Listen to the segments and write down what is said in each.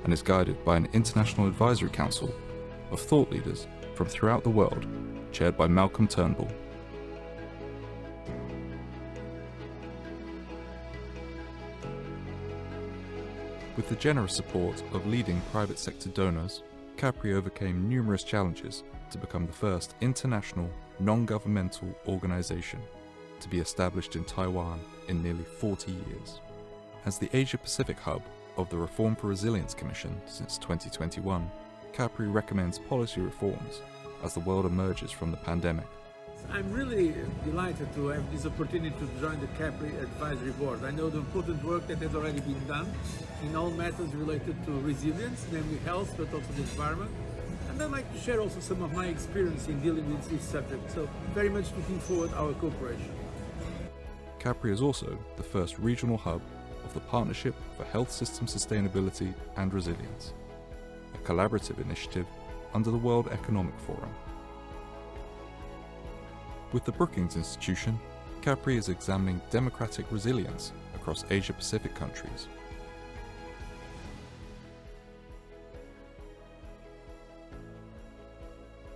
and is guided by an international advisory council of thought leaders from throughout the world, chaired by Malcolm Turnbull. With the generous support of leading private sector donors, CAPRI overcame numerous challenges to become the first international non-governmental organization to be established in Taiwan in nearly 40 years. As the Asia-Pacific hub of the Reform for Resilience Commission since 2021, CAPRI recommends policy reforms as the world emerges from the pandemic. I'm really delighted to have this opportunity to join the CAPRI Advisory Board. I know the important work that has already been done in all matters related to resilience, namely health, but also the environment. And I'd like to share also some of my experience in dealing with this subject, so very much looking forward to our cooperation. CAPRI is also the first regional hub of the Partnership for Health System Sustainability and Resilience, a collaborative initiative under the World Economic Forum. With the Brookings Institution, CAPRI is examining democratic resilience across Asia-Pacific countries.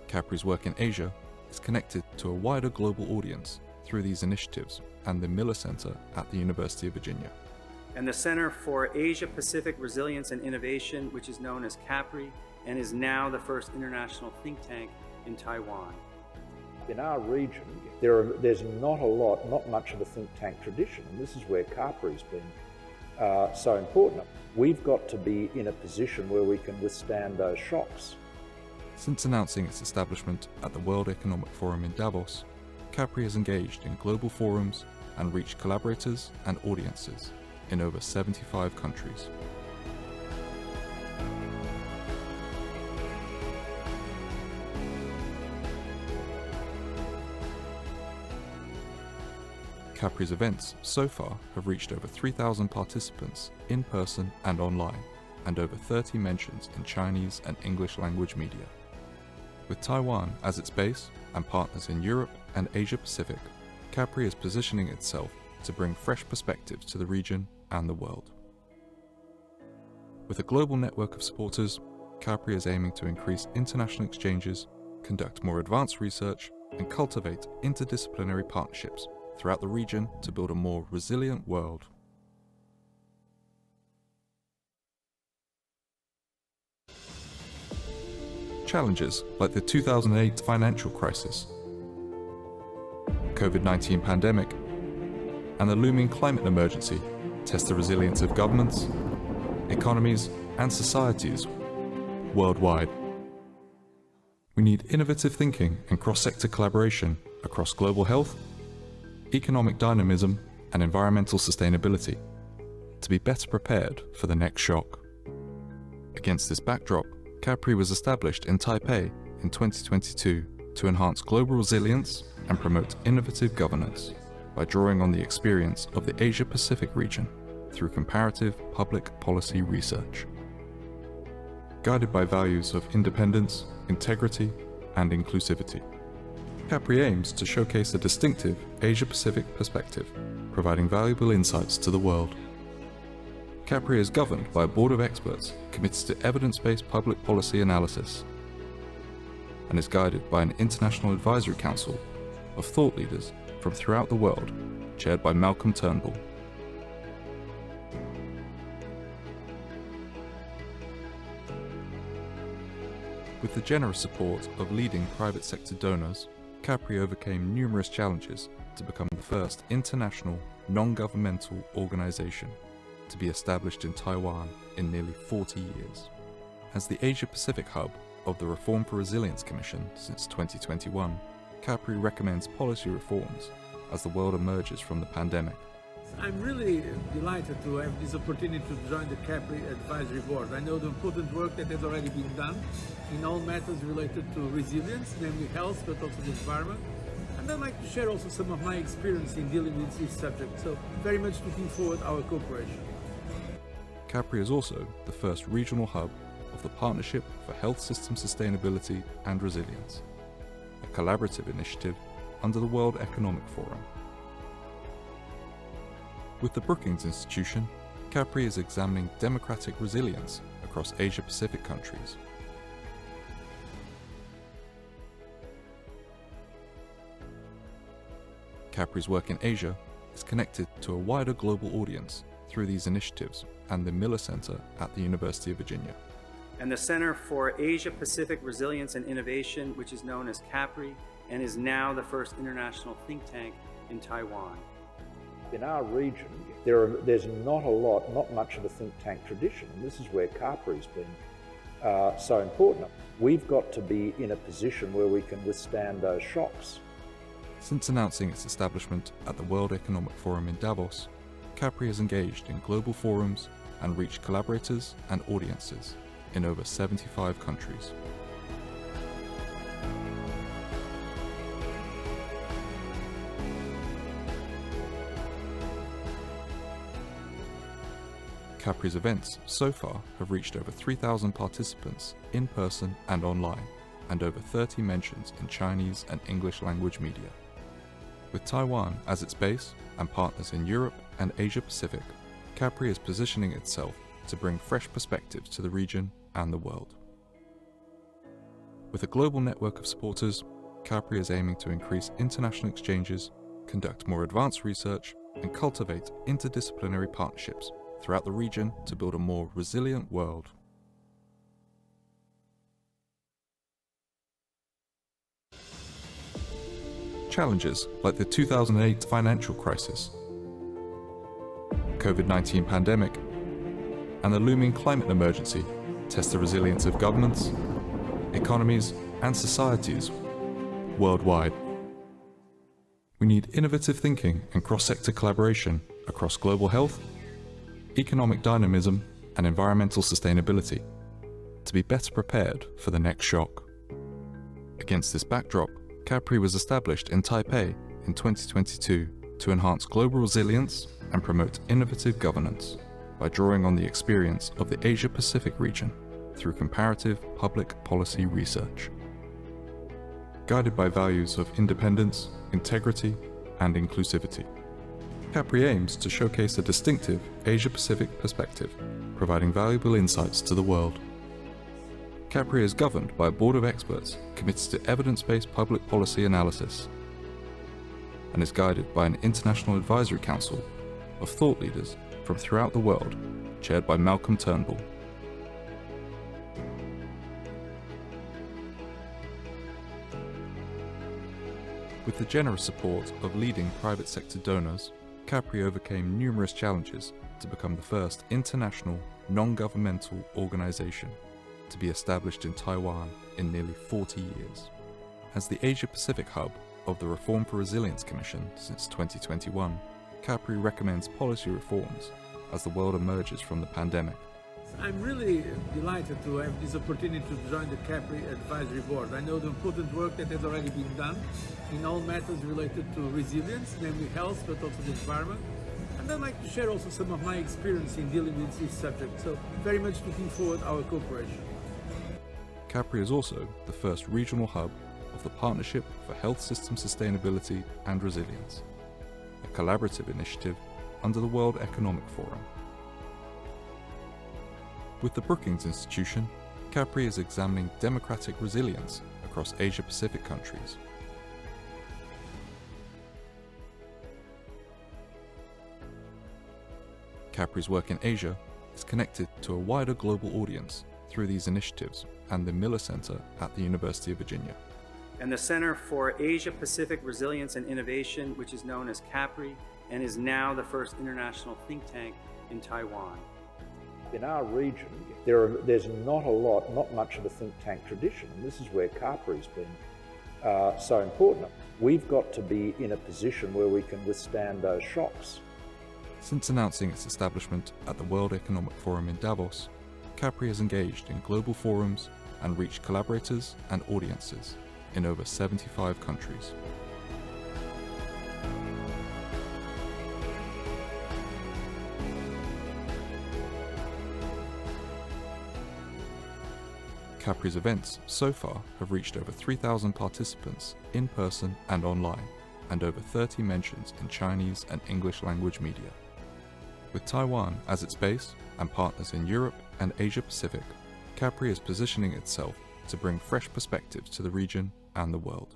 CAPRI's work in Asia is connected to a wider global audience through these initiatives and the Miller Center at the University of Virginia. And the Center for Asia-Pacific Resilience and Innovation, which is known as CAPRI, and is now the first international think tank in Taiwan. In our region, there's not much of a think tank tradition, and this is where CAPRI's been so important. We've got to be in a position where we can withstand those shocks. Since announcing its establishment at the World Economic Forum in Davos, CAPRI has engaged in global forums and reached collaborators and audiences in over 75 countries. CAPRI's events so far have reached over 3,000 participants in person and online, and over 30 mentions in Chinese and English language media. With Taiwan as its base and partners in Europe and Asia Pacific, CAPRI is positioning itself to bring fresh perspectives to the region and the world. With a global network of supporters, CAPRI is aiming to increase international exchanges, conduct more advanced research, and cultivate interdisciplinary partnerships throughout the region to build a more resilient world. Challenges like the 2008 financial crisis, COVID-19 pandemic, and the looming climate emergency test the resilience of governments, economies, and societies worldwide. We need innovative thinking and cross-sector collaboration across global health, economic dynamism, and environmental sustainability to be better prepared for the next shock. Against this backdrop, CAPRI was established in Taipei in 2022 to enhance global resilience and promote innovative governance by drawing on the experience of the Asia-Pacific region through comparative public policy research. Guided by values of independence, integrity, and inclusivity, CAPRI aims to showcase a distinctive Asia-Pacific perspective, providing valuable insights to the world. CAPRI is governed by a board of experts committed to evidence-based public policy analysis and is guided by an international advisory council of thought leaders from throughout the world, chaired by Malcolm Turnbull. With the generous support of leading private sector donors, CAPRI overcame numerous challenges to become the first international non-governmental organization to be established in Taiwan in nearly 40 years. As the Asia-Pacific hub of the Reform for Resilience Commission since 2021, CAPRI recommends policy reforms as the world emerges from the pandemic. I'm really delighted to have this opportunity to join the CAPRI Advisory Board. I know the important work that has already been done in all matters related to resilience, namely health, but also the environment. And I'd like to share also some of my experience in dealing with this subject, so very much looking forward to our cooperation. CAPRI is also the first regional hub of the Partnership for Health System Sustainability and Resilience, a collaborative initiative under the World Economic Forum. With the Brookings Institution, CAPRI is examining democratic resilience across Asia-Pacific countries. CAPRI's work in Asia is connected to a wider global audience through these initiatives and the Miller Center at the University of Virginia. And the Center for Asia-Pacific Resilience and Innovation, which is known as CAPRI, and is now the first international think tank in Taiwan. In our region, there's not much of a think tank tradition, and this is where CAPRI's been so important. We've got to be in a position where we can withstand those shocks. Since announcing its establishment at the World Economic Forum in Davos, CAPRI has engaged in global forums and reached collaborators and audiences in over 75 countries. CAPRI's events so far have reached over 3,000 participants in person and online, and over 30 mentions in Chinese and English language media. With Taiwan as its base and partners in Europe and Asia Pacific, CAPRI is positioning itself to bring fresh perspectives to the region and the world. With a global network of supporters, CAPRI is aiming to increase international exchanges, conduct more advanced research, and cultivate interdisciplinary partnerships throughout the region to build a more resilient world. Challenges like the 2008 financial crisis, COVID-19 pandemic, and the looming climate emergency test the resilience of governments, economies, and societies worldwide. We need innovative thinking and cross-sector collaboration across global health, economic dynamism, and environmental sustainability to be better prepared for the next shock. Against this backdrop, CAPRI was established in Taipei in 2022 to enhance global resilience and promote innovative governance by drawing on the experience of the Asia-Pacific region through comparative public policy research. Guided by values of independence, integrity, and inclusivity, CAPRI aims to showcase a distinctive Asia-Pacific perspective, providing valuable insights to the world. CAPRI is governed by a board of experts committed to evidence-based public policy analysis and is guided by an international advisory council of thought leaders from throughout the world, chaired by Malcolm Turnbull. With the generous support of leading private sector donors, CAPRI overcame numerous challenges to become the first international, non-governmental organization to be established in Taiwan in nearly 40 years. As the Asia-Pacific hub of the Reform for Resilience Commission since 2021, CAPRI recommends policy reforms as the world emerges from the pandemic. I'm really delighted to have this opportunity to join the CAPRI Advisory Board. I know the important work that has already been done in all matters related to resilience, namely health, but also the environment. And I'd like to share also some of my experience in dealing with this subject. So very much looking forward to our cooperation. CAPRI is also the first regional hub of the Partnership for Health System Sustainability and Resilience, a collaborative initiative under the World Economic Forum. With the Brookings Institution, CAPRI is examining democratic resilience across Asia-Pacific countries. CAPRI's work in Asia is connected to a wider global audience through these initiatives and the Miller Center at the University of Virginia. And the Center for Asia-Pacific Resilience and Innovation, which is known as CAPRI, and is now the first international think tank in Taiwan. In our region, there's not much of a think tank tradition, and this is where CAPRI's been so important. We've got to be in a position where we can withstand those shocks. Since announcing its establishment at the World Economic Forum in Davos, CAPRI has engaged in global forums and reached collaborators and audiences in over 75 countries. CAPRI's events so far have reached over 3,000 participants in person and online, and over 30 mentions in Chinese and English language media. With Taiwan as its base and partners in Europe and Asia Pacific, CAPRI is positioning itself to bring fresh perspectives to the region and the world.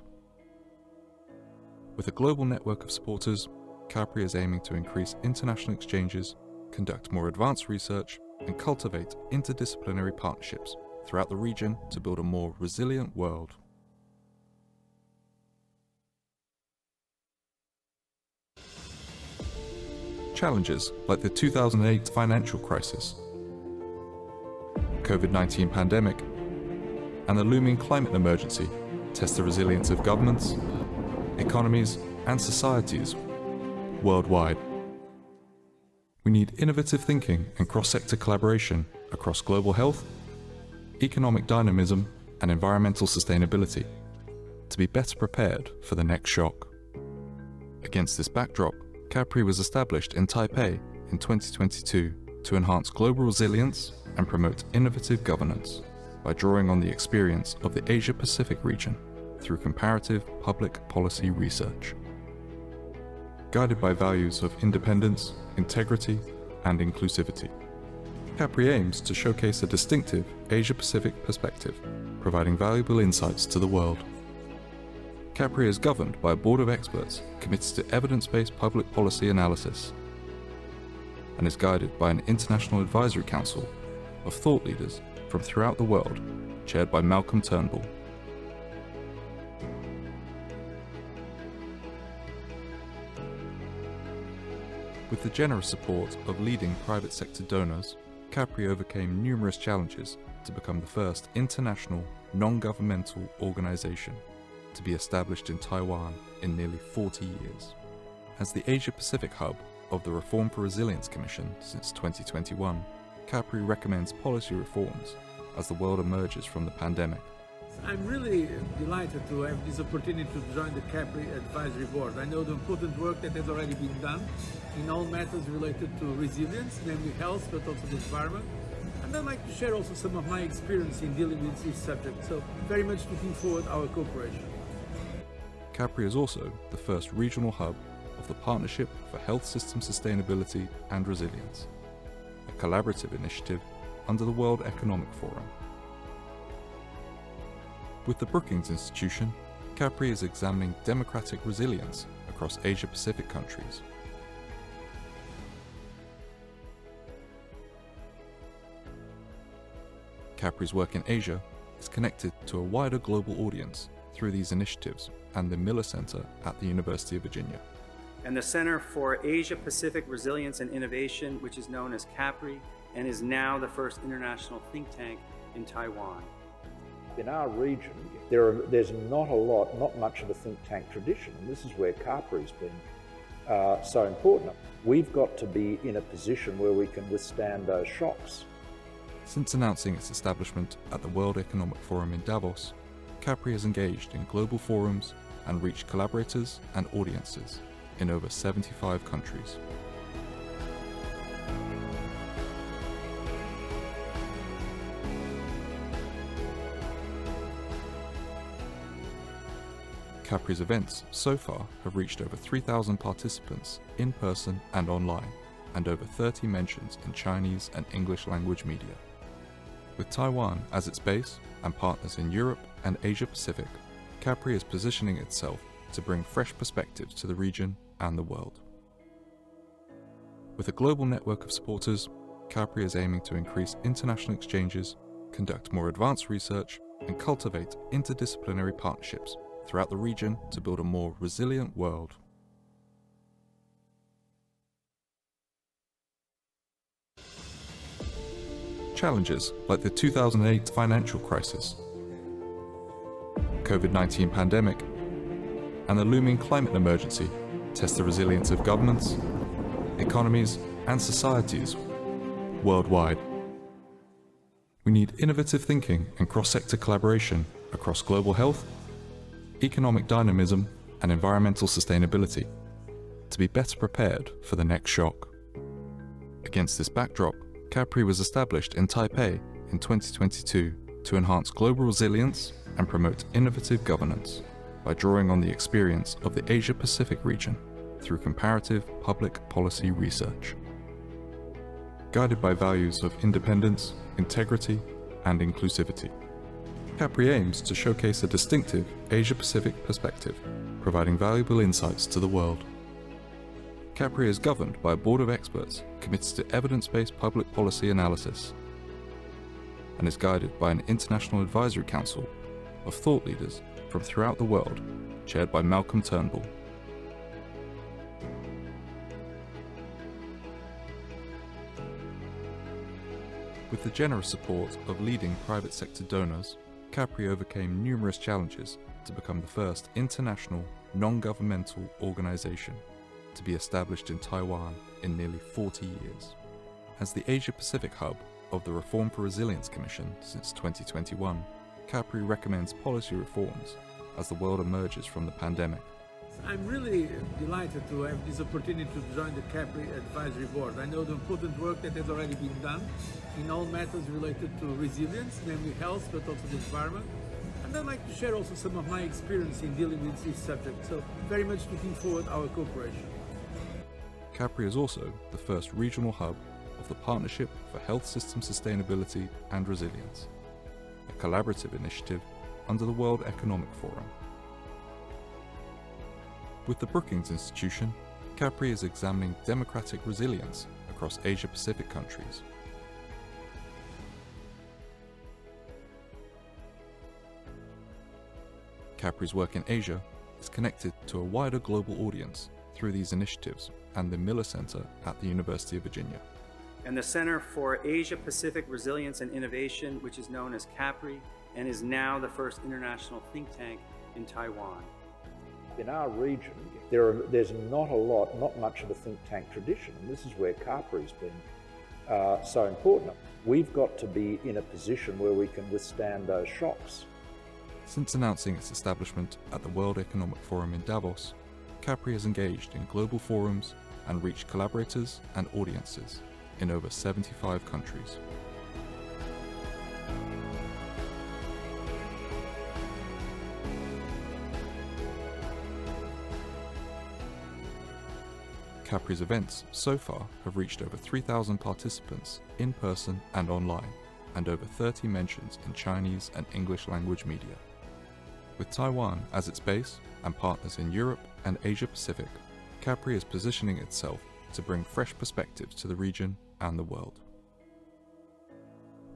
With a global network of supporters, CAPRI is aiming to increase international exchanges, conduct more advanced research, and cultivate interdisciplinary partnerships throughout the region to build a more resilient world. Challenges like the 2008 financial crisis, COVID-19 pandemic, and the looming climate emergency test the resilience of governments, economies, and societies worldwide. We need innovative thinking and cross-sector collaboration across global health, economic dynamism, and environmental sustainability to be better prepared for the next shock. Against this backdrop, CAPRI was established in Taipei in 2022 to enhance global resilience and promote innovative governance by drawing on the experience of the Asia-Pacific region through comparative public policy research. Guided by values of independence, integrity, and inclusivity, CAPRI aims to showcase a distinctive Asia-Pacific perspective, providing valuable insights to the world. CAPRI is governed by a board of experts committed to evidence-based public policy analysis and is guided by an international advisory council of thought leaders from throughout the world, chaired by Malcolm Turnbull. With the generous support of leading private sector donors, CAPRI overcame numerous challenges to become the first international non-governmental organization to be established in Taiwan in nearly 40 years. As the Asia-Pacific hub of the Reform for Resilience Commission since 2021, CAPRI recommends policy reforms as the world emerges from the pandemic. I'm really delighted to have this opportunity to join the CAPRI Advisory Board. I know the important work that has already been done in all matters related to resilience, namely health, but also the environment. And I'd like to share also some of my experience in dealing with this subject. So very much looking forward to our cooperation. CAPRI is also the first regional hub of the Partnership for Health System Sustainability and Resilience, a collaborative initiative under the World Economic Forum. With the Brookings Institution, CAPRI is examining democratic resilience across Asia-Pacific countries. CAPRI's work in Asia is connected to a wider global audience through these initiatives and the Miller Center at the University of Virginia. And the Center for Asia-Pacific Resilience and Innovation, which is known as CAPRI, and is now the first international think tank in Taiwan. In our region, there's not much of a think tank tradition, and this is where CAPRI's been so important. We've got to be in a position where we can withstand those shocks. Since announcing its establishment at the World Economic Forum in Davos, CAPRI has engaged in global forums and reached collaborators and audiences in over 75 countries. CAPRI's events so far have reached over 3,000 participants in person and online, and over 30 mentions in Chinese and English language media. With Taiwan as its base and partners in Europe and Asia Pacific, CAPRI is positioning itself to bring fresh perspectives to the region and the world. With a global network of supporters, CAPRI is aiming to increase international exchanges, conduct more advanced research, and cultivate interdisciplinary partnerships throughout the region to build a more resilient world. Challenges like the 2008 financial crisis, COVID-19 pandemic, and the looming climate emergency test the resilience of governments, economies, and societies worldwide. We need innovative thinking and cross-sector collaboration across global health, economic dynamism, and environmental sustainability to be better prepared for the next shock. Against this backdrop, CAPRI was established in Taipei in 2022 to enhance global resilience and promote innovative governance by drawing on the experience of the Asia-Pacific region through comparative public policy research. guided by values of independence, integrity, and inclusivity. CAPRI aims to showcase a distinctive Asia-Pacific perspective, providing valuable insights to the world. CAPRI is governed by a board of experts committed to evidence-based public policy analysis and is guided by an international advisory council of thought leaders from throughout the world, chaired by Malcolm Turnbull. With the generous support of leading private sector donors, CAPRI overcame numerous challenges to become the first international, non-governmental organization to be established in Taiwan in nearly 40 years. As the Asia-Pacific hub of the Reform for Resilience Commission since 2021, CAPRI recommends policy reforms as the world emerges from the pandemic. I'm really delighted to have this opportunity to join the CAPRI advisory board. I know the important work that has already been done in all matters related to resilience, namely health, but also the environment. And I'd like to share also some of my experience in dealing with this subject. So very much looking forward to our cooperation. CAPRI is also the first regional hub of the Partnership for Health System Sustainability and Resilience, a collaborative initiative under the World Economic Forum. With the Brookings Institution, CAPRI is examining democratic resilience across Asia-Pacific countries. CAPRI's work in Asia is connected to a wider global audience through these initiatives and the Miller Center at the University of Virginia. And the Center for Asia-Pacific Resilience and Innovation, which is known as CAPRI, and is now the first international think tank in Taiwan. In our region, there's not much of a think tank tradition, and this is where CAPRI's been so important. We've got to be in a position where we can withstand those shocks. Since announcing its establishment at the World Economic Forum in Davos, CAPRI has engaged in global forums and reached collaborators and audiences in over 75 countries. CAPRI's events so far have reached over 3,000 participants in person and online, and over 30 mentions in Chinese and English language media. With Taiwan as its base and partners in Europe and Asia Pacific, CAPRI is positioning itself to bring fresh perspectives to the region and the world.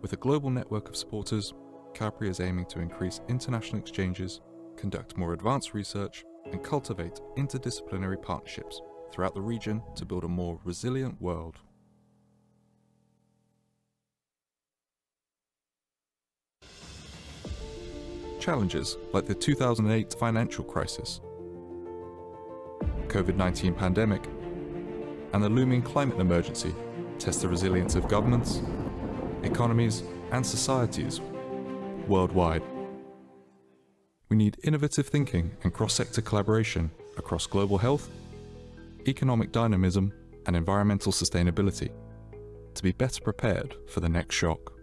With a global network of supporters, CAPRI is aiming to increase international exchanges, conduct more advanced research, and cultivate interdisciplinary partnerships throughout the region to build a more resilient world. Challenges like the 2008 financial crisis, COVID-19 pandemic, and the looming climate emergency test the resilience of governments, economies, and societies worldwide. We need innovative thinking and cross-sector collaboration across global health, economic dynamism, and environmental sustainability to be better prepared for the next shock.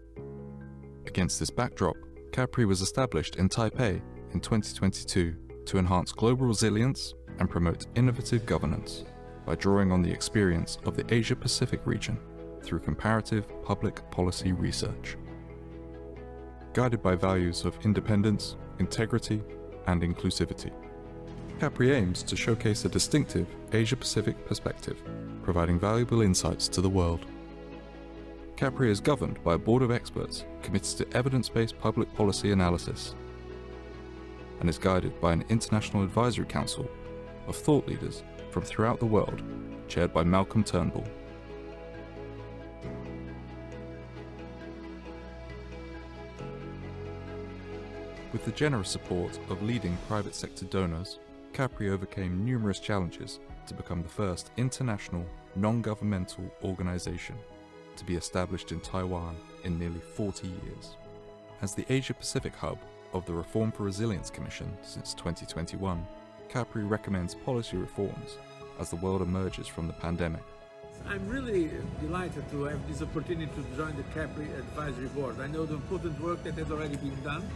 Against this backdrop, CAPRI was established in Taipei in 2022 to enhance global resilience and promote innovative governance by drawing on the experience of the Asia-Pacific region through comparative public policy research. Guided by values of independence, integrity, and inclusivity, CAPRI aims to showcase a distinctive Asia-Pacific perspective, providing valuable insights to the world. CAPRI is governed by a board of experts committed to evidence-based public policy analysis and is guided by an international advisory council of thought leaders from throughout the world, chaired by Malcolm Turnbull. With the generous support of leading private sector donors, CAPRI overcame numerous challenges to become the first international, non-governmental organization to be established in Taiwan in nearly 40 years. As the Asia-Pacific hub of the Reform for Resilience Commission since 2021, CAPRI recommends policy reforms as the world emerges from the pandemic. I'm really delighted to have this opportunity to join the CAPRI advisory board. I know the important work that has already been done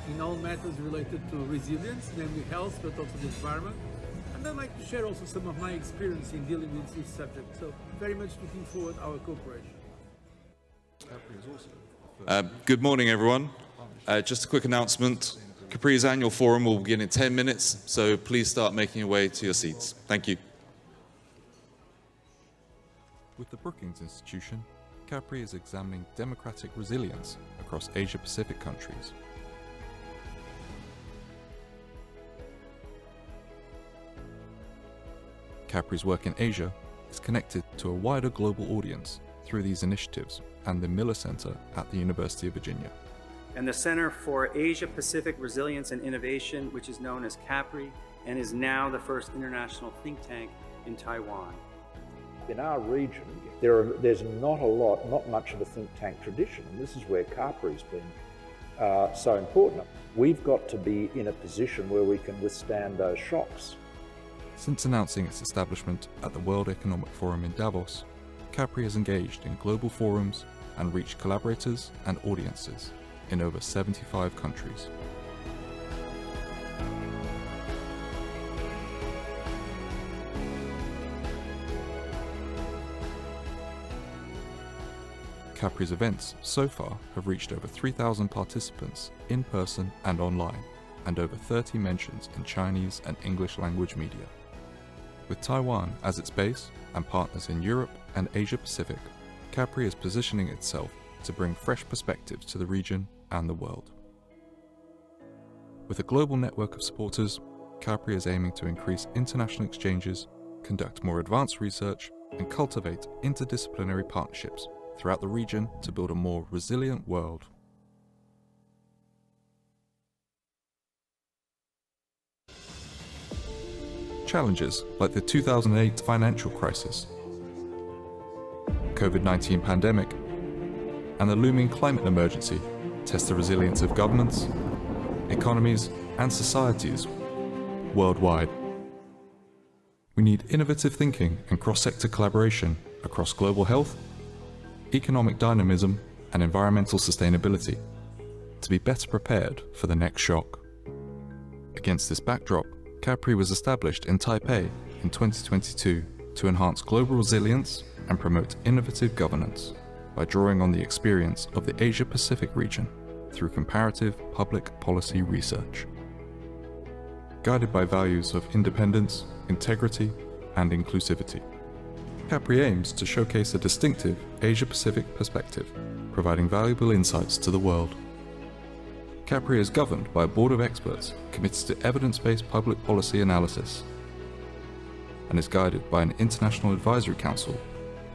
in all matters related to resilience, namely health, but also the environment. And I'd like to share also some of my experience in dealing with this subject. So very much looking forward to our cooperation. Good morning, everyone. Just a quick announcement. CAPRI's annual forum will begin in 10 minutes, so please start making your way to your seats. Thank you. With the Brookings Institution, CAPRI is examining democratic resilience across Asia-Pacific countries. CAPRI's work in Asia is connected to a wider global audience through these initiatives and the Miller Center at the University of Virginia. And the Center for Asia Pacific Resilience and Innovation, which is known as CAPRI, and is now the first international think tank in Taiwan. In our region, there's not much of a think tank tradition, and this is where CAPRI's been so important. We've got to be in a position where we can withstand those shocks. Since announcing its establishment at the World Economic Forum in Davos, CAPRI has engaged in global forums and reached collaborators and audiences in over 75 countries. CAPRI's events so far have reached over 3,000 participants in person and online, and over 30 mentions in Chinese and English language media. With Taiwan as its base and partners in Europe and Asia Pacific, CAPRI is positioning itself to bring fresh perspectives to the region and the world. With a global network of supporters, CAPRI is aiming to increase international exchanges, conduct more advanced research, and cultivate interdisciplinary partnerships throughout the region to build a more resilient world. Challenges like the 2008 financial crisis, COVID-19 pandemic, and the looming climate emergency test the resilience of governments, economies, and societies worldwide. We need innovative thinking and cross-sector collaboration across global health, economic dynamism, and environmental sustainability to be better prepared for the next shock. Against this backdrop, CAPRI was established in Taipei in 2022 to enhance global resilience and promote innovative governance by drawing on the experience of the Asia-Pacific region through comparative public policy research. Guided by values of independence, integrity, and inclusivity, CAPRI aims to showcase a distinctive Asia-Pacific perspective, providing valuable insights to the world. CAPRI is governed by a board of experts committed to evidence-based public policy analysis and is guided by an international advisory council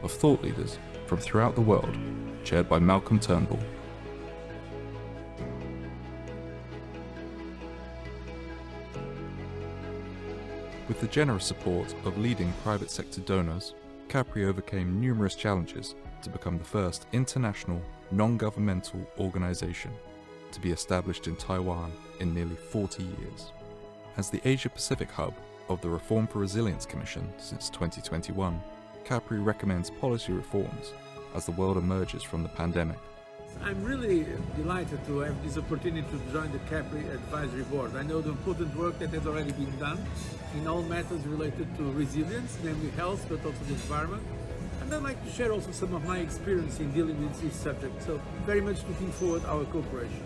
of thought leaders from throughout the world, chaired by Malcolm Turnbull. With the generous support of leading private sector donors, CAPRI overcame numerous challenges to become the first international non-governmental organization to be established in Taiwan in nearly 40 years. As the Asia-Pacific hub of the Reform for Resilience Commission since 2021, CAPRI recommends policy reforms as the world emerges from the pandemic. I'm really delighted to have this opportunity to join the CAPRI Advisory Board. I know the important work that has already been done in all matters related to resilience, namely health, but also the environment. And I'd like to share also some of my experience in dealing with this subject. So very much looking forward to our cooperation.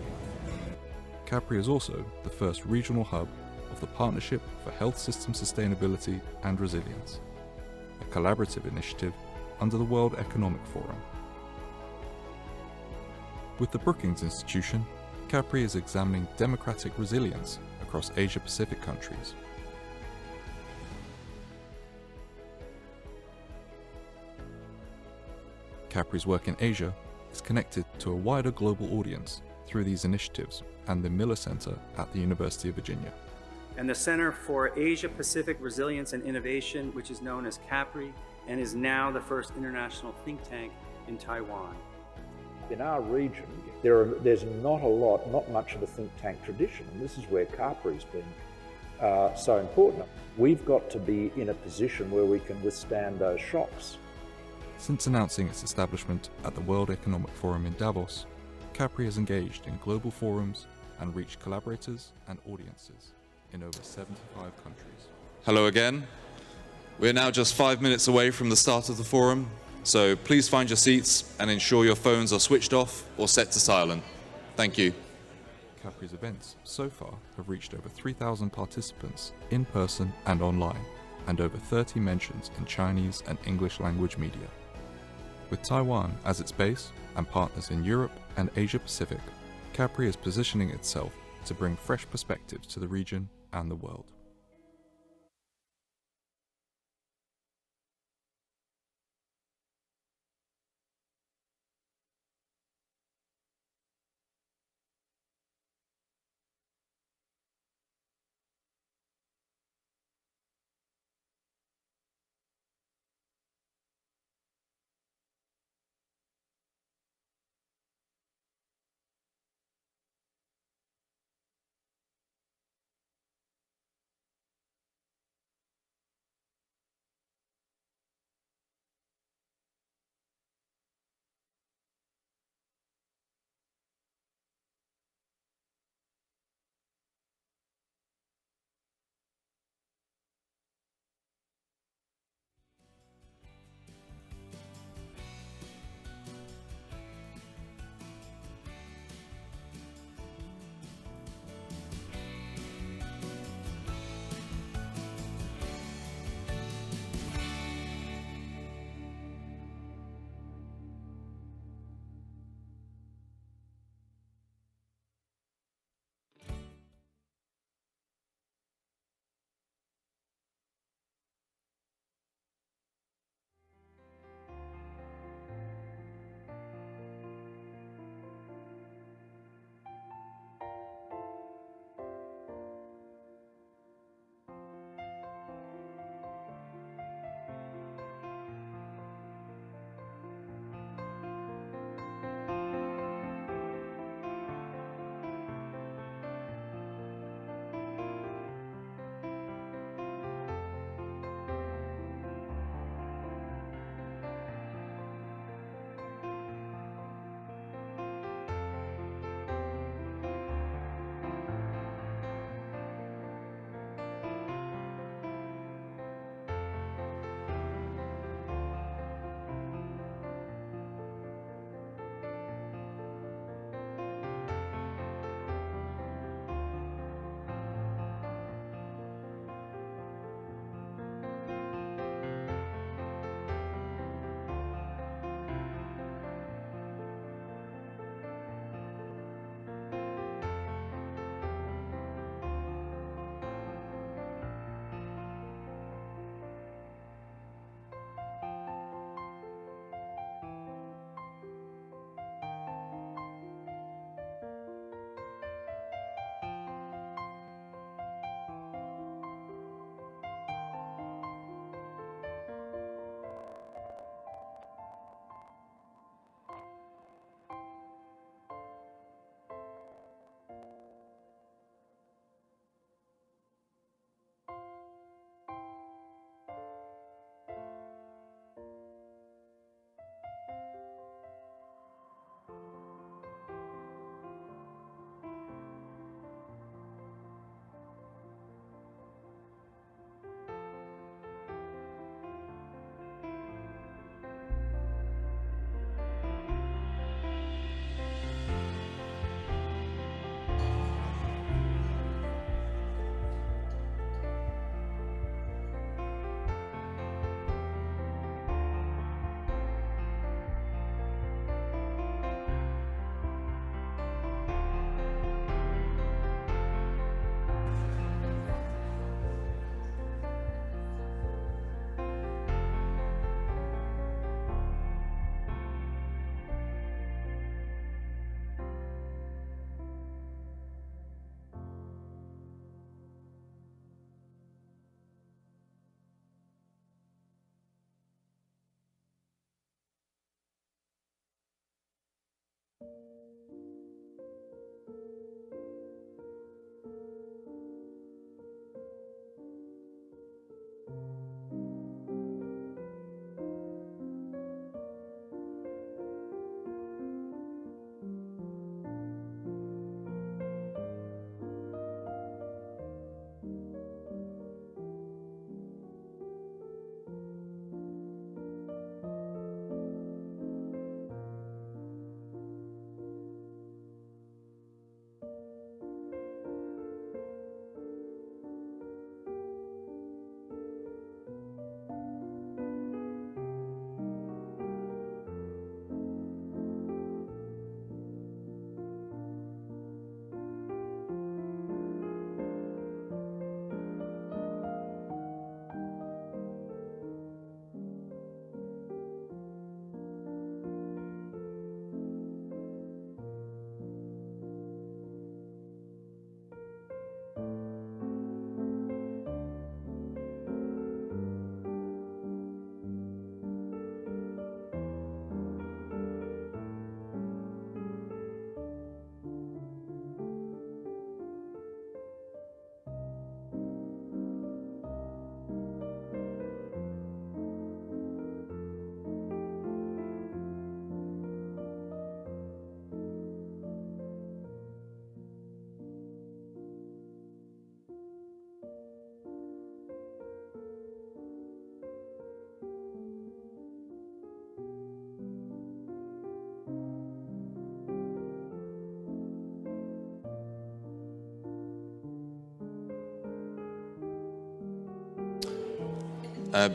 CAPRI is also the first regional hub of the Partnership for Health System Sustainability and Resilience, a collaborative initiative under the World Economic Forum. With the Brookings Institution, CAPRI is examining democratic resilience across Asia-Pacific countries. CAPRI's work in Asia is connected to a wider global audience through these initiatives and the Miller Center at the University of Virginia. And the Center for Asia Pacific Resilience and Innovation, which is known as CAPRI, and is now the first international think tank in Taiwan. In our region, there's not much of a think tank tradition, and this is where CAPRI's been so important. We've got to be in a position where we can withstand those shocks. Since announcing its establishment at the World Economic Forum in Davos, CAPRI has engaged in global forums and reached collaborators and audiences in over 75 countries. Hello again. We're now just 5 minutes away from the start of the forum, So please find your seats and ensure your phones are switched off or set to silent. Thank you. CAPRI's events so far have reached over 3,000 participants in person and online, and over 30 mentions in Chinese and English language media. With Taiwan as its base and partners in Europe and Asia Pacific, CAPRI is positioning itself to bring fresh perspectives to the region and the world.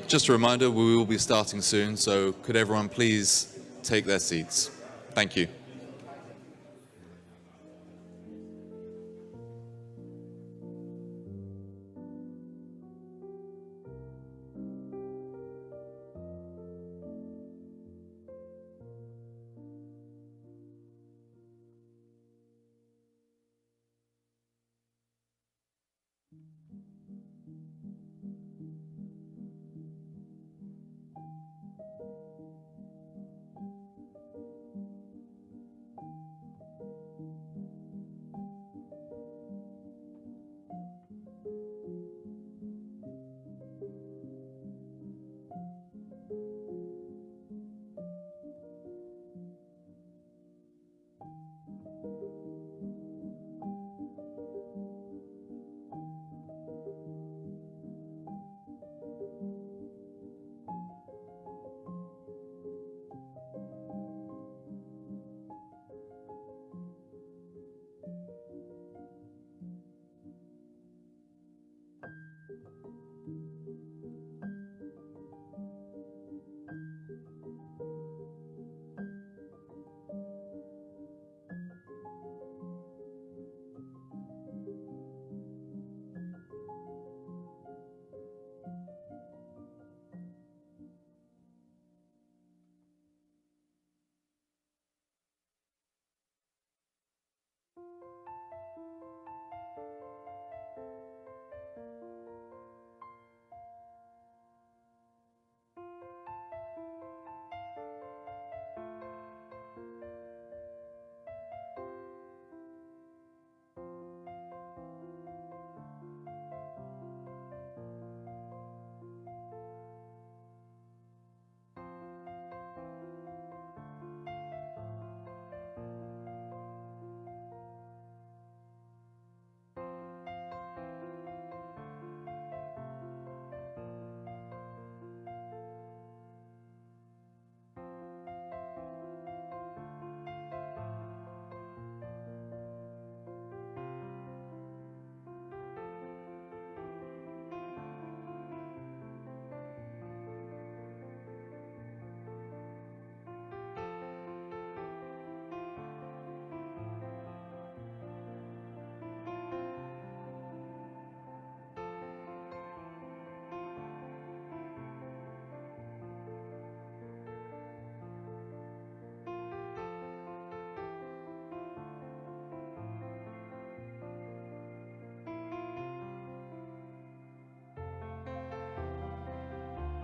Just a reminder, we will be starting soon, so could everyone please take their seats? Thank you.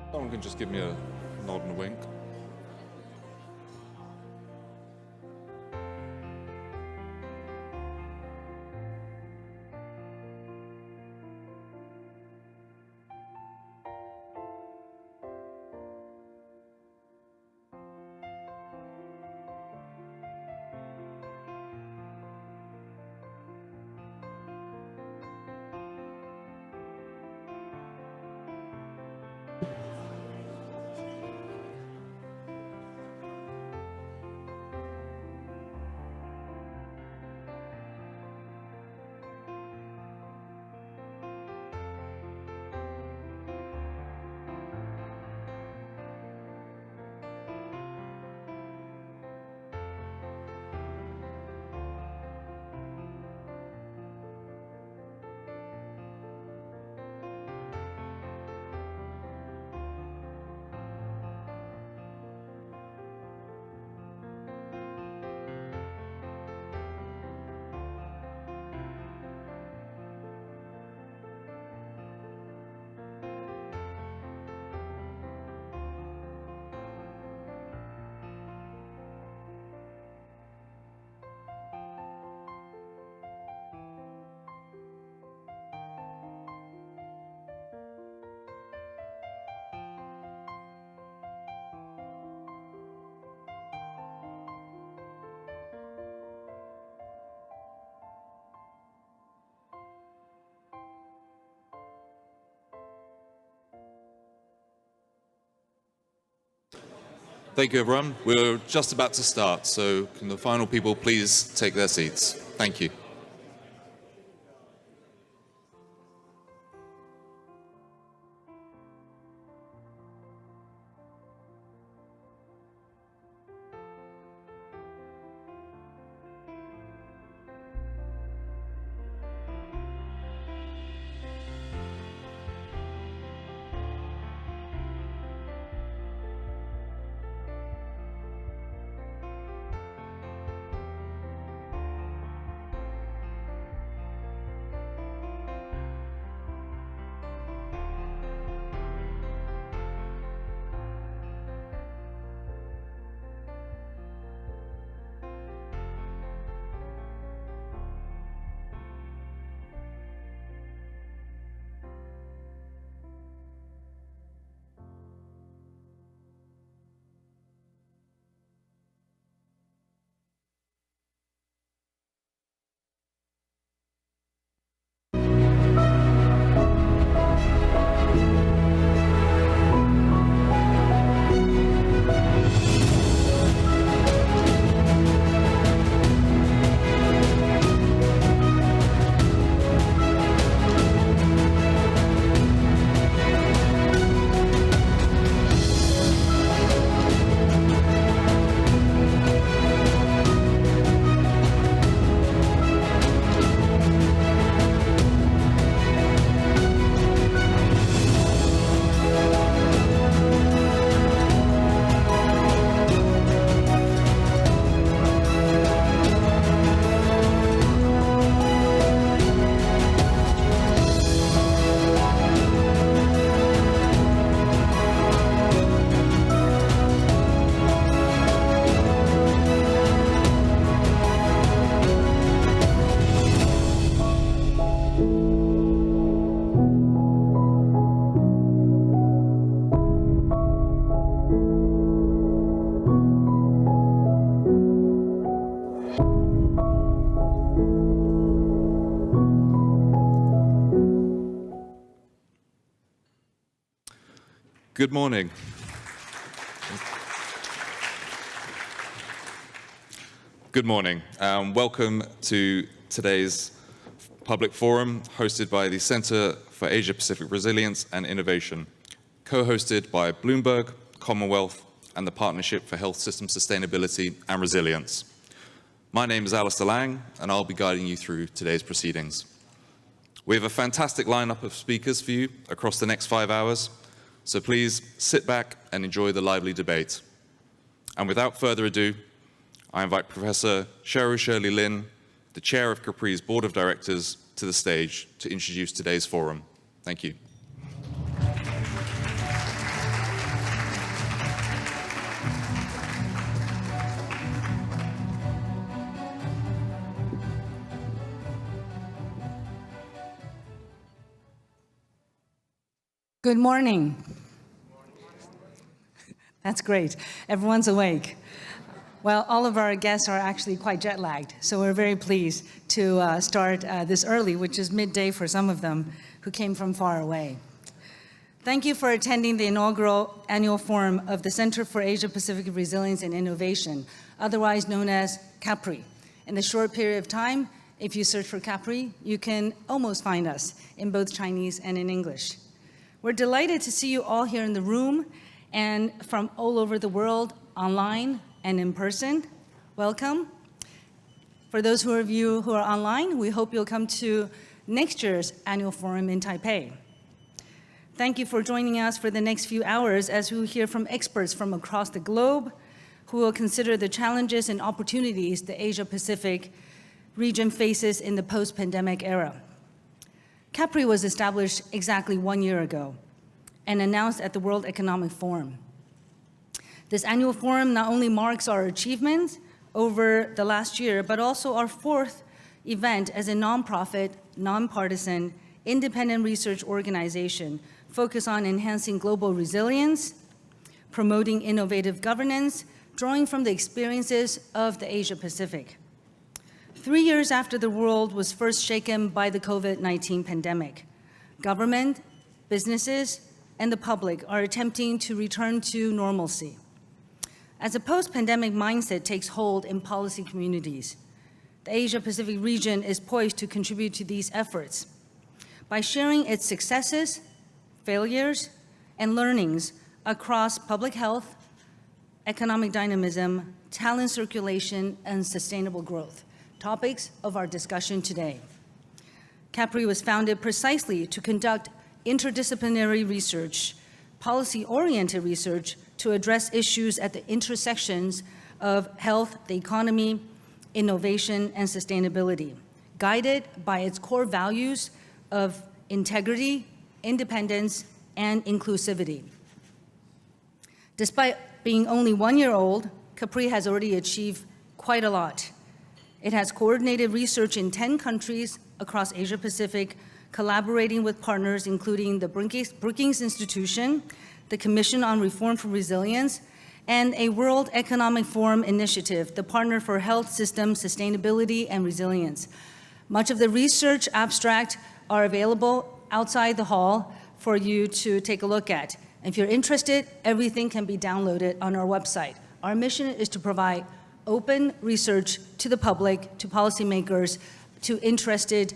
Someone can just give me a nod and a wink. Thank you, everyone. We're just about to start, so can the final people please take their seats? Thank you. Good morning. Good morning. Welcome to today's public forum hosted by the Center for Asia-Pacific Resilience and Innovation, co-hosted by Bloomberg, Commonwealth, and the Partnership for Health System Sustainability and Resilience. My name is Alistair Lang, and I'll be guiding you through today's proceedings. We have a fantastic lineup of speakers for you across the next 5 hours, so please sit back and enjoy the lively debate. And without further ado, I invite Professor Cheryl Shirley Lin, the chair of CAPRI's Board of Directors, to the stage to introduce today's forum. Thank you. Good morning. That's great. Everyone's awake. Well, all of our guests are actually quite jet-lagged, so we're very pleased to start this early, which is midday for some of them who came from far away. Thank you for attending the inaugural annual forum of the Center for Asia-Pacific Resilience and Innovation, otherwise known as CAPRI. In the short period of time, if you search for CAPRI, you can almost find us in both Chinese and in English. We're delighted to see you all here in the room and from all over the world, online and in person. Welcome. For those of you who are online, we hope you'll come to next year's annual forum in Taipei. Thank you for joining us for the next few hours as we hear from experts from across the globe who will consider the challenges and opportunities the Asia-Pacific region faces in the post-pandemic era. CAPRI was established exactly 1 year ago and announced at the World Economic Forum. This annual forum not only marks our achievements over the last year, but also our fourth event as a nonprofit, nonpartisan, independent research organization focused on enhancing global resilience, promoting innovative governance, drawing from the experiences of the Asia-Pacific. 3 years after the world was first shaken by the COVID-19 pandemic, government, businesses, and the public are attempting to return to normalcy. As a post-pandemic mindset takes hold in policy communities, the Asia-Pacific region is poised to contribute to these efforts by sharing its successes, failures, and learnings across public health, economic dynamism, talent circulation, and sustainable growth, topics of our discussion today. CAPRI was founded precisely to conduct interdisciplinary research, policy-oriented research to address issues at the intersections of health, the economy, innovation, and sustainability, guided by its core values of integrity, independence, and inclusivity. Despite being only 1 year old, CAPRI has already achieved quite a lot. It has coordinated research in 10 countries across Asia-Pacific, collaborating with partners including the Brookings Institution, the Commission on Reform for Resilience, and a World Economic Forum initiative, the Partner for Health System Sustainability and Resilience. Much of the research abstract are available outside the hall for you to take a look at. If you're interested, everything can be downloaded on our website. Our mission is to provide open research to the public, to policymakers, to interested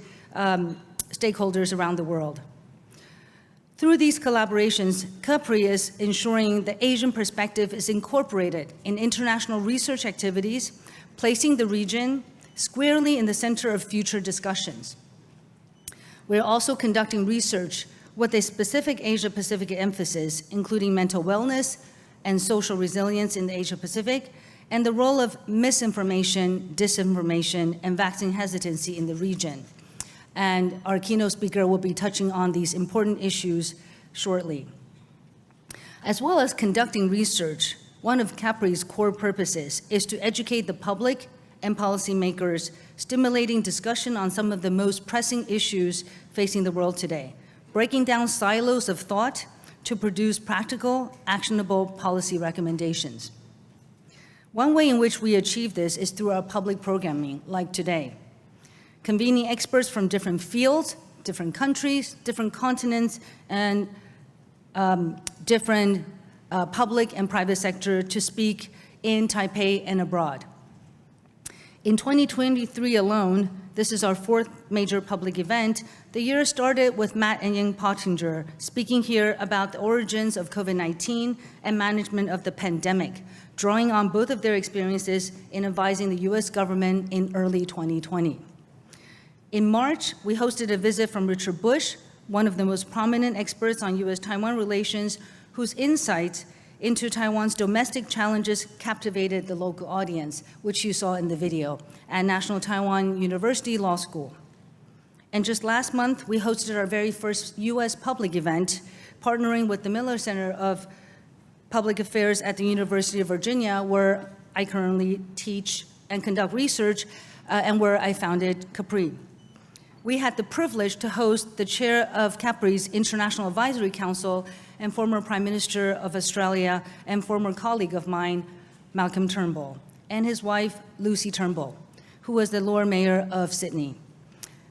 stakeholders around the world. Through these collaborations, CAPRI is ensuring the Asian perspective is incorporated in international research activities, placing the region squarely in the center of future discussions. We're also conducting research with a specific Asia-Pacific emphasis, including mental wellness and social resilience in the Asia-Pacific, and the role of misinformation, disinformation, and vaccine hesitancy in the region. And our keynote speaker will be touching on these important issues shortly. As well as conducting research, one of CAPRI's core purposes is to educate the public and policymakers, stimulating discussion on some of the most pressing issues facing the world today, breaking down silos of thought to produce practical, actionable policy recommendations. One way in which we achieve this is through our public programming, like today, convening experts from different fields, different countries, different continents, and different public and private sector to speak in Taipei and abroad. In 2023 alone, this is our fourth major public event. The year started with Matt and Ying Pottinger speaking here about the origins of COVID-19 and management of the pandemic, drawing on both of their experiences in advising the US government in early 2020. In March, we hosted a visit from Richard Bush, one of the most prominent experts on US-Taiwan relations, whose insights into Taiwan's domestic challenges captivated the local audience, which you saw in the video, at National Taiwan University Law School. And just last month, we hosted our very first US public event, partnering with the Miller Center of Public Affairs at the University of Virginia, where I currently teach and conduct research, and where I founded CAPRI. We had the privilege to host the chair of CAPRI's International Advisory Council and former Prime Minister of Australia and former colleague of mine, Malcolm Turnbull, and his wife, Lucy Turnbull, who was the Lord Mayor of Sydney.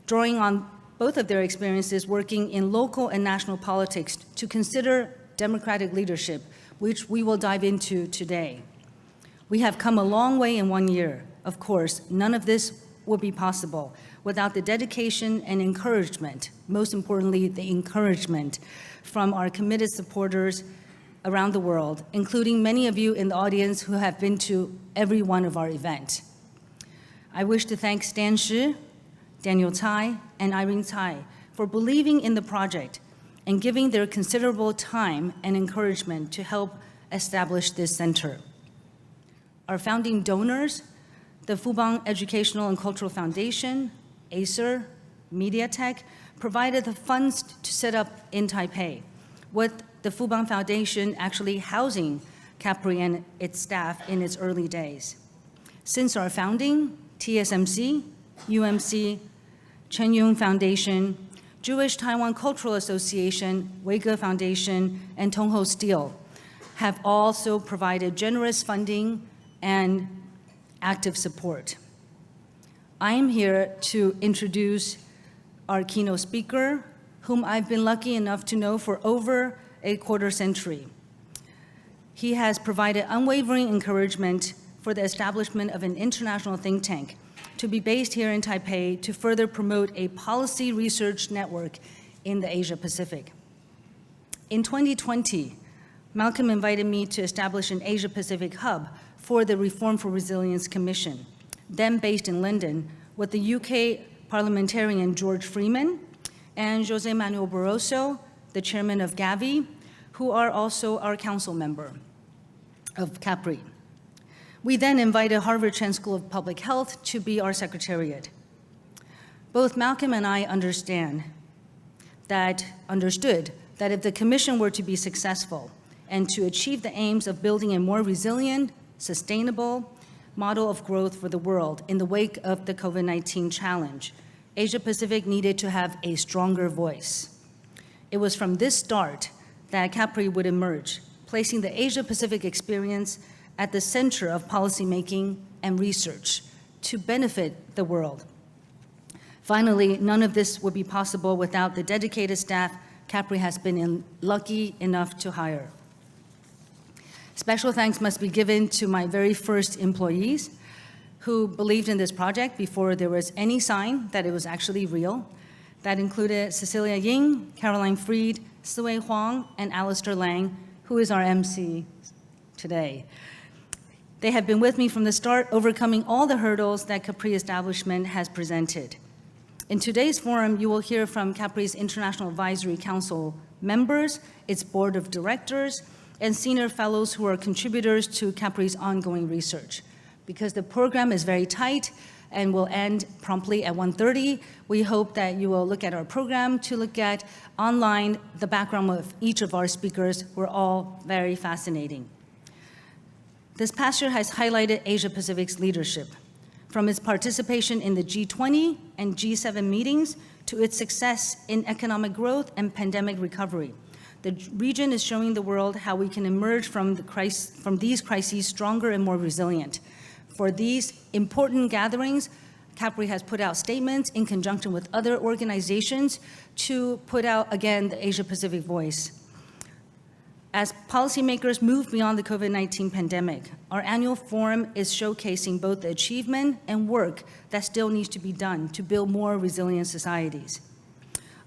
Drawing on both of their experiences working in local and national politics to consider democratic leadership, which we will dive into today. We have come a long way in 1 year. Of course, none of this would be possible without the dedication and encouragement, most importantly, the encouragement from our committed supporters around the world, including many of you in the audience who have been to every one of our events. I wish to thank Stan Shi, Daniel Tsai, and Irene Tsai for believing in the project and giving their considerable time and encouragement to help establish this center. Our founding donors, the Fubon Educational and Cultural Foundation, Acer, MediaTek, provided the funds to set up in Taipei, with the Fubon Foundation actually housing CAPRI and its staff in its early days. Since our founding, TSMC, UMC, Chen Yun Foundation, Jewish Taiwan Cultural Association, Weige Foundation, and Tongho Steel have also provided generous funding and active support. I am here to introduce our keynote speaker, whom I've been lucky enough to know for over a quarter century. He has provided unwavering encouragement for the establishment of an international think tank to be based here in Taipei to further promote a policy research network in the Asia Pacific. In 2020, Malcolm invited me to establish an Asia Pacific hub for the Reform for Resilience Commission, then based in London, with the UK parliamentarian George Freeman and Jose Manuel Barroso, the chairman of Gavi, who are also our council member of CAPRI. We then invited Harvard Chan School of Public Health to be our secretariat. Both Malcolm and I understood that if the commission were to be successful and to achieve the aims of building a more resilient, sustainable model of growth for the world in the wake of the COVID-19 challenge, Asia Pacific needed to have a stronger voice. It was from this start that CAPRI would emerge, placing the Asia Pacific experience at the center of policymaking and research to benefit the world. Finally, none of this would be possible without the dedicated staff CAPRI has been lucky enough to hire. Special thanks must be given to my very first employees who believed in this project before there was any sign that it was actually real. That included Cecilia Ying, Caroline Freed, Siwei Huang, and Alistair Lang, who is our MC today. They have been with me from the start, overcoming all the hurdles that CAPRI establishment has presented. In today's forum, you will hear from CAPRI's International Advisory Council members, its board of directors, and senior fellows who are contributors to CAPRI's ongoing research. Because the program is very tight and will end promptly at 1:30, we hope that you will look at our program to look at online the background of each of our speakers. We're all very fascinating. This past year has highlighted Asia Pacific's leadership, from its participation in the G20 and G7 meetings to its success in economic growth and pandemic recovery. The region is showing the world how we can emerge from these crises stronger and more resilient. For these important gatherings, CAPRI has put out statements in conjunction with other organizations to put out, again, the Asia Pacific voice. As policymakers move beyond the COVID-19 pandemic, our annual forum is showcasing both the achievement and work that still needs to be done to build more resilient societies.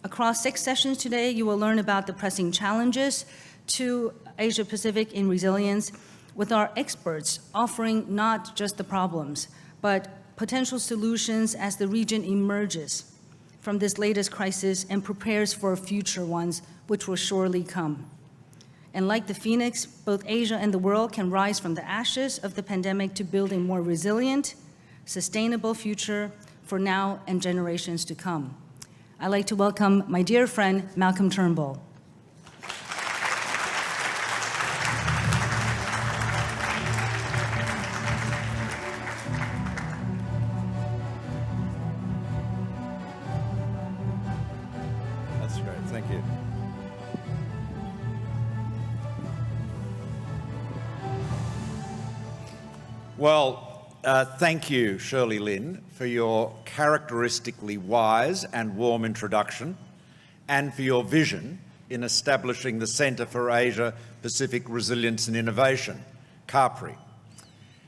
Across 6 sessions today, you will learn about the pressing challenges to Asia-Pacific in resilience, with our experts offering not just the problems, but potential solutions as the region emerges from this latest crisis and prepares for future ones, which will surely come. And like the phoenix, both Asia and the world can rise from the ashes of the pandemic to build a more resilient, sustainable future for now and generations to come. I'd like to welcome my dear friend, Malcolm Turnbull. That's great, thank you. Well, thank you, Shirley Lynn, for your characteristically wise and warm introduction, and for your vision in establishing the Centre for Asia-Pacific Resilience and Innovation, CAPRI.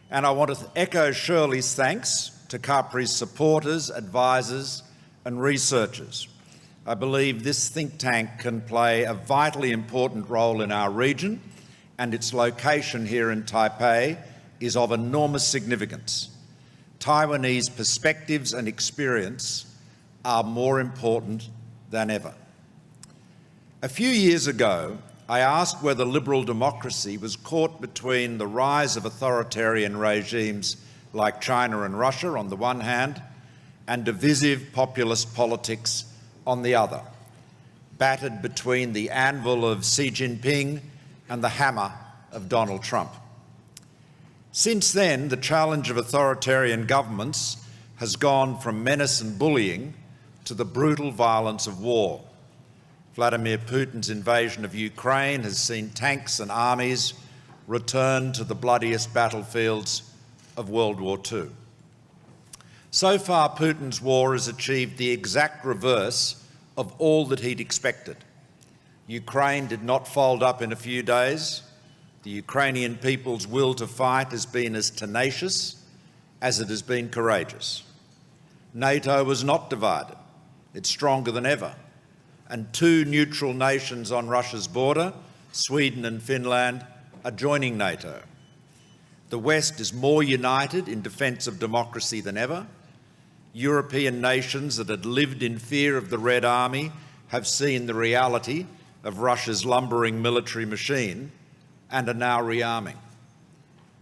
And I want to echo Shirley's thanks to CAPRI's supporters, advisors, and researchers. I believe this think tank can play a vitally important role in our region, and its location here in Taipei is of enormous significance. Taiwanese perspectives and experience are more important than ever. A few years ago, I asked whether liberal democracy was caught between the rise of authoritarian regimes like China and Russia on the one hand, and divisive populist politics on the other, battered between the anvil of Xi Jinping and the hammer of Donald Trump. Since then, the challenge of authoritarian governments has gone from menace and bullying to the brutal violence of war. Vladimir Putin's invasion of Ukraine has seen tanks and armies return to the bloodiest battlefields of World War II. So far, Putin's war has achieved the exact reverse of all that he'd expected. Ukraine did not fold up in a few days. The Ukrainian people's will to fight has been as tenacious as it has been courageous. NATO was not divided. It's stronger than ever. And 2 neutral nations on Russia's border, Sweden and Finland, are joining NATO. The West is more united in defence of democracy than ever. European nations that had lived in fear of the Red Army have seen the reality of Russia's lumbering military machine and are now rearming.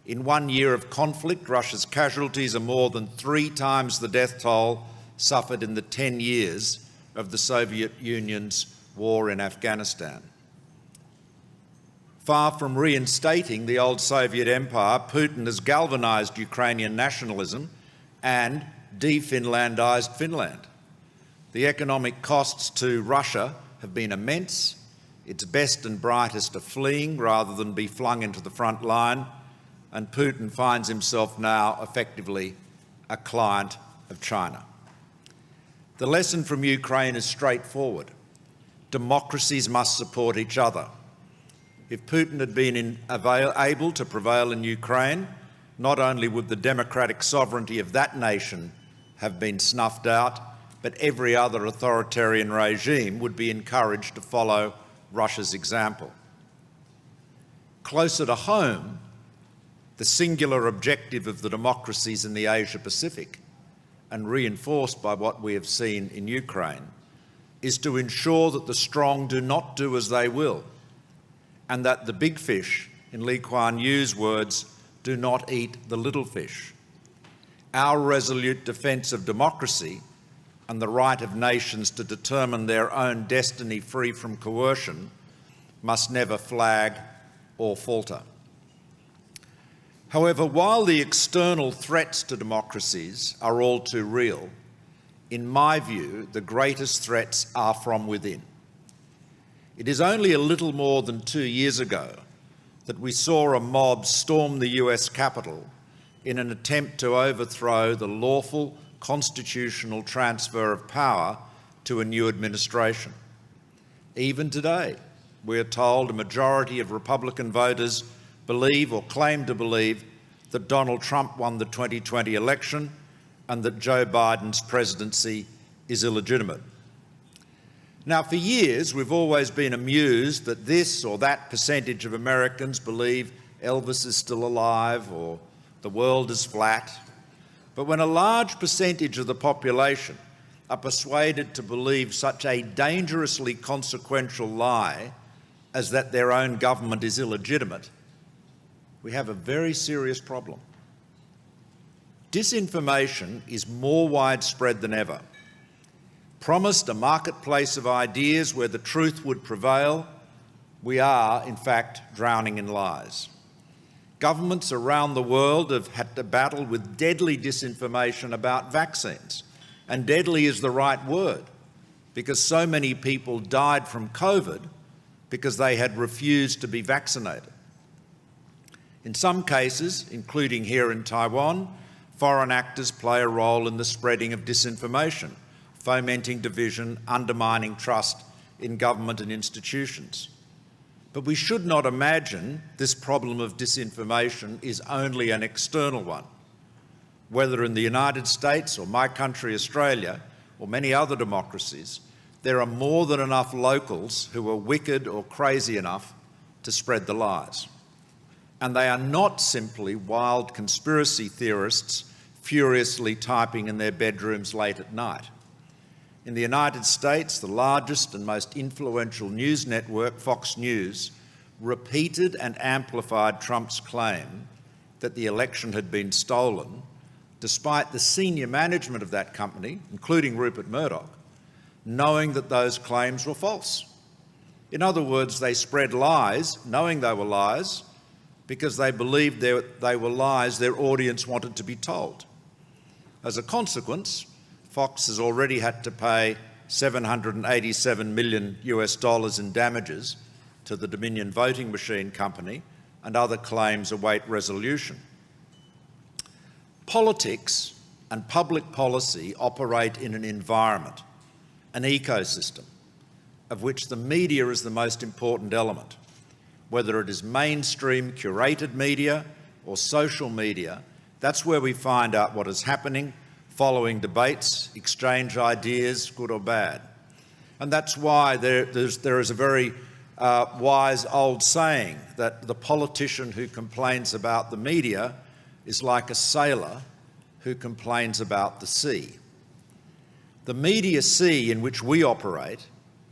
In 1 year of conflict, Russia's casualties are more than 3 times the death toll suffered in the 10 years of the Soviet Union's war in Afghanistan. Far from reinstating the old Soviet empire, Putin has galvanised Ukrainian nationalism and de-Finlandised Finland. The economic costs to Russia have been immense. Its best and brightest are fleeing rather than be flung into the front line, and Putin finds himself now effectively a client of China. The lesson from Ukraine is straightforward. Democracies must support each other. If Putin had been able to prevail in Ukraine, not only would the democratic sovereignty of that nation have been snuffed out, but every other authoritarian regime would be encouraged to follow Russia's example. Closer to home, the singular objective of the democracies in the Asia-Pacific, and reinforced by what we have seen in Ukraine, is to ensure that the strong do not do as they will, and that the big fish, in Lee Kuan Yew's words, do not eat the little fish. Our resolute defence of democracy and the right of nations to determine their own destiny free from coercion must never flag or falter. However, while the external threats to democracies are all too real, in my view, the greatest threats are from within. It is only a little more than 2 years ago that we saw a mob storm the US Capitol in an attempt to overthrow the lawful constitutional transfer of power to a new administration. Even today, we are told a majority of Republican voters believe or claim to believe that Donald Trump won the 2020 election and that Joe Biden's presidency is illegitimate. Now, for years, we've always been amused that this or that percentage of Americans believe Elvis is still alive or the world is flat. But when a large percentage of the population are persuaded to believe such a dangerously consequential lie as that their own government is illegitimate, we have a very serious problem. Disinformation is more widespread than ever. Promised a marketplace of ideas where the truth would prevail, we are, in fact, drowning in lies. Governments around the world have had to battle with deadly disinformation about vaccines. And deadly is the right word, because so many people died from COVID because they had refused to be vaccinated. In some cases, including here in Taiwan, foreign actors play a role in the spreading of disinformation, fomenting division, undermining trust in government and institutions. But we should not imagine this problem of disinformation is only an external one. Whether in the United States or my country, Australia, or many other democracies, there are more than enough locals who are wicked or crazy enough to spread the lies. And they are not simply wild conspiracy theorists furiously typing in their bedrooms late at night. In the United States, the largest and most influential news network, Fox News, repeated and amplified Trump's claim that the election had been stolen, despite the senior management of that company, including Rupert Murdoch, knowing that those claims were false. In other words, they spread lies, knowing they were lies, because they believed they were lies their audience wanted to be told. As a consequence, Fox has already had to pay $787 million in damages to the Dominion voting machine company, and other claims await resolution. Politics and public policy operate in an environment, an ecosystem, of which the media is the most important element. Whether it is mainstream curated media or social media, that's where we find out what is happening, following debates, exchange ideas, good or bad. And that's why there is a very wise old saying that the politician who complains about the media is like a sailor who complains about the sea. The media sea in which we operate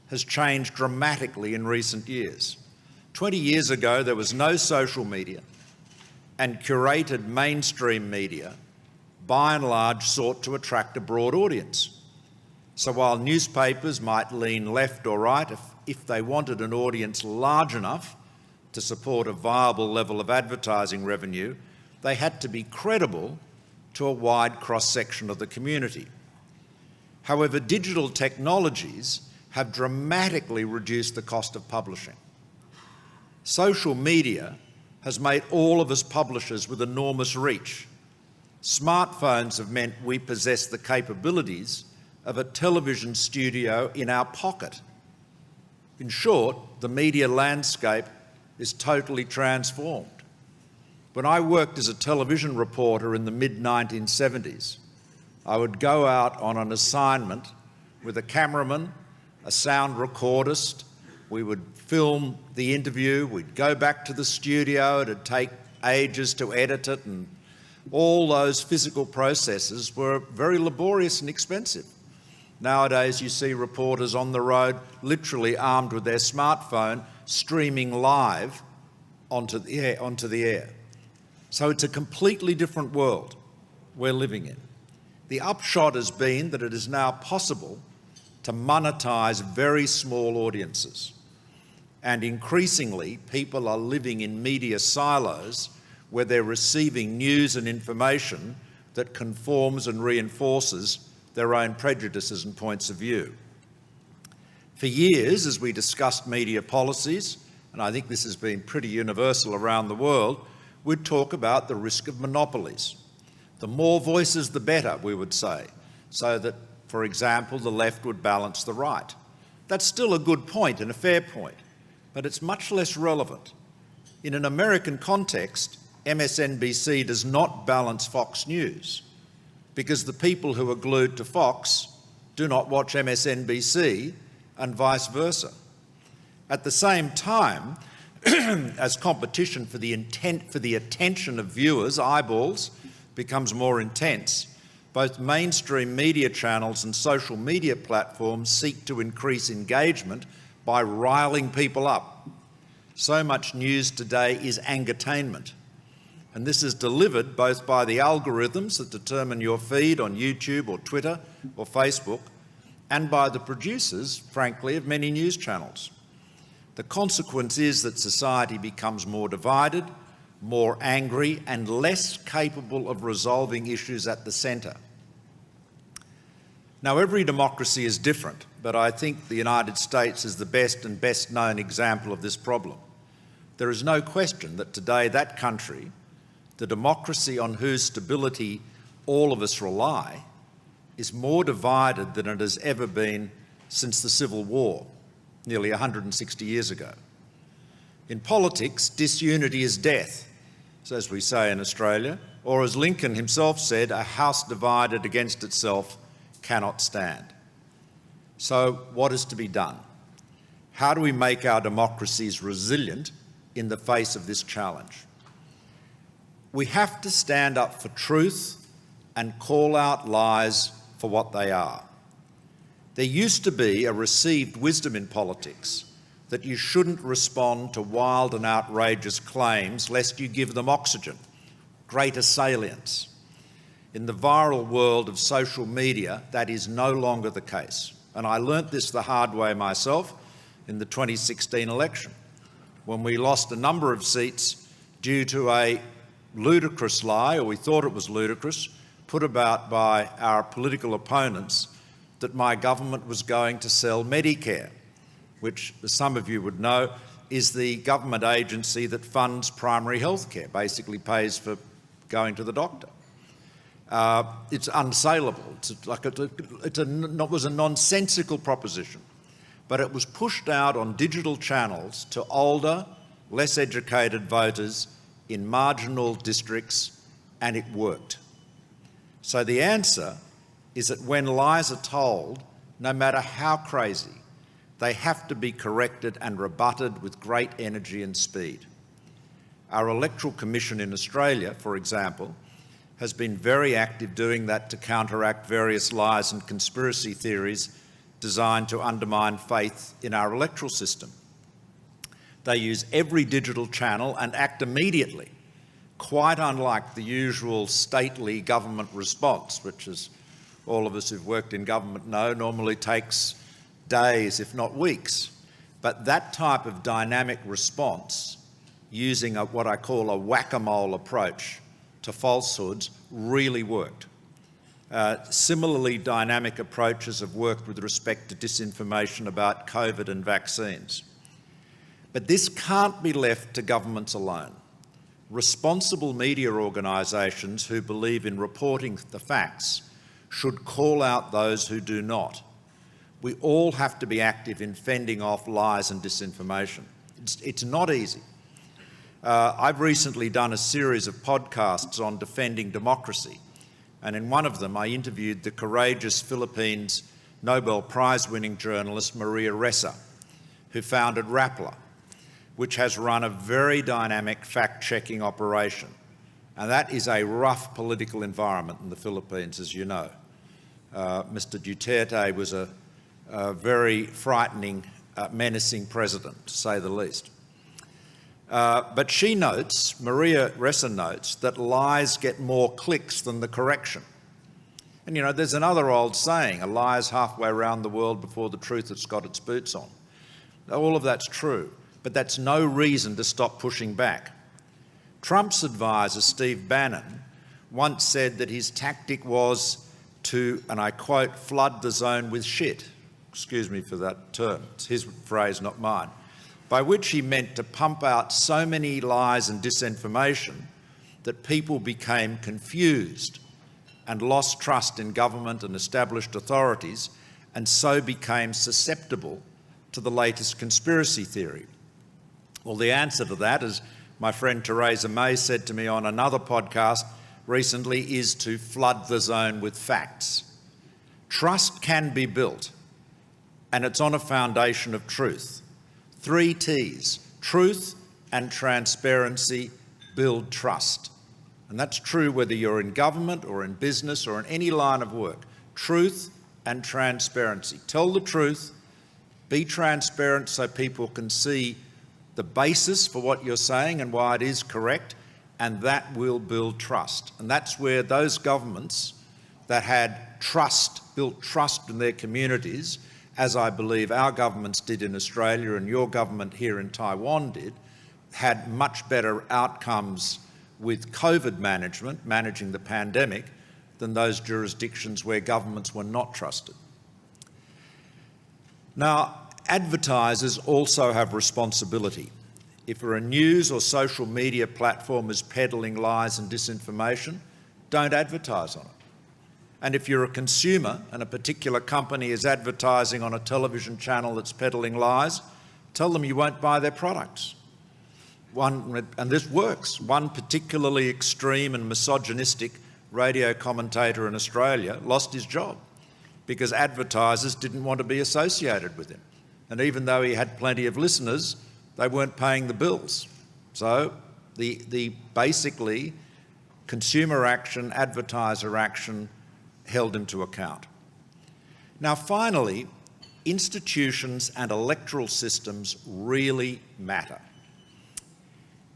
has changed dramatically in recent years. 20 years ago, there was no social media, and curated mainstream media, by and large, sought to attract a broad audience. So while newspapers might lean left or right, if they wanted an audience large enough to support a viable level of advertising revenue, they had to be credible to a wide cross-section of the community. However, digital technologies have dramatically reduced the cost of publishing. Social media has made all of us publishers with enormous reach. Smartphones have meant we possess the capabilities of a television studio in our pocket. In short, the media landscape is totally transformed. When I worked as a television reporter in the mid-1970s, I would go out on an assignment with a cameraman, a sound recordist. We would film the interview, we'd go back to the studio, it'd take ages to edit it, and all those physical processes were very laborious and expensive. Nowadays, you see reporters on the road, literally armed with their smartphone, streaming live onto the air. So it's a completely different world we're living in. The upshot has been that it is now possible to monetize very small audiences. And increasingly, people are living in media silos where they're receiving news and information that conforms and reinforces their own prejudices and points of view. For years, as we discussed media policies, and I think this has been pretty universal around the world, we'd talk about the risk of monopolies. The more voices, the better, we would say, so that, for example, the left would balance the right. That's still a good point and a fair point, but it's much less relevant. In an American context, MSNBC does not balance Fox News because the people who are glued to Fox do not watch MSNBC and vice versa. At the same time, as competition for the attention of viewers, eyeballs, becomes more intense, both mainstream media channels and social media platforms seek to increase engagement by riling people up. So much news today is angertainment, and this is delivered both by the algorithms that determine your feed on YouTube or Twitter or Facebook, and by the producers, frankly, of many news channels. The consequence is that society becomes more divided, more angry, and less capable of resolving issues at the centre. Now, every democracy is different, but I think the United States is the best and best known example of this problem. There is no question that today that country, the democracy on whose stability all of us rely, is more divided than it has ever been since the Civil War, nearly 160 years ago. In politics, disunity is death, as we say in Australia, or as Lincoln himself said, a house divided against itself cannot stand. So what is to be done? How do we make our democracies resilient in the face of this challenge? We have to stand up for truth and call out lies for what they are. There used to be a received wisdom in politics that you shouldn't respond to wild and outrageous claims lest you give them oxygen, greater salience. In the viral world of social media, that is no longer the case. And I learnt this the hard way myself in the 2016 election, when we lost a number of seats due to a ludicrous lie, or we thought it was ludicrous, put about by our political opponents that my government was going to sell Medicare, which, as some of you would know, is the government agency that funds primary health care, basically pays for going to the doctor. It's unsaleable. It was a nonsensical proposition, but it was pushed out on digital channels to older, less educated voters in marginal districts, and it worked. So the answer is that when lies are told, no matter how crazy, they have to be corrected and rebutted with great energy and speed. Our Electoral Commission in Australia, for example, has been very active doing that to counteract various lies and conspiracy theories designed to undermine faith in our electoral system. They use every digital channel and act immediately, quite unlike the usual stately government response, which, as all of us who've worked in government know, normally takes days, if not weeks. But that type of dynamic response, using what I call a whack-a-mole approach to falsehoods, really worked. Similarly, dynamic approaches have worked with respect to disinformation about COVID and vaccines. But this can't be left to governments alone. Responsible media organisations who believe in reporting the facts should call out those who do not. We all have to be active in fending off lies and disinformation. It's not easy. I've recently done a series of podcasts on defending democracy, and in one of them I interviewed the courageous Philippines Nobel Prize-winning journalist Maria Ressa, who founded Rappler, which has run a very dynamic fact-checking operation. And that is a rough political environment in the Philippines, as you know. Mr. Duterte was a very frightening, menacing president, to say the least. But she notes, Maria Ressa notes, that lies get more clicks than the correction. And you know, there's another old saying, a lie is halfway around the world before the truth has got its boots on. All of that's true, but that's no reason to stop pushing back. Trump's advisor, Steve Bannon, once said that his tactic was to, and I quote, flood the zone with shit. Excuse me for that term, it's his phrase, not mine. By which he meant to pump out so many lies and disinformation that people became confused and lost trust in government and established authorities, and so became susceptible to the latest conspiracy theory. Well, the answer to that, as my friend Theresa May said to me on another podcast recently, is to flood the zone with facts. Trust can be built, and it's on a foundation of truth. 3 T's: truth and transparency build trust. And that's true whether you're in government or in business or in any line of work. Truth and transparency. Tell the truth, be transparent so people can see the basis for what you're saying and why it is correct, and that will build trust. And that's where those governments that had trust, built trust in their communities, as I believe our governments did in Australia and your government here in Taiwan did, had much better outcomes with COVID management, managing the pandemic, than those jurisdictions where governments were not trusted. Now, advertisers also have responsibility. If a news or social media platform is peddling lies and disinformation, don't advertise on it. And if you're a consumer and a particular company is advertising on a television channel that's peddling lies, tell them you won't buy their products. And this works. One particularly extreme and misogynistic radio commentator in Australia lost his job because advertisers didn't want to be associated with him. And even though he had plenty of listeners, they weren't paying the bills. So the basically consumer action, advertiser action held him to account. Now finally, institutions and electoral systems really matter.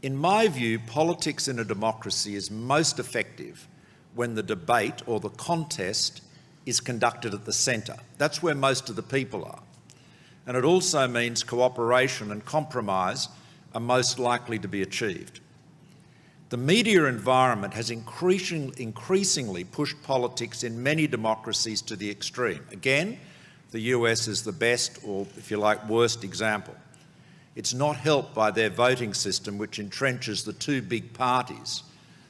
In my view, politics in a democracy is most effective when the debate or the contest is conducted at the centre. That's where most of the people are. And it also means cooperation and compromise are most likely to be achieved. The media environment has increasingly pushed politics in many democracies to the extreme. Again, the US is the best, or if you like, worst example. It's not helped by their voting system, which entrenches the 2 big parties,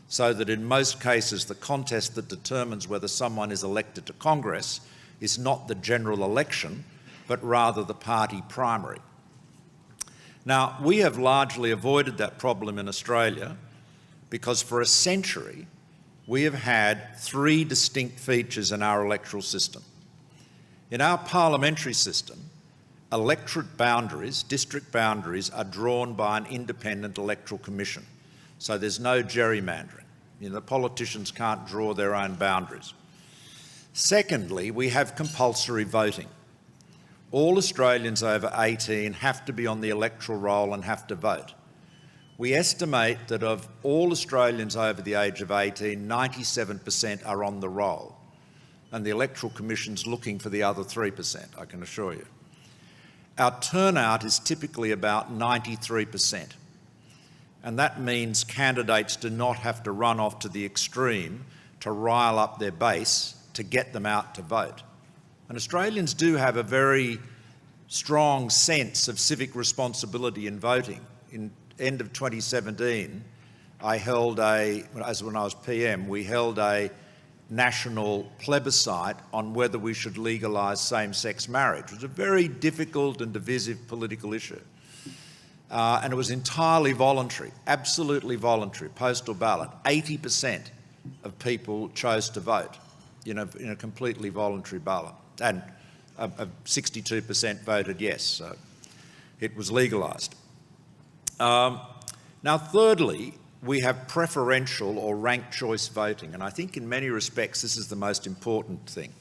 so that in most cases the contest that determines whether someone is elected to Congress is not the general election, but rather the party primary. Now, we have largely avoided that problem in Australia because for a century we have had 3 distinct features in our electoral system. In our parliamentary system, electorate boundaries, district boundaries, are drawn by an independent electoral commission. So there's no gerrymandering. The politicians can't draw their own boundaries. Secondly, we have compulsory voting. All Australians over 18 have to be on the electoral roll and have to vote. We estimate that of all Australians over the age of 18, 97% are on the roll. And the Electoral Commission's looking for the other 3%, I can assure you. Our turnout is typically about 93%. And that means candidates do not have to run off to the extreme to rile up their base to get them out to vote. And Australians do have a very strong sense of civic responsibility in voting. In end of 2017, when I was PM, we held a national plebiscite on whether we should legalise same-sex marriage. It was a very difficult and divisive political issue. And it was entirely voluntary, absolutely voluntary, postal ballot. 80% of people chose to vote in a completely voluntary ballot. And 62% voted yes, so it was legalised. Now, thirdly, we have preferential or ranked choice voting, and I think in many respects this is the most important thing.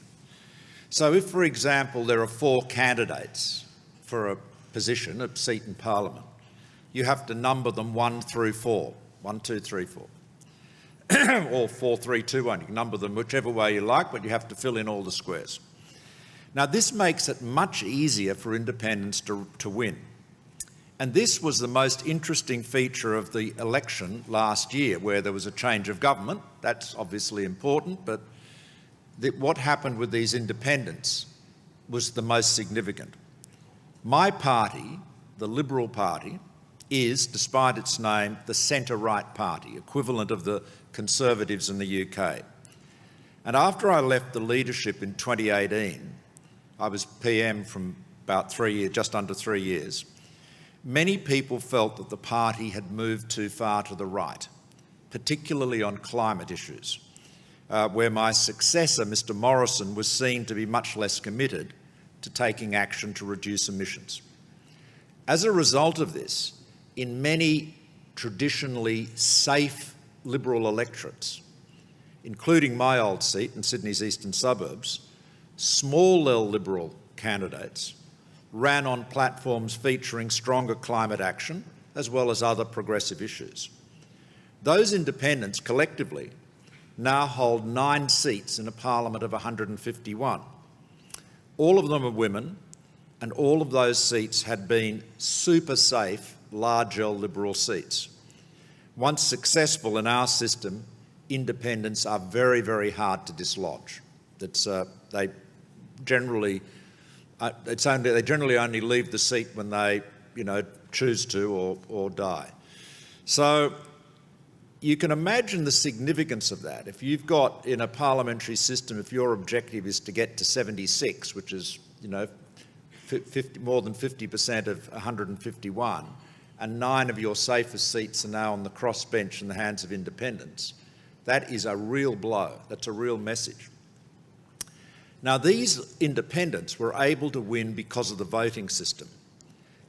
So if, for example, there are 4 candidates for a position, a seat in Parliament, you have to number them 1 through 4, 1, 2, 3, 4, or 4, 3, 2, 1. You can number them whichever way you like, but you have to fill in all the squares. Now, this makes it much easier for independents to win. And this was the most interesting feature of the election last year, where there was a change of government. That's obviously important, but what happened with these independents was the most significant. My party, the Liberal Party, is, despite its name, the centre-right party, equivalent of the Conservatives in the UK. And after I left the leadership in 2018, I was PM from about 3 years, just under 3 years, many people felt that the party had moved too far to the right, particularly on climate issues, where my successor, Mr. Morrison, was seen to be much less committed to taking action to reduce emissions. As a result of this, in many traditionally safe Liberal electorates, including my old seat in Sydney's eastern suburbs, small L Liberal candidates ran on platforms featuring stronger climate action as well as other progressive issues. Those independents collectively now hold 9 seats in a parliament of 151. All of them are women, and all of those seats had been super safe, large L Liberal seats. Once successful in our system, independents are very, very hard to dislodge. They generally only leave the seat when they, choose to or die. So you can imagine the significance of that. If you've got, in a parliamentary system, if your objective is to get to 76, which is, more than 50% of 151, and 9 of your safest seats are now on the crossbench in the hands of independents, that is a real blow. That's a real message. Now, these independents were able to win because of the voting system.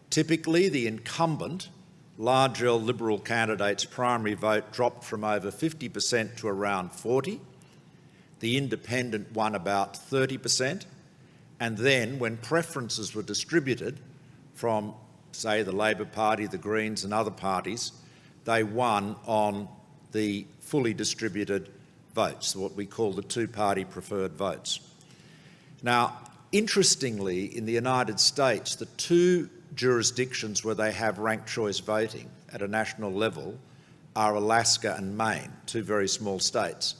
Typically, the incumbent, large L Liberal candidate's primary vote dropped from over 50% to around 40%. The independent won about 30%. And then, when preferences were distributed from, say, the Labor Party, the Greens and other parties, they won on the fully distributed votes, what we call the two-party preferred votes. Now, interestingly, in the United States, the 2 jurisdictions where they have ranked choice voting at a national level are Alaska and Maine, 2 very small states.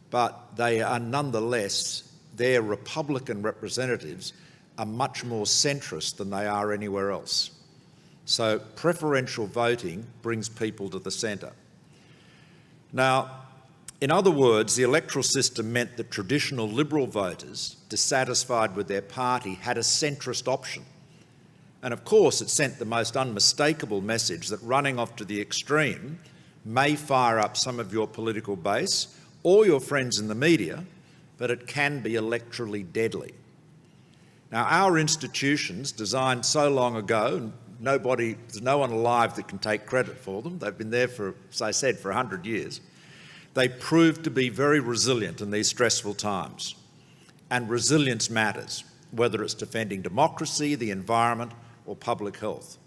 But they are nonetheless, their Republican representatives are much more centrist than they are anywhere else. So preferential voting brings people to the centre. Now, in other words, the electoral system meant that traditional Liberal voters, dissatisfied with their party, had a centrist option. And of course, it sent the most unmistakable message that running off to the extreme may fire up some of your political base or your friends in the media, but it can be electorally deadly. Now, our institutions, designed so long ago, and there's no one alive that can take credit for them. They've been there for, as I said, for 100 years. They proved to be very resilient in these stressful times. And resilience matters, whether it's defending democracy, the environment, or public health.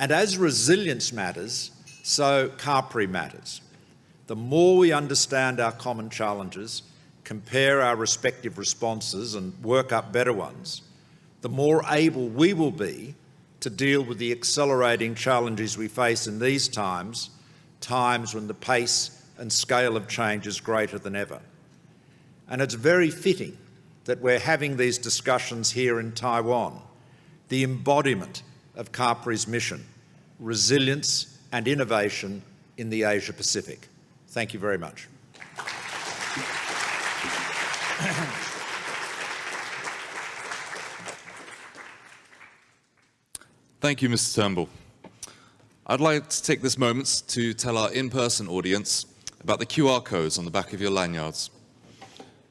And as resilience matters, so CAPRI matters. The more we understand our common challenges, compare our respective responses and work up better ones, the more able we will be to deal with the accelerating challenges we face in these times when the pace and scale of change is greater than ever. And it's very fitting that we're having these discussions here in Taiwan, the embodiment of CAPRI's mission, resilience and innovation in the Asia-Pacific. Thank you very much. Thank you, Mr. Turnbull. I'd like to take this moment to tell our in-person audience about the QR codes on the back of your lanyards.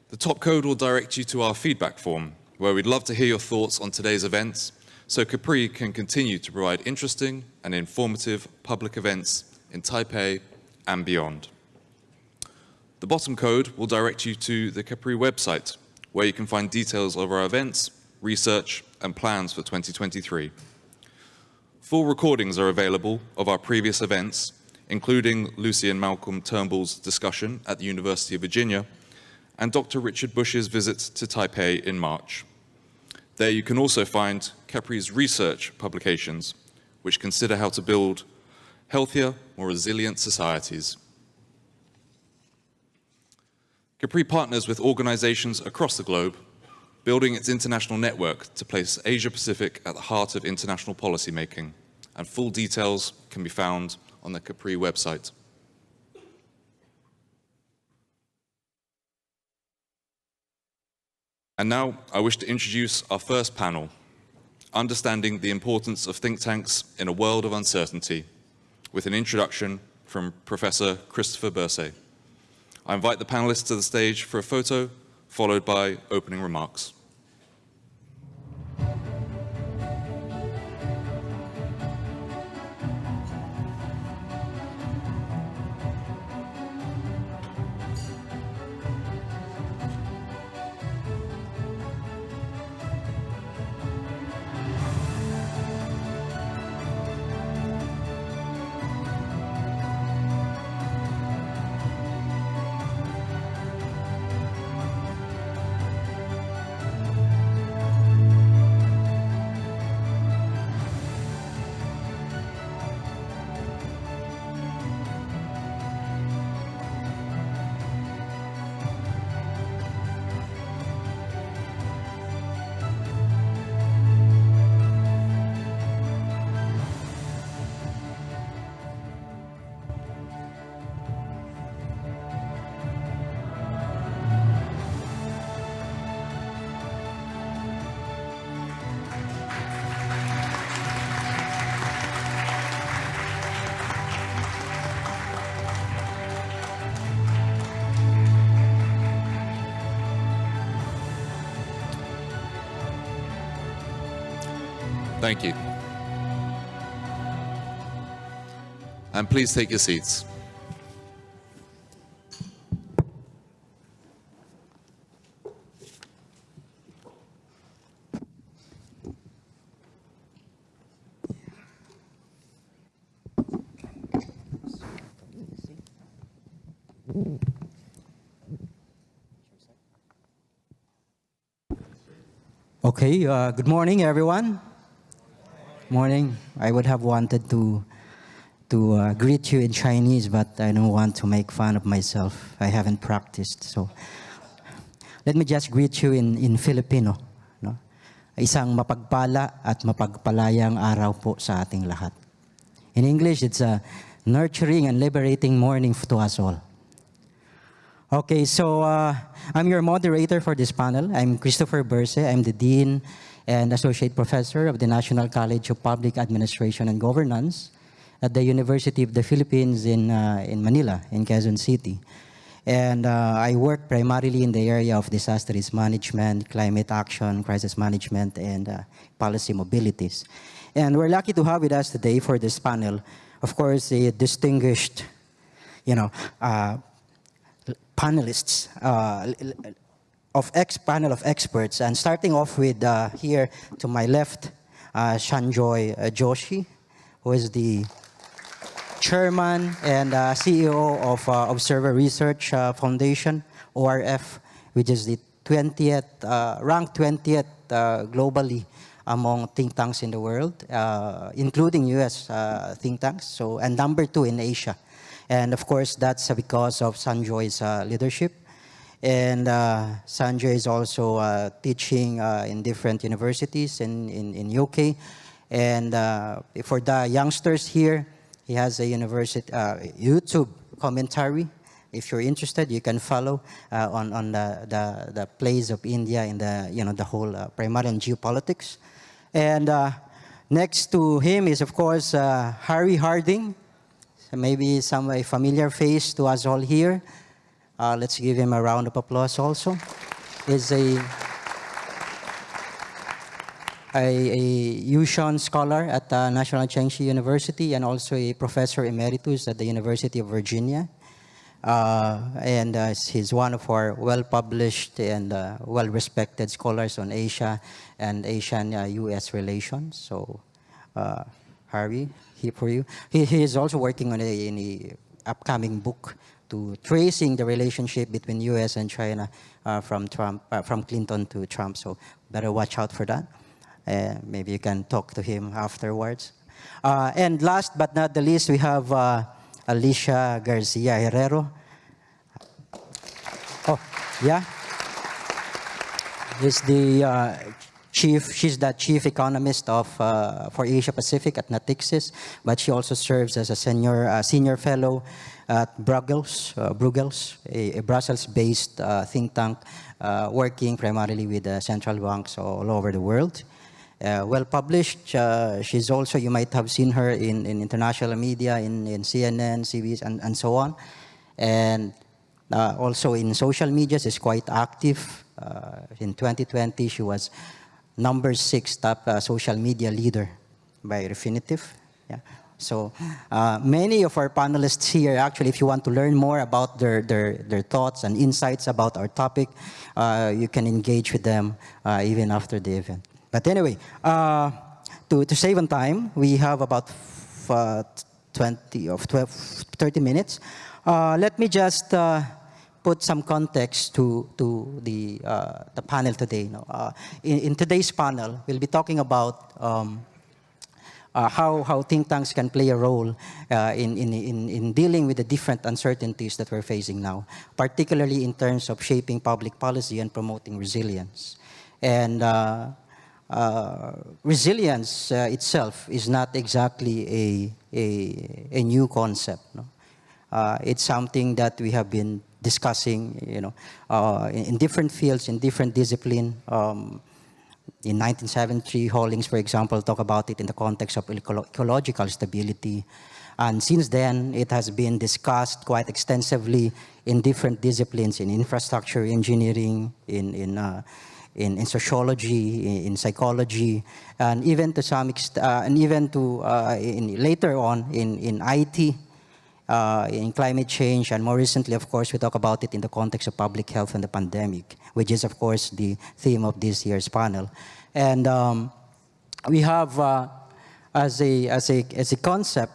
The top code will direct you to our feedback form, where we'd love to hear your thoughts on today's events, so CAPRI can continue to provide interesting and informative public events in Taipei and beyond. The bottom code will direct you to the CAPRI website, where you can find details of our events, research, and plans for 2023. Full recordings are available of our previous events, including Lucy and Malcolm Turnbull's discussion at the University of Virginia and Dr. Richard Bush's visit to Taipei in March. There you can also find CAPRI's research publications, which consider how to build healthier, more resilient societies. CAPRI partners with organizations across the globe, building its international network to place Asia-Pacific at the heart of international policymaking, and full details can be found on the CAPRI website. And now I wish to introduce our first panel. Understanding the Importance of Think Tanks in a World of Uncertainty, with an introduction from Professor Christopher Bursay. I invite the panelists to the stage for a photo, followed by opening remarks. Thank you. And please take your seats. Okay, good morning, everyone. Morning. I would have wanted to greet you in Chinese, but I don't want to make fun of myself. I haven't practiced, so let me just greet you in Filipino. No? Isang mapagpala at mapagpalayang araw po sa ating lahat. In English, it's a nurturing and liberating morning to us all. Okay, so I'm your moderator for this panel. I'm Christopher Bursay. I'm the Dean and Associate Professor of the National College of Public Administration and Governance at the University of the Philippines in Manila, in Quezon City. And I work primarily in the area of disaster risk management, climate action, crisis management, and policy mobilities. And we're lucky to have with us today for this panel, of course, a distinguished, panelists, panel of experts, and starting off with here to my left, Sanjoy Joshi, who is the chairman and CEO of Observer Research Foundation, ORF, which is the 20th, ranked 20th globally among think tanks in the world, including US think tanks, so, and number 2 in Asia. And of course, that's because of Sanjoy's leadership. And Sanjay is also teaching in different universities in UK. And for the youngsters here, he has a university YouTube commentary. If you're interested, you can follow on the place of India in the the whole primarily in geopolitics. And next to him is of course Harry Harding, maybe a familiar face to us all here. Let's give him a round of applause also. He's a Yushon scholar at National Chengchi University and also a professor emeritus at the University of Virginia. And he's one of our well-published and well-respected scholars on Asia and Asian-US relations. So, Harry, here for you. He is also working on an upcoming book to tracing the relationship between U.S. and China from Clinton to Trump. So better watch out for that. Maybe you can talk to him afterwards. And last but not the least, we have Alicia Garcia Herrero. Oh, yeah. She's the chief economist for Asia Pacific at Natixis, but she also serves as a senior fellow at Bruegels, a Brussels-based think tank working primarily with central banks all over the world. well published. She's also, you might have seen her in international media, in CNN, CBS, and so on. And also in social media, she's quite active. In 2020, she was number 6 top social media leader by Refinitiv. Yeah. So many of our panelists here, actually, if you want to learn more about their thoughts and insights about our topic, you can engage with them even after the event. But anyway, to save on time, we have about 30 minutes. Let me just put some context to the panel today. In today's panel, we'll be talking about how think tanks can play a role in dealing with the different uncertainties that we're facing now, particularly in terms of shaping public policy and promoting resilience. And resilience itself is not exactly a new concept. No? It's something that we have been discussing, in different fields, in different disciplines. In 1973, Hollings, for example, talked about it in the context of ecological stability. And since then, it has been discussed quite extensively in different disciplines, in infrastructure engineering, in sociology, in psychology, and even to some extent, and even to later on in IT, in climate change, and more recently, of course, we talk about it in the context of public health and the pandemic, which is, of course, the theme of this year's panel. And we have, as a concept,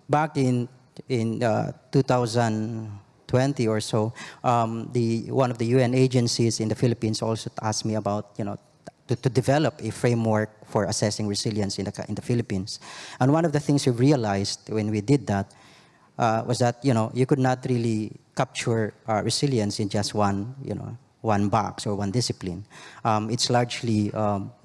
back in 2020 or so, one of the UN agencies in the Philippines also asked me about, to develop a framework for assessing resilience in the Philippines. And one of the things we realized when we did that was that you could not really capture resilience in just one box or one discipline. It's largely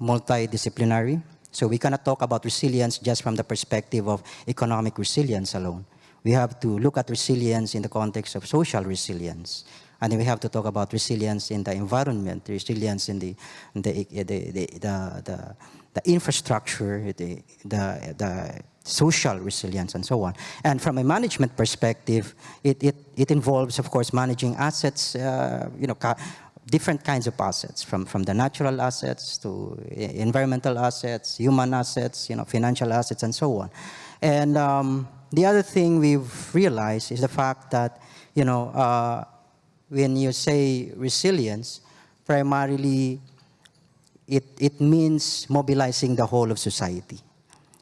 multidisciplinary. So we cannot talk about resilience just from the perspective of economic resilience alone. We have to look at resilience in the context of social resilience. And then we have to talk about resilience in the environment, resilience in the infrastructure, the social resilience, and so on. And from a management perspective, it involves, of course, managing assets, different kinds of assets, from the natural assets to environmental assets, human assets, financial assets, and so on. And the other thing we've realized is the fact that, when you say resilience, primarily it means mobilizing the whole of society.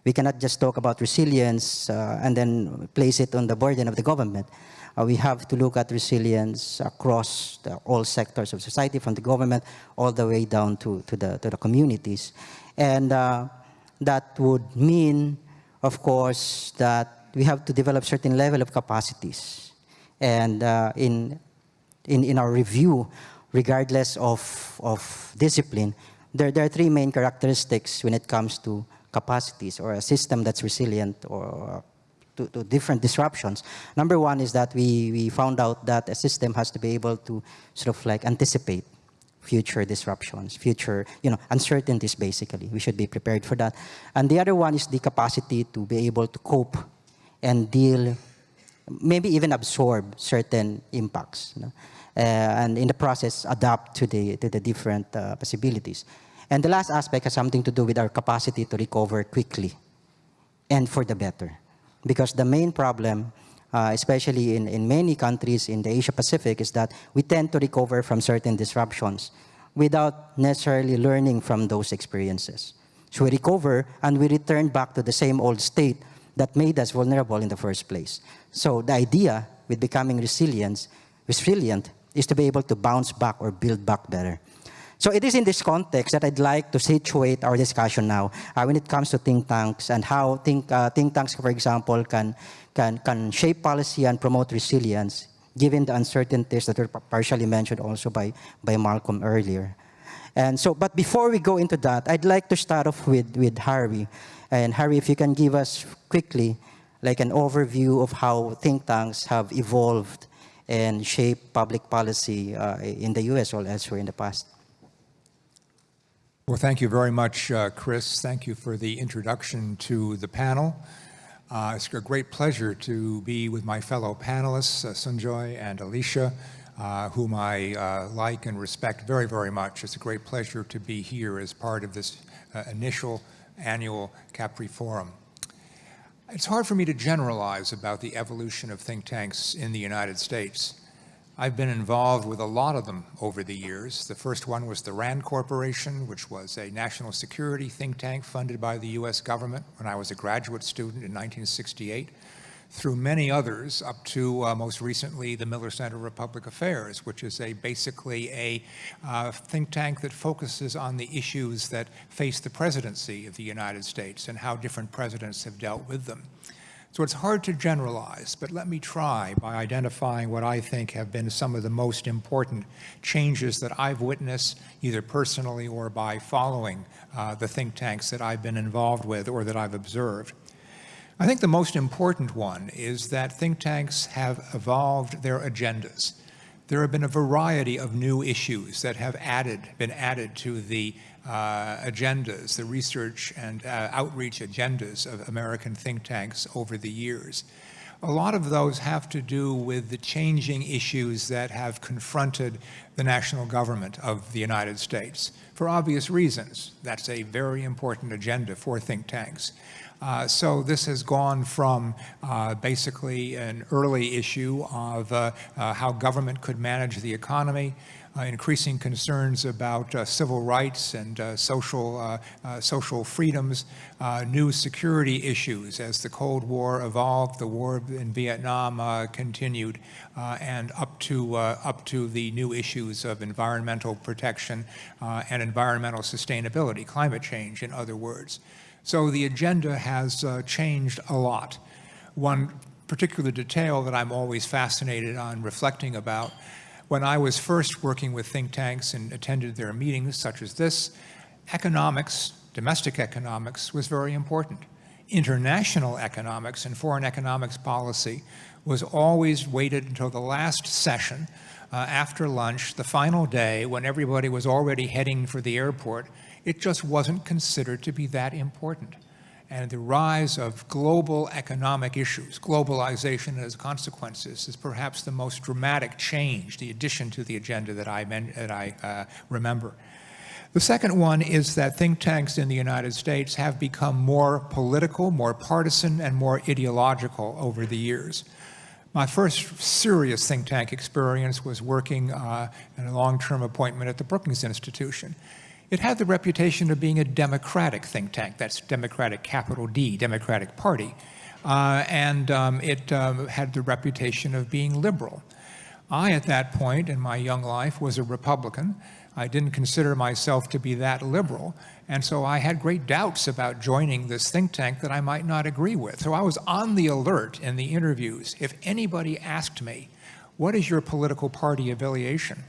We cannot just talk about resilience and then place it on the burden of the government. We have to look at resilience across all sectors of society, from the government all the way down to the communities. And that would mean, of course, that we have to develop certain level of capacities. And in our review, regardless of discipline, there are 3 main characteristics when it comes to capacities or a system that's resilient or to different disruptions. Number 1 is that we found out that a system has to be able to sort of like anticipate future disruptions, future uncertainties, basically. We should be prepared for that. And the other one is the capacity to be able to cope and deal, maybe even absorb certain impacts, and in the process adapt to the different possibilities. And the last aspect has something to do with our capacity to recover quickly and for the better. Because the main problem, especially in many countries in the Asia Pacific, is that we tend to recover from certain disruptions without necessarily learning from those experiences. So we recover and we return back to the same old state that made us vulnerable in the first place. So the idea with becoming resilient is to be able to bounce back or build back better. So it is in this context that I'd like to situate our discussion now when it comes to think tanks and how think tanks, for example, can shape policy and promote resilience, given the uncertainties that were partially mentioned also by Malcolm earlier. And so, but before we go into that, I'd like to start off with Harry. And Harry, if you can give us quickly like an overview of how think tanks have evolved and shaped public policy in the US or elsewhere in the past. Well, thank you very much, Chris. Thank you for the introduction to the panel. It's a great pleasure to be with my fellow panelists, Sanjoy and Alicia, whom I like and respect very, very much. It's a great pleasure to be here as part of this initial annual CAPRI Forum. It's hard for me to generalize about the evolution of think tanks in the United States. I've been involved with a lot of them over the years. The first one was the RAND Corporation, which was a national security think tank funded by the US government when I was a graduate student in 1968, through many others up to most recently the Miller Center for Public Affairs, which is basically a think tank that focuses on the issues that face the presidency of the United States and how different presidents have dealt with them. So it's hard to generalize, but let me try by identifying what I think have been some of the most important changes that I've witnessed, either personally or by following the think tanks that I've been involved with or that I've observed. I think the most important one is that think tanks have evolved their agendas. There have been a variety of new issues that have been added to the agendas, the research and outreach agendas of American think tanks over the years. A lot of those have to do with the changing issues that have confronted the national government of the United States. For obvious reasons, that's a very important agenda for think tanks. So this has gone from basically an early issue of how government could manage the economy, increasing concerns about civil rights and social freedoms, new security issues as the Cold War evolved, the war in Vietnam continued, and up to the new issues of environmental protection and environmental sustainability, climate change, in other words. So the agenda has changed a lot. One particular detail that I'm always fascinated on reflecting about, when I was first working with think tanks and attended their meetings such as this, economics, domestic economics, was very important. International economics and foreign economics policy was always waited until the last session after lunch, the final day, when everybody was already heading for the airport. It just wasn't considered to be that important. And the rise of global economic issues, globalization and its consequences, is perhaps the most dramatic change, the addition to the agenda that I remember. The second one is that think tanks in the United States have become more political, more partisan, and more ideological over the years. My first serious think tank experience was working in a long-term appointment at the Brookings Institution. It had the reputation of being a democratic think tank. That's Democratic, capital D, Democratic Party. It had the reputation of being liberal. I, at that point in my young life, was a Republican. I didn't consider myself to be that liberal. And so I had great doubts about joining this think tank that I might not agree with. So I was on the alert in the interviews. If anybody asked me, what is your political party affiliation?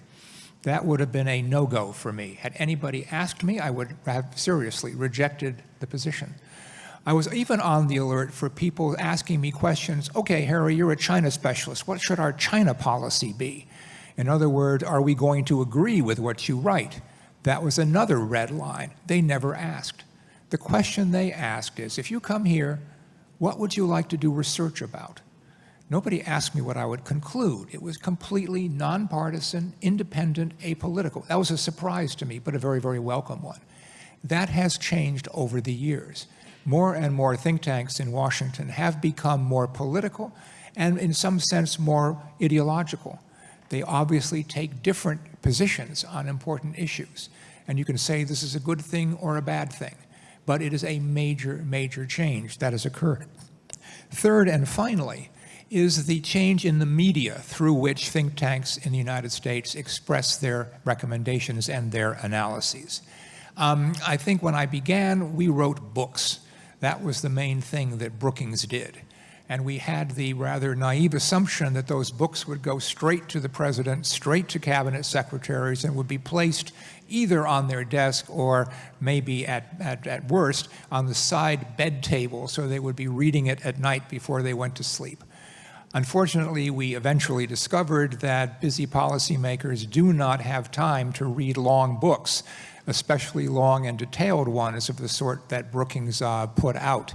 That would have been a no-go for me. Had anybody asked me, I would have seriously rejected the position. I was even on the alert for people asking me questions, okay, Harry, you're a China specialist. What should our China policy be? In other words, are we going to agree with what you write? That was another red line. They never asked. The question they asked is, if you come here, what would you like to do research about? Nobody asked me what I would conclude. It was completely nonpartisan, independent, apolitical. That was a surprise to me, but a very, very welcome one. That has changed over the years. More and more think tanks in Washington have become more political and, in some sense, more ideological. They obviously take different positions on important issues. And you can say this is a good thing or a bad thing, but it is a major, major change that has occurred. Third and finally, is the change in the media through which think tanks in the United States express their recommendations and their analyses. I think when I began, we wrote books. That was the main thing that Brookings did. And we had the rather naive assumption that those books would go straight to the president, straight to cabinet secretaries, and would be placed either on their desk or maybe at worst on the side bed table, so they would be reading it at night before they went to sleep. Unfortunately, we eventually discovered that busy policymakers do not have time to read long books. especially long and detailed ones of the sort that Brookings put out.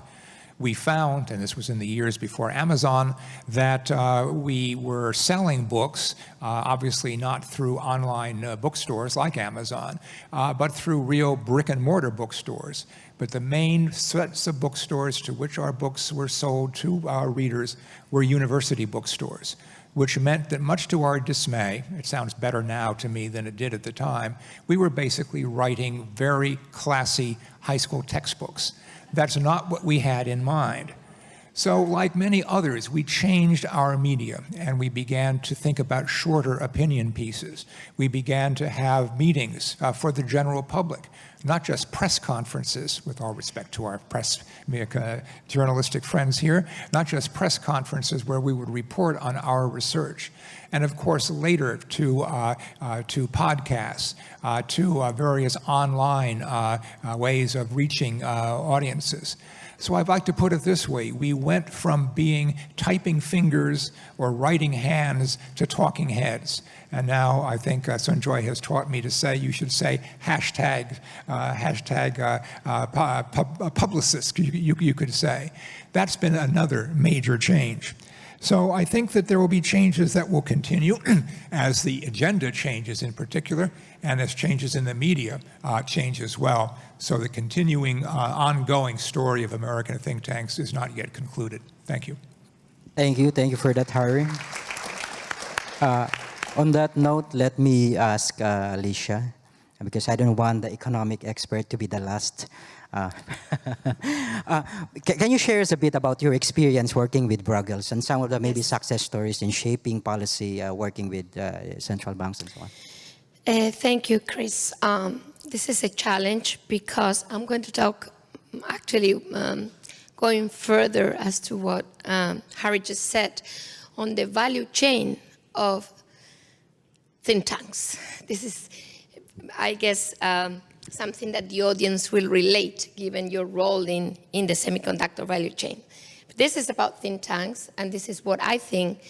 We found, and this was in the years before Amazon, that we were selling books, obviously not through online bookstores like Amazon, but through real brick-and-mortar bookstores. But the main sets of bookstores to which our books were sold to our readers were university bookstores, which meant that much to our dismay, it sounds better now to me than it did at the time, we were basically writing very classy high school textbooks. That's not what we had in mind. So like many others, we changed our media and we began to think about shorter opinion pieces. We began to have meetings for the general public, not just press conferences, with all respect to our press journalistic friends here, not just press conferences where we would report on our research. And of course, later to podcasts, to various online ways of reaching audiences. So I'd like to put it this way. We went from being typing fingers or writing hands to talking heads. And now I think Sanjoy has taught me to say, you should say hashtag publicist, you could say. That's been another major change. So I think that there will be changes that will continue as the agenda changes in particular, and as changes in the media change as well. So the continuing, ongoing story of American think tanks is not yet concluded. Thank you. Thank you for that, Harry. On that note, let me ask Alicia, because I don't want the economic expert to be the last. Can you share us a bit about your experience working with Bruegels and some of the maybe success stories in shaping policy, working with central banks and so on? Thank you, Chris. This is a challenge because I'm going to talk actually going further as to what Harry just said on the value chain of think tanks. This is, I guess, something that the audience will relate given your role in the semiconductor value chain. But this is about think tanks, and this is what I think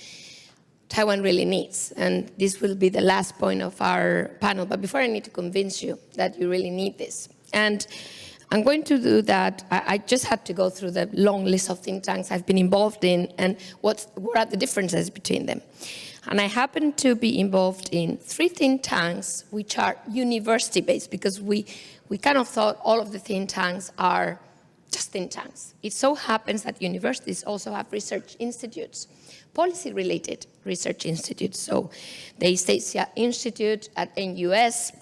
Taiwan really needs. And this will be the last point of our panel. But before, I need to convince you that you really need this. And I'm going to do that. I just had to go through the long list of think tanks I've been involved in and what are the differences between them. And I happen to be involved in 3 think tanks which are university-based, because we kind of thought all of the think tanks are just think tanks. It so happens that universities also have research institutes, policy-related research institutes. So the East Asia Institute at NUS,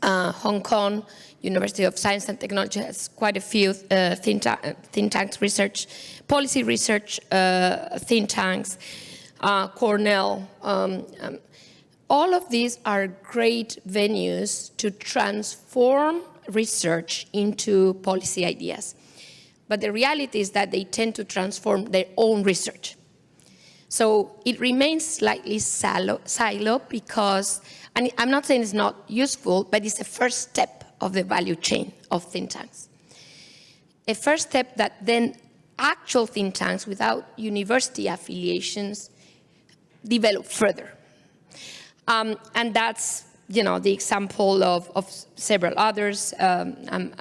Hong Kong, University of Science and Technology has quite a few think tanks research, policy research think tanks, Cornell. All of these are great venues to transform research into policy ideas. But the reality is that they tend to transform their own research. So it remains slightly silo because, and I'm not saying it's not useful, but it's the first step of the value chain of think tanks. A first step that then actual think tanks without university affiliations develop further. And that's, the example of several others. I'm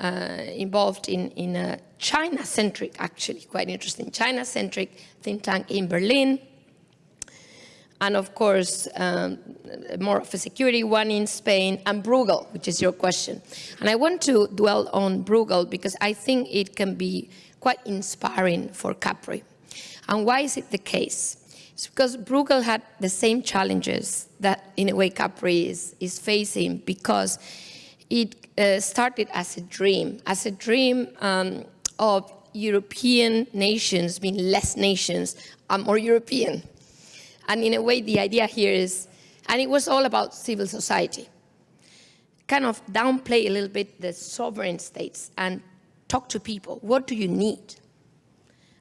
involved in a China-centric, actually, quite interesting, China-centric think tank in Berlin. And of course, more of a security one in Spain, and Bruegel, which is your question. And I want to dwell on Bruegel because I think it can be quite inspiring for CAPRI. And why is it the case? It's because Bruegel had the same challenges that, in a way, CAPRI is facing, because it started as a dream of European nations being less nations and more European. And in a way, the idea here is, and it was all about civil society, kind of downplay a little bit the sovereign states and talk to people. What do you need?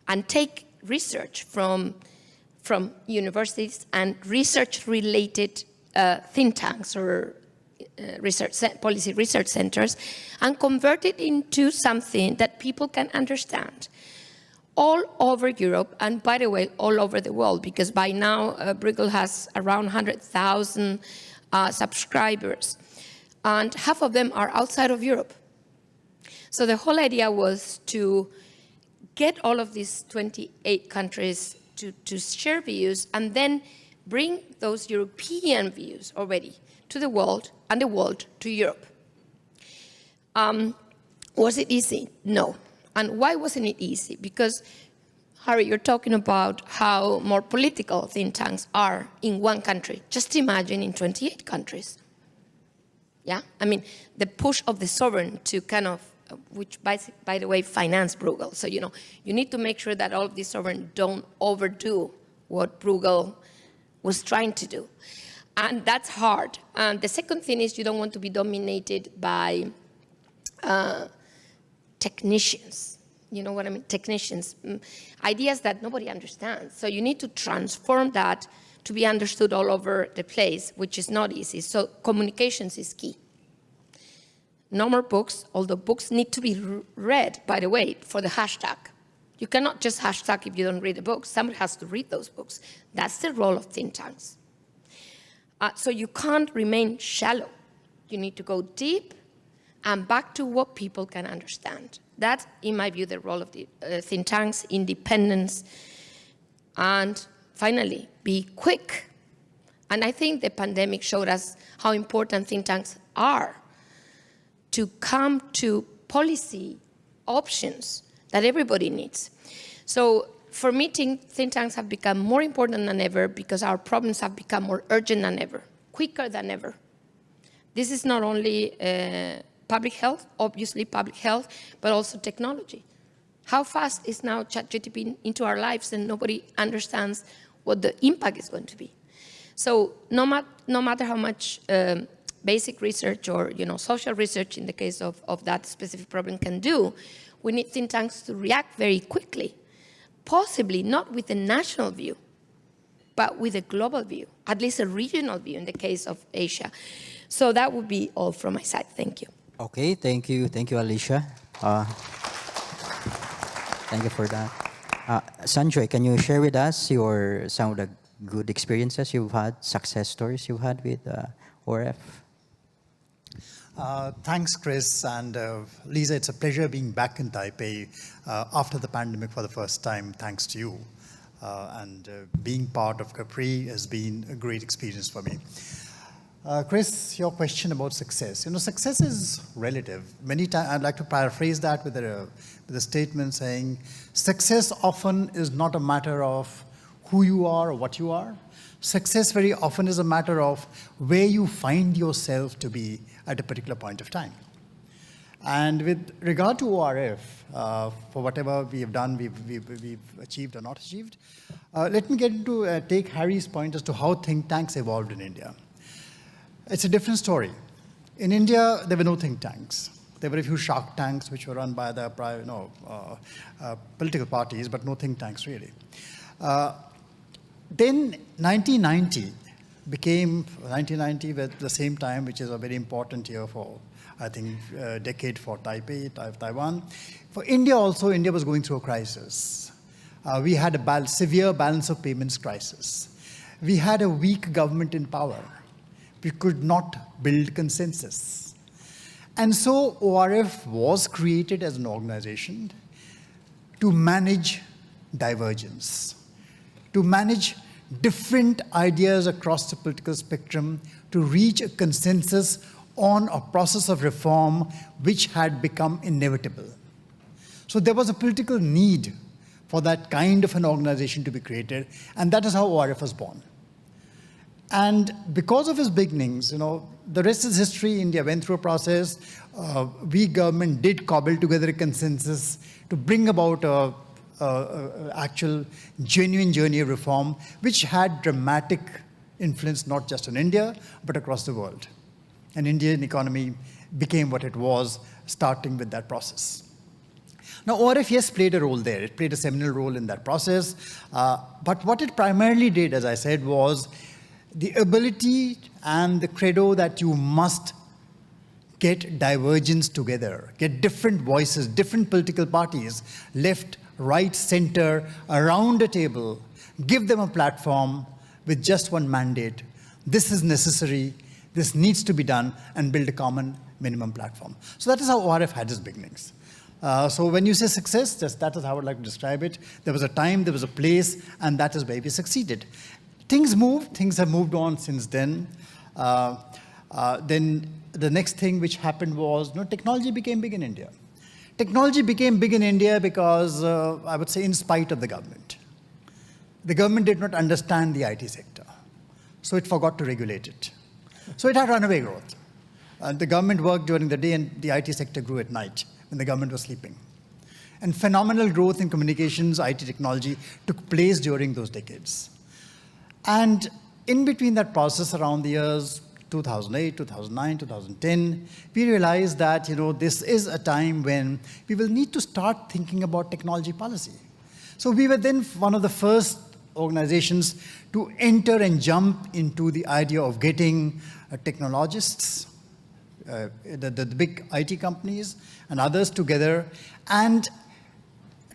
And take research from universities and research-related think tanks or policy research centers and convert it into something that people can understand all over Europe, and by the way, all over the world, because by now Bruegel has around 100,000 subscribers. and half of them are outside of Europe. So the whole idea was to get all of these 28 countries to share views and then bring those European views already to the world and the world to Europe. Was it easy? No. And why wasn't it easy? Because, Harry, you're talking about how more political think tanks are in one country. Just imagine in 28 countries. Yeah? I mean, the push of the sovereign to kind of, which by the way, finance Bruegel. So, you need to make sure that all of these sovereign don't overdo what Bruegel was trying to do. And that's hard. And the second thing is you don't want to be dominated by technicians. You know what I mean? Technicians. Ideas that nobody understands. So you need to transform that to be understood all over the place, which is not easy. So communications is key. No more books, although books need to be read, by the way, for the hashtag. You cannot just hashtag if you don't read the books. Somebody has to read those books. That's the role of think tanks. So you can't remain shallow. You need to go deep and back to what people can understand. That's, in my view, the role of the think tanks, independence, and finally, be quick. And I think the pandemic showed us how important think tanks are to come to policy options that everybody needs. So for me, think tanks have become more important than ever because our problems have become more urgent than ever, quicker than ever. This is not only public health, obviously public health, but also technology. How fast is now ChatGPT into our lives and nobody understands what the impact is going to be? So no matter how much basic research or social research in the case of that specific problem can do, we need think tanks to react very quickly, possibly not with a national view, but with a global view, at least a regional view in the case of Asia. So that would be all from my side. Thank you. Okay, thank you, Alicia. Thank you for that. Sanjoy, can you share with us some of the good experiences you've had, success stories you've had with ORF? Thanks, Chris, and Lisa, it's a pleasure being back in Taipei after the pandemic for the first time, thanks to you. And being part of CAPRI has been a great experience for me. Chris, your question about success. Success is relative. Many times, I'd like to paraphrase that with a statement saying, success often is not a matter of who you are or what you are. Success very often is a matter of where you find yourself to be at a particular point of time. And with regard to ORF, for whatever we have done, we've achieved or not achieved, let me get into take Harry's point as to how think tanks evolved in India. It's a different story. In India, there were no think tanks. There were a few shark tanks which were run by the political parties, but no think tanks really. Then 1990 became 1990 at the same time, which is a very important year for, I think, a decade for Taipei, Taiwan. For India also, India was going through a crisis. We had a severe balance of payments crisis. We had a weak government in power. We could not build consensus. And so ORF was created as an organization to manage divergence, to manage different ideas across the political spectrum, to reach a consensus on a process of reform which had become inevitable. So there was a political need for that kind of an organization to be created, and that is how ORF was born. And because of its beginnings, the rest is history. India went through a process. We government did cobble together a consensus to bring about actual genuine journey of reform, which had dramatic influence not just on India, but across the world. And Indian economy became what it was, starting with that process. Now, ORF, yes, played a role there. It played a seminal role in that process. But what it primarily did, as I said, was the ability and the credo that you must get divergence together, get different voices, different political parties, left, right, center, around a table, give them a platform with just one mandate. This is necessary. This needs to be done and build a common minimum platform. So that is how ORF had its beginnings. So when you say success, that is how I would like to describe it. There was a time, there was a place, and that is where we succeeded. Things moved, things have moved on since then. Then the next thing which happened was, technology became big in India. Technology became big in India because, I would say, in spite of the government. The government did not understand the IT sector, so it forgot to regulate it. So it had runaway growth. The government worked during the day and the IT sector grew at night when the government was sleeping. And phenomenal growth in communications, IT technology took place during those decades. And in between that process, around the years 2008, 2009, 2010, we realized that this is a time when we will need to start thinking about technology policy. So we were then one of the first organizations to enter and jump into the idea of getting technologists, the big IT companies and others together and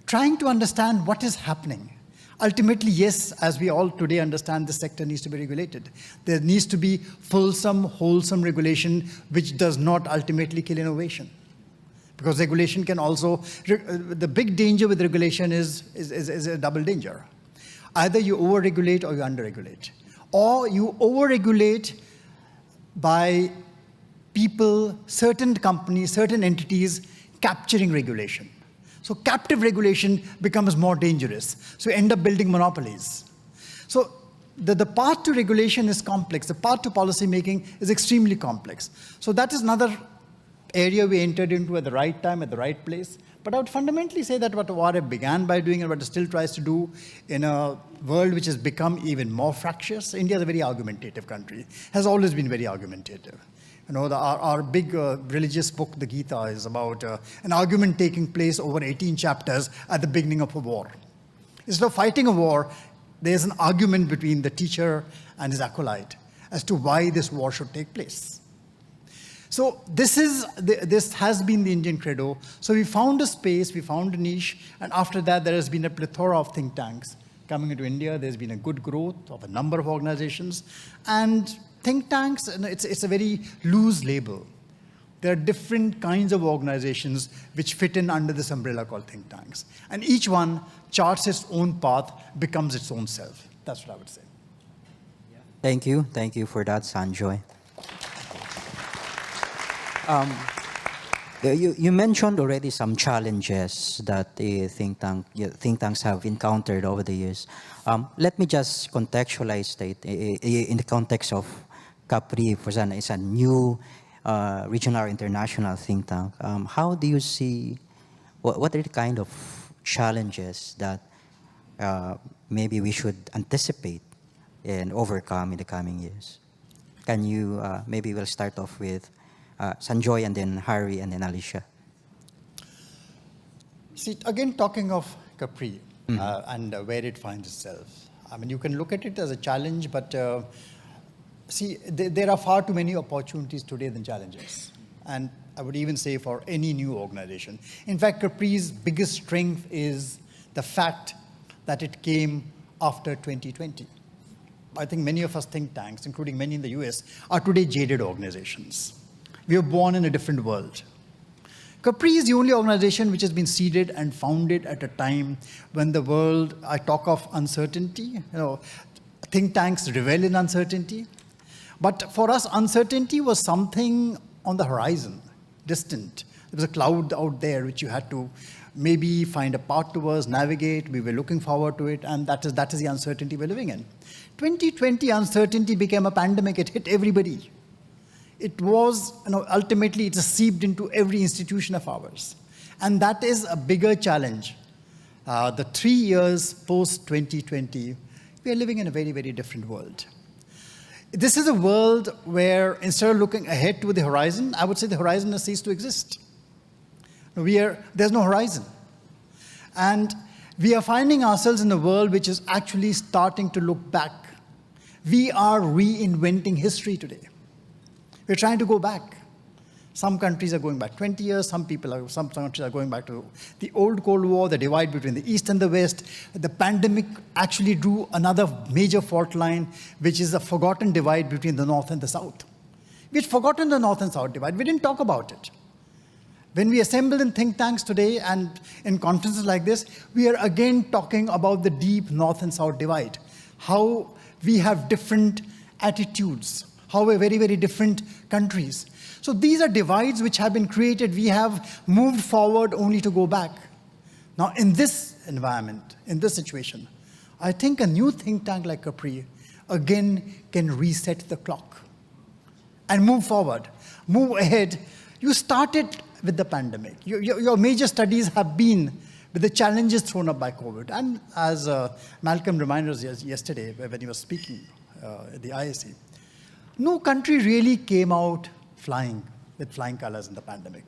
trying to understand what is happening. Ultimately, yes, as we all today understand, the sector needs to be regulated. There needs to be fulsome, wholesome regulation which does not ultimately kill innovation. Because regulation can also, the big danger with regulation is a double danger. Either you over-regulate or you under-regulate. Or you over-regulate by people, certain companies, certain entities capturing regulation. So captive regulation becomes more dangerous. So you end up building monopolies. So the path to regulation is complex. The path to policy making is extremely complex. So that is another area we entered into at the right time, at the right place. But I would fundamentally say that what ORF began by doing and what it still tries to do in a world which has become even more fractious. India is a very argumentative country, has always been very argumentative. Our big religious book, the Gita, is about an argument taking place over 18 chapters at the beginning of a war. Instead of fighting a war, there's an argument between the teacher and his acolyte as to why this war should take place. So this has been the Indian credo. So we found a space, we found a niche, and after that there has been a plethora of think tanks coming into India. There's been a good growth of a number of organizations. And think tanks, it's a very loose label. There are different kinds of organizations which fit in under this umbrella called think tanks. And each one charts its own path, becomes its own self. That's what I would say. Thank you. Thank you for that, Sanjoy. You mentioned already some challenges that the think tanks have encountered over the years. Let me just contextualize it in the context of CAPRI. For example, it's a new regional or international think tank. How do you see, what are the kind of challenges that maybe we should anticipate and overcome in the coming years? Can you, maybe we'll start off with Sanjoy and then Hari and then Alicia. See, again, talking of CAPRI and where it finds itself. I mean, you can look at it as a challenge, but see, there are far too many opportunities today than challenges. And I would even say for any new organization. In fact, CAPRI's biggest strength is the fact that it came after 2020. I think many of us think tanks, including many in the US, are today jaded organizations. We were born in a different world. CAPRI is the only organization which has been seeded and founded at a time when the world, I talk of uncertainty, think tanks revel in uncertainty. But for us, uncertainty was something on the horizon, distant. There was a cloud out there which you had to maybe find a path towards, navigate. We were looking forward to it, and that is the uncertainty we're living in. 2020 uncertainty became a pandemic. It hit everybody. It was, ultimately, it seeped into every institution of ours. And that is a bigger challenge. The 3 years post-2020, we are living in a very, very different world. This is a world where instead of looking ahead to the horizon, I would say the horizon has ceased to exist. There's no horizon. And we are finding ourselves in a world which is actually starting to look back. We are reinventing history today. We're trying to go back. Some countries are going back 20 years, some countries are going back to the old Cold War, the divide between the East and the West. The pandemic actually drew another major fault line, which is a forgotten divide between the North and the South. We'd forgotten the North and South divide. We didn't talk about it. When we assemble in think tanks today and in conferences like this, we are again talking about the deep North and South divide, how we have different attitudes, how we're very, very different countries. So these are divides which have been created. We have moved forward only to go back. Now, in this environment, in this situation, I think a new think tank like CAPRI again can reset the clock and move forward, move ahead. You started with the pandemic. Your major studies have been with the challenges thrown up by COVID. And as Malcolm reminded us yesterday when he was speaking at the IAC, no country really came out flying with flying colors in the pandemic.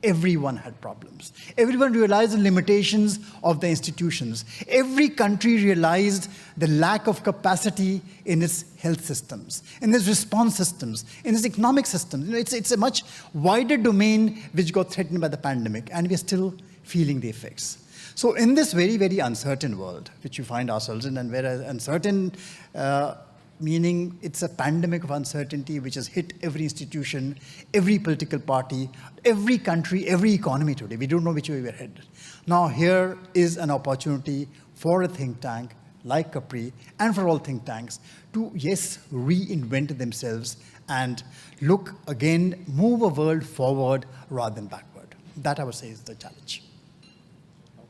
Everyone had problems. Everyone realized the limitations of the institutions. Every country realized the lack of capacity in its health systems, in its response systems, in its economic systems. It's a much wider domain which got threatened by the pandemic, and we're still feeling the effects. So in this very, very uncertain world, which we find ourselves in, and where uncertain meaning it's a pandemic of uncertainty which has hit every institution, every political party, every country, every economy today. We don't know which way we're headed. Now here is an opportunity for a think tank like CAPRI and for all think tanks to, yes, reinvent themselves and look again, move a world forward rather than backward. That I would say is the challenge.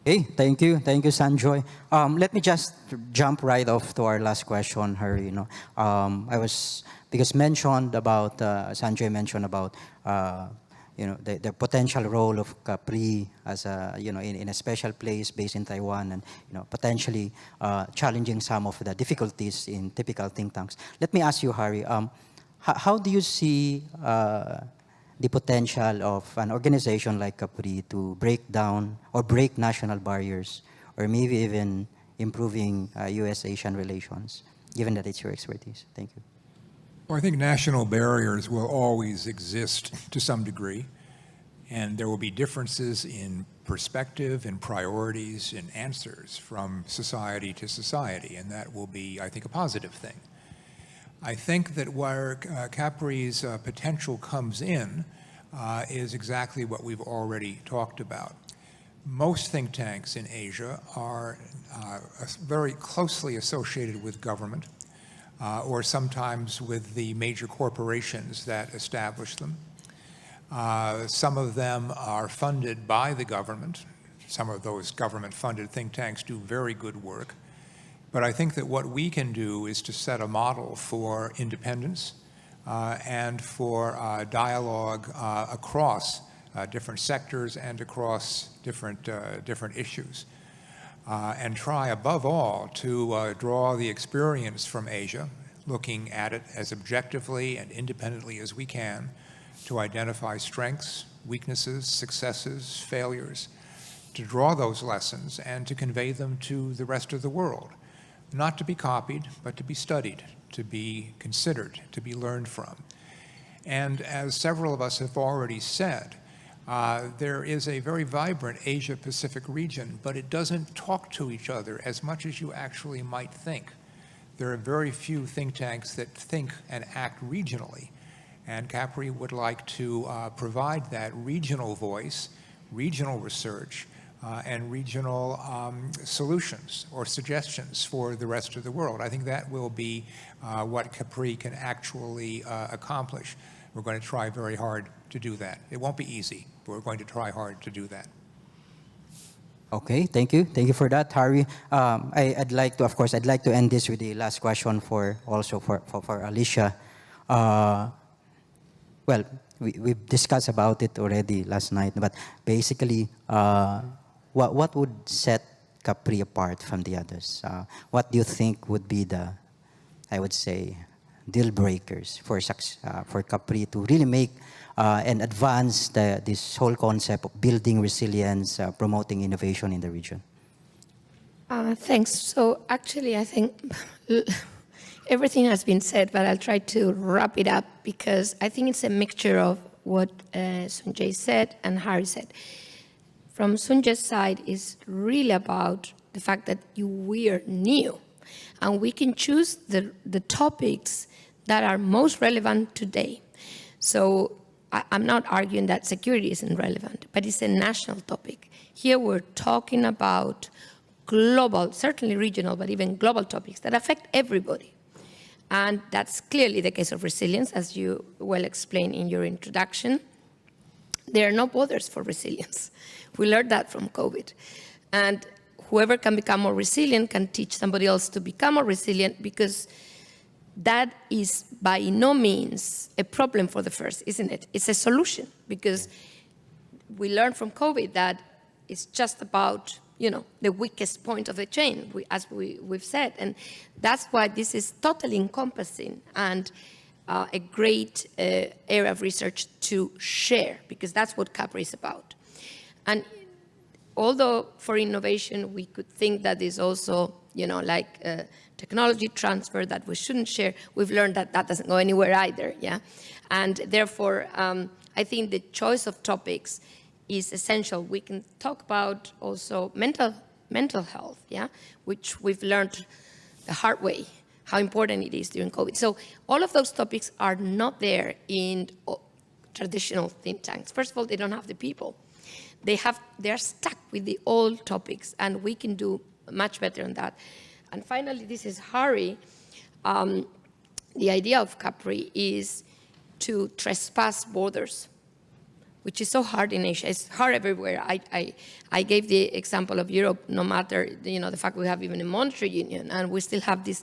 Okay, thank you, Sanjoy. Let me just jump right off to our last question, Hari. Because mentioned about Sanjoy mentioned about the potential role of CAPRI as a in a special place based in Taiwan, and potentially challenging some of the difficulties in typical think tanks. Let me ask you, Hari, how do you see the potential of an organization like CAPRI to break down or break national barriers, or maybe even improving US-Asian relations, given that it's your expertise? Thank you. Well, I think national barriers will always exist to some degree, and there will be differences in perspective, in priorities, in answers from society to society, and that will be, I think, a positive thing. I think that where CAPRI's potential comes in is exactly what we've already talked about. Most think tanks in Asia are very closely associated with government, or sometimes with the major corporations that establish them. Some of them are funded by the government. Some of those government-funded think tanks do very good work. But I think that what we can do is to set a model for independence and for dialogue across different sectors and across different issues. And try, above all, to draw the experience from Asia, looking at it as objectively and independently as we can, to identify strengths, weaknesses, successes, failures, to draw those lessons and to convey them to the rest of the world. Not to be copied, but to be studied, to be considered, to be learned from. And as several of us have already said, there is a very vibrant Asia-Pacific region, but it doesn't talk to each other as much as you actually might think. There are very few think tanks that think and act regionally, and CAPRI would like to provide that regional voice, regional research, and regional solutions or suggestions for the rest of the world. I think that will be what CAPRI can actually accomplish. We're going to try very hard to do that. It won't be easy, but we're going to try hard to do that. Okay, thank you. Thank you for that, Hari. I'd like to end this with the last question for Alicia. Well, we've discussed about it already last night, but basically, what would set CAPRI apart from the others? What do you think would be the, I would say, deal breakers for CAPRI to really make and advance this whole concept of building resilience, promoting innovation in the region? Thanks. So actually, I think everything has been said, but I'll try to wrap it up because I think it's a mixture of what Sanjay said and Hari said. From Sanjay's side, it's really about the fact that we are new, and we can choose the topics that are most relevant today. So I'm not arguing that security isn't relevant, but it's a national topic. Here we're talking about global, certainly regional, but even global topics that affect everybody. And that's clearly the case of resilience, as you well explained in your introduction. There are no borders for resilience. We learned that from COVID. And whoever can become more resilient can teach somebody else to become more resilient, because that is by no means a problem for the first, isn't it? It's a solution, because we learned from COVID that it's just about, you know, the weakest point of the chain, as we've said. And that's why this is totally encompassing and a great area of research to share, because that's what CAPRI is about. And although for innovation, we could think that is also, you know, like technology transfer that we shouldn't share, we've learned that that doesn't go anywhere either, yeah? And therefore, I think the choice of topics is essential. We can talk about also mental health, yeah, which we've learned the hard way, how important it is during COVID. So all of those topics are not there in traditional think tanks. First of all, they don't have the people. They're stuck with the old topics, and we can do much better on that. And finally, this is Harry. The idea of CAPRI is to trespass borders, which is so hard in Asia. It's hard everywhere. I gave the example of Europe, no matter, you know, the fact we have even a monetary union, and we still have this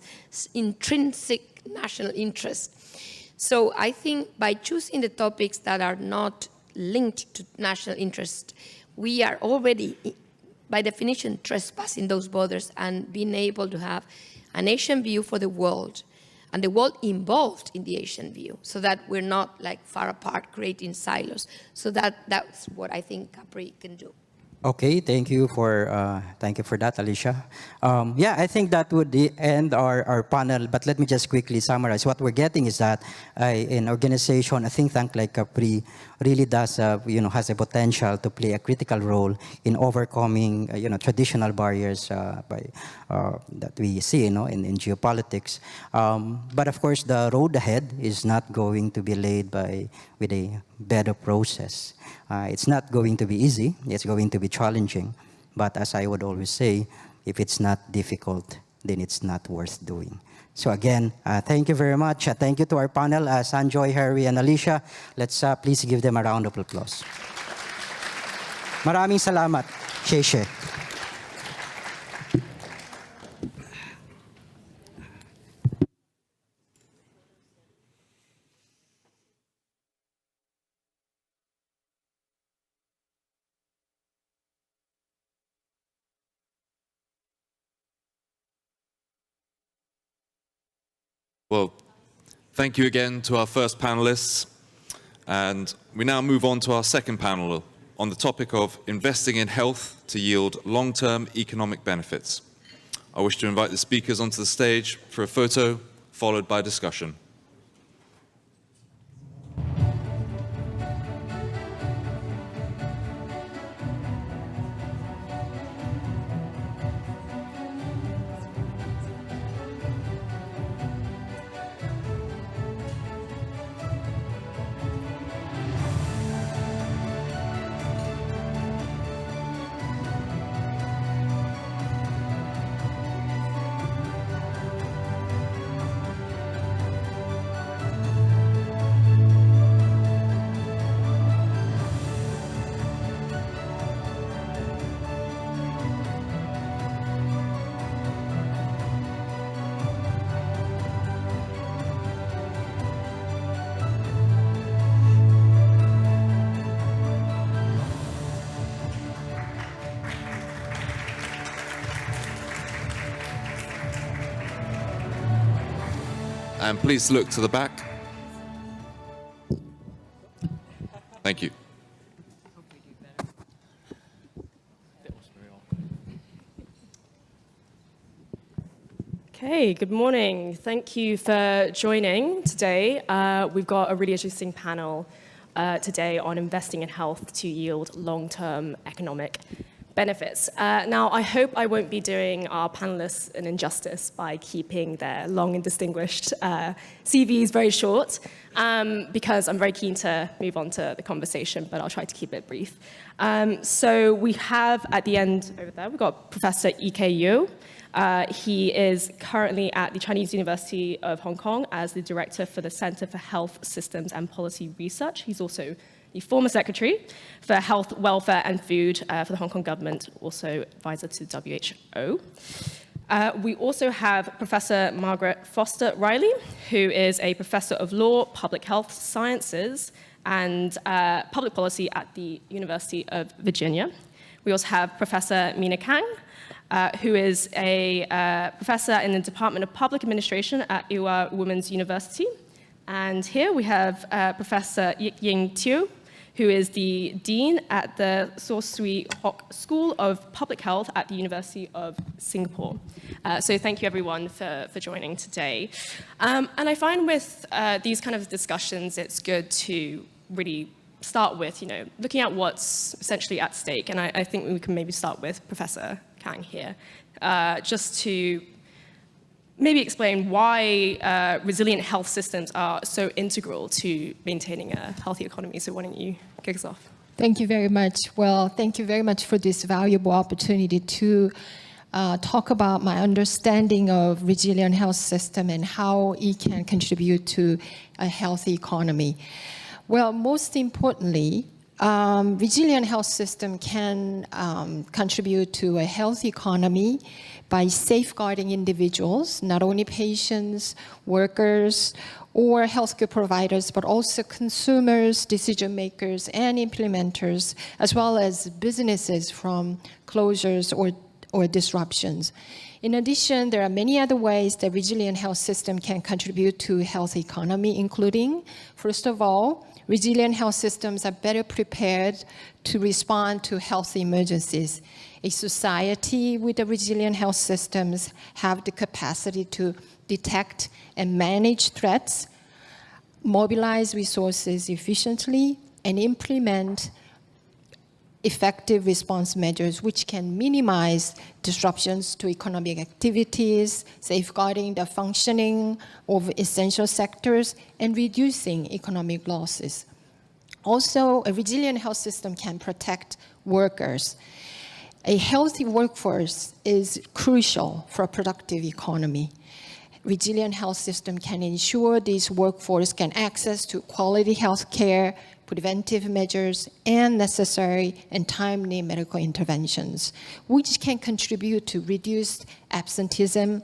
intrinsic national interest. So I think by choosing the topics that are not linked to national interest, we are already, by definition, trespassing those borders and being able to have an Asian view for the world, and the world involved in the Asian view, so that we're not like far apart, creating silos. So that's what I think CAPRI can do. Okay, thank you for that, Alicia. Yeah, I think that would end our panel, but let me just quickly summarize. What we're getting is that an organization, a think tank like CAPRI, really does, has a potential to play a critical role in overcoming, traditional barriers that we see, in geopolitics. But of course, the road ahead is not going to be laid with a better process. It's not going to be easy. It's going to be challenging. But as I would always say, if it's not difficult, then it's not worth doing. So again, thank you very much. Thank you to our panel, Sanjoy, Harry, and Alicia. Let's please give them a round of applause. Maraming salamat. Sheshe. Well, thank you again to our first panelists. And we now move on to our second panel on the topic of investing in health to yield long-term economic benefits. I wish to invite the speakers onto the stage for a photo, followed by discussion. And please look to the back. Thank you. Okay, good morning. Thank you for joining today. We've got a really interesting panel today on investing in health to yield long-term economic benefits. Now, I hope I won't be doing our panelists an injustice by keeping their long and distinguished CVs very short, because I'm very keen to move on to the conversation, but I'll try to keep it brief. So we have at the end over there, we've got Professor E.K. Yu. He is currently at the Chinese University of Hong Kong as the Director for the Center for Health Systems and Policy Research. He's also the former Secretary for Health, Welfare and Food for the Hong Kong government, also advisor to WHO. We also have Professor Margaret Foster Riley, who is a Professor of Law, Public Health Sciences and Public Policy at the University of Virginia. We also have Professor Mina Kang, who is a professor in the Department of Public Administration at Ewha Women's University. And here we have Professor Ying Teo, who is the Dean at the Saw Swee Hock School of Public Health at the University of Singapore. So thank you everyone for joining today. And I find with these kind of discussions, it's good to really start with, looking at what's essentially at stake. And I think we can maybe start with Professor Kang here, just to maybe explain why resilient health systems are so integral to maintaining a healthy economy. So why don't you kick us off? Thank you very much. Well, thank you very much for this valuable opportunity to talk about my understanding of resilient health system and how it can contribute to a healthy economy. Well, most importantly, resilient health system can contribute to a healthy economy by safeguarding individuals, not only patients, workers, or healthcare providers, but also consumers, decision makers, and implementers, as well as businesses from closures or disruptions. In addition, there are many other ways that resilient health system can contribute to a healthy economy, including, first of all, resilient health systems are better prepared to respond to health emergencies. A society with a resilient health systems have the capacity to detect and manage threats, mobilize resources efficiently, and implement effective response measures which can minimize disruptions to economic activities, safeguarding the functioning of essential sectors, and reducing economic losses. Also, a resilient health system can protect workers. A healthy workforce is crucial for a productive economy. Resilient health system can ensure this workforce can access to quality health care, preventive measures, and necessary and timely medical interventions, which can contribute to reduced absenteeism,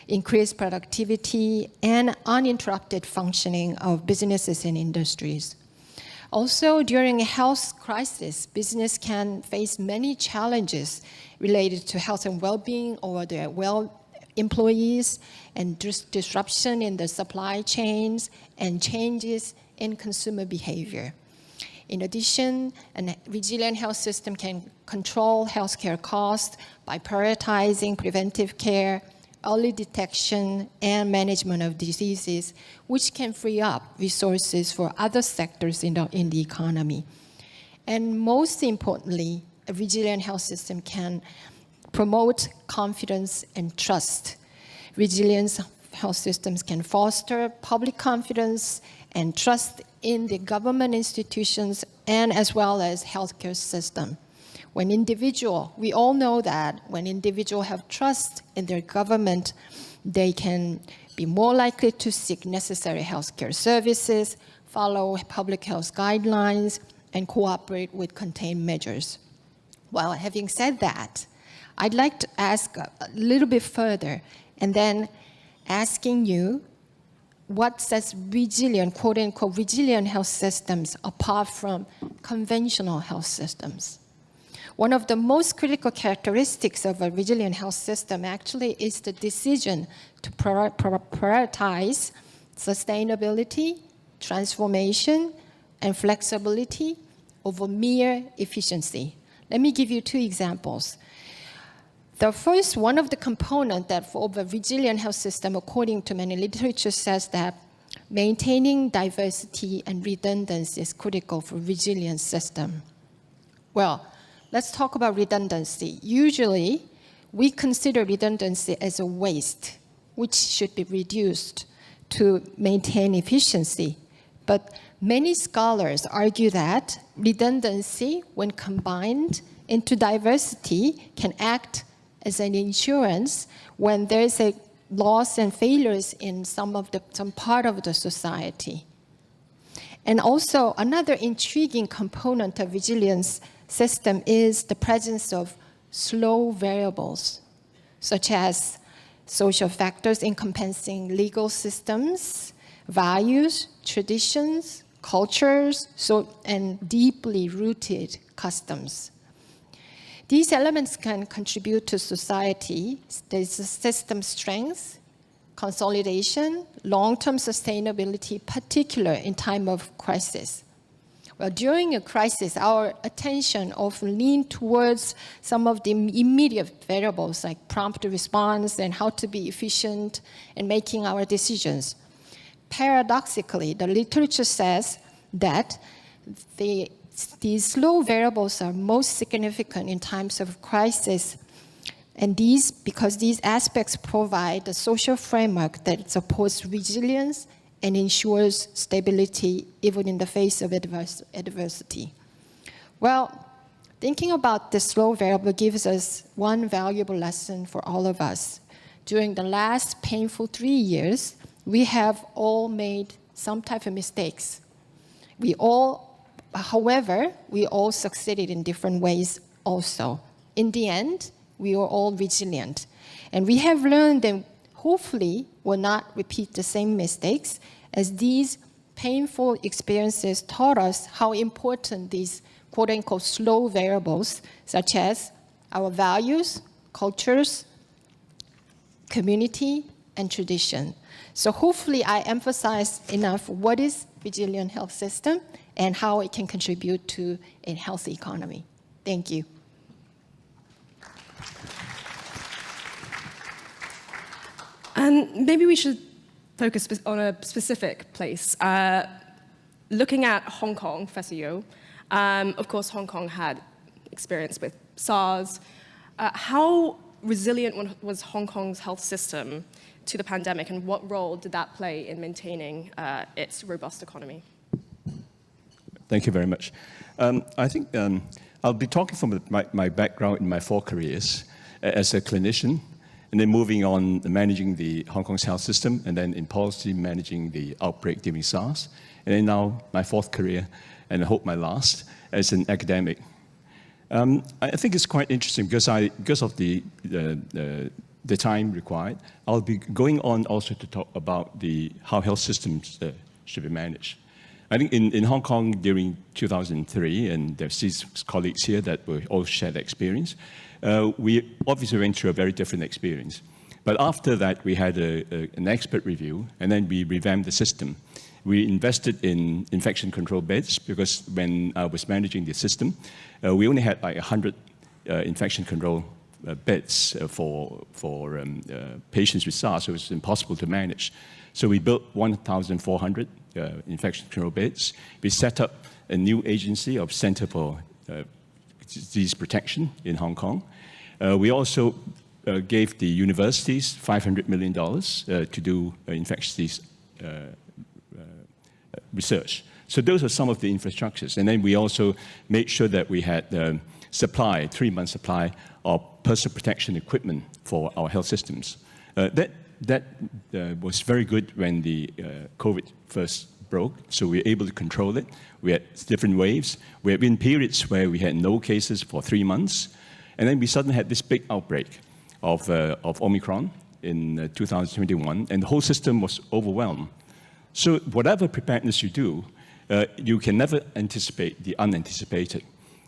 increased productivity, and uninterrupted functioning of businesses and industries. Also, during a health crisis, business can face many challenges related to health and well-being or their employees, and disruption in the supply chains, and changes in consumer behavior. In addition, a resilient health system can control healthcare costs by prioritizing preventive care, early detection, and management of diseases, which can free up resources for other sectors in the economy. And most importantly, a resilient health system can promote confidence and trust. Resilient health systems can foster public confidence and trust in the government institutions and as well as healthcare system. We all know that when individuals have trust in their government, they can be more likely to seek necessary healthcare services, follow public health guidelines, and cooperate with containment measures. Well, having said that, I'd like to ask a little bit further, and then asking you, what sets resilient, quote unquote, resilient health systems apart from conventional health systems? One of the most critical characteristics of a resilient health system actually is the decision to prioritize sustainability, transformation, and flexibility over mere efficiency. Let me give you two examples. The first, one of the components that for a resilient health system, according to many literature, says that maintaining diversity and redundancy is critical for resilient system. Well, let's talk about redundancy. Usually, we consider redundancy as a waste, which should be reduced to maintain efficiency. But many scholars argue that redundancy, when combined into diversity, can act as an insurance when there is a loss and failures in some part of the society. And also, another intriguing component of resilience system is the presence of slow variables, such as social factors encompassing legal systems, values, traditions, cultures, and deeply rooted customs. These elements can contribute to society. There's system strength, consolidation, long-term sustainability, particularly in time of crisis. Well, during a crisis, our attention often leans towards some of the immediate variables like prompt response and how to be efficient in making our decisions. Paradoxically, the literature says that these slow variables are most significant in times of crisis, and because these aspects provide a social framework that supports resilience and ensures stability even in the face of adversity. Well, thinking about this slow variable gives us one valuable lesson for all of us. During the last painful 3 years, we have all made some type of mistakes. However, we all succeeded in different ways also. In the end, we are all resilient. And we have learned that hopefully will not repeat the same mistakes, as these painful experiences taught us how important these quote-unquote slow variables, such as our values, cultures, community, and tradition. So hopefully I emphasized enough what is resilient health system and how it can contribute to a healthy economy. Thank you. And maybe we should focus on a specific place. Looking at Hong Kong, Professor Yeo, of course, Hong Kong had experience with SARS. How resilient was Hong Kong's health system to the pandemic, and what role did that play in maintaining its robust economy? Thank you very much. I think I'll be talking from my background in my 4 careers as a clinician, and then moving on managing the Hong Kong's health system, and then in policy managing the outbreak during SARS, and then now my 4th career, and I hope my last, as an academic. I think it's quite interesting because of the time required. I'll be going on also to talk about how health systems should be managed. I think in Hong Kong during 2003, and there's colleagues here that will all share the experience, we obviously went through a very different experience. But after that, we had an expert review, and then we revamped the system. We invested in infection control beds because when I was managing the system, we only had like 100 infection control beds for patients with SARS, so it was impossible to manage. So we built 1,400 infection control beds. We set up a new agency of Center for Disease Protection in Hong Kong. We also gave the universities $500 million to do infectious disease research. So those are some of the infrastructures. And then we also made sure that we had 3-month supply of personal protection equipment for our health systems. That was very good when the COVID first broke, so we were able to control it. We had different waves. We had been periods where we had no cases for 3 months, and then we suddenly had this big outbreak of Omicron in 2021, and the whole system was overwhelmed. So whatever preparedness you do, you can never anticipate the unanticipated.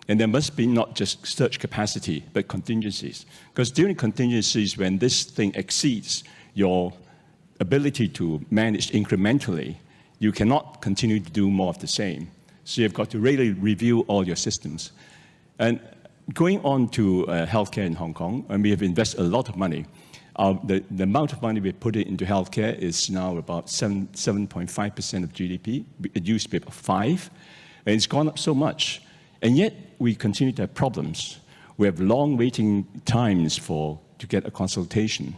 And there must be not just surge capacity, but contingencies. Because during contingencies, when this thing exceeds your ability to manage incrementally, you cannot continue to do more of the same. So you've got to really review all your systems. And going on to healthcare in Hong Kong, and we have invested a lot of money. The amount of money we put into healthcare is now about 7.5% of GDP. It used to be about 5%, and it's gone up so much. And yet, we continue to have problems. We have long waiting times to get a consultation.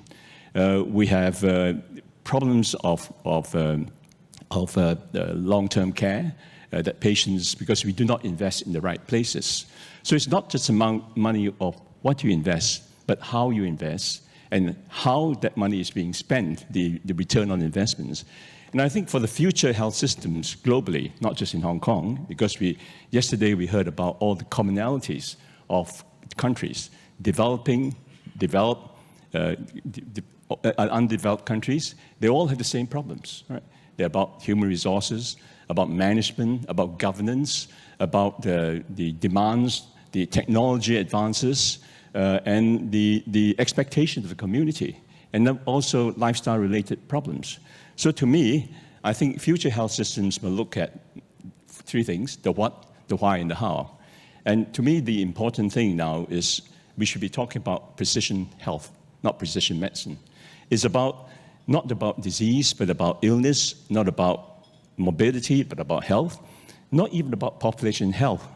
We have problems of long-term care that patients, because we do not invest in the right places. So it's not just amount money of what you invest, but how you invest and how that money is being spent, the return on investments. And I think for the future health systems globally, not just in Hong Kong, because yesterday we heard about all the commonalities of countries, developing, developed, undeveloped countries, they all have the same problems, right? They're about human resources, about management, about governance, about the demands, the technology advances, and the expectations of the community, and then also lifestyle-related problems. So to me, I think future health systems will look at three things: the what, the why, and the how. And to me, the important thing now is we should be talking about precision health, not precision medicine. It's not about disease, but about illness, not about morbidity, but about health, not even about population health,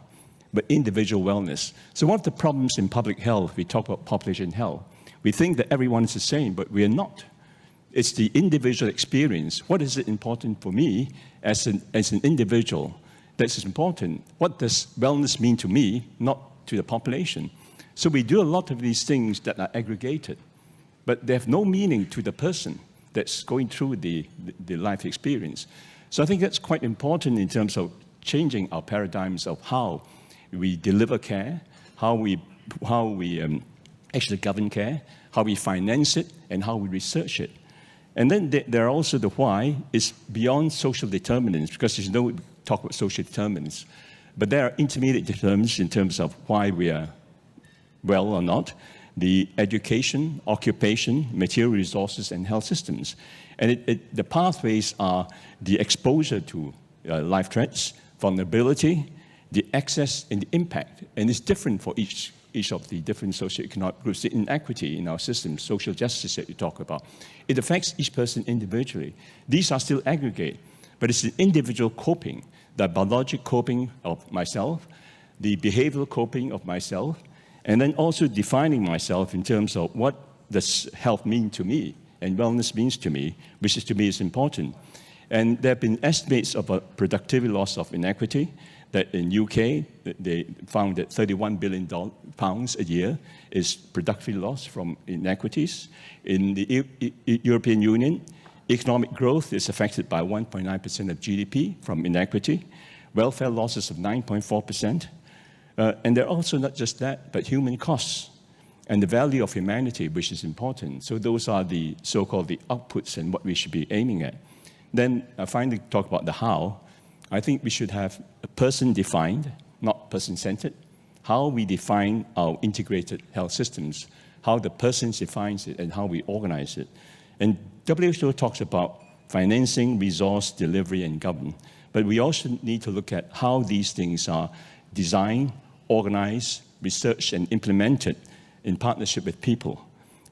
but individual wellness. So one of the problems in public health, we talk about population health. We think that everyone is the same, but we are not. It's the individual experience. What is it important for me as an individual? That's important. What does wellness mean to me, not to the population? So we do a lot of these things that are aggregated, but they have no meaning to the person that's going through the life experience. So I think that's quite important in terms of changing our paradigms of how we deliver care, how we actually govern care, how we finance it, and how we research it. And then there are also the why is beyond social determinants, because there's no talk about social determinants, but there are intermediate determinants in terms of why we are well or not: the education, occupation, material resources, and health systems. And the pathways are the exposure to life threats, vulnerability, the access, and the impact. And it's different for each of the different socioeconomic groups. The inequity in our system, social justice that you talk about, it affects each person individually. These are still aggregate, but it's the individual coping, the biological coping of myself, the behavioral coping of myself, and then also defining myself in terms of what does health mean to me and wellness means to me, which is to me is important. And there have been estimates of a productivity loss of inequity, that in UK, they found that £31 billion a year is productivity loss from inequities. In the European Union, economic growth is affected by 1.9% of GDP from inequity, welfare losses of 9.4%. And they're also not just that, but human costs and the value of humanity, which is important. So those are the so-called the outputs and what we should be aiming at. Then finally talk about the how. I think we should have a person-defined, not person-centered, how we define our integrated health systems, how the person defines it and how we organize it. And WHO talks about financing, resource, delivery, and govern. But we also need to look at how these things are designed, organized, researched, and implemented in partnership with people.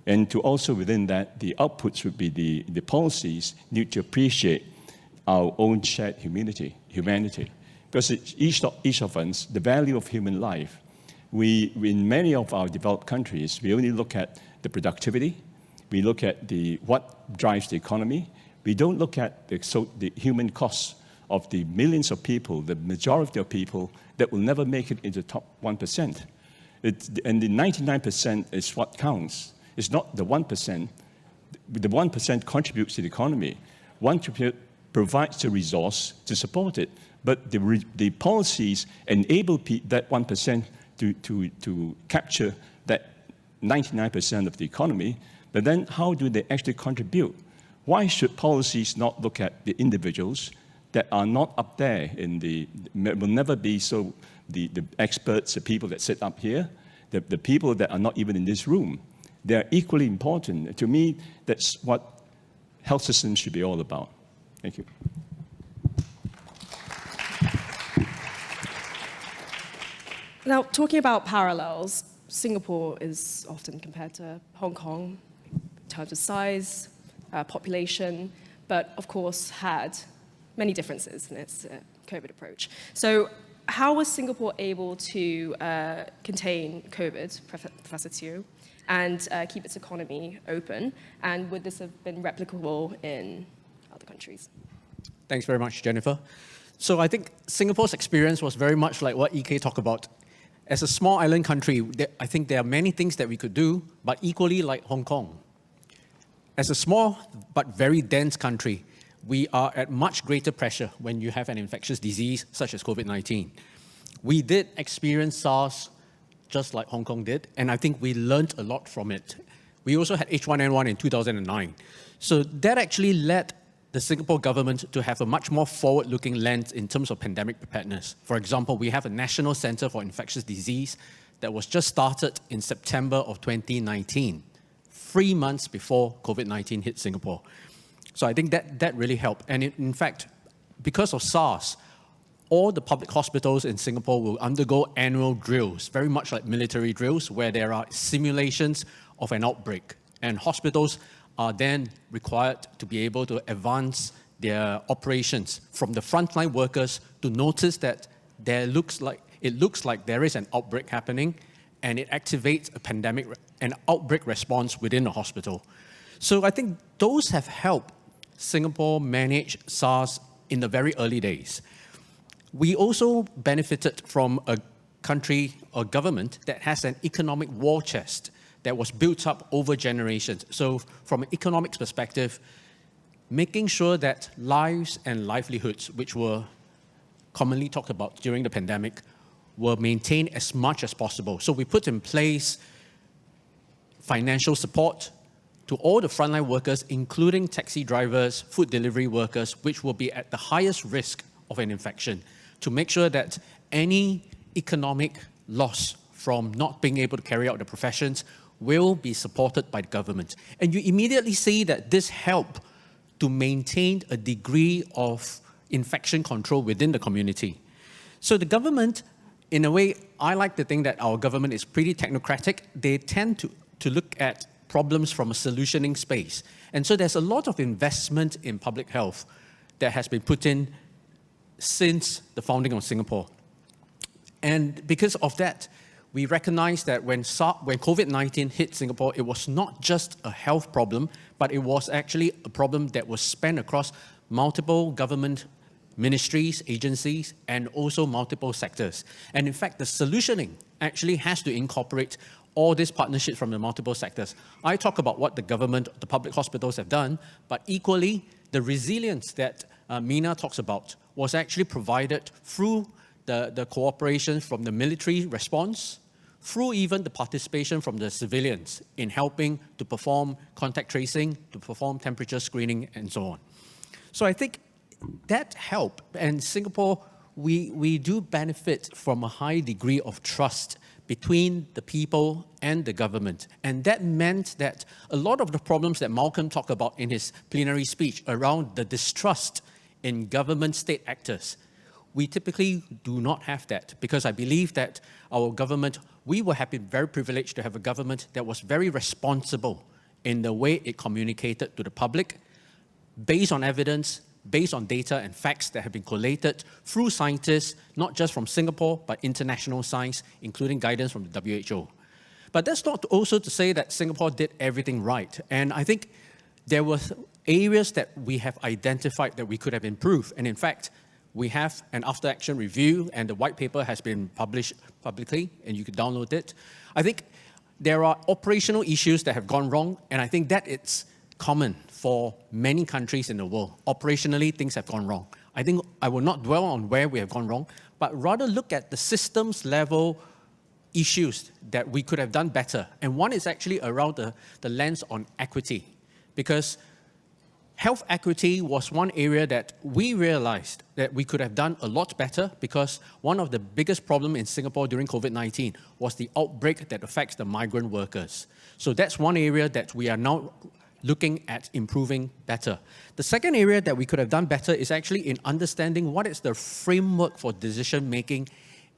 And to also within that, the outputs would be the policies need to appreciate our own shared humanity. Because each of us, the value of human life, we in many of our developed countries, we only look at the productivity, we look at what drives the economy, we don't look at the human costs of the millions of people, the majority of people that will never make it into the top 1%. And the 99% is what counts. It's not the 1%. The 1% contributes to the economy. 1% provides the resource to support it. But the policies enable that 1% to capture that 99% of the economy. But then how do they actually contribute? Why should policies not look at the individuals that are not up there will never be so the experts, the people that sit up here, the people that are not even in this room? They're equally important. To me, that's what health systems should be all about. Thank you. Now, talking about parallels, Singapore is often compared to Hong Kong in terms of size, population, but of course had many differences in its COVID approach. So how was Singapore able to contain COVID, Professor Teo, and keep its economy open? And would this have been replicable in other countries? Thanks very much, Jennifer. So I think Singapore's experience was very much like what EK talked about. As a small island country, I think there are many things that we could do, but equally like Hong Kong. As a small but very dense country, we are at much greater pressure when you have an infectious disease such as COVID-19. We did experience SARS just like Hong Kong did, and I think we learned a lot from it. We also had H1N1 in 2009. So that actually led the Singapore government to have a much more forward-looking lens in terms of pandemic preparedness. For example, we have a National Center for Infectious Disease that was just started in September of 2019, 3 months before COVID-19 hit Singapore. So I think that really helped. And in fact, because of SARS, all the public hospitals in Singapore will undergo annual drills, very much like military drills, where there are simulations of an outbreak. And hospitals are then required to be able to advance their operations from the frontline workers to notice that it looks like there is an outbreak happening, and it activates an outbreak response within the hospital. So I think those have helped Singapore manage SARS in the very early days. We also benefited from a country or government that has an economic war chest that was built up over generations. So from an economics perspective, making sure that lives and livelihoods, which were commonly talked about during the pandemic, were maintained as much as possible. So we put in place financial support to all the frontline workers, including taxi drivers, food delivery workers, which will be at the highest risk of an infection, to make sure that any economic loss from not being able to carry out the professions will be supported by the government. And you immediately see that this helped to maintain a degree of infection control within the community. So the government, in a way, I like to think that our government is pretty technocratic. They tend to look at problems from a solutioning space. And so there's a lot of investment in public health that has been put in since the founding of Singapore. And because of that, we recognize that when COVID-19 hit Singapore, it was not just a health problem, but it was actually a problem that was spanned across multiple government ministries, agencies, and also multiple sectors. And in fact, the solutioning actually has to incorporate all these partnerships from the multiple sectors. I talk about what the government, the public hospitals have done, but equally, the resilience that Mina talks about was actually provided through the cooperation from the military response, through even the participation from the civilians in helping to perform contact tracing, to perform temperature screening, and so on. So I think that helped. And Singapore, we do benefit from a high degree of trust between the people and the government. And that meant that a lot of the problems that Malcolm talked about in his plenary speech around the distrust in government state actors, we typically do not have that, because I believe that our government, we have been very privileged to have a government that was very responsible in the way it communicated to the public, based on evidence, based on data and facts that have been collated through scientists, not just from Singapore, but international science, including guidance from the WHO. But that's not also to say that Singapore did everything right. And I think there were areas that we have identified that we could have improved. And in fact, we have an after-action review, and the white paper has been published publicly, and you can download it. I think there are operational issues that have gone wrong, and I think that it's common for many countries in the world. Operationally, things have gone wrong. I think I will not dwell on where we have gone wrong, but rather look at the systems level issues that we could have done better. And one is actually around the lens on equity, because health equity was one area that we realized that we could have done a lot better, because one of the biggest problems in Singapore during COVID-19 was the outbreak that affects the migrant workers. So that's one area that we are now looking at improving better. The second area that we could have done better is actually in understanding what is the framework for decision-making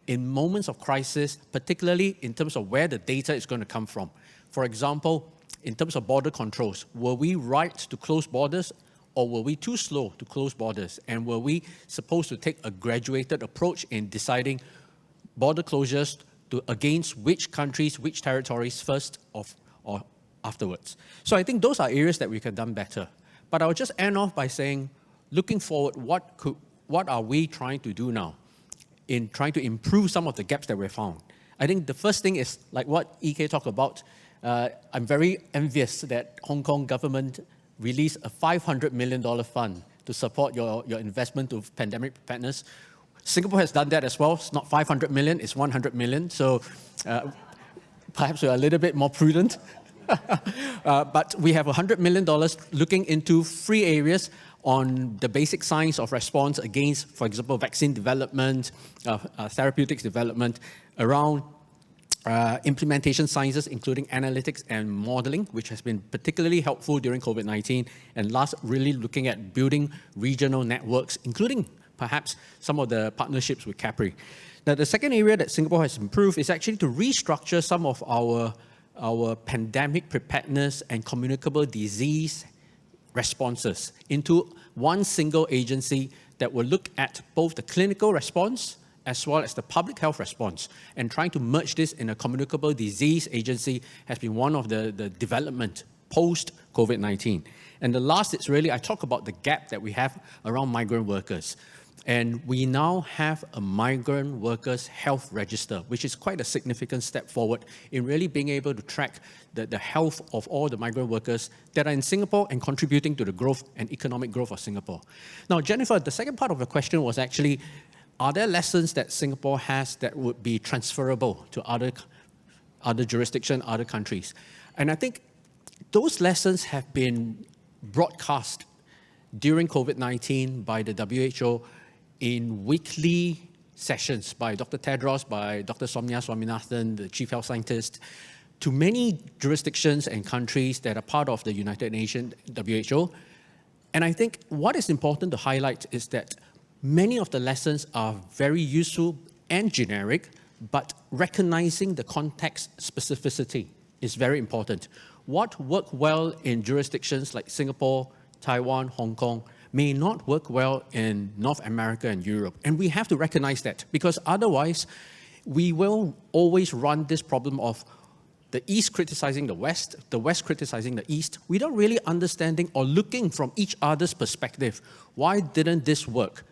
in moments of crisis, particularly in terms of where the data is going to come from. For example, in terms of border controls, were we right to close borders, or were we too slow to close borders? And were we supposed to take a graduated approach in deciding border closures against which countries, which territories first or afterwards? So I think those are areas that we could have done better. But I'll just end off by saying, looking forward, what are we trying to do now in trying to improve some of the gaps that we found? I think the first thing is, like what EK talked about, I'm very envious that Hong Kong government released a $500 million fund to support your investment to pandemic preparedness. Singapore has done that as well. It's not 500 million, it's 100 million. So perhaps we're a little bit more prudent. But we have $100 million looking into 3 areas on the basic science of response against, for example, vaccine development, therapeutics development, around implementation sciences, including analytics and modeling, which has been particularly helpful during COVID-19. And last, really looking at building regional networks, including perhaps some of the partnerships with CAPRI. Now, the second area that Singapore has improved is actually to restructure some of our pandemic preparedness and communicable disease responses into one single agency that will look at both the clinical response as well as the public health response. And trying to merge this in a communicable disease agency has been one of the development post-COVID-19. And the last is really, I talk about the gap that we have around migrant workers. And we now have a migrant workers health register, which is quite a significant step forward in really being able to track the health of all the migrant workers that are in Singapore and contributing to the growth and economic growth of Singapore. Now, Jennifer, the second part of the question was actually, are there lessons that Singapore has that would be transferable to other jurisdictions, other countries? And I think those lessons have been broadcast during COVID-19 by the WHO in weekly sessions by Dr. Tedros, by Dr. Soumya Swaminathan, the Chief Health Scientist, to many jurisdictions and countries that are part of the United Nations, WHO. And I think what is important to highlight is that many of the lessons are very useful and generic, but recognizing the context specificity is very important. What worked well in jurisdictions like Singapore, Taiwan, Hong Kong, may not work well in North America and Europe. And we have to recognize that, because otherwise we will always run this problem of the East criticizing the West criticizing the East, without really understanding or looking from each other's perspective. Why didn't this work?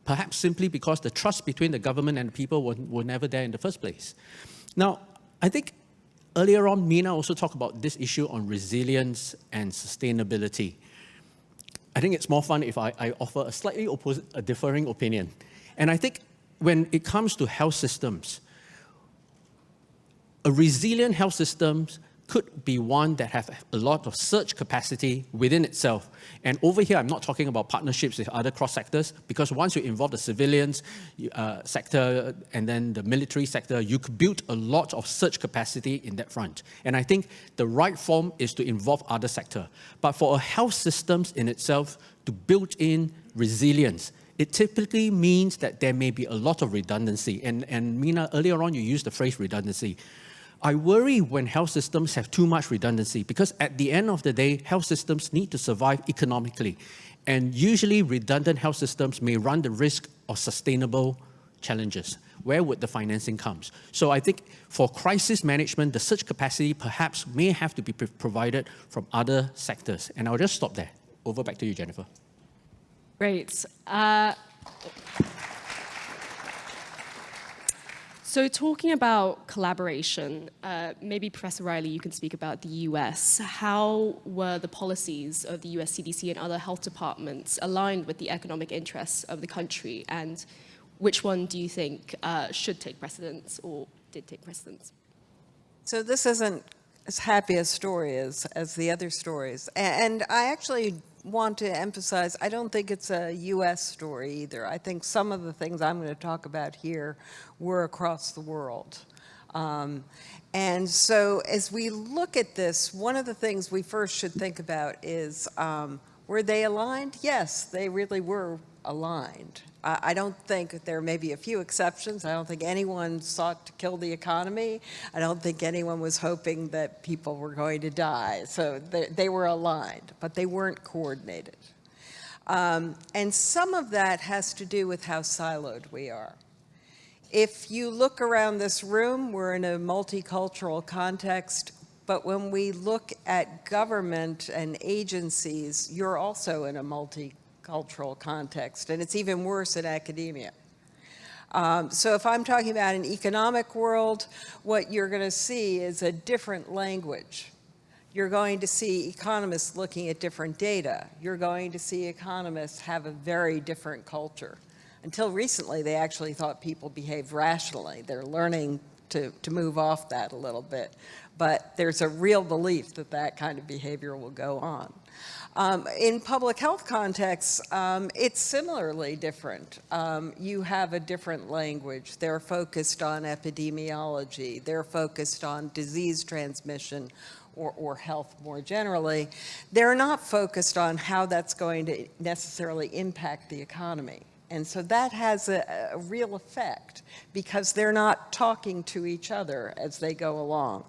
Perhaps simply because the trust between the government and the people were never there in the first place. Now, I think earlier on, Mina also talked about this issue on resilience and sustainability. I think it's more fun if I offer a slightly a differing opinion. And I think when it comes to health systems, a resilient health system could be one that has a lot of surge capacity within itself. And over here, I'm not talking about partnerships with other cross-sectors, because once you involve the civilians sector and then the military sector, you could build a lot of surge capacity in that front. And I think the right form is to involve other sector. But for a health systems in itself to build in resilience, it typically means that there may be a lot of redundancy. And Mina, earlier on, you used the phrase redundancy. I worry when health systems have too much redundancy, because at the end of the day, health systems need to survive economically. And usually redundant health systems may run the risk of sustainable challenges. Where would the financing come? So I think for crisis management, the surge capacity perhaps may have to be provided from other sectors. And I'll just stop there. Over back to you, Jennifer. Great. So talking about collaboration, maybe Professor Riley, you can speak about the US. How were the policies of the US CDC and other health departments aligned with the economic interests of the country? And which one do you think should take precedence or did take precedence? So this isn't as happy a story as the other stories. And I actually want to emphasize, I don't think it's a US story either. I think some of the things I'm going to talk about here were across the world. And so as we look at this, one of the things we first should think about is, were they aligned? Yes, they really were aligned. I don't think there may be a few exceptions. I don't think anyone sought to kill the economy. I don't think anyone was hoping that people were going to die. So they were aligned, but they weren't coordinated. And some of that has to do with how siloed we are. If you look around this room, we're in a multicultural context, but when we look at government and agencies, you're also in a multicultural context, and it's even worse in academia. So if I'm talking about an economic world, what you're going to see is a different language. You're going to see economists looking at different data. You're going to see economists have a very different culture. Until recently, they actually thought people behaved rationally. They're learning to move off that a little bit. But there's a real belief that that kind of behavior will go on. In public health contexts, it's similarly different. You have a different language. They're focused on epidemiology. They're focused on disease transmission or health more generally. They're not focused on how that's going to necessarily impact the economy. And so that has a real effect because they're not talking to each other as they go along.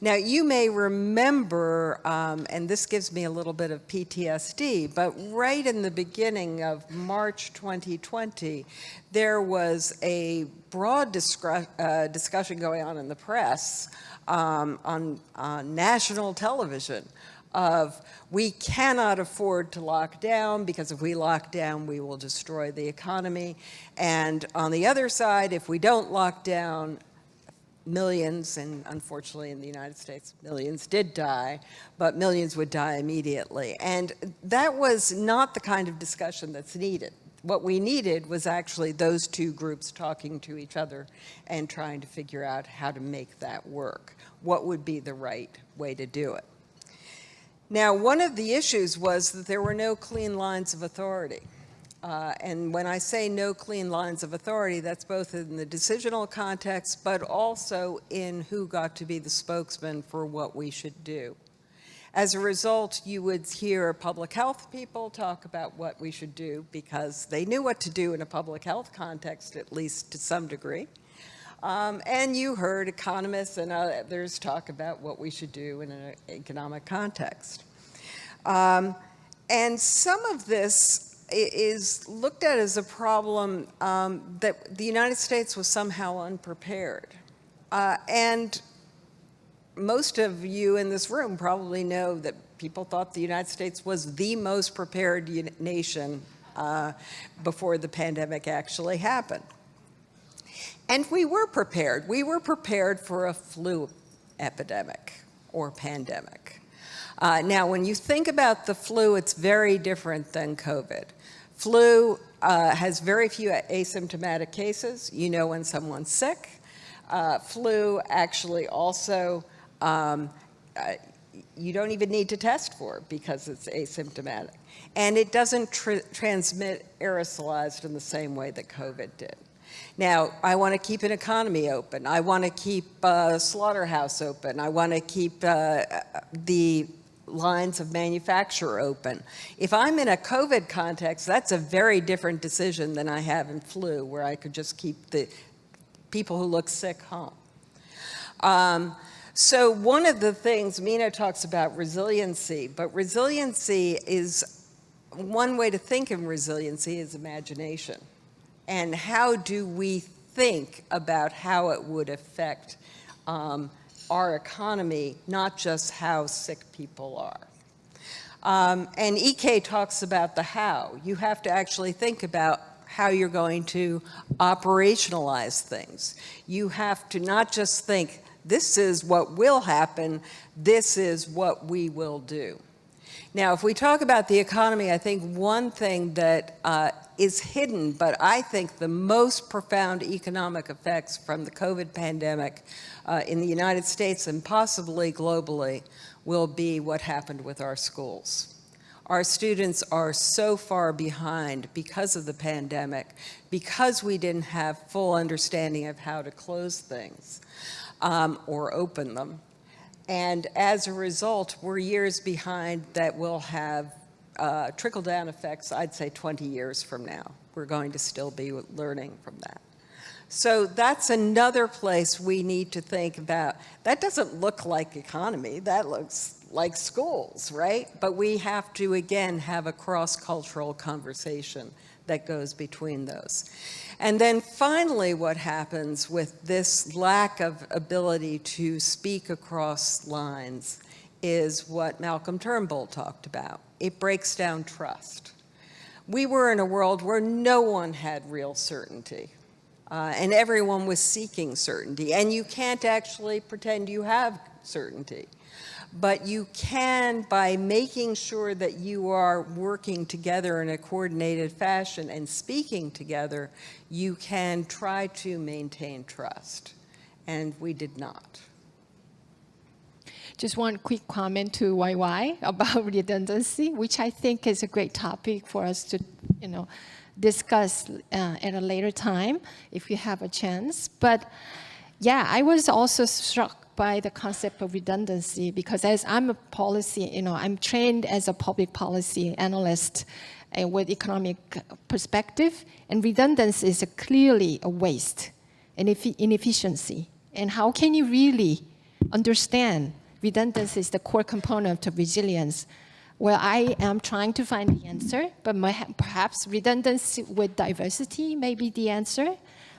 Now, you may remember, and this gives me a little bit of PTSD, but right in the beginning of March 2020, there was a broad discussion going on in the press on national television of we cannot afford to lock down because if we lock down, we will destroy the economy. And on the other side, if we don't lock down, millions, and unfortunately in the United States, millions did die, but millions would die immediately. And that was not the kind of discussion that's needed. What we needed was actually those two groups talking to each other and trying to figure out how to make that work. What would be the right way to do it? Now, one of the issues was that there were no clean lines of authority. And when I say no clean lines of authority, that's both in the decisional context, but also in who got to be the spokesman for what we should do. As a result, you would hear public health people talk about what we should do because they knew what to do in a public health context, at least to some degree. And you heard economists and others talk about what we should do in an economic context. And some of this is looked at as a problem that the United States was somehow unprepared. And most of you in this room probably know that people thought the United States was the most prepared nation before the pandemic actually happened. And we were prepared. We were prepared for a flu epidemic or pandemic. Now, when you think about the flu, it's very different than COVID. Flu has very few asymptomatic cases. You know when someone's sick. Flu actually also, you don't even need to test for it because it's asymptomatic. And it doesn't transmit aerosolized in the same way that COVID did. Now, I want to keep an economy open. I want to keep a slaughterhouse open. I want to keep the lines of manufacture open. If I'm in a COVID context, that's a very different decision than I have in flu, where I could just keep the people who look sick home. So one of the things, Mina talks about resiliency, but resiliency is, one way to think of resiliency is imagination. And how do we think about how it would affect our economy, not just how sick people are. And EK talks about the how. You have to actually think about how you're going to operationalize things. You have to not just think, this is what will happen, this is what we will do. Now, if we talk about the economy, I think one thing that is hidden, but I think the most profound economic effects from the COVID pandemic in the United States and possibly globally will be what happened with our schools. Our students are so far behind because of the pandemic, because we didn't have full understanding of how to close things or open them. And as a result, we're years behind that will have trickle-down effects, I'd say 20 years from now. We're going to still be learning from that. So that's another place we need to think about. That doesn't look like economy, that looks like schools, right? But we have to, again, have a cross-cultural conversation that goes between those. And then finally, what happens with this lack of ability to speak across lines is what Malcolm Turnbull talked about. It breaks down trust. We were in a world where no one had real certainty, and everyone was seeking certainty. And you can't actually pretend you have certainty. But you can, by making sure that you are working together in a coordinated fashion and speaking together, you can try to maintain trust. And we did not. Just one quick comment to YY about redundancy, which I think is a great topic for us to, discuss at a later time if we have a chance. But yeah, I was also struck by the concept of redundancy because as I'm a policy, I'm trained as a public policy analyst with economic perspective, and redundancy is clearly a waste and inefficiency. And how can you really understand redundancy is the core component of resilience? Well, I am trying to find the answer, but perhaps redundancy with diversity may be the answer.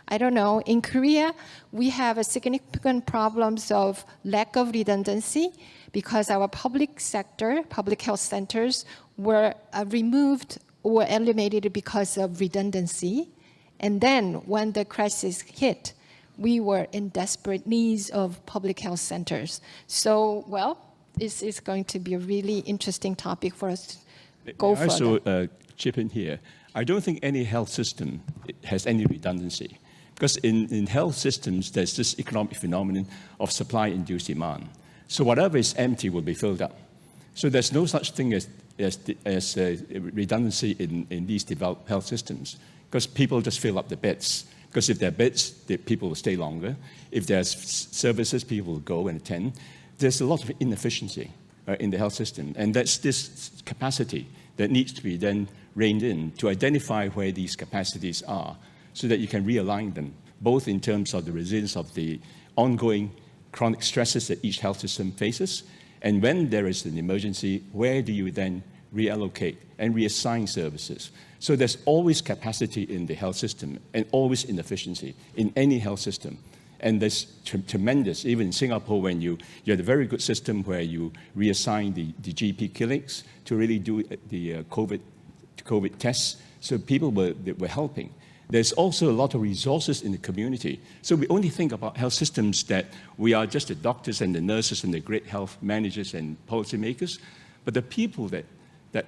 I don't know. In Korea, we have a significant problems of lack of redundancy because our public sector, public health centers were removed or eliminated because of redundancy. And then when the crisis hit, we were in desperate needs of public health centers. So, well, this is going to be a really interesting topic for us to go further. Also, chip in here. I don't think any health system has any redundancy. Because in health systems, there's this economic phenomenon of supply-induced demand. So whatever is empty will be filled up. So there's no such thing as redundancy in these developed health systems, because people just fill up the beds. Because if there are beds, the people will stay longer. If there's services, people will go and attend. There's a lot of inefficiency in the health system. And that's this capacity that needs to be then reined in to identify where these capacities are, so that you can realign them, both in terms of the resilience of the ongoing chronic stresses that each health system faces, and when there is an emergency, where do you then reallocate and reassign services? So there's always capacity in the health system and always inefficiency in any health system. And there's tremendous, even in Singapore, when you had a very good system where you reassign the GP clinics to really do the COVID tests, so people were helping. There's also a lot of resources in the community. So we only think about health systems that we are just the doctors and the nurses and the great health managers and policymakers. But the people that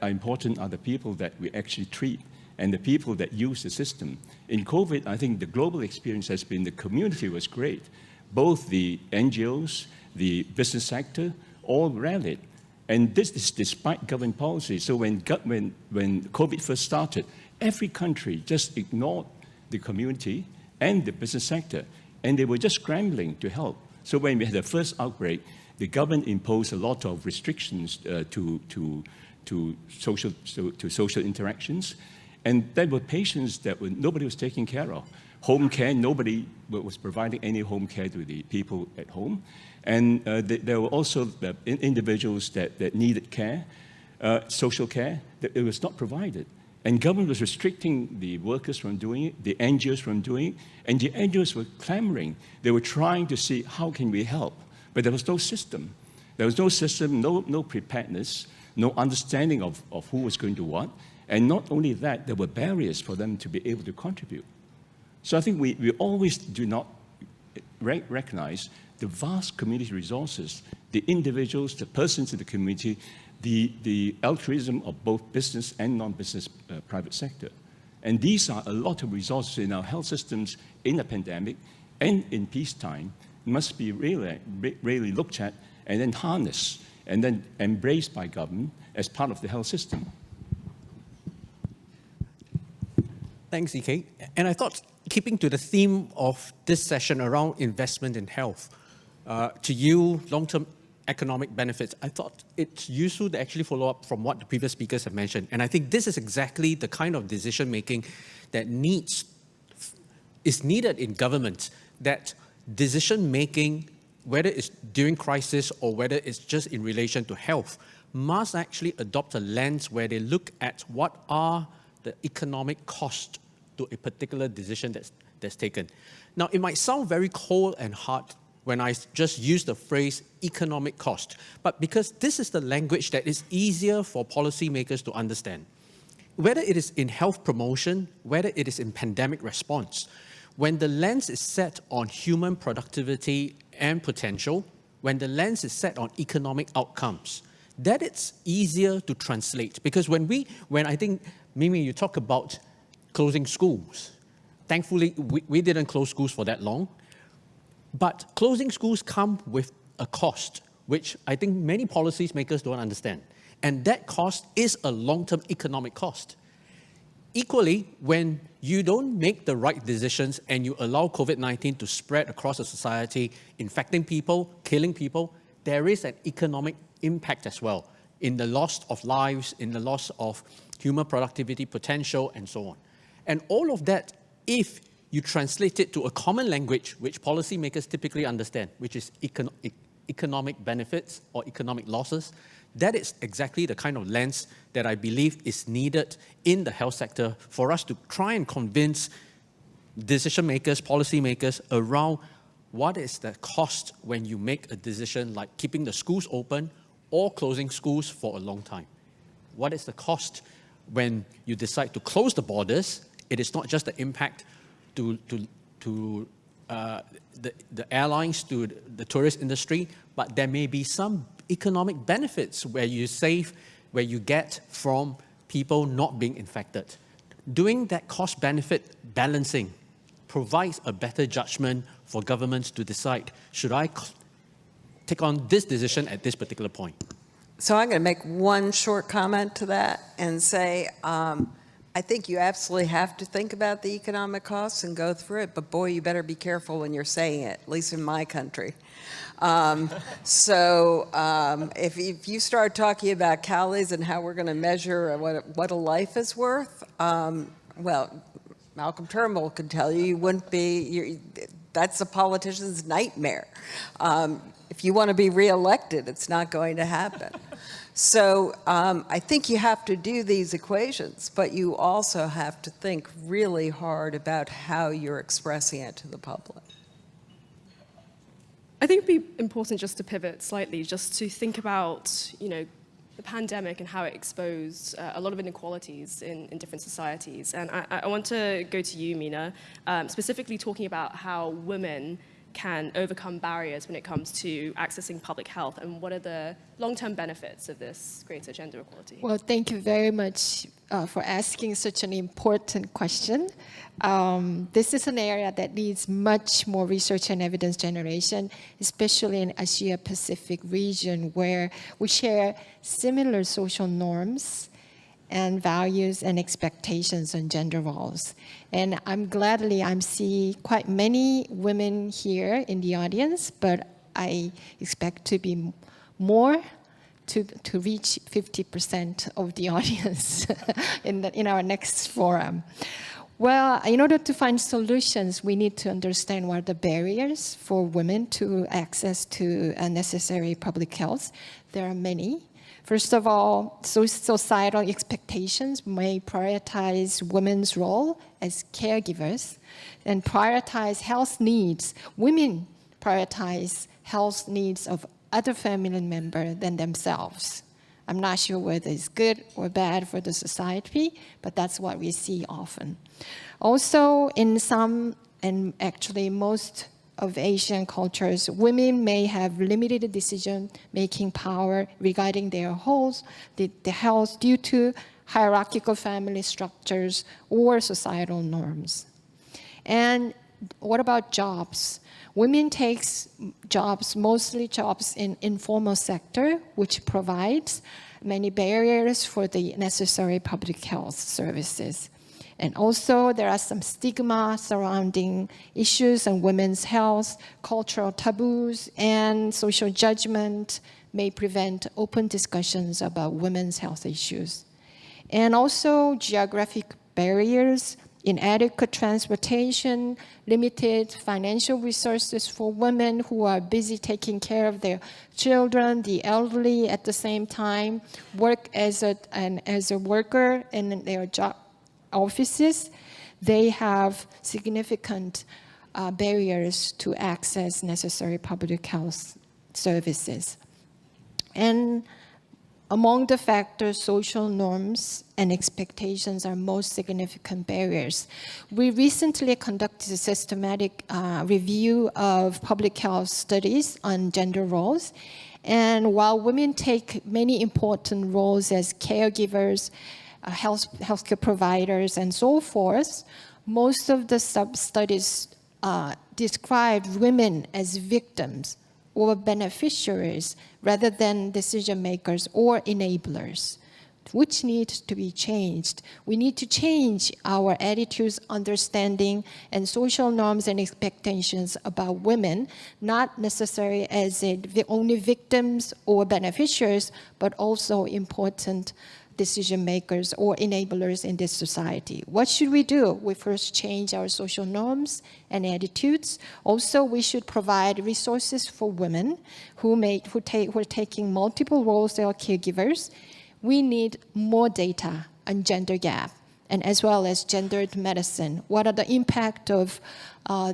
are important are the people that we actually treat and the people that use the system. In COVID, I think the global experience has been the community was great. Both the NGOs, the business sector, all rallied. And this is despite government policy. So when COVID first started, every country just ignored the community and the business sector, and they were just scrambling to help. So when we had the first outbreak, the government imposed a lot of restrictions to social interactions, and there were patients that nobody was taking care of. Home care, nobody was providing any home care to the people at home, and there were also individuals that needed care, social care, that it was not provided. And government was restricting the workers from doing it, the NGOs from doing it, and the NGOs were clamoring. They were trying to see how can we help, but there was no system. There was no system, no preparedness, no understanding of who was going to what, and not only that, there were barriers for them to be able to contribute. So I think we always do not recognize the vast community resources, the individuals, the persons in the community, the altruism of both business and non-business private sector. And these are a lot of resources in our health systems in a pandemic and in peacetime must be really looked at and then harnessed and then embraced by government as part of the health system. Thanks, EK. And I thought, keeping to the theme of this session around investment in health, to yield long-term economic benefits, I thought it's useful to actually follow up from what the previous speakers have mentioned. And I think this is exactly the kind of decision-making that needs is needed in government, that decision-making, whether it's during crisis or whether it's just in relation to health, must actually adopt a lens where they look at what are the economic cost to a particular decision that's taken. Now, it might sound very cold and hard when I just use the phrase economic cost, but because this is the language that is easier for policymakers to understand. Whether it is in health promotion, whether it is in pandemic response, when the lens is set on human productivity and potential, when the lens is set on economic outcomes, that it's easier to translate. Because when I think, Mimi, you talk about closing schools. Thankfully, we didn't close schools for that long. But closing schools come with a cost, which I think many policymakers don't understand. And that cost is a long-term economic cost. Equally, when you don't make the right decisions and you allow COVID-19 to spread across the society, infecting people, killing people, there is an economic impact as well in the loss of lives, in the loss of human productivity potential, and so on. And all of that, if you translate it to a common language which policymakers typically understand, which is economic benefits or economic losses, that is exactly the kind of lens that I believe is needed in the health sector for us to try and convince decision makers, policymakers around what is the cost when you make a decision like keeping the schools open or closing schools for a long time. What is the cost when you decide to close the borders? It is not just the impact to the airlines, to the tourist industry, but there may be some economic benefits where you save, where you get from people not being infected. Doing that cost-benefit balancing provides a better judgment for governments to decide, should I take on this decision at this particular point? So I'm going to make one short comment to that and say, I think you absolutely have to think about the economic costs and go through it, but boy, you better be careful when you're saying it, at least in my country. If you start talking about calories and how we're going to measure what a life is worth, well, Malcolm Turnbull could tell you, you wouldn't be, that's a politician's nightmare. If you want to be reelected, it's not going to happen. So I think you have to do these equations, but you also have to think really hard about how you're expressing it to the public. I think it'd be important just to pivot slightly, just to think about, the pandemic and how it exposed a lot of inequalities in different societies. And I want to go to you, Mina, specifically talking about how women can overcome barriers when it comes to accessing public health, and what are the long-term benefits of this greater gender equality? Well, thank you very much for asking such an important question. This is an area that needs much more research and evidence generation, especially in Asia-Pacific region, where we share similar social norms and values and expectations on gender roles. And I'm see quite many women here in the audience, but I expect to be more to reach 50% of the audience in our next forum. Well, in order to find solutions, we need to understand what are the barriers for women to access to necessary public health. There are many. First of all, societal expectations may prioritize women's role as caregivers and prioritize health needs. Women prioritize health needs of other family members than themselves. I'm not sure whether it's good or bad for the society, but that's what we see often. Also, in some, and actually most of Asian cultures, women may have limited decision-making power regarding their health due to hierarchical family structures or societal norms. And what about jobs? Women take jobs, mostly jobs in informal sector, which provides many barriers for the necessary public health services. And also, there are some stigma surrounding issues on women's health, cultural taboos, and social judgment may prevent open discussions about women's health issues. And also, geographic barriers inadequate transportation, limited financial resources for women who are busy taking care of their children, the elderly at the same time, work as a worker in their job offices. They have significant barriers to access necessary public health services. And among the factors, social norms and expectations are most significant barriers. We recently conducted a systematic review of public health studies on gender roles. And while women take many important roles as caregivers, healthcare providers, and so forth, most of the sub-studies describe women as victims or beneficiaries rather than decision makers or enablers, which needs to be changed. We need to change our attitudes, understanding, and social norms and expectations about women, not necessarily as only victims or beneficiaries, but also important decision makers or enablers in this society. What should we do? We first change our social norms and attitudes. Also, we should provide resources for women who are taking multiple roles as caregivers. We need more data on gender gap, and as well as gendered medicine. What are the impact of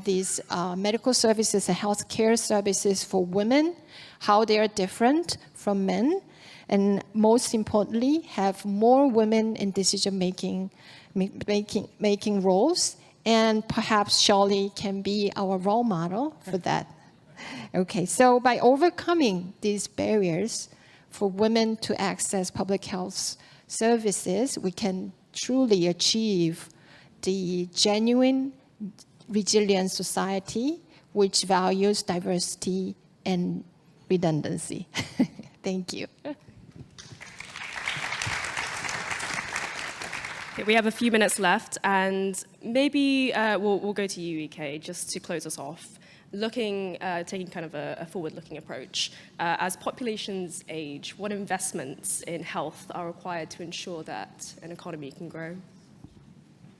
these medical services and healthcare services for women, how they are different from men, and most importantly, have more women in decision-making roles, and perhaps Shirley can be our role model for that. Okay, so by overcoming these barriers for women to access public health services, we can truly achieve the genuine, resilient society which values diversity and redundancy. Thank you. Okay, we have a few minutes left, and maybe we'll go to you, EK, just to close us off. Taking kind of a forward-looking approach. As populations age, what investments in health are required to ensure that an economy can grow?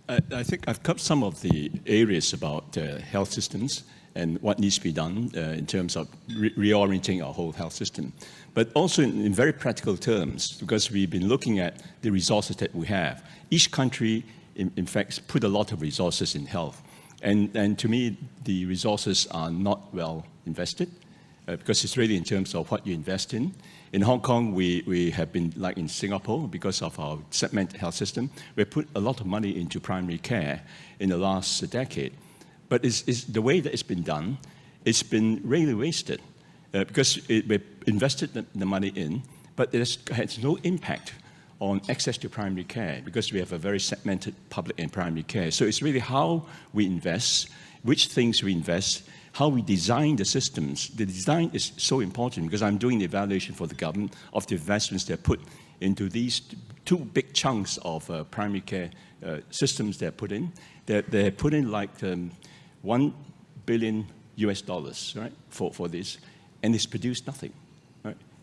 I think I've covered some of the areas about health systems and what needs to be done in terms of reorienting our whole health system. But also in very practical terms, because we've been looking at the resources that we have. Each country, in fact, put a lot of resources in health. And to me, the resources are not well invested because it's really in terms of what you invest in. In Hong Kong, we have been, like in Singapore, because of our segmented health system, we put a lot of money into primary care in the last decade. But the way that it's been done, it's been really wasted because we invested the money in, but it has no impact on access to primary care because we have a very segmented public and primary care. So it's really how we invest, which things we invest, how we design the systems. The design is so important because I'm doing the evaluation for the government of the investments they're put into these two big chunks of primary care systems they're put in. They're put in like $1 billion US, right, for this, and it's produced nothing.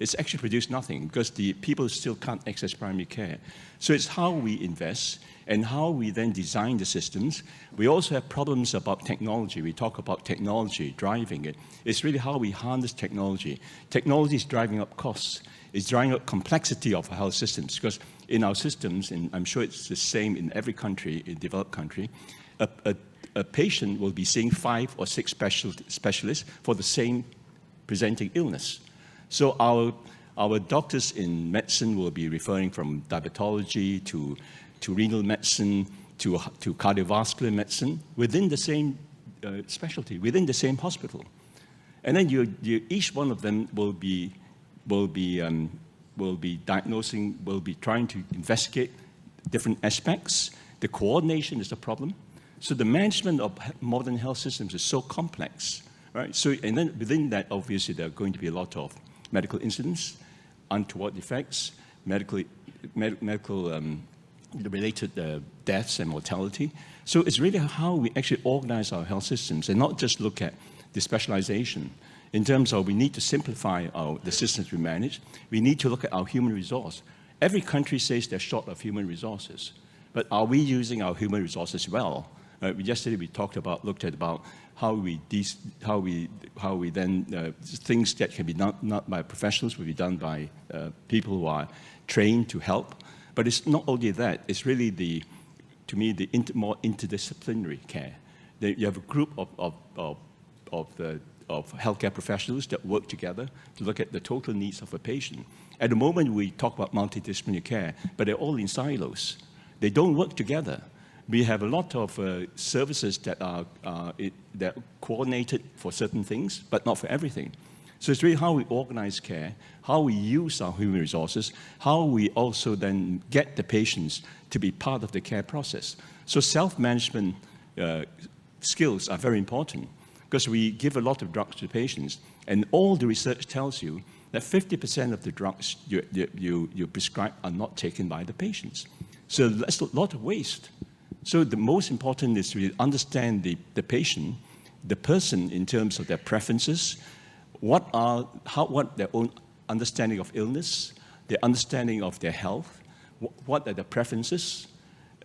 It's actually produced nothing because the people still can't access primary care. So it's how we invest and how we then design the systems. We also have problems about technology. We talk about technology driving it. It's really how we harness technology. Technology is driving up costs. It's driving up complexity of health systems because in our systems, and I'm sure it's the same in every country, in developed country, a patient will be seeing 5 or 6 specialists for the same presenting illness. So our doctors in medicine will be referring from diabetology to renal medicine to cardiovascular medicine within the same specialty, within the same hospital. And then each one of them will be diagnosing, will be trying to investigate different aspects. The coordination is the problem. So the management of modern health systems is so complex, right? So, and then within that, obviously, there are going to be a lot of medical incidents, untoward effects, related deaths and mortality. So it's really how we actually organize our health systems and not just look at the specialization. In terms of we need to simplify the systems we manage, we need to look at our human resource. Every country says they're short of human resources. But are we using our human resources well? Yesterday we looked at about how we then things that can be not by professionals will be done by people who are trained to help. But it's not only that; it's really to me the more interdisciplinary care. You have a group of healthcare professionals that work together to look at the total needs of a patient. At the moment, we talk about multidisciplinary care, but they're all in silos. They don't work together. We have a lot of services that are coordinated for certain things, but not for everything. So it's really how we organize care, how we use our human resources, how we also then get the patients to be part of the care process. So self-management skills are very important because we give a lot of drugs to patients, and all the research tells you that 50% of the drugs you prescribe are not taken by the patients. So that's a lot of waste. So the most important is to understand the patient, the person in terms of their preferences, what their own understanding of illness, their understanding of their health, what are their preferences.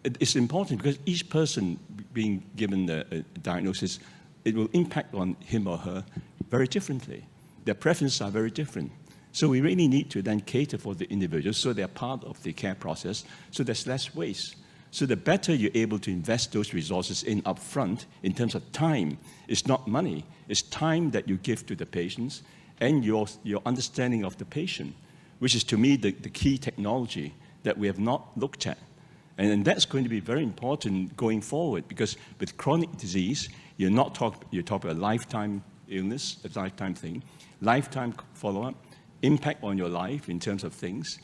It's important because each person being given a diagnosis, it will impact on him or her very differently. Their preferences are very different. So we really need to then cater for the individuals so they're part of the care process, so there's less waste. So the better you're able to invest those resources in upfront in terms of time, it's not money, it's time that you give to the patients and your understanding of the patient, which is to me the key technology that we have not looked at. And that's going to be very important going forward because with chronic disease, you're talking about a lifetime illness, a lifetime thing, lifetime follow-up, impact on your life in terms of things.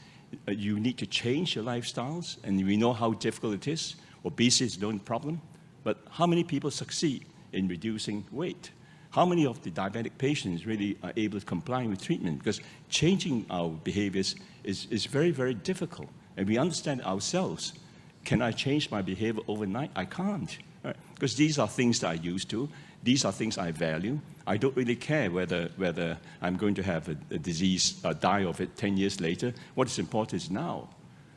You need to change your lifestyles, and we know how difficult it is. Obesity is the only problem, but how many people succeed in reducing weight? How many of the diabetic patients really are able to comply with treatment? Because changing our behaviors is very, very difficult, and we understand ourselves. Can I change my behavior overnight? I can't, right? Because these are things that I'm used to. These are things I value. I don't really care whether I'm going to have a disease, die of it 10 years later. What is important is now.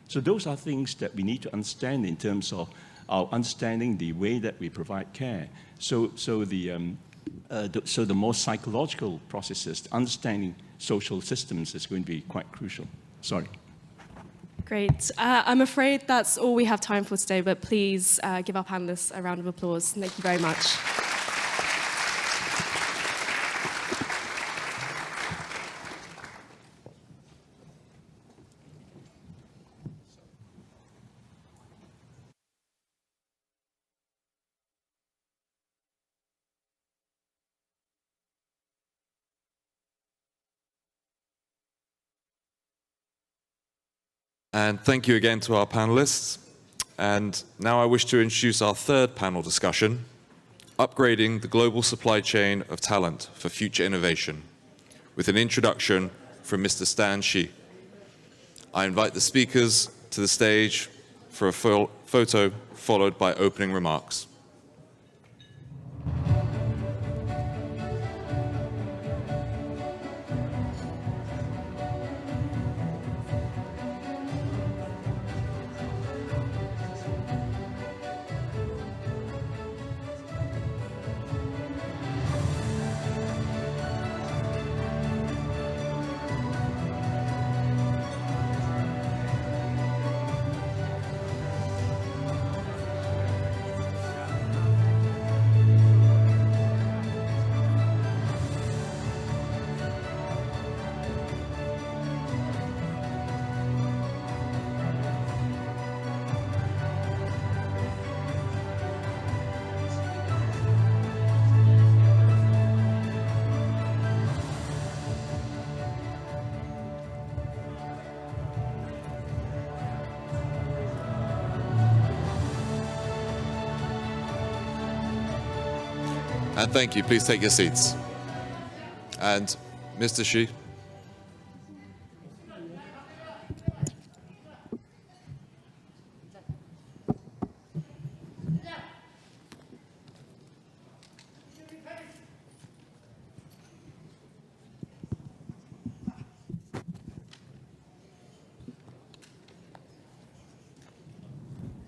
So those are things that we need to understand in terms of our understanding the way that we provide care. So the more psychological processes, understanding social systems is going to be quite crucial. Sorry. Great. I'm afraid that's all we have time for today, but please give our panelists a round of applause. Thank you very much. And thank you again to our panelists. And now I wish to introduce our third panel discussion, Upgrading the Global Supply Chain of Talent for Future Innovation, with an introduction from Mr. Stan Shi. I invite the speakers to the stage for a photo followed by opening remarks. And thank you. Please take your seats. And Mr. Shi.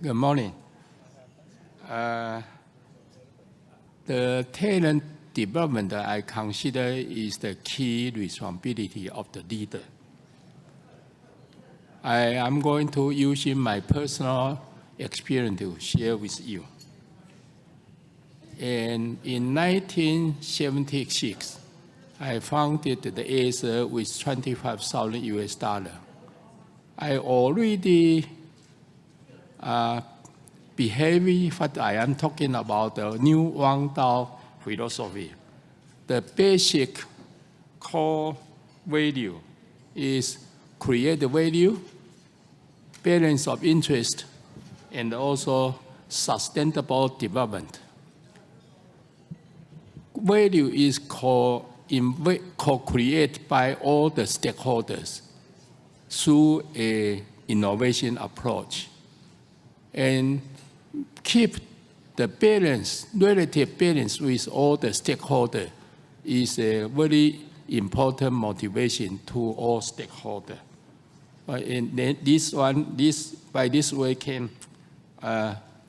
Good morning. The talent development I consider is the key responsibility of the leader. I am going to use my personal experience to share with you. And in 1976, I founded the ASA with $25,000. I already behaving what I am talking about, the new Wang Dao philosophy. The basic core value is create the value, balance of interest, and also sustainable development. Value is co-created by all the stakeholders through an innovation approach. And keep the balance, relative balance with all the stakeholders is a very important motivation to all stakeholders. And by this way can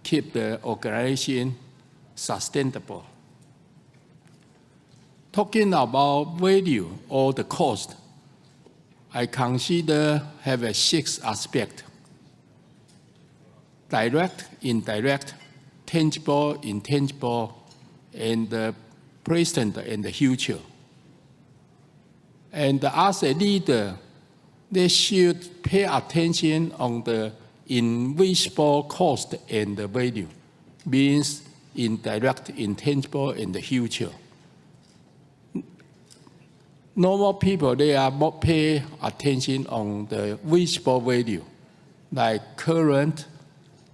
keep the organization sustainable. Talking about value or the cost, I consider have a 6 aspects. Direct, indirect, tangible, intangible, and the present and the future. And as a leader, they should pay attention on the invisible cost and the value, means indirect, intangible, and the future. Normal people, they are not pay attention on the visible value, like current,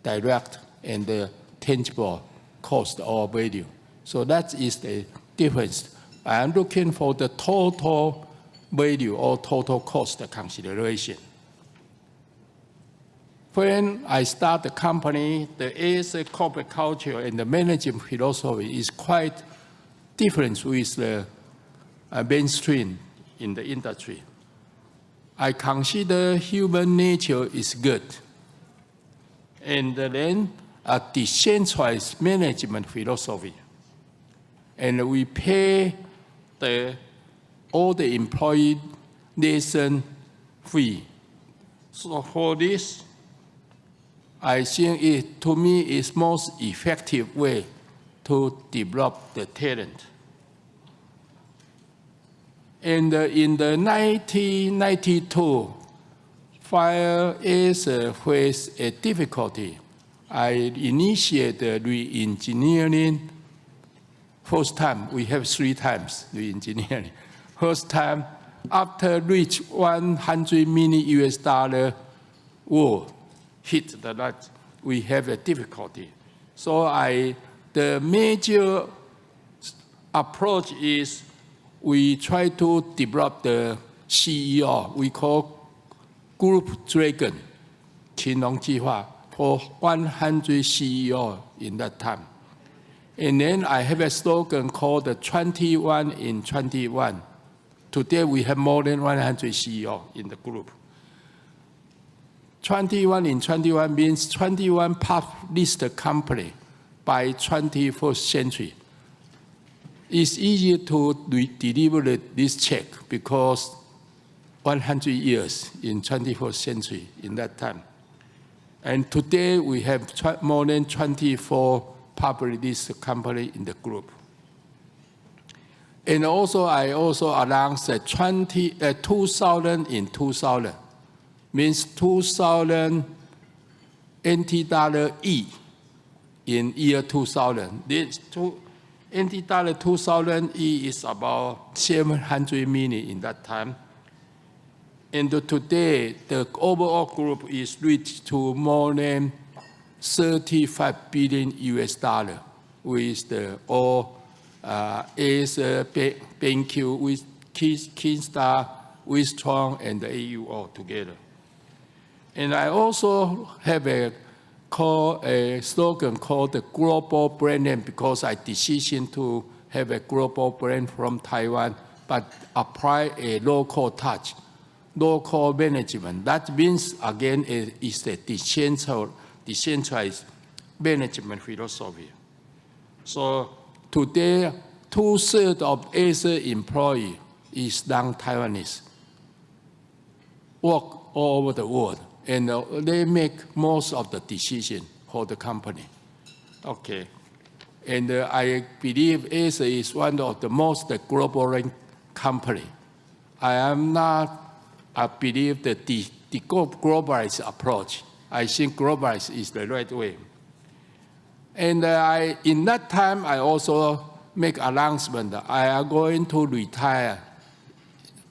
direct, and the tangible cost or value. So that is the difference. I am looking for the total value or total cost consideration. When I start the company, the ASA corporate culture and the management philosophy is quite different with the mainstream in the industry. I consider human nature is good. And then a decentralized management philosophy. And we pay all the employee liaison fee. So for this, I think to me is most effective way to develop the talent. And in the 1992, while ASA faced a difficulty, I initiated re-engineering. First time, we have 3 times re-engineering. First time, after reach $100 million war hit the lot, we have a difficulty. So the major approach is we try to develop the CEO, we call Group Dragon, 青龙计划, for 100 CEO in that time. And then I have a slogan called the 21 in 21. Today we have more than 100 CEO in the group. 21 in 21 means 21 public company by 21st century. It's easier to deliver this check because 100 years in 21st century in that time. And today we have more than 24 public listed companies in the group. And also I also announced that 2000 in 2000 means 2000 NT dollar E in year 2000. This NT dollar 2000 E is about 700 million in that time. And today, the overall group is reached to more than 35 billion US dollar with the all ASA, BenQ, with Kingstar, with Strong, and the AU all together. And I also have a slogan called the global brand name because I decided to have a global brand from Taiwan, but apply a local touch. Local management. That means, again, it's a decentralized management philosophy. So today, 2/3 of Asia employees is non-Taiwanese, work all over the world, and they make most of the decision for the company. Okay, and I believe Asia is one of the most global company. I am not, I believe that the globalized approach, I think globalized is the right way. And in that time, I also make announcement that I am going to retire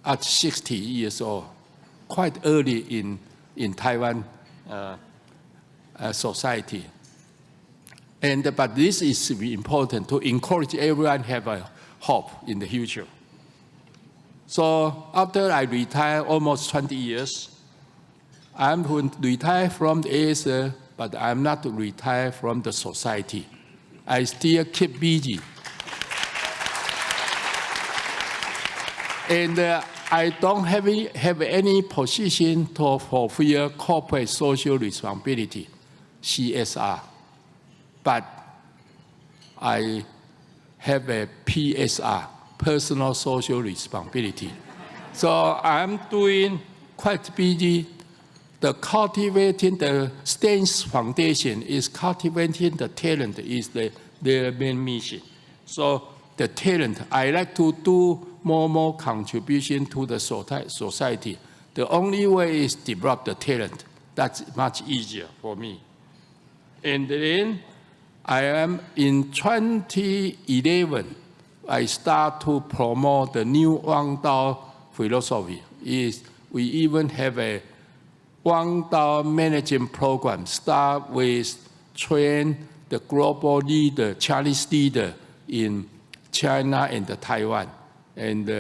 at 60 years old, quite early in Taiwan society. But this is important to encourage everyone to have a hope in the future. So after I retire almost 20 years, I'm going to retire from the Asia, but I'm not to retire from the society. I still keep busy. And I don't have any position to fulfill corporate social responsibility, CSR. But I have a PSR, personal social responsibility. So I'm doing quite busy. The cultivating the STAN's foundation is cultivating the talent is their main mission. So the talent, I like to do more contribution to the society. The only way is develop the talent. That's much easier for me. And then I am in 2011, I start to promote the new Wang Dao philosophy. We even have a Wang Dao management program, start with train the global leader, Chinese leader in China and Taiwan. And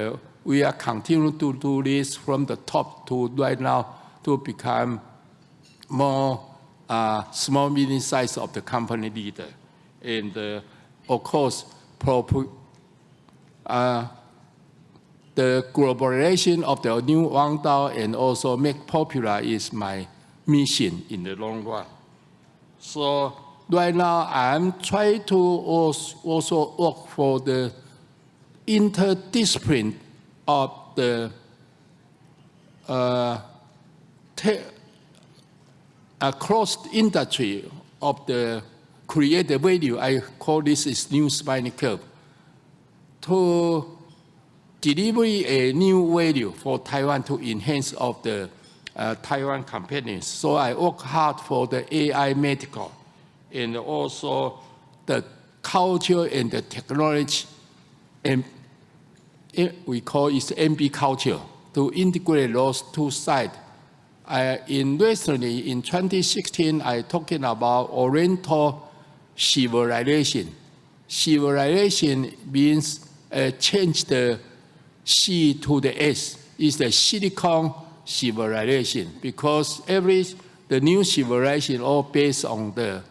we are continuing to do this from the top to right now to become more small, medium size of the company leader. And of course, the globalization of the new Wang Dao and also make popular is my mission in the long run. So right now, I'm trying to also work for the interdiscipline of the across industry of the creative value. I call this is new spinal curve to deliver a new value for Taiwan to enhance of the Taiwan companies. So I work hard for the AI medical and also the culture and the technology, and we call it MB culture, to integrate those two sides. Recently, in 2016, I talking about Oriental civilization. Civilization means change the C to the S. Is the silicon civilization, because the new civilization all based on the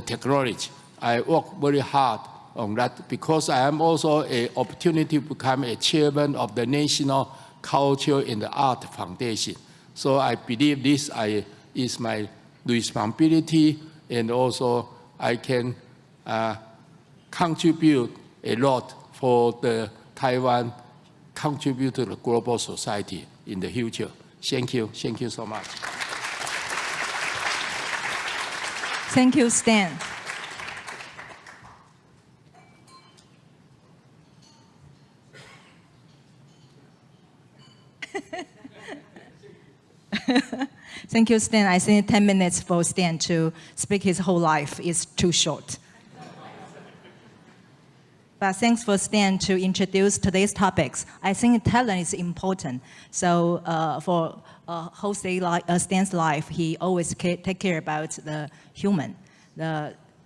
technology. I work very hard on that because I am also an opportunity to become a chairman of the National Culture and the Art Foundation. So I believe this is my responsibility, and also I can contribute a lot for the Taiwan, contribute to the global society in the future. Thank you. Thank you so much. Thank you, Stan. Thank you, Stan. I think 10 minutes for Stan to speak his whole life is too short. But thanks for Stan to introduce today's topics. I think talent is important. So for whole Stan's life, he always take care about the human.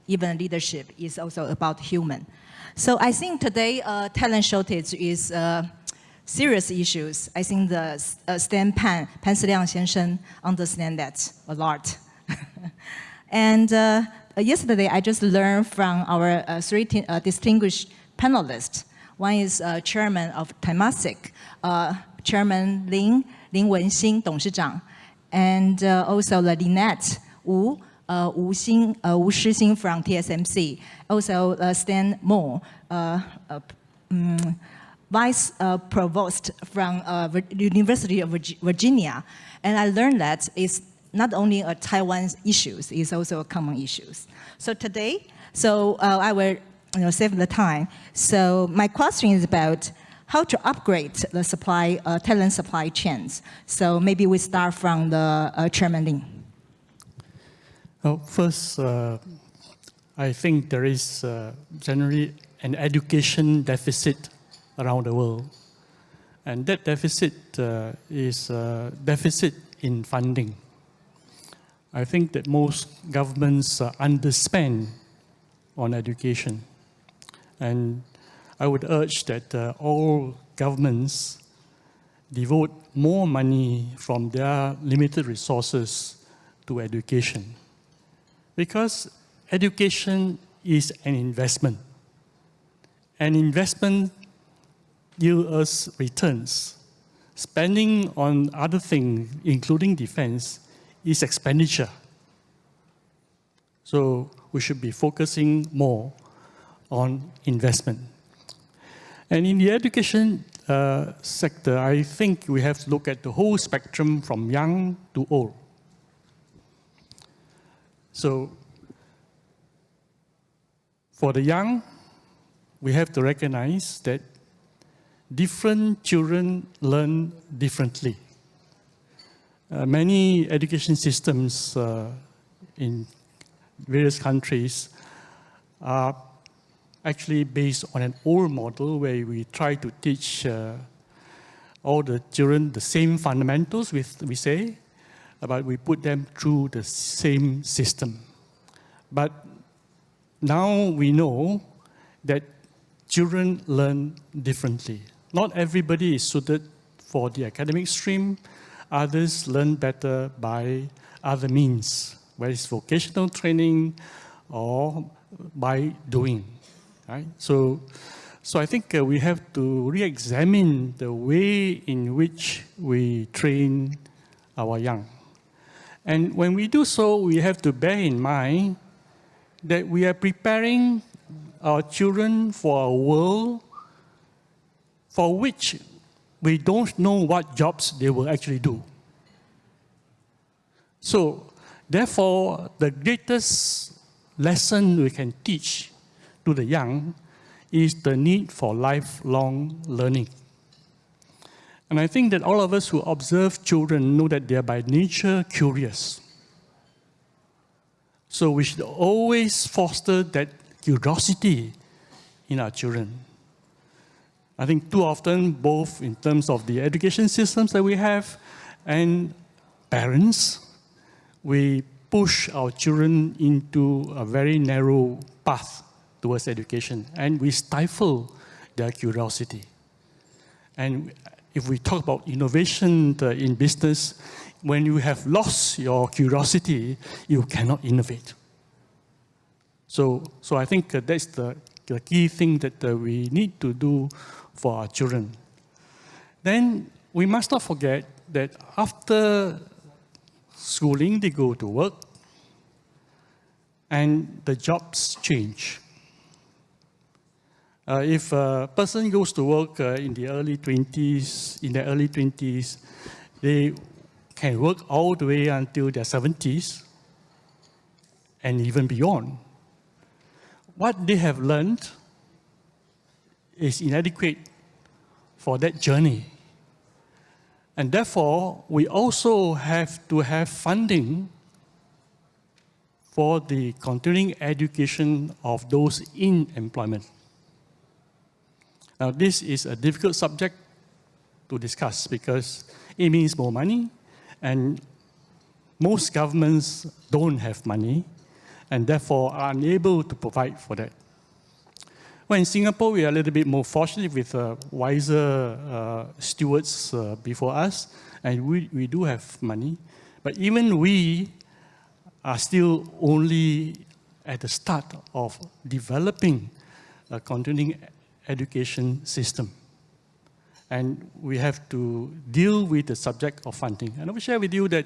Even leadership is also about human. So I think today talent shortage is serious issues. I think the Stan Pan Siliang 先生 understand that a lot. And yesterday, I just learned from our three distinguished panelists. One is chairman of Temasek, Chairman Lin Wenxin 董事长, and also Lynette Wu, Wu Shixing from TSMC, also Stan Moore, Vice Provost from University of Virginia. And I learned that it's not only a Taiwan issues, it's also a common issues. So today, I will save the time. So my question is about how to upgrade the talent supply chains. So maybe we start from the Chairman Lin. Well, first, I think there is generally an education deficit around the world. And that deficit is a deficit in funding. I think that most governments underspend on education. And I would urge that all governments devote more money from their limited resources to education. Because education is an investment. An investment yields us returns. Spending on other things, including defense, is expenditure. So we should be focusing more on investment. And in the education sector, I think we have to look at the whole spectrum from young to old. So for the young, we have to recognize that different children learn differently. Many education systems in various countries are actually based on an old model where we try to teach all the children the same fundamentals, we say, but we put them through the same system. But now we know that children learn differently. Not everybody is suited for the academic stream. Others learn better by other means, whether it's vocational training or by doing. Right? So I think we have to re-examine the way in which we train our young. And when we do so, we have to bear in mind that we are preparing our children for a world for which we don't know what jobs they will actually do. So, therefore, the greatest lesson we can teach to the young is the need for lifelong learning. And I think that all of us who observe children know that they are by nature curious. So we should always foster that curiosity in our children. I think too often, both in terms of the education systems that we have and parents, we push our children into a very narrow path towards education, and we stifle their curiosity. And if we talk about innovation in business, when you have lost your curiosity, you cannot innovate. So I think that's the key thing that we need to do for our children. Then we must not forget that after schooling, they go to work, and the jobs change. If a person goes to work in their early 20s, they can work all the way until their 70s and even beyond. What they have learned is inadequate for that journey. And therefore, we also have to have funding for the continuing education of those in employment. Now, this is a difficult subject to discuss because it means more money, and most governments don't have money and therefore are unable to provide for that. Well, in Singapore, we are a little bit more fortunate with wiser stewards before us, and we do have money. But even we are still only at the start of developing a continuing education system. And we have to deal with the subject of funding. And I will share with you that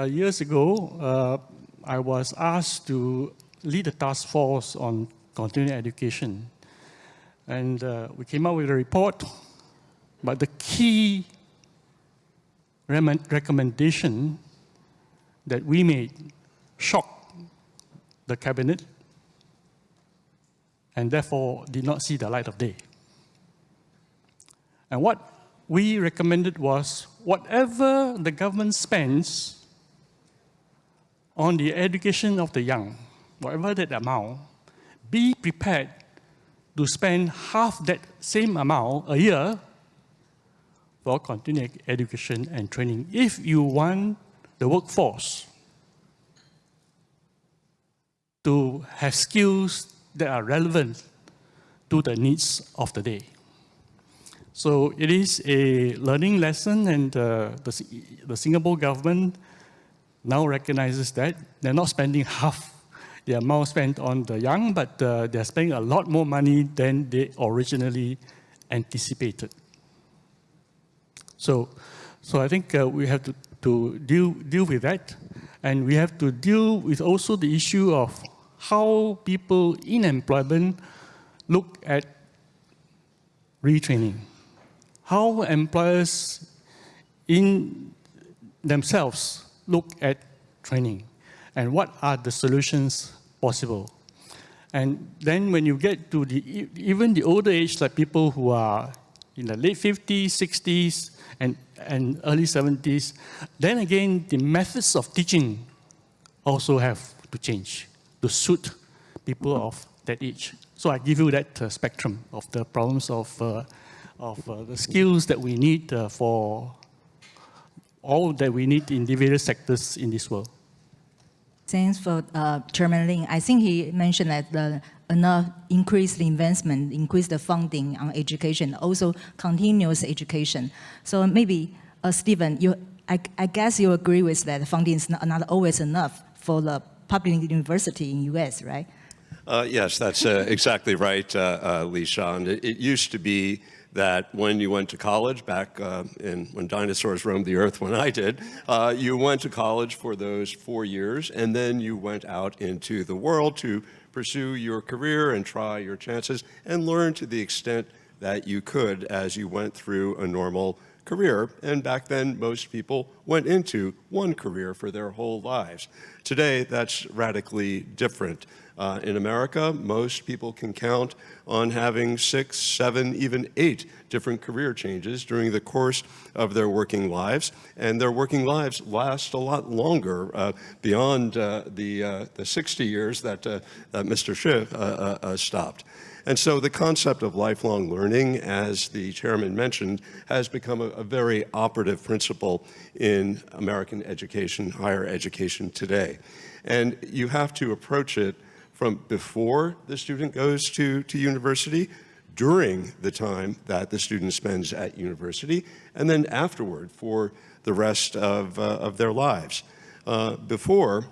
years ago, I was asked to lead a task force on continuing education. And we came up with a report, but the key recommendation that we made shocked the cabinet and therefore did not see the light of day. And what we recommended was whatever the government spends on the education of the young, whatever that amount, be prepared to spend half that same amount a year for continuing education and training if you want the workforce to have skills that are relevant to the needs of the day. So it is a learning lesson, and the Singapore government now recognizes that they're not spending half the amount spent on the young, but they're spending a lot more money than they originally anticipated. So I think we have to deal with that, and we have to deal with also the issue of how people in employment look at retraining, how employers in themselves look at training, and what are the solutions possible. And then when you get to even the older age, like people who are in the late 50s, 60s, and early 70s, then again, the methods of teaching also have to change to suit people of that age. So I give you that spectrum of the problems of the skills that we need for all that we need in the various sectors in this world. Thanks for Chairman Lin. I think he mentioned that enough increase the investment, increase the funding on education, also continuous education. So maybe, Stephen, I guess you agree with that funding is not always enough for the public university in US, right? Yes, that's exactly right, Li Shan. It used to be that when you went to college, back when dinosaurs roamed the earth when I did, you went to college for those 4 years, and then you went out into the world to pursue your career and try your chances and learn to the extent that you could as you went through a normal career. And back then, most people went into one career for their whole lives. Today, that's radically different. In America, most people can count on having 6, 7, even 8 different career changes during the course of their working lives, and their working lives last a lot longer beyond the 60 years that Mr. Shi stopped. And so the concept of lifelong learning, as the chairman mentioned, has become a very operative principle in American education, higher education today. And you have to approach it from before the student goes to university, during the time that the student spends at university, and then afterward for the rest of their lives. Before,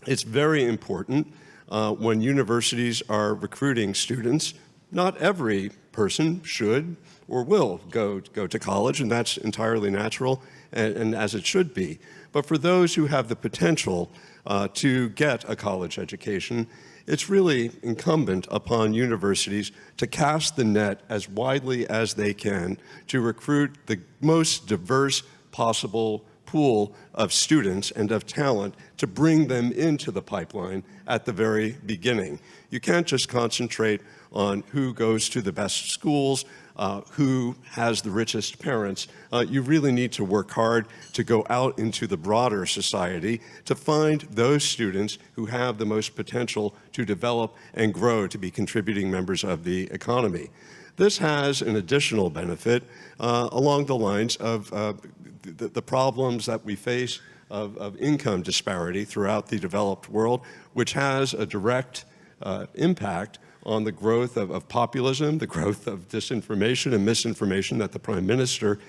it's very important when universities are recruiting students. Not every person should or will go to college, and that's entirely natural and as it should be. But for those who have the potential to get a college education, it's really incumbent upon universities to cast the net as widely as they can to recruit the most diverse possible pool of students and of talent to bring them into the pipeline at the very beginning. You can't just concentrate on who goes to the best schools, who has the richest parents. You really need to work hard to go out into the broader society to find those students who have the most potential to develop and grow to be contributing members of the economy. This has an additional benefit along the lines of the problems that we face of income disparity throughout the developed world, which has a direct impact on the growth of populism, the growth of disinformation and misinformation that the Prime Minister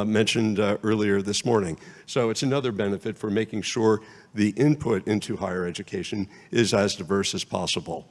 mentioned earlier this morning. So it's another benefit for making sure the input into higher education is as diverse as possible.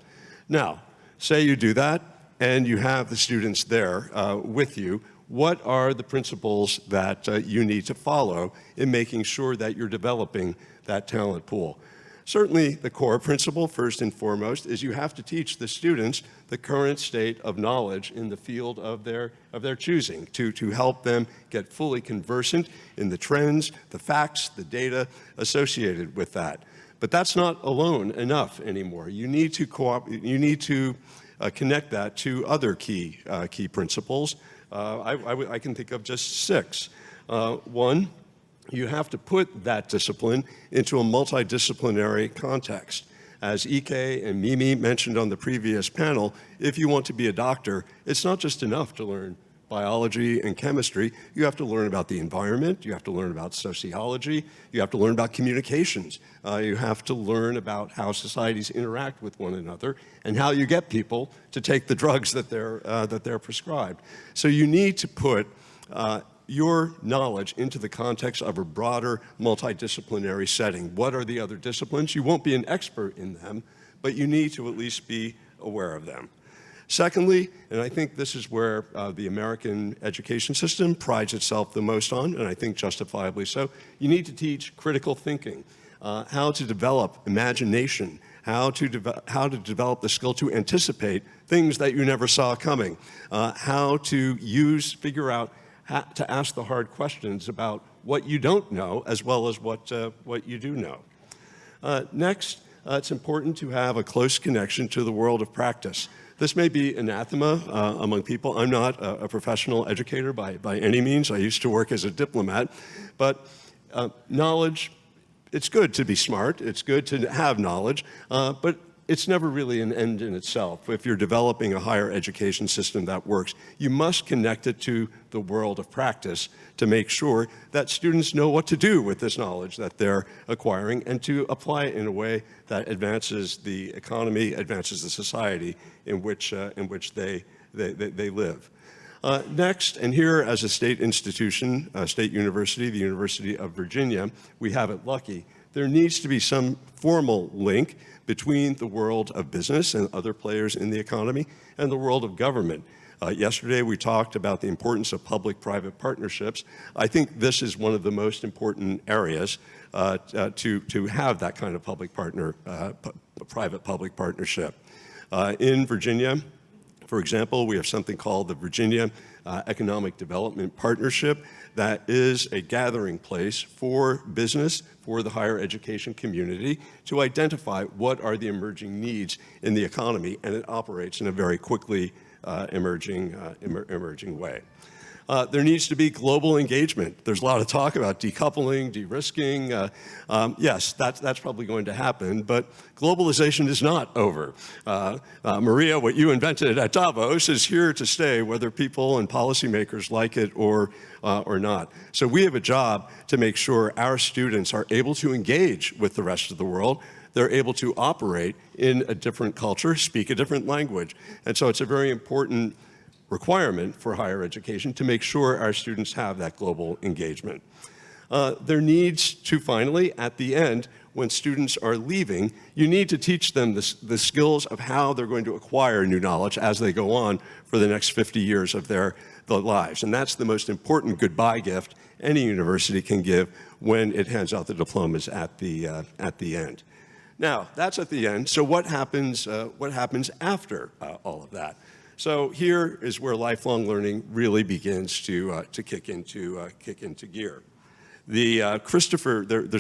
Now, say you do that and you have the students there with you. What are the principles that you need to follow in making sure that you're developing that talent pool? Certainly, the core principle, first and foremost, is you have to teach the students the current state of knowledge in the field of their choosing, to help them get fully conversant in the trends, the facts, the data associated with that. But that's not alone enough anymore. You need to connect that to other key principles. I can think of just 6. One, you have to put that discipline into a multidisciplinary context. As Ike and Mimi mentioned on the previous panel, if you want to be a doctor, it's not just enough to learn biology and chemistry. You have to learn about the environment, you have to learn about sociology, you have to learn about communications, you have to learn about how societies interact with one another and how you get people to take the drugs that they're prescribed. So you need to put your knowledge into the context of a broader multidisciplinary setting. What are the other disciplines? You won't be an expert in them, but you need to at least be aware of them. Secondly, and I think this is where the American education system prides itself the most on, and I think justifiably so, you need to teach critical thinking, how to develop imagination, how to develop the skill to anticipate things that you never saw coming, how to figure out to ask the hard questions about what you don't know as well as what you do know. Next, it's important to have a close connection to the world of practice. This may be anathema among people. I'm not a professional educator by any means. I used to work as a diplomat. But knowledge, it's good to be smart. It's good to have knowledge. But it's never really an end in itself. If you're developing a higher education system that works, you must connect it to the world of practice to make sure that students know what to do with this knowledge that they're acquiring and to apply it in a way that advances the economy, advances the society in which they live. Next, and here as a state institution, a state university, the University of Virginia, we have it lucky. There needs to be some formal link between the world of business and other players in the economy and the world of government. Yesterday we talked about the importance of public-private partnerships. I think this is one of the most important areas to have that kind of private-public partnership. In Virginia, for example, we have something called the Virginia Economic Development Partnership that is a gathering place for business, for the higher education community, to identify what are the emerging needs in the economy, and it operates in a very quickly emerging way. There needs to be global engagement. There's a lot of talk about decoupling, de-risking. Yes, that's probably going to happen, but globalization is not over. Maria, what you invented at Davos is here to stay, whether people and policymakers like it or not. So we have a job to make sure our students are able to engage with the rest of the world. They're able to operate in a different culture, speak a different language. And so it's a very important requirement for higher education to make sure our students have that global engagement. There needs to finally, at the end, when students are leaving, you need to teach them the skills of how they're going to acquire new knowledge as they go on for the next 50 years of their lives. And that's the most important goodbye gift any university can give when it hands out the diplomas at the end. Now, that's at the end. So what happens after all of that? So here is where lifelong learning really begins to kick into gear. There's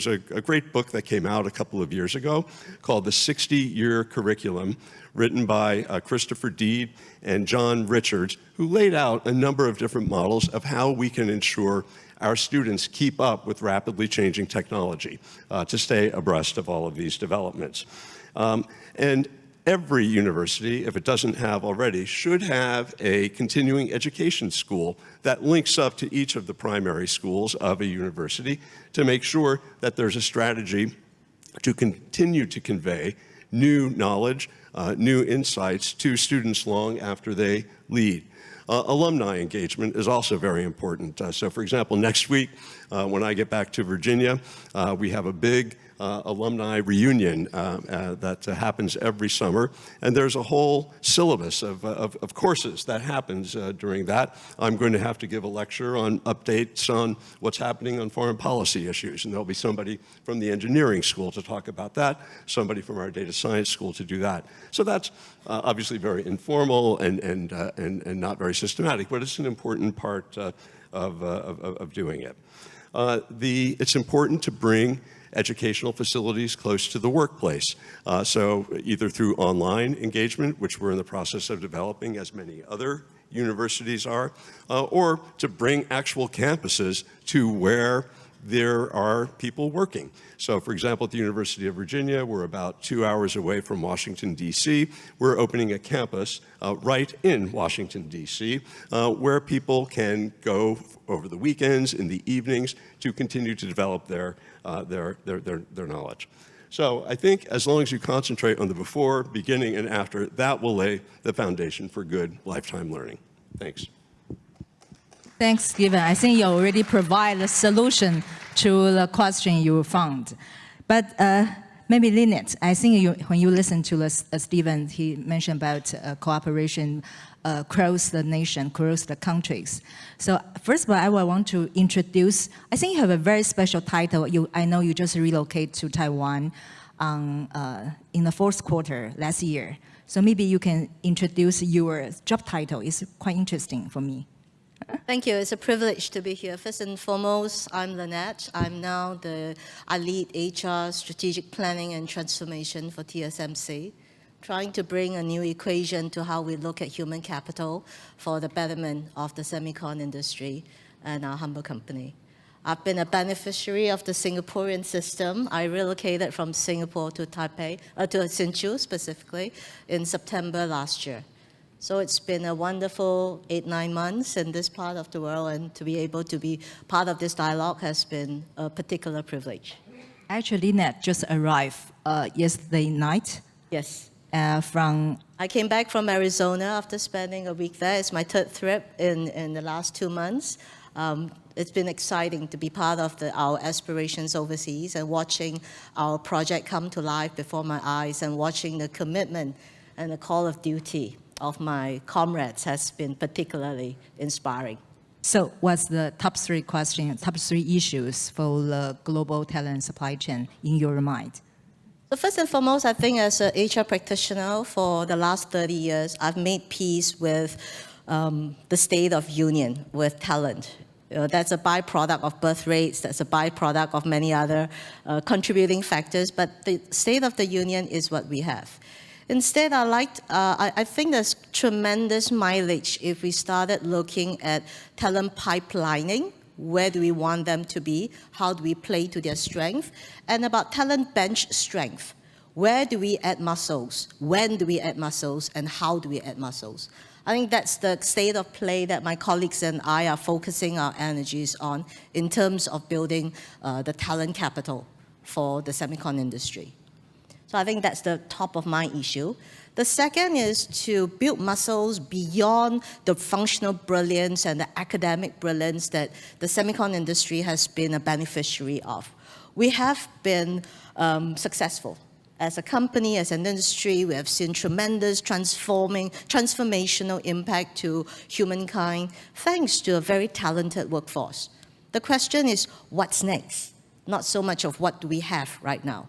a great book that came out a couple of years ago called The 60-Year Curriculum, written by Christopher Deed and John Richards, who laid out a number of different models of how we can ensure our students keep up with rapidly changing technology to stay abreast of all of these developments. And every university, if it doesn't have already, should have a continuing education school that links up to each of the primary schools of a university to make sure that there's a strategy to continue to convey new knowledge, new insights to students long after they leave. Alumni engagement is also very important. So for example, next week, when I get back to Virginia, we have a big alumni reunion that happens every summer, and there's a whole syllabus of courses that happens during that. I'm going to have to give a lecture on updates on what's happening on foreign policy issues, and there'll be somebody from the engineering school to talk about that, somebody from our data science school to do that. So that's obviously very informal and not very systematic, but it's an important part of doing it. It's important to bring educational facilities close to the workplace. So either through online engagement, which we're in the process of developing, as many other universities are, or to bring actual campuses to where there are people working. So for example, at the University of Virginia, we're about 2 hours away from Washington, D.C. We're opening a campus right in Washington, D.C., where people can go over the weekends, in the evenings, to continue to develop their knowledge. So I think as long as you concentrate on the before, beginning, and after, that will lay the foundation for good lifetime learning. Thanks. Thanks, Stephen. I think you already provide the solution to the question you found. But maybe Lynette, I think when you listen to Stephen, he mentioned about cooperation across the nation, across the countries. So first of all, I would want to introduce, I think you have a very special title. I know you just relocated to Taiwan in the fourth quarter last year. So maybe you can introduce your job title. It's quite interesting for me. Thank you. It's a privilege to be here. First and foremost, I'm Lynette. I lead HR, strategic planning and transformation for TSMC, trying to bring a new equation to how we look at human capital for the betterment of the semicon industry and our humble company. I've been a beneficiary of the Singaporean system. I relocated from Singapore to Taipei, to Hsinchu specifically, in September last year. So it's been a wonderful 8-9 months in this part of the world, and to be able to be part of this dialogue has been a particular privilege. Actually, Lynette just arrived yesterday night. Yes. I came back from Arizona after spending a week there. It's my third trip in the last 2 months. It's been exciting to be part of our aspirations overseas and watching our project come to life before my eyes, and watching the commitment and the call of duty of my comrades has been particularly inspiring. So what's the top 3 questions, top 3 issues for the global talent supply chain in your mind? So first and foremost, I think as an HR practitioner for the last 30 years, I've made peace with the state of union with talent. That's a byproduct of birth rates, that's a byproduct of many other contributing factors, but the state of the union is what we have. Instead, I think there's tremendous mileage if we started looking at talent pipelining. Where do we want them to be? How do we play to their strength? And about talent bench strength. Where do we add muscles? When do we add muscles? And how do we add muscles? I think that's the state of play that my colleagues and I are focusing our energies on in terms of building the talent capital for the semicon industry. So I think that's the top of mind issue. The second is to build muscles beyond the functional brilliance and the academic brilliance that the semicon industry has been a beneficiary of. We have been successful. As a company, as an industry, we have seen tremendous transformational impact to humankind thanks to a very talented workforce. The question is, what's next? Not so much of what do we have right now.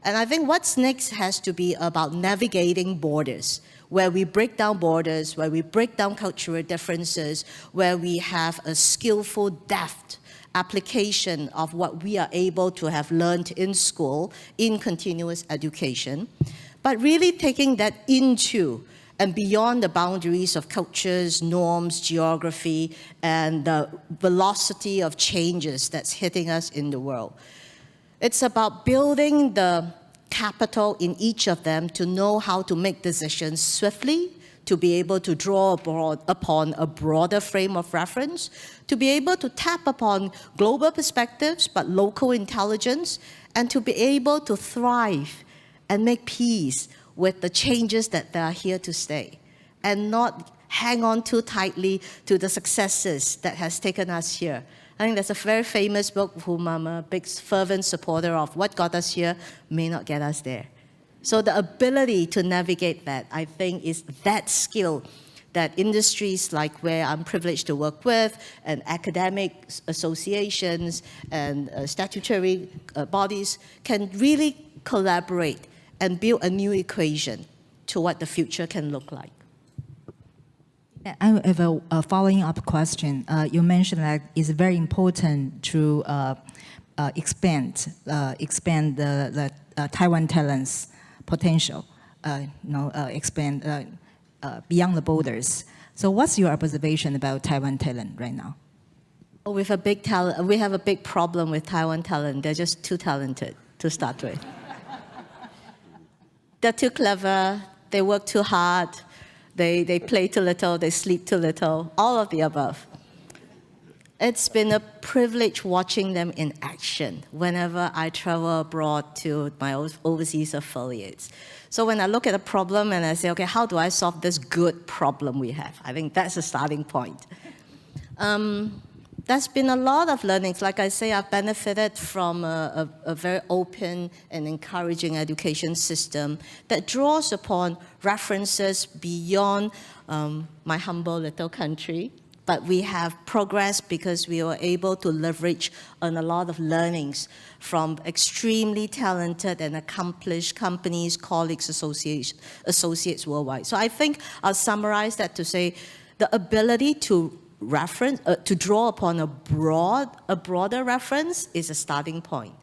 And I think what's next has to be about navigating borders, where we break down borders, where we break down cultural differences, where we have a skillful, deft application of what we are able to have learned in school, in continuous education, but really taking that into and beyond the boundaries of cultures, norms, geography, and the velocity of changes that's hitting us in the world. It's about building the capital in each of them to know how to make decisions swiftly, to be able to draw upon a broader frame of reference, to be able to tap upon global perspectives but local intelligence, and to be able to thrive and make peace with the changes that are here to stay, and not hang on too tightly to the successes that has taken us here. I think that's a very famous book whom I'm a big fervent supporter of. What got us here may not get us there. So the ability to navigate that, I think, is that skill that industries like where I'm privileged to work with, and academic associations and statutory bodies can really collaborate and build a new equation to what the future can look like. I have a following up question. You mentioned that it's very important to expand the Taiwan talents potential, expand beyond the borders. So what's your observation about Taiwan talent right now? Oh, we have a big problem with Taiwan talent. They're just too talented to start with. They're too clever, they work too hard, they play too little, they sleep too little, all of the above. It's been a privilege watching them in action whenever I travel abroad to my overseas affiliates. So when I look at a problem and I say, okay, how do I solve this good problem we have? I think that's a starting point. There's been a lot of learnings. Like I say, I've benefited from a very open and encouraging education system that draws upon references beyond my humble little country. But we have progressed because we were able to leverage on a lot of learnings from extremely talented and accomplished companies, colleagues, associates worldwide. So I think I'll summarize that to say the ability to to draw upon a broader reference is a starting point.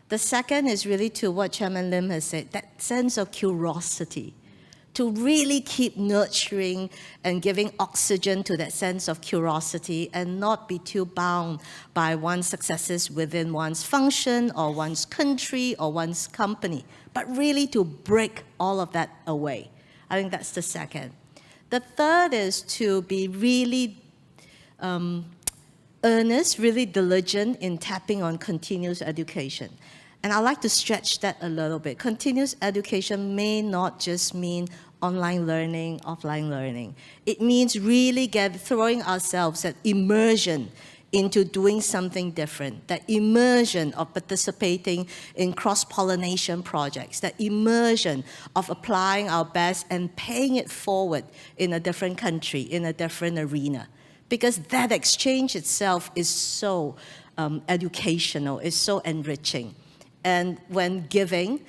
The second is really to what Chairman Lim has said, that sense of curiosity, to really keep nurturing and giving oxygen to that sense of curiosity and not be too bound by one's successes within one's function or one's country or one's company, but really to break all of that away. I think that's the second. The third is to be really earnest, really diligent in tapping on continuous education. And I like to stretch that a little bit. Continuous education may not just mean online learning, offline learning. It means really throwing ourselves at immersion into doing something different, that immersion of participating in cross-pollination projects, that immersion of applying our best and paying it forward in a different country, in a different arena. Because that exchange itself is so educational, is so enriching. And when giving,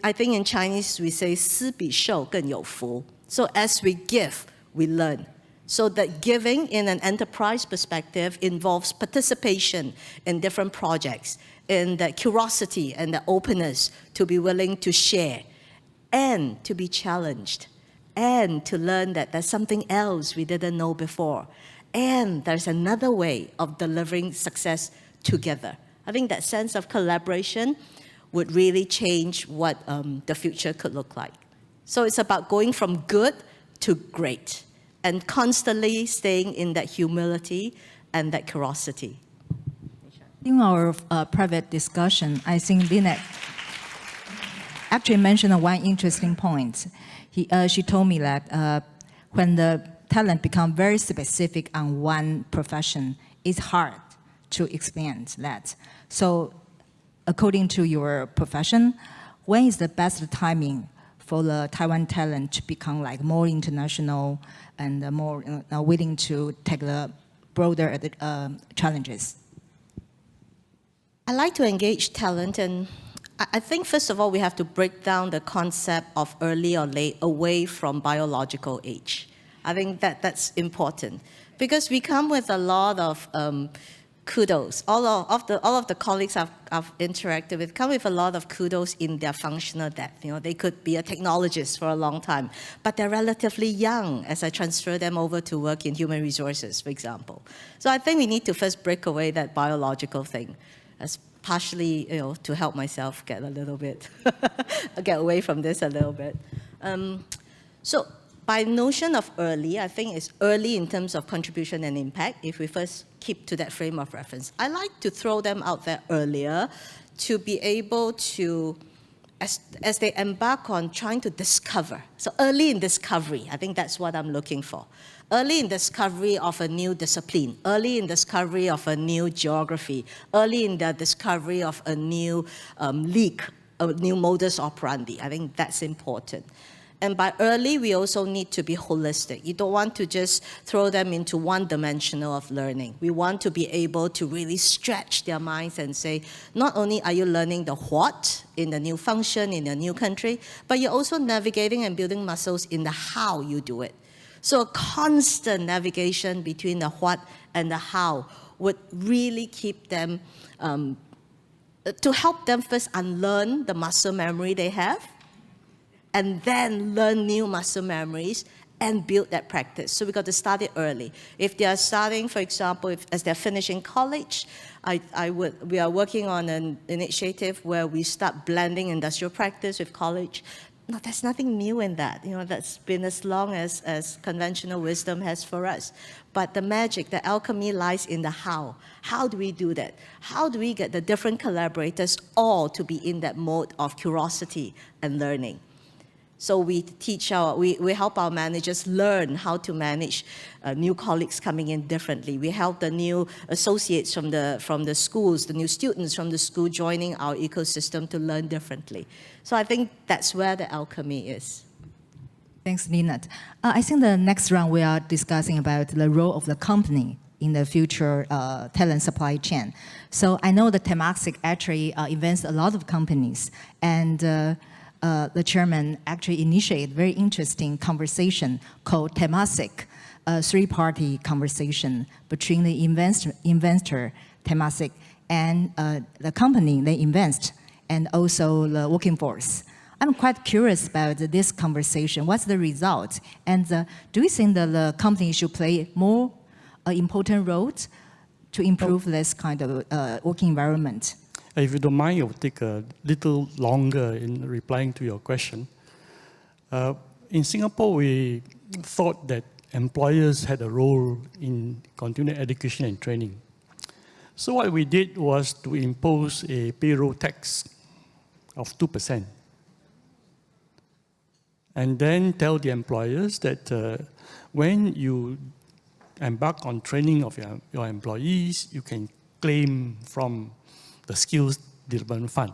I think in Chinese we say 施比受更有福. So as we give, we learn. So that giving in an enterprise perspective involves participation in different projects, in the curiosity and the openness to be willing to share and to be challenged and to learn that there's something else we didn't know before. And there's another way of delivering success together. I think that sense of collaboration would really change what the future could look like. So it's about going from good to great and constantly staying in that humility and that curiosity. In our private discussion, I think Lynette actually mentioned one interesting point. She told me that when the talent become very specific on one profession, it's hard to expand that. So according to your profession, when is the best timing for the Taiwan talent to become like more international and more willing to take the broader challenges? I like to engage talent, and I think first of all we have to break down the concept of early or late away from biological age. I think that's important because we come with a lot of kudos. All of the colleagues I've interacted with come with a lot of kudos in their functional depth. You know, they could be a technologist for a long time, but they're relatively young as I transfer them over to work in human resources, for example. So I think we need to first break away that biological thing, as partially, to help myself get a little bit, get away from this a little bit. So by notion of early, I think it's early in terms of contribution and impact, if we first keep to that frame of reference. I like to throw them out there earlier to be able to as they embark on trying to discover. So early in discovery, I think that's what I'm looking for. Early in discovery of a new discipline, early in discovery of a new geography, early in the discovery of a new leak, a new modus operandi. I think that's important. And by early, we also need to be holistic. You don't want to just throw them into one dimensional of learning. We want to be able to really stretch their minds and say, not only are you learning the what in the new function, in the new country, but you're also navigating and building muscles in the how you do it. So a constant navigation between the what and the how would really keep them, to help them first unlearn the muscle memory they have, and then learn new muscle memories and build that practice. So we got to start it early. If they are starting, for example, as they're finishing college, we are working on an initiative where we start blending industrial practice with college. No, there's nothing new in that. You know, that's been as long as conventional wisdom has for us. But the magic, the alchemy lies in the how. How do we do that? How do we get the different collaborators all to be in that mode of curiosity and learning? So we we help our managers learn how to manage new colleagues coming in differently. We help the new associates from the schools, the new students from the school joining our ecosystem to learn differently. So I think that's where the alchemy is. Thanks, Lynette. I think the next round we are discussing about the role of the company in the future talent supply chain. So I know that Temasek actually invests a lot of companies, and the chairman actually initiated a very interesting conversation called Temasek, a three-party conversation between the investor, Temasek, and the company they invest, and also the working force. I'm quite curious about this conversation. What's the result? And do you think that the company should play more important role to improve this kind of working environment? If you don't mind, it will take a little longer in replying to your question. In Singapore, we thought that employers had a role in continuing education and training. So what we did was to impose a payroll tax of 2%. And then tell the employers that when you embark on training of your employees, you can claim from the skills development fund.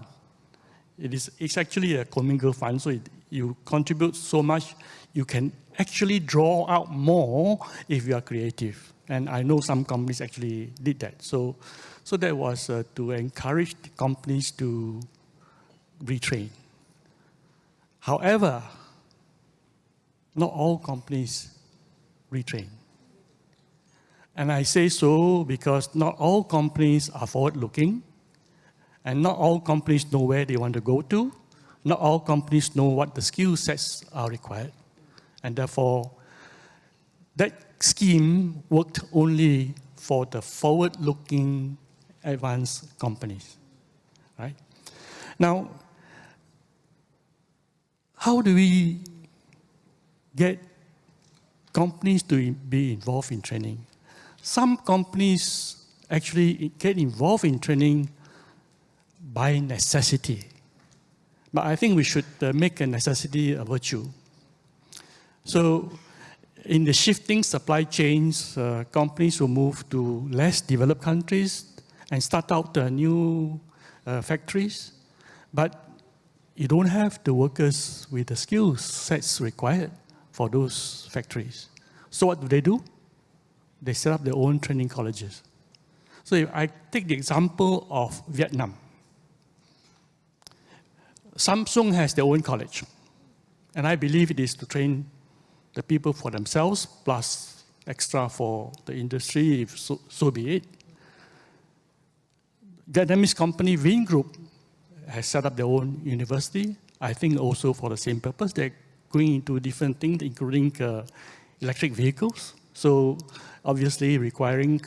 It's actually a commingled fund, so you contribute so much, you can actually draw out more if you are creative. And I know some companies actually did that. So that was to encourage the companies to retrain. However, not all companies retrain. And I say so because not all companies are forward-looking, and not all companies know where they want to go to. Not all companies know what the skill sets are required. And therefore, that scheme worked only for the forward-looking advanced companies, right? Now, how do we get companies to be involved in training? Some companies actually get involved in training by necessity. But I think we should make a necessity a virtue. So in the shifting supply chains, companies will move to less developed countries and start out new factories. But you don't have the workers with the skill sets required for those factories. So what do? They set up their own training colleges. So if I take the example of Vietnam, Samsung has their own college, and I believe it is to train the people for themselves, plus extra for the industry, if so be it. Dynamism company Win Group has set up their own university, I think also for the same purpose. They're going into different things, including electric vehicles, so obviously requiring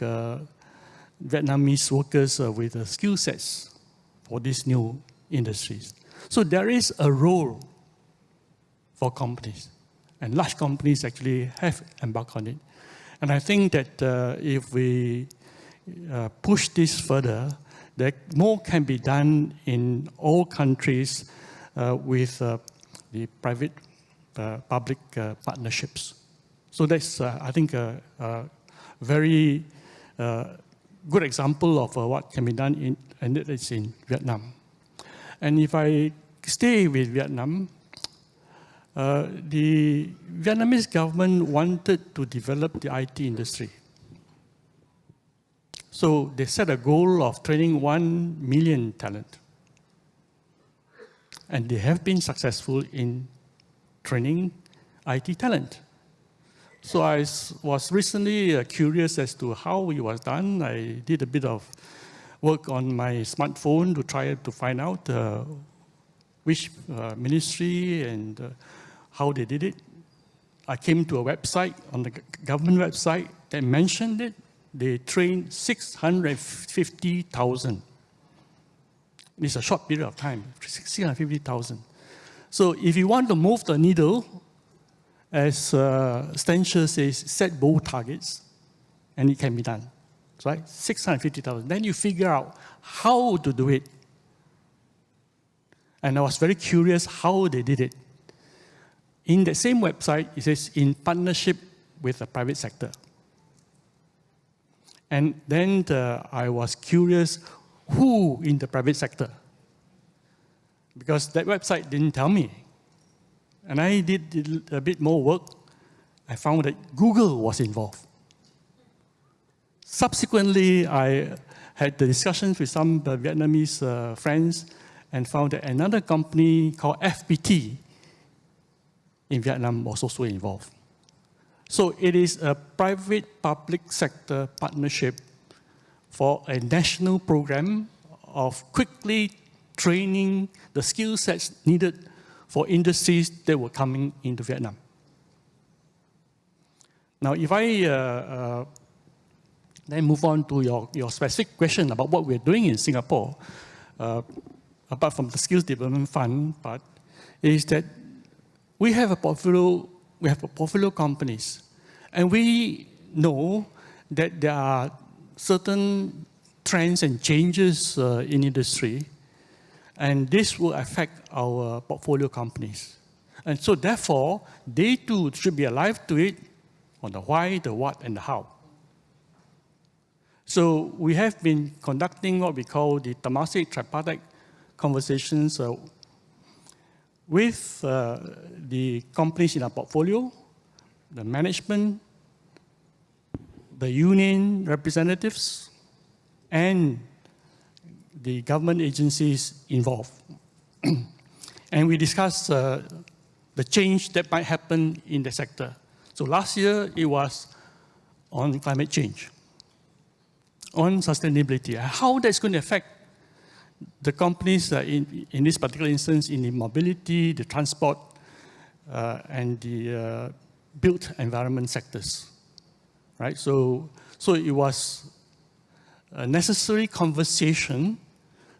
Vietnamese workers with skill sets for these new industries. So there is a role for companies, and large companies actually have embarked on it. And I think that if we push this further, that more can be done in all countries with the private-public partnerships. So that's, I think, a very good example of what can be done and it's in Vietnam. And if I stay with Vietnam, the Vietnamese government wanted to develop the IT industry. So they set a goal of training 1 million talent. And they have been successful in training IT talent. So I was recently curious as to how it was done. I did a bit of work on my smartphone to try to find out which ministry and how they did it. I came to a website, on the government website, that mentioned it. They trained 650,000. It's a short period of time, 650,000. So if you want to move the needle, as Stencher says, set bold targets, and it can be done, right? 650,000. Then you figure out how to do it. And I was very curious how they did it. In the same website, it says, in partnership with the private sector. And then I was curious, who in the private sector? Because that website didn't tell me. And I did a bit more work. I found that Google was involved. Subsequently, I had the discussions with some Vietnamese friends and found that another company called FPT in Vietnam was also involved. So it is a private-public sector partnership for a national program of quickly training the skill sets needed for industries that were coming into Vietnam. Now, if I then move on to your specific question about what we're doing in Singapore, apart from the Skills Development Fund part, is that we have a portfolio companies, and we know that there are certain trends and changes in industry, and this will affect our portfolio companies. And so therefore, they too should be alive to it on the why, the what, and the how. So we have been conducting what we call the Temasek tripartite conversations with the companies in our portfolio, the management, the union representatives, and the government agencies involved. And we discussed the change that might happen in the sector. So last year, it was on climate change, on sustainability, how that's going to affect the companies in this particular instance in the mobility, the transport, and the built environment sectors, right? So it was a necessary conversation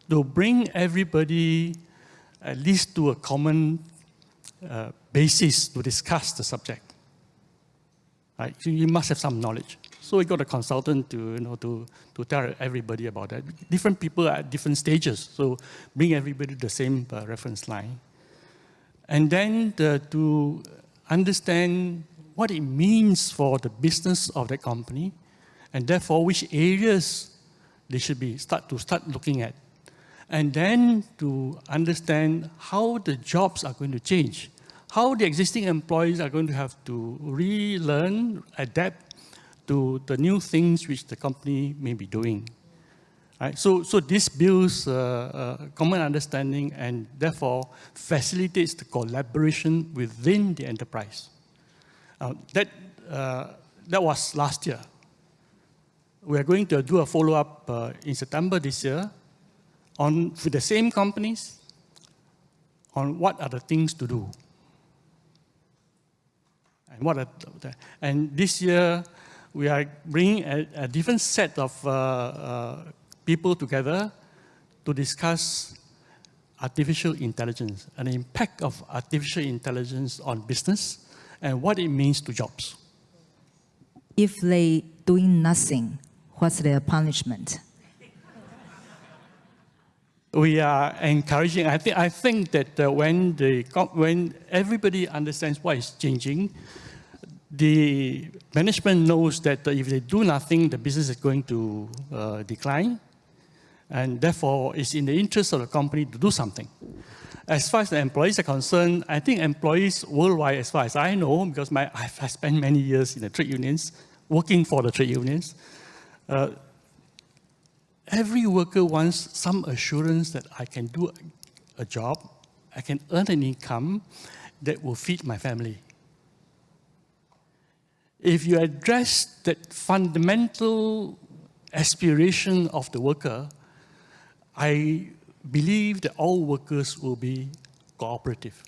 to bring everybody at least to a common basis to discuss the subject. Right? So you must have some knowledge. So we got a consultant to tell everybody about that. Different people at different stages, so bring everybody to the same reference line. And then to understand what it means for the business of the company, and therefore which areas they should be start looking at. And then to understand how the jobs are going to change, how the existing employees are going to have to relearn, adapt to the new things which the company may be doing. Right? So this builds common understanding and therefore facilitates the collaboration within the enterprise. That was last year. We are going to do a follow-up in September this year with the same companies on what are the things to do. And this year, we are bringing a different set of people together to discuss artificial intelligence and the impact of artificial intelligence on business and what it means to jobs. If they doing nothing, what's their punishment? we are encouraging. I think that when everybody understands what is changing, the management knows that if they do nothing, the business is going to decline, and therefore it's in the interest of the company to do something. As far as the employees are concerned, I think employees worldwide, as far as I know, because I've spent many years in the trade unions, working for the trade unions, every worker wants some assurance that I can do a job, I can earn an income that will feed my family. If you address that fundamental aspiration of the worker, I believe that all workers will be cooperative.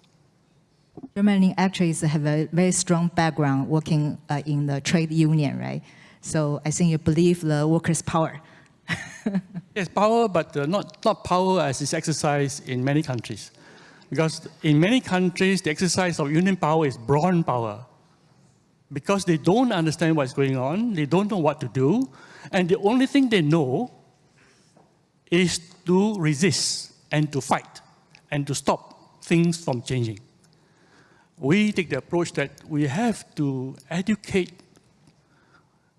Germany actually have a very strong background working in the trade union, right? So I think you believe the workers' power. Yes, power, but not power as is exercised in many countries. Because in many countries, the exercise of union power is brawn power. Because they don't understand what's going on, they don't know what to do, and the only thing they know is to resist and to fight and to stop things from changing. We take the approach that we have to educate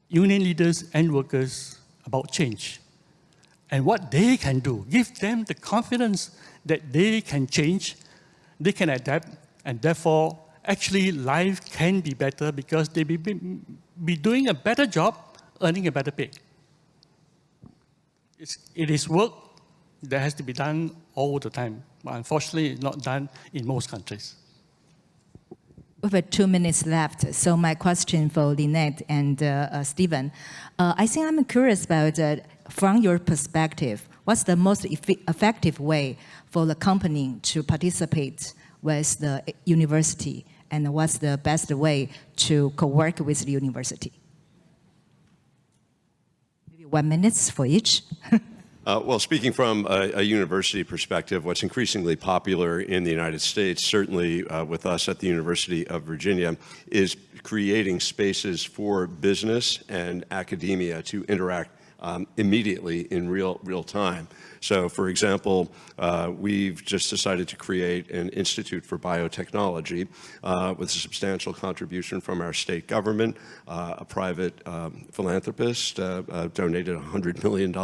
union leaders and workers about change and what they can do. Give them the confidence that they can change, they can adapt, and therefore actually life can be better because they be doing a better job, earning a better pay. It is work that has to be done all the time, but unfortunately it's not done in most countries. We have 2 minutes left, so my question for Lynette and Stephen. I think I'm curious about, from your perspective, what's the most effective way for the company to participate with the university, and what's the best way to co-work with the university? Maybe 1 minute for each. Well, speaking from a university perspective, what's increasingly popular in the United States, certainly with us at the University of Virginia, is creating spaces for business and academia to interact immediately in real time. So, for example, we've just decided to create an Institute for Biotechnology with a substantial contribution from our state government. A private philanthropist donated $100 million,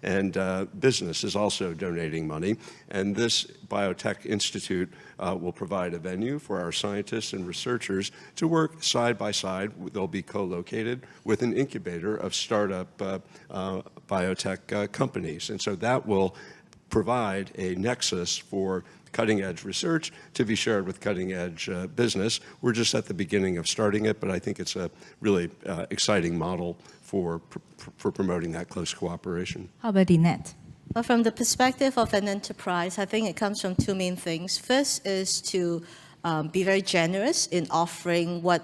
and business is also donating money. And this Biotech Institute will provide a venue for our scientists and researchers to work side by side. They'll be co-located with an incubator of startup biotech companies. And so that will provide a nexus for cutting-edge research to be shared with cutting-edge business. We're just at the beginning of starting it, but I think it's a really exciting model for promoting that close cooperation. How about Lynette? Well, from the perspective of an enterprise, I think it comes from two main things. First is to be very generous in offering what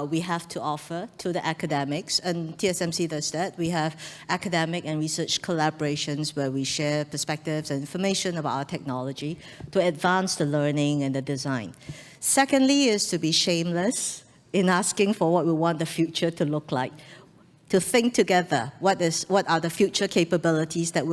we have to offer to the academics, and TSMC does that. We have academic and research collaborations where we share perspectives and information about our technology to advance the learning and the design. Secondly is to be shameless in asking for what we want the future to look like. To think together, what are the future capabilities that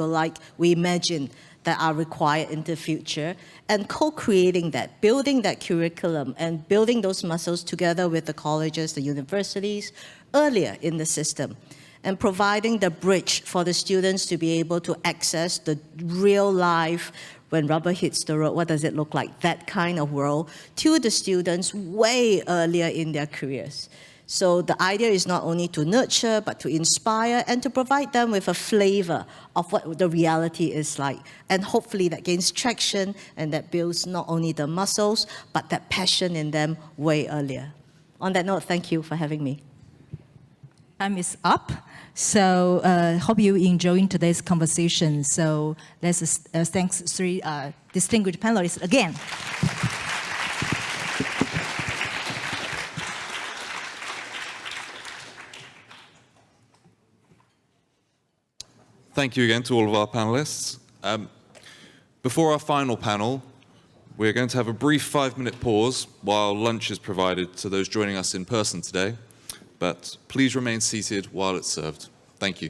we imagine that are required in the future, and co-creating that, building that curriculum and building those muscles together with the colleges, the universities, earlier in the system, and providing the bridge for the students to be able to access the real life, when rubber hits the road, what does it look like, that kind of world, to the students way earlier in their careers. So the idea is not only to nurture, but to inspire and to provide them with a flavor of what the reality is like. And hopefully that gains traction and that builds not only the muscles, but that passion in them way earlier. On that note, thank you for having me. Time is up. So hope you enjoyed today's conversation. So let's thanks three distinguished panelists again. Thank you again to all of our panelists. Before our final panel, we're going to have a brief 5-minute pause while lunch is provided to those joining us in person today. But please remain seated while it's served. Thank you.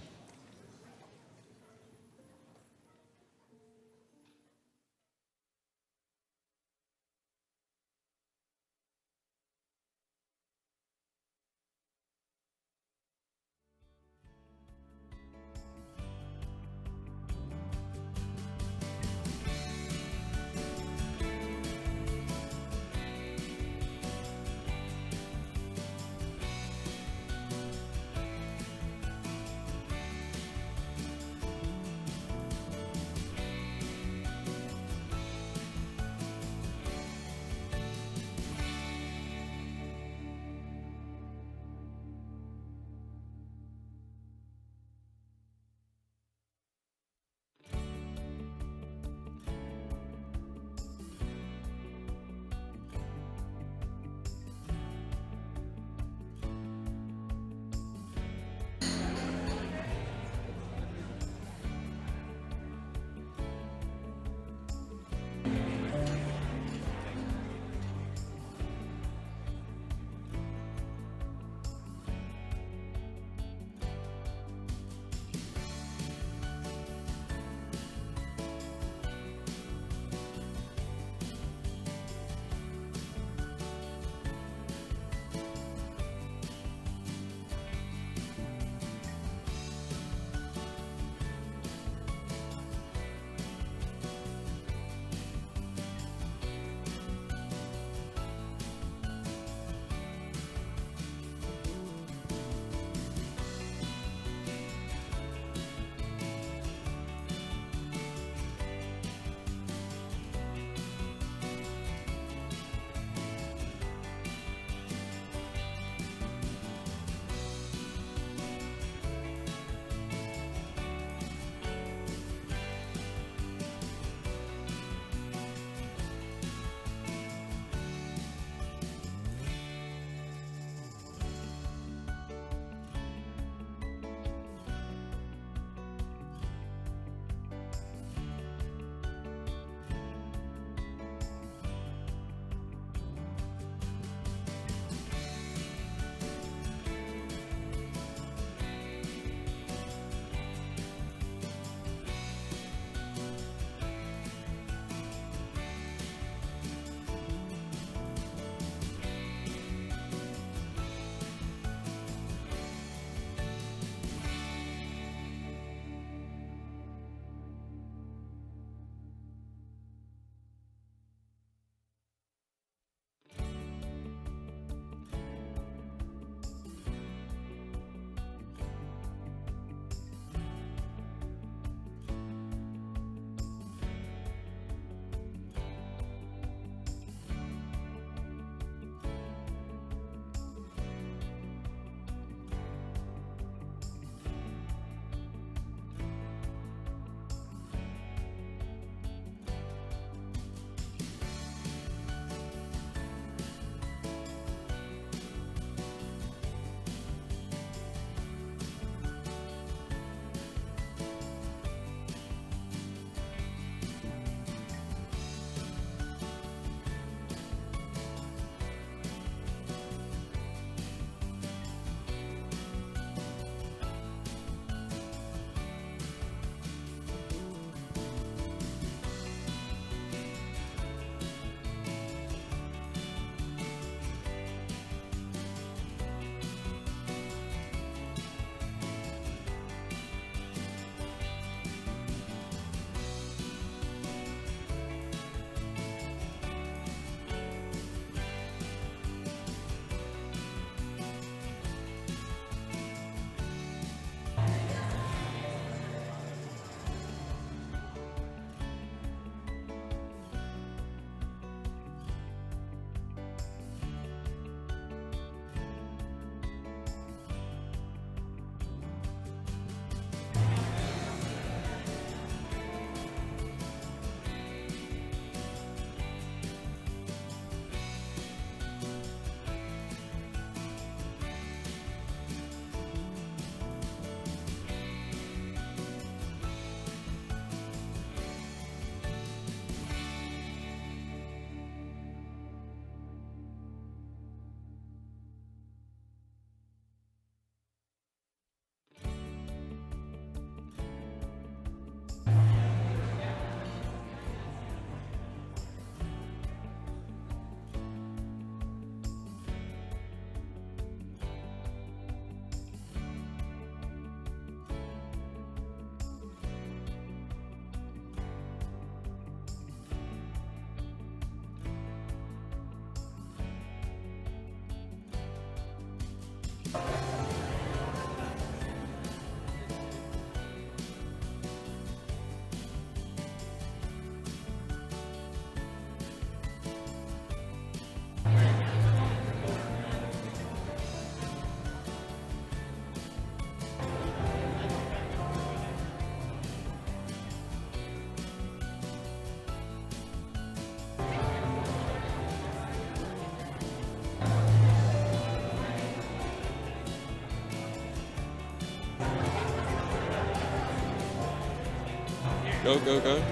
Go, go, go.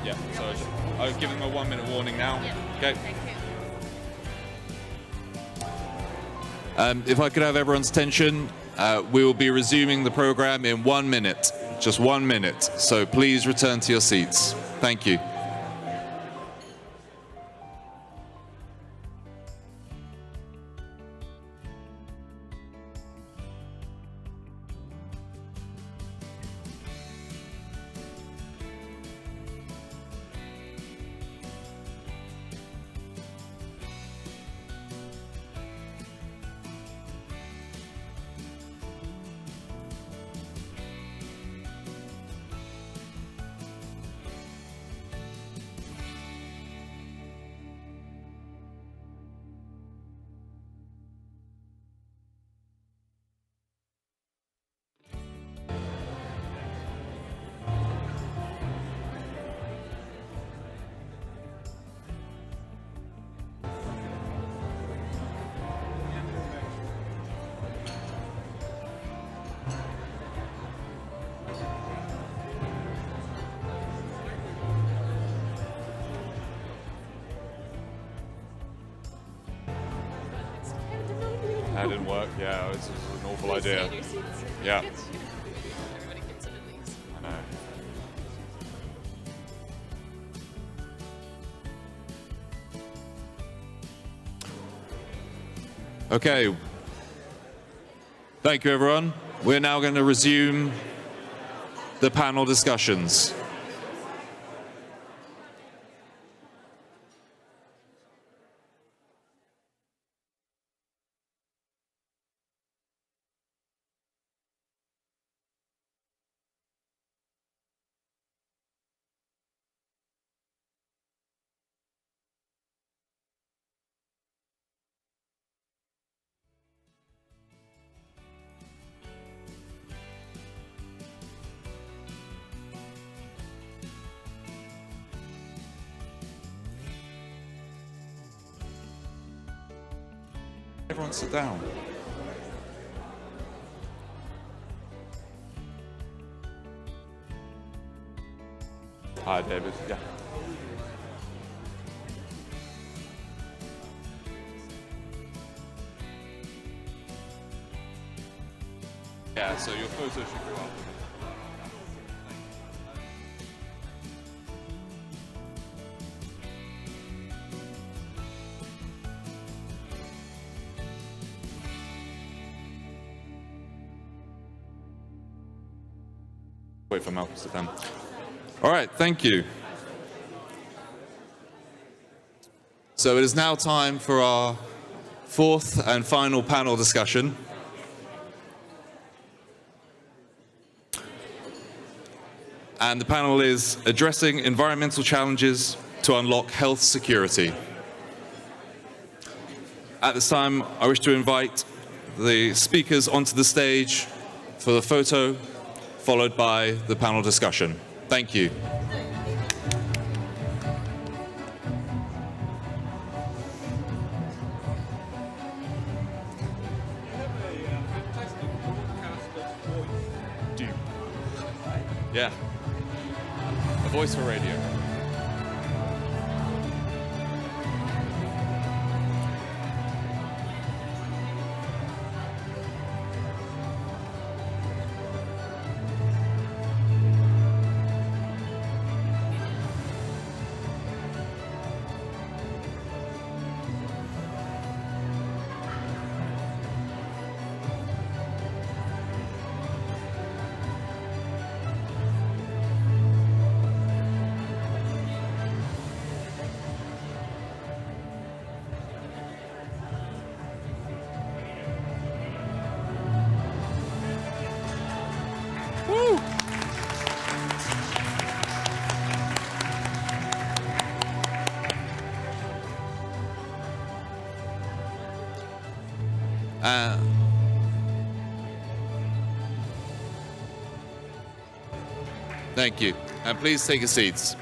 Yeah, so I'll give them a 1 minute warning now. Okay. If I could have everyone's attention, we will be resuming the program in 1 minute, just 1 minute. So please return to your seats. Thank you. That didn't work. Yeah, it was an awful idea. Yeah. I know. Okay. Thank you, everyone. We're now going to resume the panel discussions. Everyone sit down. Hi, David. Yeah. Yeah, so your photo should go up. Wait for Malcolm to sit down. All right, thank you. So it is now time for our fourth and final panel discussion. And the panel is Addressing Environmental Challenges to Unlock Health Security. At this time, I wish to invite the speakers onto the stage for the photo, followed by the panel discussion. Thank you. Yeah. A voice for radio. Thank you. And please take your seats.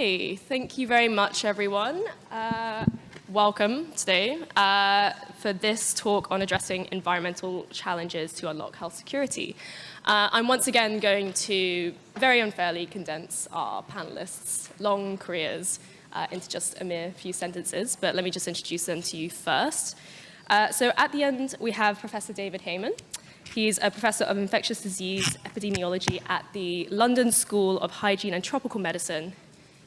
Okay, thank you very much, everyone. Welcome today for this talk on addressing environmental challenges to unlock health security. I'm once again going to very unfairly condense our panelists' long careers into just a mere few sentences, but let me just introduce them to you first. So at the end, we have Professor David Heyman. He's a professor of infectious disease epidemiology at the London School of Hygiene and Tropical Medicine.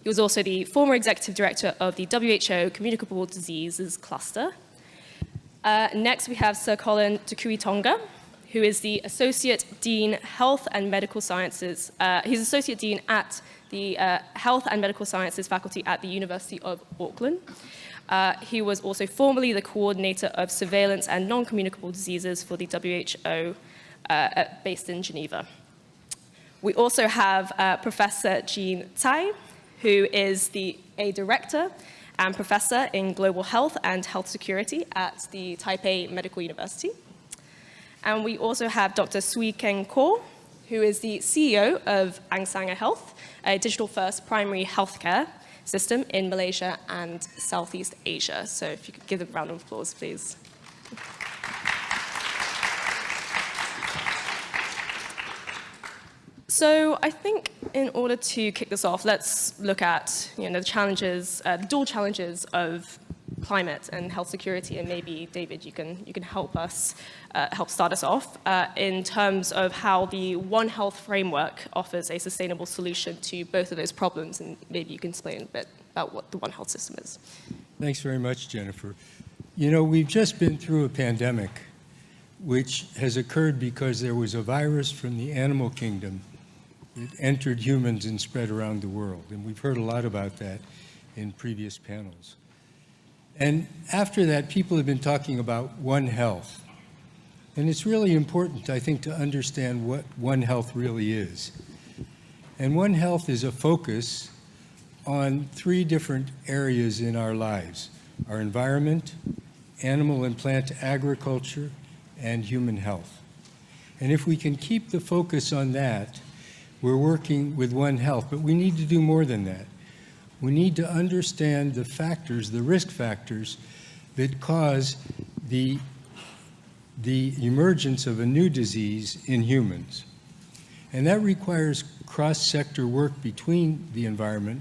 He was also the former executive director of the WHO Communicable Diseases Cluster. Next, we have Sir Colin Tukui-Tonga, who is the Associate Dean, Health and Medical Sciences. He's Associate Dean at the Health and Medical Sciences faculty at the University of Auckland. He was also formerly the coordinator of surveillance and non-communicable diseases for the WHO based in Geneva. We also have Professor Jean Tsai, who is a director and professor in global health and health security at the Taipei Medical University. And we also have Dr. Sui Keng Ko, who is the CEO of Angsana Health, a digital-first primary healthcare system in Malaysia and Southeast Asia. So if you could give them a round of applause, please. So I think in order to kick this off, let's look at the challenges, the dual challenges of climate and health security, and maybe David, you can help us help start us off in terms of how the One Health framework offers a sustainable solution to both of those problems, and maybe you can explain a bit about what the One Health system is. Thanks very much, Jennifer. You know, we've just been through a pandemic, which has occurred because there was a virus from the animal kingdom that entered humans and spread around the world, and we've heard a lot about that in previous panels. And after that, people have been talking about One Health. And it's really important, I think, to understand what One Health really is. And One Health is a focus on three different areas in our lives: our environment, animal and plant agriculture, and human health. And if we can keep the focus on that, we're working with One Health. But we need to do more than that. We need to understand the factors, the risk factors, that cause the emergence of a new disease in humans. And that requires cross-sector work between the environment,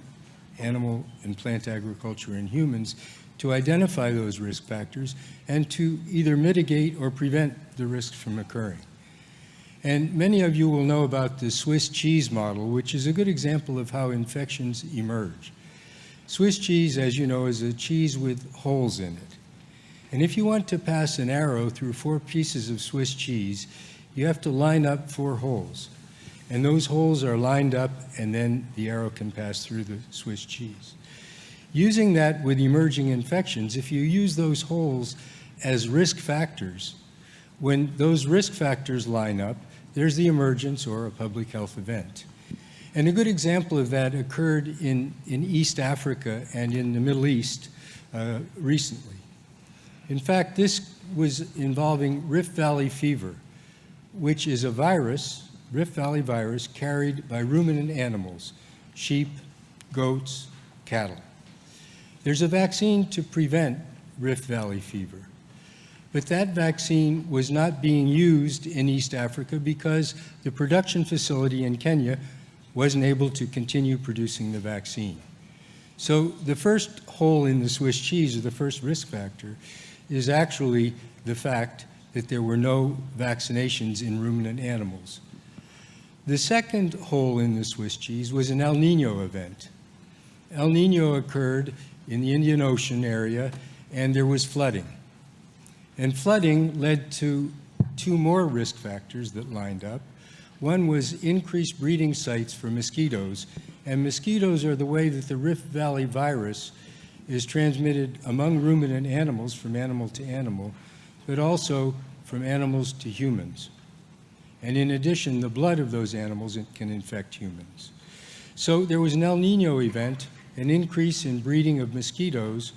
animal and plant agriculture, and humans to identify those risk factors and to either mitigate or prevent the risks from occurring. And many of you will know about the Swiss cheese model, which is a good example of how infections emerge. Swiss cheese, as you know, is a cheese with holes in it. And if you want to pass an arrow through 4 pieces of Swiss cheese, you have to line up 4 holes. And those holes are lined up, and then the arrow can pass through the Swiss cheese. Using that with emerging infections, if you use those holes as risk factors, when those risk factors line up, there's the emergence or a public health event. And a good example of that occurred in East Africa and in the Middle East recently. In fact, this was involving Rift Valley fever, which is a virus, Rift Valley virus, carried by ruminant animals, sheep, goats, cattle. There's a vaccine to prevent Rift Valley fever. But that vaccine was not being used in East Africa because the production facility in Kenya wasn't able to continue producing the vaccine. So the first hole in the Swiss cheese, or the first risk factor, is actually the fact that there were no vaccinations in ruminant animals. The second hole in the Swiss cheese was an El Nino event. El Nino occurred in the Indian Ocean area, and there was flooding. And flooding led to 2 more risk factors that lined up. One was increased breeding sites for mosquitoes, and mosquitoes are the way that the Rift Valley virus is transmitted among ruminant animals, from animal to animal, but also from animals to humans. And in addition, the blood of those animals can infect humans. So there was an El Nino event, an increase in breeding of mosquitoes,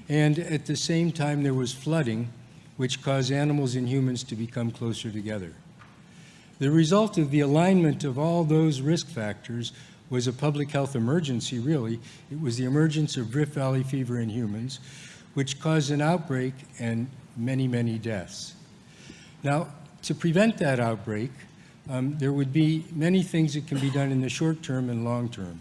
and at the same time there was flooding, which caused animals and humans to become closer together. The result of the alignment of all those risk factors was a public health emergency, really. It was the emergence of Rift Valley fever in humans, which caused an outbreak and many, many deaths. Now, to prevent that outbreak, there would be many things that can be done in the short term and long term.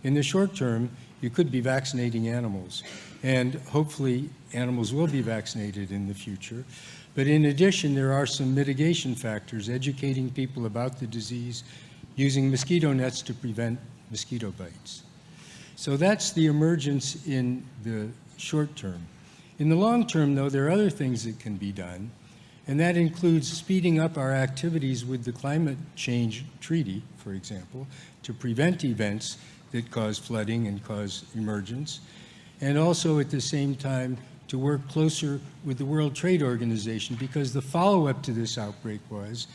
In the short term, you could be vaccinating animals, and hopefully animals will be vaccinated in the future. But in addition, there are some mitigation factors, educating people about the disease, using mosquito nets to prevent mosquito bites. So that's the emergence in the short term. In the long term, though, there are other things that can be done, and that includes speeding up our activities with the climate change treaty, for example, to prevent events that cause flooding and cause emergence, and also at the same time to work closer with the World Trade Organization, because the follow-up to this outbreak was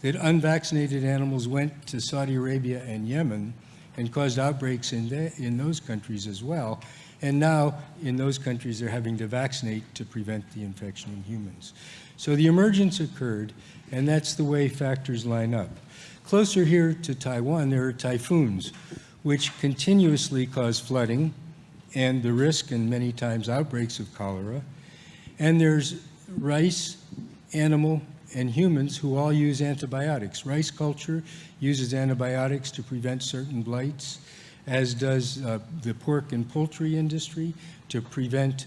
that unvaccinated animals went to Saudi Arabia and Yemen and caused outbreaks in those countries as well. And now in those countries they're having to vaccinate to prevent the infection in humans. So the emergence occurred, and that's the way factors line up. Closer here to Taiwan, there are typhoons, which continuously cause flooding and the risk and many times outbreaks of cholera. And there's rice, animal, and humans who all use antibiotics. Rice culture uses antibiotics to prevent certain blights, as does the pork and poultry industry to prevent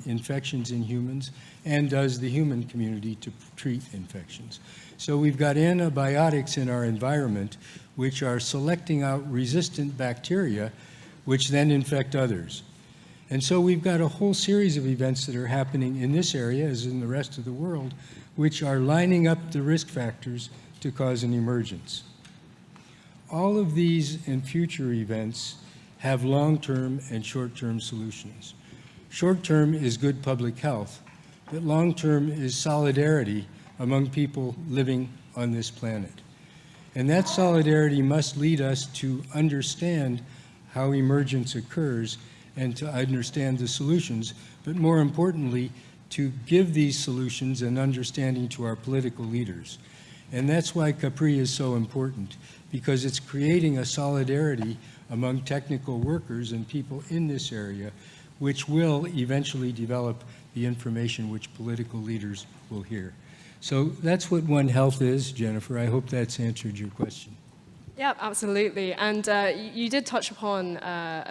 infections in humans, and does the human community to treat infections. So we've got antibiotics in our environment which are selecting out resistant bacteria which then infect others. And so we've got a whole series of events that are happening in this area, as in the rest of the world, which are lining up the risk factors to cause an emergence. All of these and future events have long-term and short-term solutions. Short-term is good public health, but long-term is solidarity among people living on this planet. And that solidarity must lead us to understand how emergence occurs and to understand the solutions, but more importantly, to give these solutions and understanding to our political leaders. And that's why CAPRI is so important, because it's creating a solidarity among technical workers and people in this area, which will eventually develop the information which political leaders will hear. So that's what One Health is, Jennifer. I hope that's answered your question. Yeah, absolutely. And you did touch upon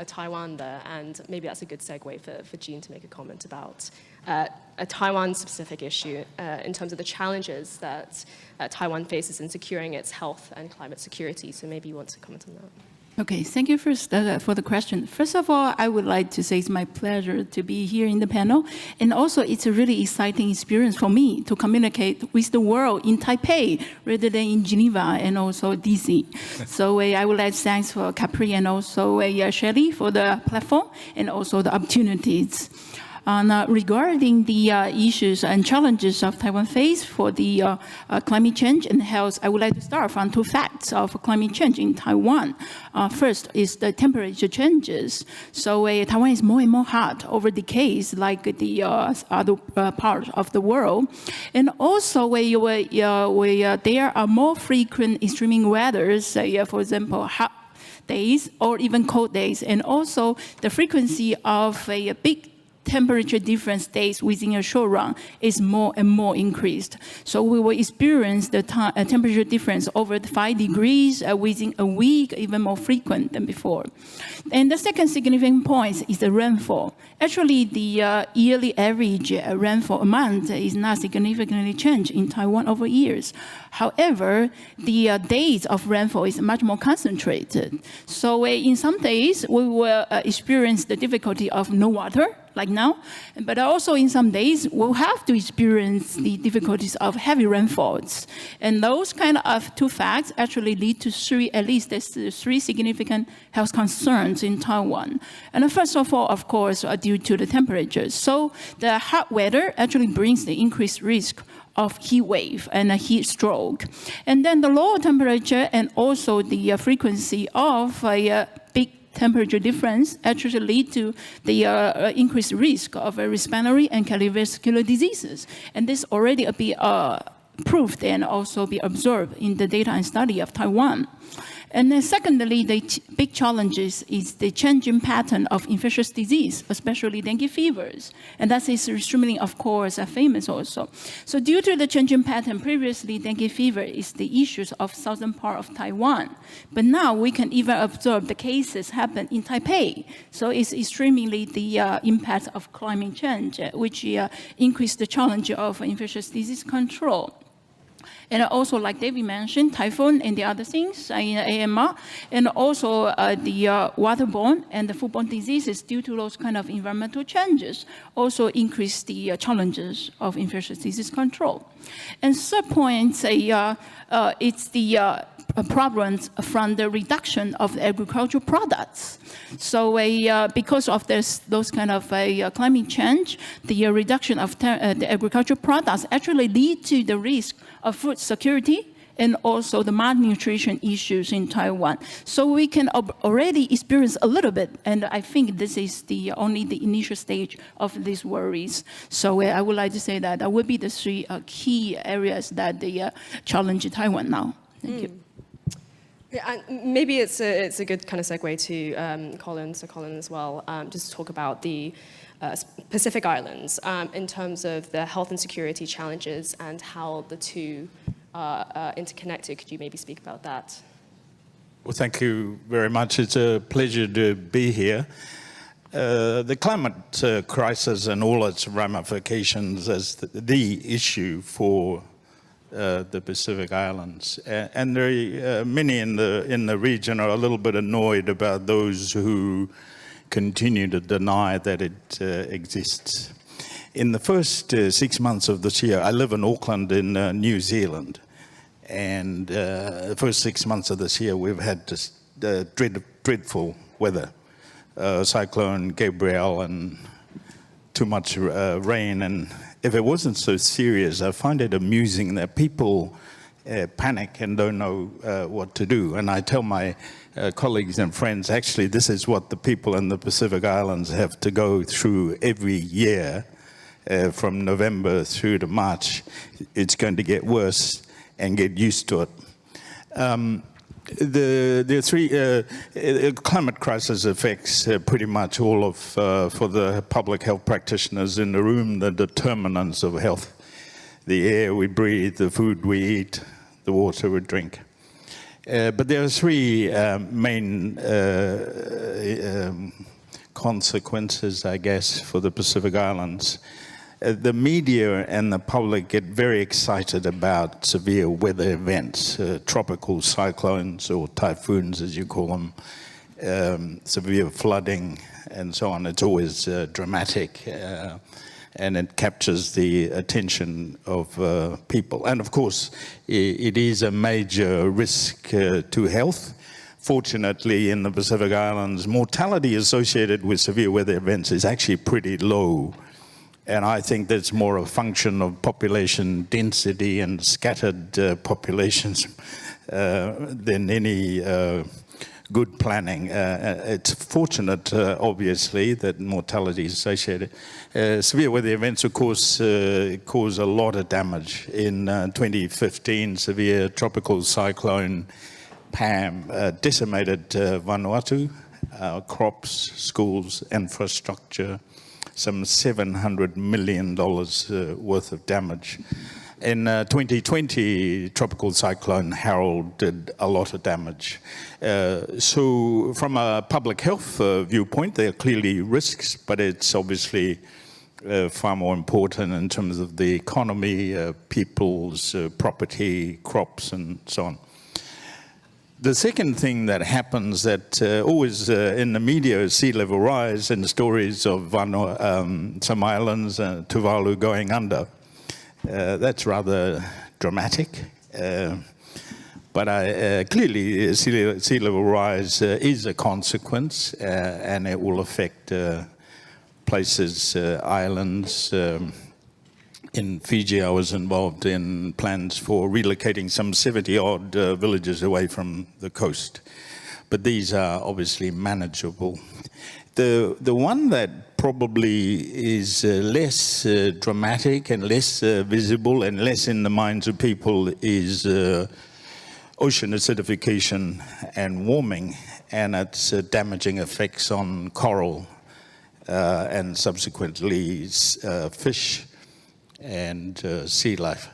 Taiwan there, and maybe that's a good segue for Jean to make a comment about a Taiwan-specific issue in terms of the challenges that Taiwan faces in securing its health and climate security. So maybe you want to comment on that. Okay, thank you first for the question. First of all, I would like to say it's my pleasure to be here in the panel. And also, it's a really exciting experience for me to communicate with the world in Taipei rather than in Geneva and also DC. So I would like to thank for CAPRI and also Shelley for the platform and also the opportunities. Regarding the issues and challenges of Taiwan face for the climate change and health, I would like to start from two facts of climate change in Taiwan. First is the temperature changes. So Taiwan is more and more hot over decades, like the other parts of the world. And also, there are more frequent extreme weathers, for example, hot days or even cold days. And also, the frequency of a big temperature difference days within a short run is more and more increased. So we will experience the temperature difference over 5 degrees within a week, even more frequent than before. And the second significant point is the rainfall. Actually, the yearly average rainfall amount is not significantly changed in Taiwan over years. However, the days of rainfall is much more concentrated. So in some days, we will experience the difficulty of no water, like now, but also in some days, we'll have to experience the difficulties of heavy rainfalls. And those kind of two facts actually lead to at least three significant health concerns in Taiwan. And first of all, of course, due to the temperatures. So the hot weather actually brings the increased risk of heat wave and a heat stroke. And then the lower temperature and also the frequency of a big temperature difference actually lead to the increased risk of respiratory and cardiovascular diseases. And this already be proved and also be observed in the data and study of Taiwan. And then secondly, the big challenges is the changing pattern of infectious disease, especially dengue fevers. And that is extremely, of course, famous also. So due to the changing pattern, previously dengue fever is the issues of southern part of Taiwan. But now we can even observe the cases happen in Taipei. So it's extremely the impact of climate change, which increase the challenge of infectious disease control. And also, like David mentioned, typhoon and the other things in AMR, and also the waterborne and the foodborne diseases due to those kind of environmental changes also increase the challenges of infectious disease control. And third point, it's the problems from the reduction of agricultural products. So because of those kind of climate change, the reduction of the agricultural products actually lead to the risk of food security and also the malnutrition issues in Taiwan. So we can already experience a little bit, and I think this is only the initial stage of these worries. So I would like to say that would be the three key areas that challenge Taiwan now. Thank you. Yeah, and maybe it's a good kind of segue to Colin as well, just to talk about the Pacific Islands in terms of the health and security challenges and how the two are interconnected. Could you maybe speak about that? Well, thank you very much. It's a pleasure to be here. The climate crisis and all its ramifications is the issue for the Pacific Islands, and many in the region are a little bit annoyed about those who continue to deny that it exists. In the first 6 months of this year, I live in Auckland in New Zealand, and the first 6 months of this year we've had this dreadful weather, Cyclone Gabrielle and too much rain. And if it wasn't so serious, I find it amusing that people panic and don't know what to do. And I tell my colleagues and friends, actually, this is what the people in the Pacific Islands have to go through every year from November through to March. It's going to get worse, and get used to it. The climate crisis affects pretty much all of, for the public health practitioners in the room, the determinants of health. The air we breathe, the food we eat, the water we drink. But there are three main consequences, I guess, for the Pacific Islands. The media and the public get very excited about severe weather events, tropical cyclones or typhoons, as you call them, severe flooding, and so on. It's always dramatic, and it captures the attention of people. And of course, it is a major risk to health. Fortunately, in the Pacific Islands, mortality associated with severe weather events is actually pretty low. And I think that's more a function of population density and scattered populations than any good planning. It's fortunate, obviously, that mortality is associated. Severe weather events, of course, cause a lot of damage. In 2015, severe tropical cyclone Pam decimated Vanuatu, crops, schools, infrastructure, some $700 million worth of damage. In 2020, Tropical Cyclone Harold did a lot of damage. So from a public health viewpoint, there are clearly risks, but it's obviously far more important in terms of the economy, people's property, crops, and so on. The second thing that happens that always in the media is sea level rise and stories of some islands, Tuvalu going under. That's rather dramatic. But clearly sea level rise is a consequence, and it will affect places, islands. In Fiji, I was involved in plans for relocating some 70-odd villages away from the coast. But these are obviously manageable. The one that probably is less dramatic and less visible and less in the minds of people is ocean acidification and warming and its damaging effects on coral and subsequently fish and sea life.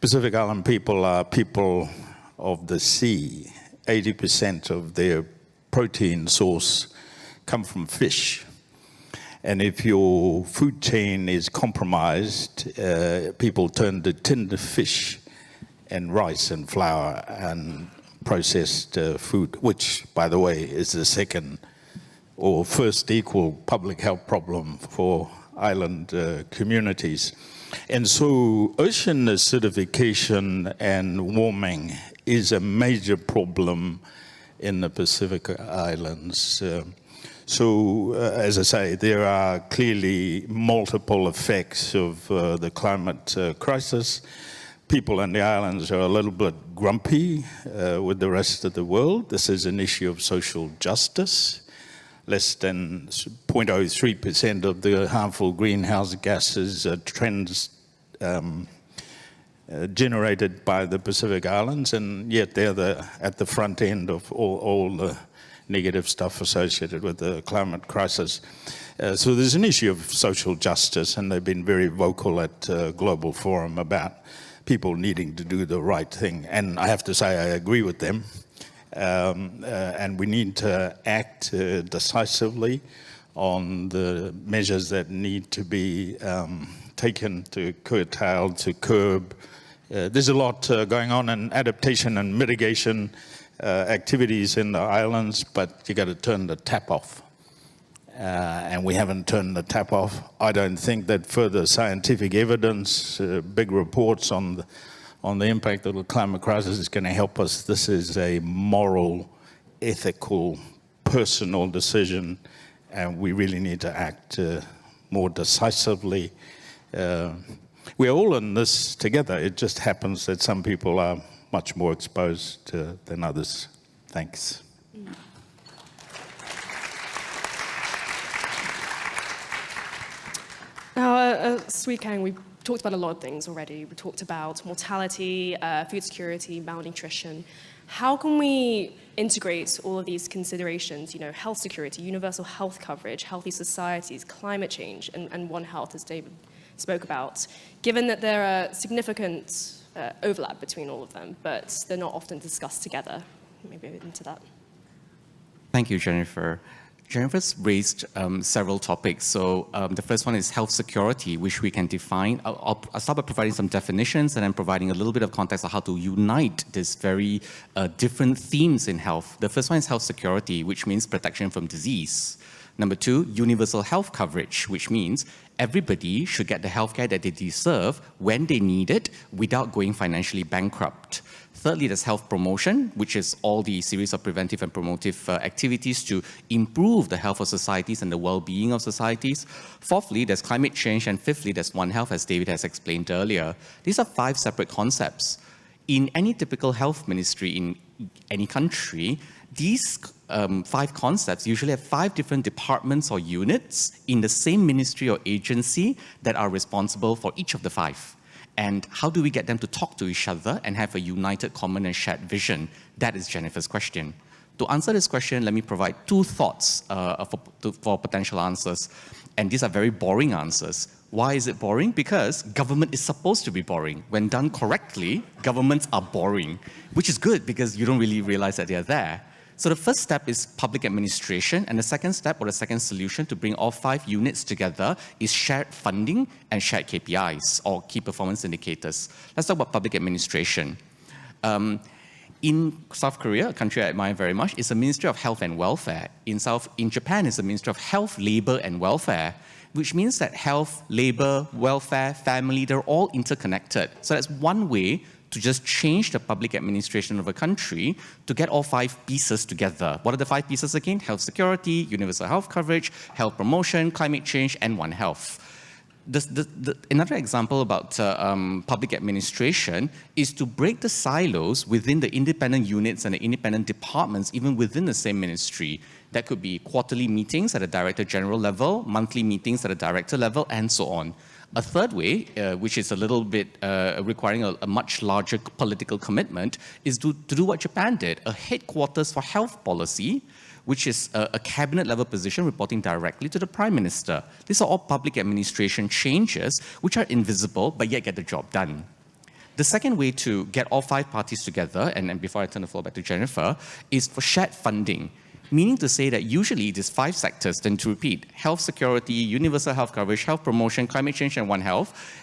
Pacific Island people are people of the sea. 80% of their protein source come from fish. And if your food chain is compromised, people turn to tinned fish and rice and flour and processed food, which, by the way, is the second or first equal public health problem for island communities. And so ocean acidification and warming is a major problem in the Pacific Islands. As I say, there are clearly multiple effects of the climate crisis. People in the islands are a little bit grumpy with the rest of the world. This is an issue of social justice. Less than 0.03% of the harmful greenhouse gases generated by the Pacific Islands, and yet they're at the front end of all the negative stuff associated with the climate crisis. So there's an issue of social justice, and they've been very vocal at Global Forum about people needing to do the right thing. And I have to say, I agree with them. And we need to act decisively on the measures that need to be taken to curtail, to curb. There's a lot going on in adaptation and mitigation activities in the islands, but you got to turn the tap off. And we haven't turned the tap off. I don't think that further scientific evidence, big reports on the impact of the climate crisis is going to help us. This is a moral, ethical, personal decision, and we really need to act more decisively. We're all in this together. It just happens that some people are much more exposed than others. Thanks. Now, Swee Kang, we talked about a lot of things already. We talked about mortality, food security, malnutrition. How can we integrate all of these considerations, health security, universal health coverage, healthy societies, climate change, and One Health, as David spoke about, given that there are significant overlap between all of them, but they're not often discussed together? Maybe into that. Thank you, Jennifer. Jennifer's raised several topics. So the first one is health security, which we can define. I'll start by providing some definitions and then providing a little bit of context on how to unite these very different themes in health. The first one is health security, which means protection from disease. Number two, universal health coverage, which means everybody should get the healthcare that they deserve when they need it without going financially bankrupt. Thirdly, there's health promotion, which is all the series of preventive and promotive activities to improve the health of societies and the well-being of societies. Fourthly, there's climate change. And fifthly, there's One Health, as David has explained earlier. These are 5 separate concepts. In any typical health ministry in any country, these 5 concepts usually have 5 different departments or units in the same ministry or agency that are responsible for each of the 5. And how do we get them to talk to each other and have a united, common, and shared vision? That is Jennifer's question. To answer this question, let me provide 2 thoughts for potential answers. And these are very boring answers. Why is it boring? Because government is supposed to be boring. When done correctly, governments are boring, which is good because you don't really realize that they're there. So the first step is public administration, and the second step, or the second solution to bring all 5 units together is shared funding and shared KPIs, or key performance indicators. Let's talk about public administration. In South Korea, a country I admire very much, is the Ministry of Health and Welfare. In Japan, it's the Ministry of Health, Labor, and Welfare, which means that health, labor, welfare, family, they're all interconnected. So that's one way to just change the public administration of a country to get all 5 pieces together. What are the 5 pieces again? Health security, universal health coverage, health promotion, climate change, and One Health. Another example about public administration is to break the silos within the independent units and the independent departments, even within the same ministry. That could be quarterly meetings at a director general level, monthly meetings at a director level, and so on. A third way, which is a little bit requiring a much larger political commitment, is to do what Japan did, a headquarters for health policy, which is a cabinet-level position reporting directly to the Prime Minister. These are all public administration changes which are invisible, but yet get the job done. The second way to get all 5 parties together, and before I turn the floor back to Jennifer, is for shared funding. Meaning to say that usually these 5 sectors, then to repeat, health security, universal health coverage, health promotion, climate change, and One Health,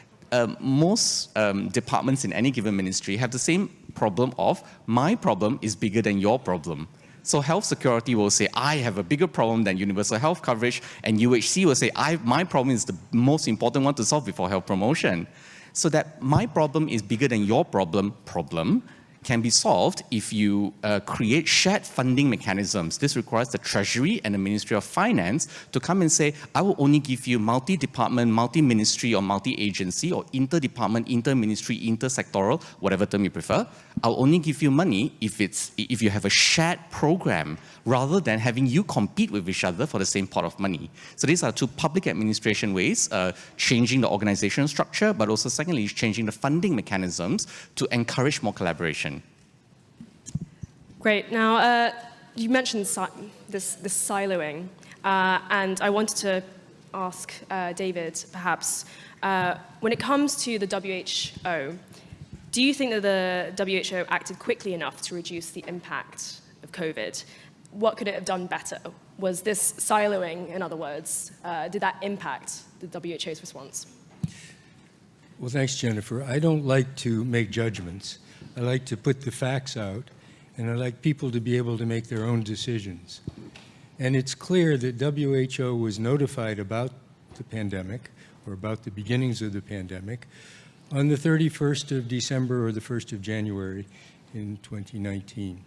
most departments in any given ministry have the same problem of, my problem is bigger than your problem. So health security will say, I have a bigger problem than universal health coverage, and UHC will say, my problem is the most important one to solve before health promotion. So that my problem is bigger than your problem can be solved if you create shared funding mechanisms. This requires the Treasury and the Ministry of Finance to come and say, I will only give you multi-department, multi-ministry, or multi-agency, or inter-department, inter-ministry, inter-sectoral, whatever term you prefer. I'll only give you money if you have a shared program, rather than having you compete with each other for the same pot of money. So these are 2 public administration ways, changing the organizational structure, but also secondly, changing the funding mechanisms to encourage more collaboration. Great. Now, you mentioned this siloing, and I wanted to ask David, perhaps, when it comes to the WHO, do you think that the WHO acted quickly enough to reduce the impact of COVID? What could it have done better? Was this siloing, in other words, did that impact the WHO's response? Well, thanks, Jennifer. I don't like to make judgments. I like to put the facts out, and I like people to be able to make their own decisions. And it's clear that WHO was notified about the pandemic, or about the beginnings of the pandemic, on the 31st of December or the 1st of January in 2019.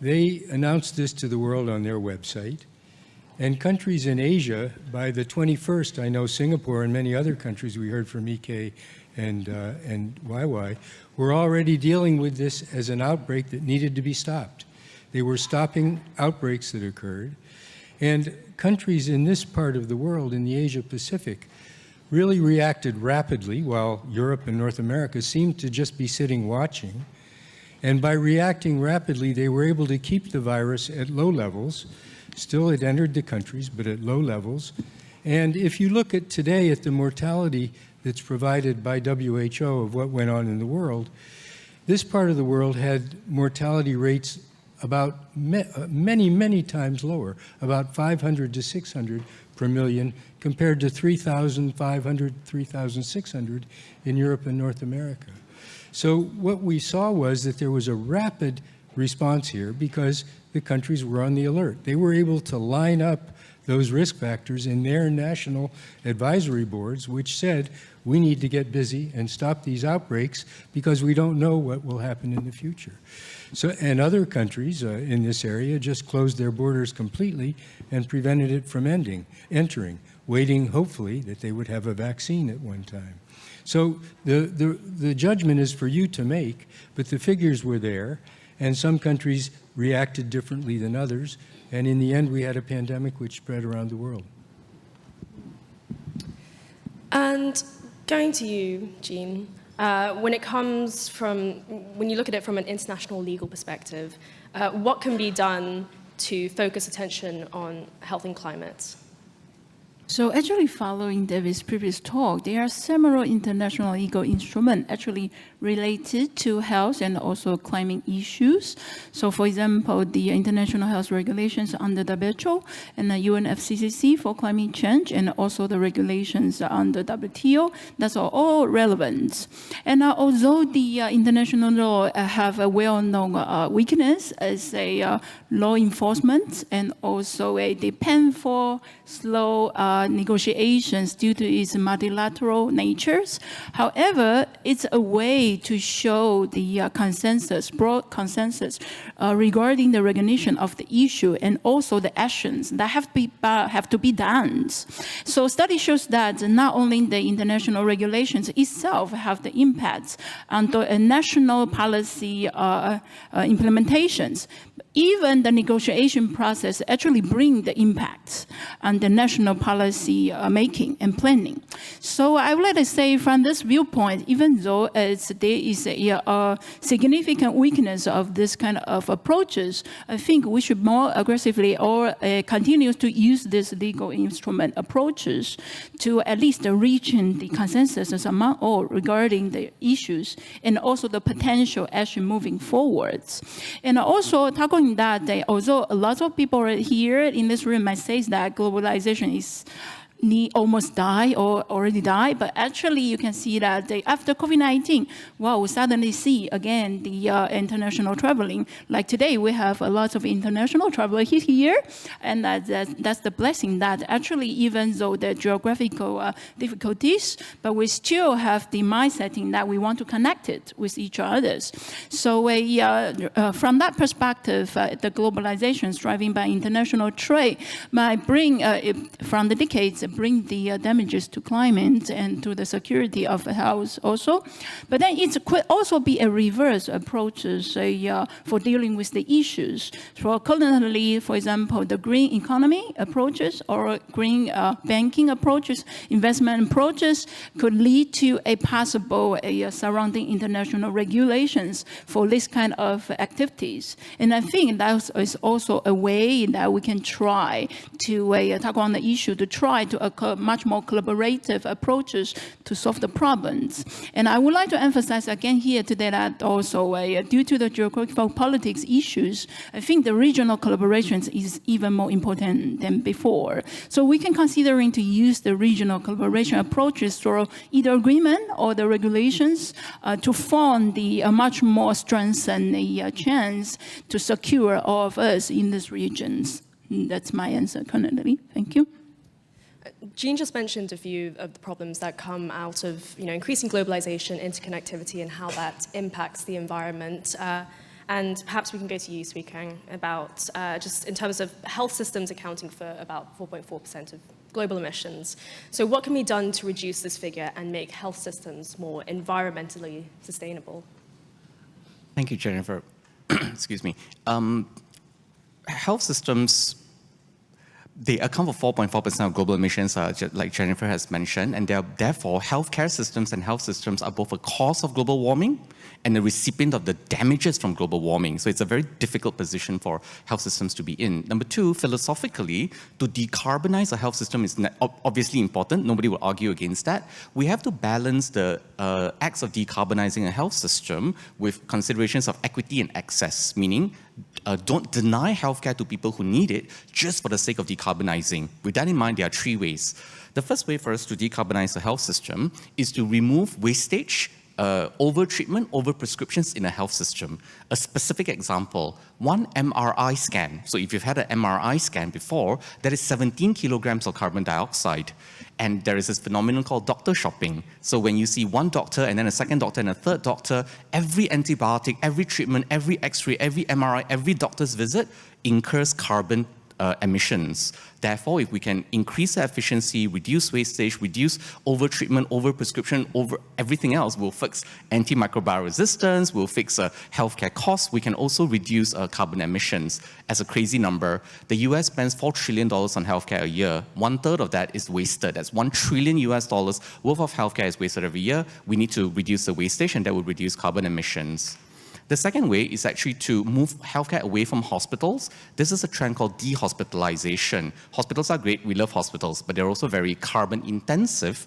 They announced this to the world on their website, and countries in Asia, by the 21st, I know Singapore and many other countries, we heard from EK and YY, were already dealing with this as an outbreak that needed to be stopped. They were stopping outbreaks that occurred, and countries in this part of the world, in the Asia Pacific, really reacted rapidly, while Europe and North America seemed to just be sitting watching. And by reacting rapidly, they were able to keep the virus at low levels. Still, it entered the countries, but at low levels. And if you look at today at the mortality that's provided by WHO of what went on in the world, this part of the world had mortality rates about many, many times lower, about 500 to 600 per million, compared to 3,500, 3,600 in Europe and North America. So what we saw was that there was a rapid response here because the countries were on the alert. They were able to line up those risk factors in their national advisory boards, which said, we need to get busy and stop these outbreaks because we don't know what will happen in the future. So, and other countries in this area just closed their borders completely and prevented it from entering, waiting hopefully that they would have a vaccine at one time. So the judgment is for you to make, but the figures were there, and some countries reacted differently than others, and in the end we had a pandemic which spread around the world. And going to you, Jean, when you look at it from an international legal perspective, what can be done to focus attention on health and climate? So actually following David's previous talk, there are several international legal instruments actually related to health and also climate issues. So for example, the international health regulations under WHO and the UNFCCC for climate change, and also the regulations under WTO, that's all relevant. And although the international law have a well-known weakness as a law enforcement and also the painful, slow negotiations due to its multilateral natures. However, it's a way to show the consensus, broad consensus regarding the recognition of the issue and also the actions that have to be done. So study shows that not only the international regulations itself have the impacts on the national policy implementations, even the negotiation process actually bring the impact on the national policy making and planning. So I would like to say from this viewpoint, even though there is a significant weakness of this kind of approaches, I think we should more aggressively or continue to use this legal instrument approaches to at least reach the consensus among all regarding the issues and also the potential action moving forwards. And also talking that, although a lot of people here in this room might say that globalization is almost die or already died, but actually you can see that after COVID-19, well, we suddenly see again the international traveling. Like today, we have a lot of international travelers here, and that's the blessing that actually even though the geographical difficulties, but we still have the mindset that we want to connect it with each other. So from that perspective, the globalization driven by international trade might bring, from the decades, bring the damages to climate and to the security of the health also. But then it could also be a reverse approach for dealing with the issues. So currently, for example, the green economy approaches or green banking approaches, investment approaches could lead to a possible surrounding international regulations for this kind of activities. And I think that is also a way that we can try to talk on the issue, to try to much more collaborative approaches to solve the problems. And I would like to emphasize again here today that also due to the geographical politics issues, I think the regional collaborations is even more important than before. So we can considering to use the regional collaboration approaches through either agreement or the regulations to form the much more strengthened chance to secure all of us in these regions. That's my answer currently. Thank you. Jean just mentioned a few of the problems that come out of increasing globalization, interconnectivity, and how that impacts the environment. And perhaps we can go to you, Swee Kang, about just in terms of health systems accounting for about 4.4% of global emissions. So what can be done to reduce this figure and make health systems more environmentally sustainable? Thank you, Jennifer. Excuse me. Health systems, they account for 4.4% of global emissions, like Jennifer has mentioned, and therefore healthcare systems and health systems are both a cause of global warming and a recipient of the damages from global warming. So it's a very difficult position for health systems to be in. Number two, philosophically, to decarbonize a health system is obviously important. Nobody will argue against that. We have to balance the acts of decarbonizing a health system with considerations of equity and access, meaning don't deny healthcare to people who need it just for the sake of decarbonizing. With that in mind, there are three ways. The first way for us to decarbonize the health system is to remove wastage, over-treatment, over-prescriptions in a health system. A specific example, one MRI scan. So if you've had an MRI scan before, that is 17 kilograms of carbon dioxide. And there is this phenomenon called doctor shopping. So when you see one doctor and then a second doctor and a third doctor, every antibiotic, every treatment, every x-ray, every MRI, every doctor's visit incurs carbon emissions. Therefore, if we can increase the efficiency, reduce wastage, reduce over-treatment, over-prescription, over everything else, we'll fix antimicrobial resistance, we'll fix healthcare costs, we can also reduce carbon emissions. As a crazy number, the US spends $4 trillion on healthcare a year. 1/3 of that is wasted. That's $1 trillion worth of healthcare is wasted every year. We need to reduce the wastage, and that will reduce carbon emissions. The second way is actually to move healthcare away from hospitals. This is a trend called dehospitalization. Hospitals are great, we love hospitals, but they're also very carbon intensive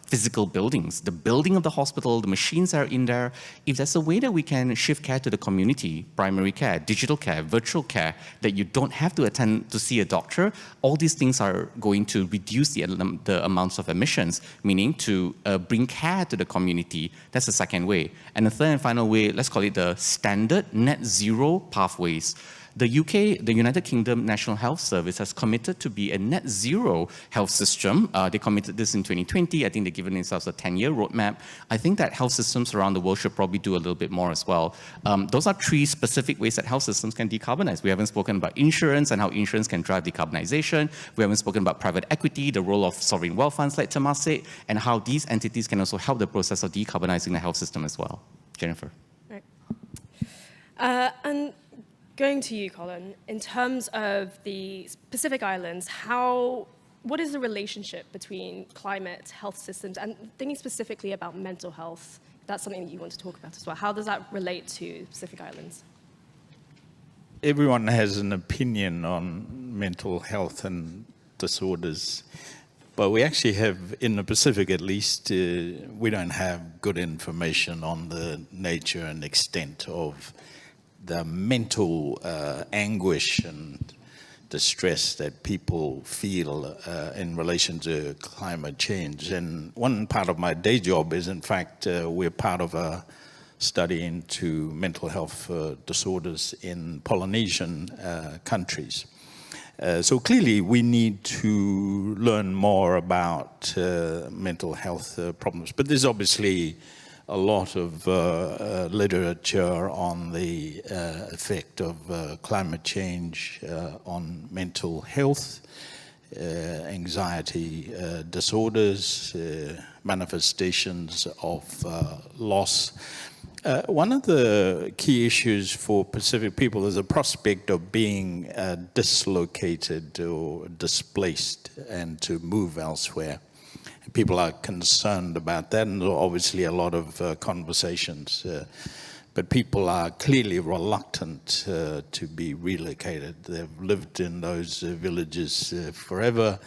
physical buildings. The building of the hospital, the machines that are in there. If there's a way that we can shift care to the community, primary care, digital care, virtual care, that you don't have to attend to see a doctor, all these things are going to reduce the amounts of emissions, meaning to bring care to the community. That's the second way. And the third and final way, let's call it the standard net zero pathways. The UK, the United Kingdom National Health Service has committed to be a net zero health system. They committed this in 2020. I think they've given themselves a 10-year roadmap. I think that health systems around the world should probably do a little bit more as well. Those are three specific ways that health systems can decarbonize. We haven't spoken about insurance and how insurance can drive decarbonization. We haven't spoken about private equity, the role of sovereign wealth funds like Temasek, and how these entities can also help the process of decarbonizing the health system as well. Jennifer. And Going to you, Colin, in terms of the Pacific Islands, what is the relationship between climate, health systems, and thinking specifically about mental health? That's something that you want to talk about as well. How does that relate to Pacific Islands? Everyone has an opinion on mental health and disorders, but we actually have, in the Pacific at least, we don't have good information on the nature and extent of the mental anguish and distress that people feel in relation to climate change. And one part of my day job is, in fact, we're part of a study into mental health disorders in Polynesian countries. So clearly we need to learn more about mental health problems. But there's obviously a lot of literature on the effect of climate change on mental health, anxiety disorders, manifestations of loss. One of the key issues for Pacific people is the prospect of being dislocated or displaced and to move elsewhere. People are concerned about that, and obviously a lot of conversations. But people are clearly reluctant to be relocated. They've lived in those villages forever.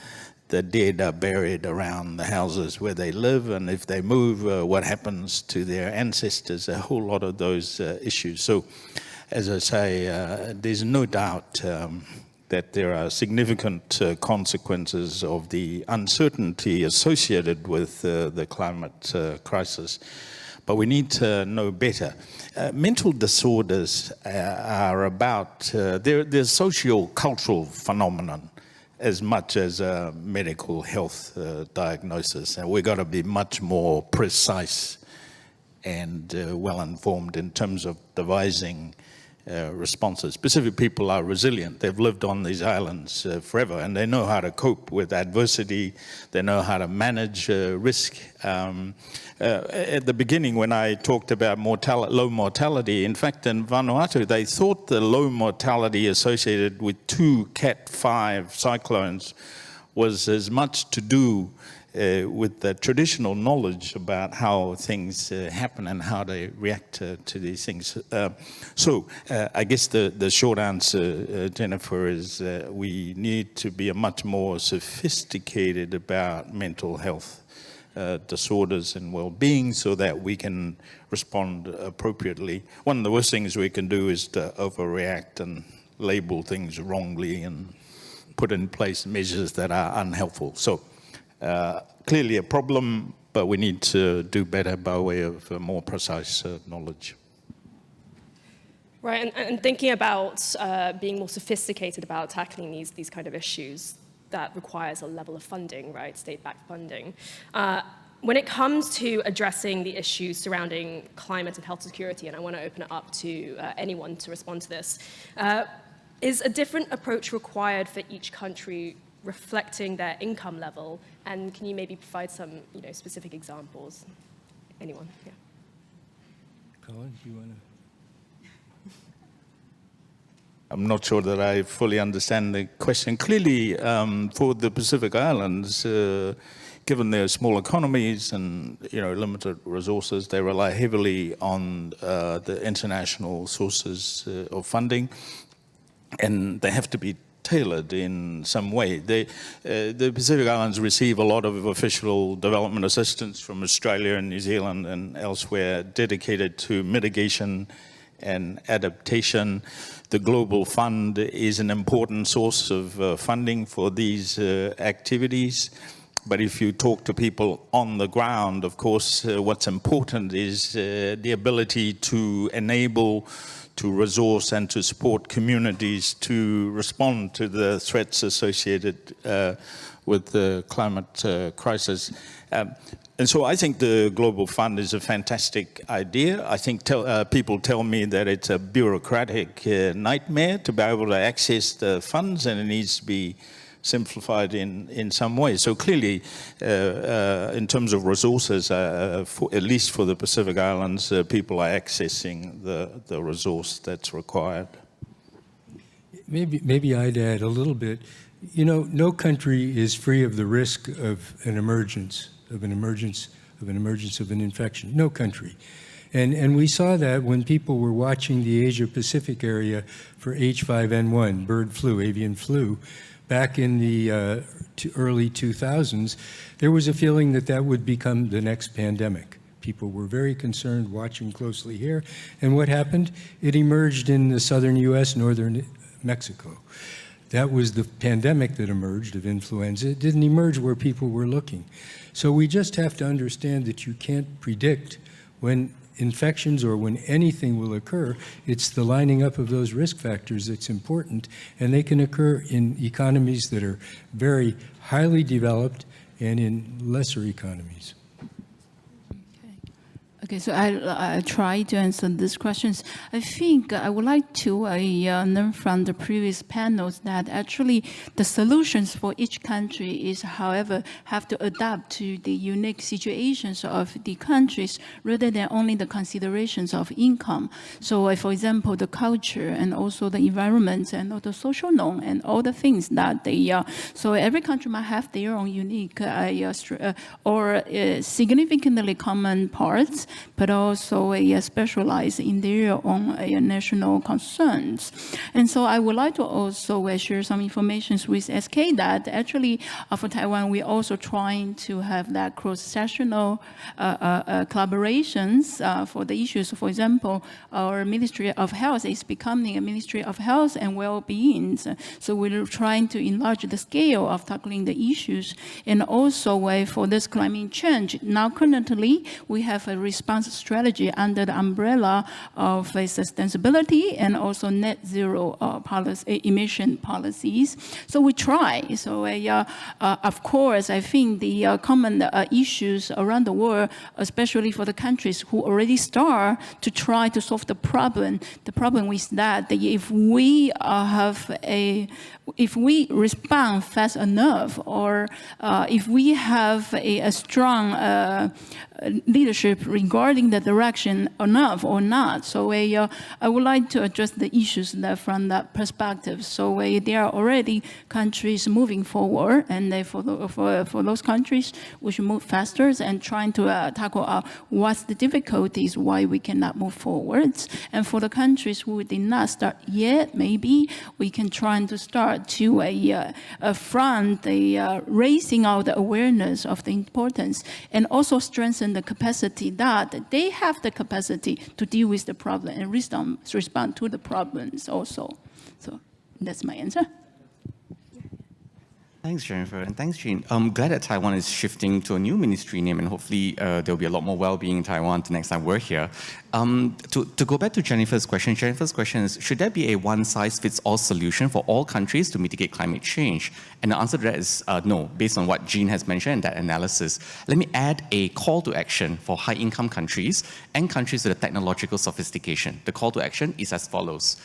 The dead are buried around the houses where they live, and if they move, what happens to their ancestors? A whole lot of those issues. So, as I say, there's no doubt that there are significant consequences of the uncertainty associated with the climate crisis. But we need to know better. Mental disorders are about, they're socio-cultural phenomenon as much as a medical health diagnosis. And we've got to be much more precise and well-informed in terms of devising responses. Pacific people are resilient. They've lived on these islands forever, and they know how to cope with adversity. They know how to manage risk. At the beginning, when I talked about low mortality, in fact, in Vanuatu, they thought the low mortality associated with 2 Cat 5 cyclones was as much to do with the traditional knowledge about how things happen and how they react to these things. So I guess the short answer, Jennifer, is we need to be much more sophisticated about mental health disorders and well-being so that we can respond appropriately. One of the worst things we can do is to overreact and label things wrongly and put in place measures that are unhelpful. So clearly a problem, but we need to do better by way of more precise knowledge. Right, and thinking about being more sophisticated about tackling these kind of issues, that requires a level of funding, right, state-backed funding. When it comes to addressing the issues surrounding climate and health security, and I want to open it up to anyone to respond to this, is a different approach required for each country reflecting their income level? And can you maybe provide some specific examples? Anyone? Yeah. Colin, do you want to? I'm not sure that I fully understand the question. Clearly, for the Pacific Islands, given their small economies and limited resources, they rely heavily on the international sources of funding, and they have to be tailored in some way. The Pacific Islands receive a lot of official development assistance from Australia and New Zealand and elsewhere dedicated to mitigation and adaptation. The Global Fund is an important source of funding for these activities. But if you talk to people on the ground, of course, what's important is the ability to enable, to resource and to support communities to respond to the threats associated with the climate crisis. And so I think the Global Fund is a fantastic idea. I think people tell me that it's a bureaucratic nightmare to be able to access the funds, and it needs to be simplified in some way. So clearly, in terms of resources, at least for the Pacific Islands, people are accessing the resource that's required. Maybe I'd add a little bit. You know, no country is free of the risk of an emergence of an infection. No country. And we saw that when people were watching the Asia-Pacific area for H5N1, bird flu, avian flu, back in the early 2000s, there was a feeling that that would become the next pandemic. People were very concerned, watching closely here. And what happened? It emerged in the southern US, northern Mexico. That was the pandemic that emerged of influenza. It didn't emerge where people were looking. So we just have to understand that you can't predict when infections or when anything will occur. It's the lining up of those risk factors that's important, and they can occur in economies that are very highly developed and in lesser economies. Okay, so I try to answer these questions. I think I would like to learn from the previous panels that actually the solutions for each country is, however, have to adapt to the unique situations of the countries rather than only the considerations of income. So, for example, the culture and also the environment and all the social norm and all the things that they so every country might have their own unique or significantly common parts, but also specialize in their own national concerns. And so I would like to also share some information with SK that actually for Taiwan, we're also trying to have that cross-sectional collaborations for the issues. For example, our Ministry of Health is becoming a Ministry of Health and Well-being. So we're trying to enlarge the scale of tackling the issues. And also for this climate change, now currently we have a response strategy under the umbrella of sustainability and also net zero emission policies. So we try. So of course, I think the common issues around the world, especially for the countries who already start to try to solve the problem is that if we if we respond fast enough, or if we have a strong leadership regarding the direction enough or not. So I would like to address the issues from that perspective. So there are already countries moving forward, and for those countries, we should move faster and trying to tackle what's the difficulties, why we cannot move forwards. And for the countries who did not start yet, maybe we can try to start to front raising out the awareness of the importance, and also strengthen the capacity that they have the capacity to deal with the problem and respond to the problems also. So that's my answer. Thanks, Jennifer, and thanks, Jean. I'm glad that Taiwan is shifting to a new ministry name, and hopefully there'll be a lot more well-being in Taiwan the next time we're here. To go back to Jennifer's question is, should there be a one-size-fits-all solution for all countries to mitigate climate change? And the answer to that is no, based on what Jean has mentioned in that analysis. Let me add a call to action for high-income countries and countries with a technological sophistication. The call to action is as follows.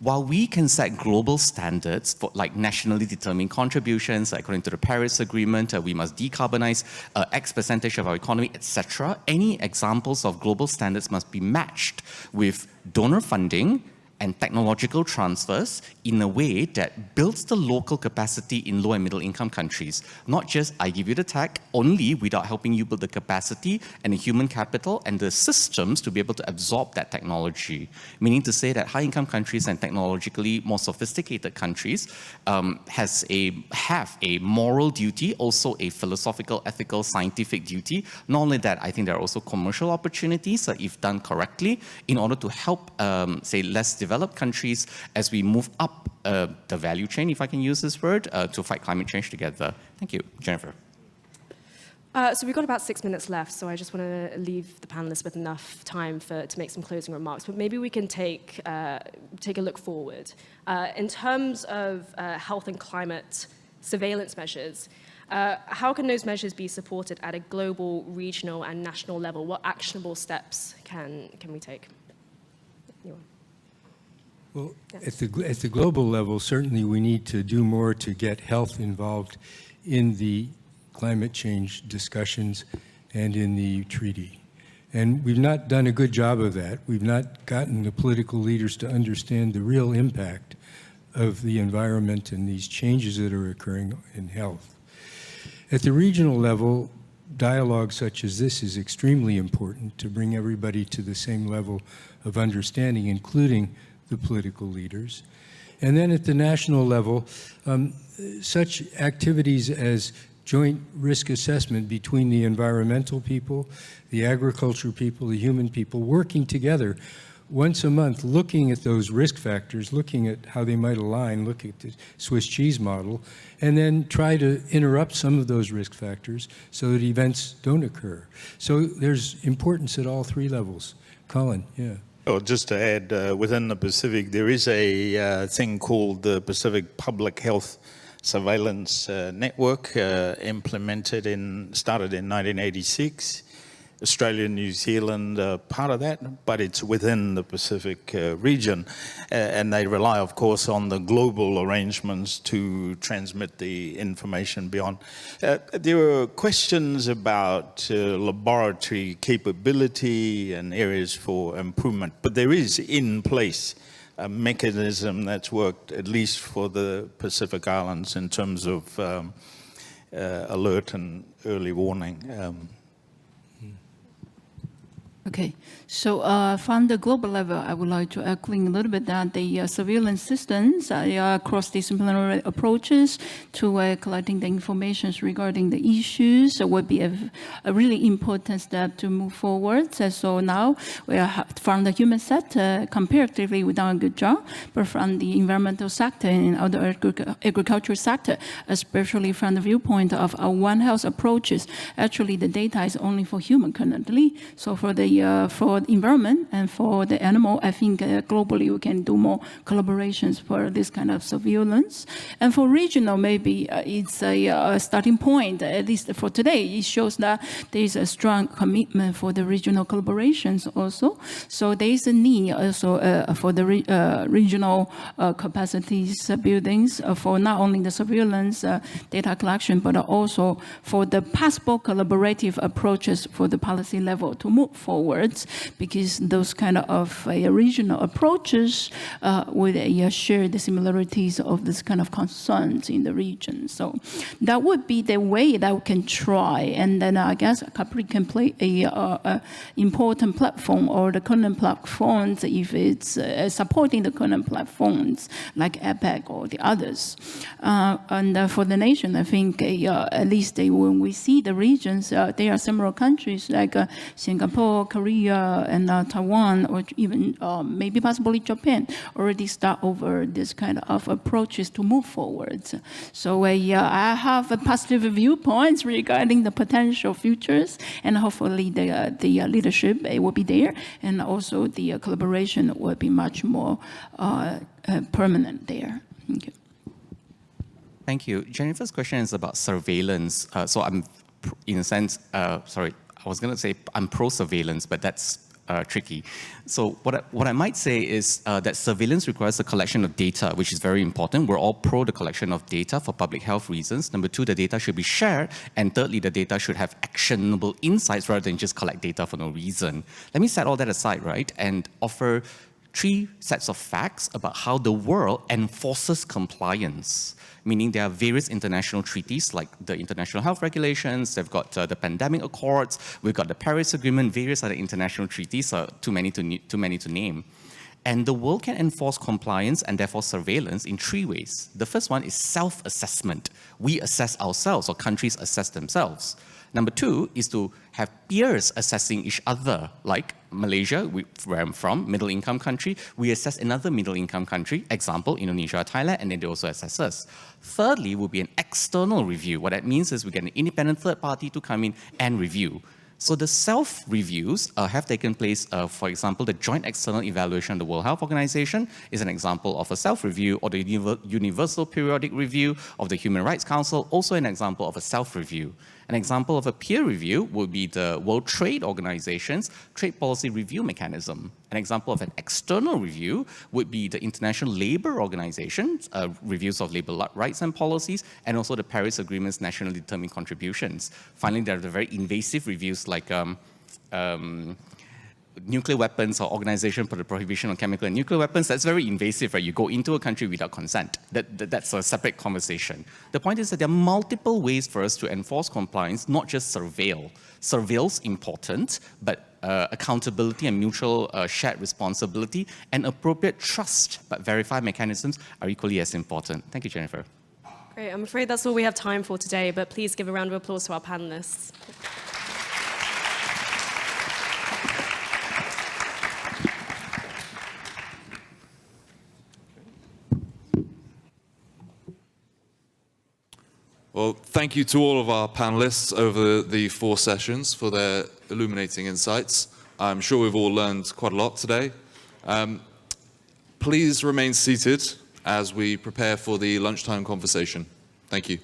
While we can set global standards for like nationally determined contributions, according to the Paris Agreement, we must decarbonize X percentage of our economy, etc., any examples of global standards must be matched with donor funding and technological transfers in a way that builds the local capacity in low and middle income countries. Not just I give you the tech only without helping you build the capacity and the human capital and the systems to be able to absorb that technology. Meaning to say that high income countries and technologically more sophisticated countries have a moral duty, also a philosophical, ethical, scientific duty. Not only that, I think there are also commercial opportunities if done correctly in order to help, say, less developed countries as we move up the value chain, if I can use this word, to fight climate change together. Thank you. Jennifer. So we've got about 6 minutes left, so I just want to leave the panelists with enough time to make some closing remarks. But maybe we can take a look forward. In terms of health and climate surveillance measures, how can those measures be supported at a global, regional, and national level? What actionable steps can we take? Well, at the global level, certainly we need to do more to get health involved in the climate change discussions and in the treaty. And we've not done a good job of that. We've not gotten the political leaders to understand the real impact of the environment and these changes that are occurring in health. At the regional level, dialogue such as this is extremely important to bring everybody to the same level of understanding, including the political leaders. And then at the national level, such activities as joint risk assessment between the environmental people, the agriculture people, the human people, working together once a month, looking at those risk factors, looking at how they might align, look at the Swiss cheese model, and then try to interrupt some of those risk factors so that events don't occur. So there's importance at all three levels. Colin, yeah. Well, just to add, within the Pacific, there is a thing called the Pacific Public Health Surveillance Network, started in 1986. Australia and New Zealand are part of that, but it's within the Pacific region. And they rely, of course, on the global arrangements to transmit the information beyond. There were questions about laboratory capability and areas for improvement, but there is in place a mechanism that's worked, at least for the Pacific Islands, in terms of alert and early warning. Okay, so from the global level, I would like to echo a little bit that the surveillance systems are cross-disciplinary approaches to collecting the information regarding the issues would be a really important step to move forward. So now, we are from the human sector, comparatively we've done a good job, but from the environmental sector and other agricultural sector, especially from the viewpoint of our One Health approaches, actually the data is only for human currently. So for the environment and for the animal, I think globally we can do more collaborations for this kind of surveillance. And for regional, maybe it's a starting point, at least for today. It shows that there is a strong commitment for the regional collaborations also. So there is a need also for the regional capacities buildings for not only the surveillance data collection, but also for the possible collaborative approaches for the policy level to move forward. Because those kind of regional approaches would share the similarities of this kind of concerns in the region. So that would be the way that we can try. And then I guess CAPRI can play a important platform or the current platforms if it's supporting the current platforms like APEC or the others. And for the nation, I think at least when we see the regions, there are several countries like Singapore, Korea, and Taiwan, or even maybe possibly Japan, already start over this kind of approaches to move forward. So I have a positive viewpoints regarding the potential futures, and hopefully the leadership will be there, and also the collaboration will be much more permanent there. Thank you. Thank you. Jennifer's question is about surveillance. So I'm, in a sense, sorry, I was going to say I'm pro-surveillance, but that's tricky. So what I might say is that surveillance requires the collection of data, which is very important. We're all pro the collection of data for public health reasons. Number two, the data should be shared. And thirdly, the data should have actionable insights rather than just collect data for no reason. Let me set all that aside, right, and offer three sets of facts about how the world enforces compliance. Meaning there are various international treaties like the International Health Regulations, they've got the Pandemic Accords, we've got the Paris Agreement, various other international treaties, too many to name. And the world can enforce compliance and therefore surveillance in three ways. The first one is self-assessment. We assess ourselves, or countries assess themselves. Number two is to have peers assessing each other, like Malaysia, where I'm from, middle-income country, we assess another middle-income country, example, Indonesia, Thailand, and then they also assess us. Thirdly will be an external review. What that means is we get an independent third party to come in and review. So the self-reviews have taken place, for example, the Joint External Evaluation of the World Health Organization is an example of a self-review, or the Universal Periodic Review of the Human Rights Council, also an example of a self-review. An example of a peer review would be the World Trade Organization's Trade Policy Review Mechanism. An example of an external review would be the International Labour Organization's reviews of labour rights and policies, and also the Paris Agreement's nationally determined contributions. Finally, there are the very invasive reviews like nuclear weapons or Organization for the Prohibition of Chemical and Nuclear Weapons, that's very invasive, right? You go into a country without consent. That's a separate conversation. The point is that there are multiple ways for us to enforce compliance, not just surveil. Surveil's important, but accountability and mutual shared responsibility and appropriate trust, but verify mechanisms are equally as important. Thank you, Jennifer. Great, I'm afraid that's all we have time for today, but please give a round of applause to our panelists. Well, thank you to all of our panelists over the 4 sessions for their illuminating insights. I'm sure we've all learned quite a lot today. Please remain seated as we prepare for the lunchtime conversation. Thank you.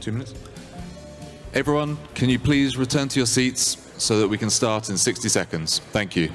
Two minutes. Everyone, can you please return to your seats so that we can start in 60 seconds? Thank you.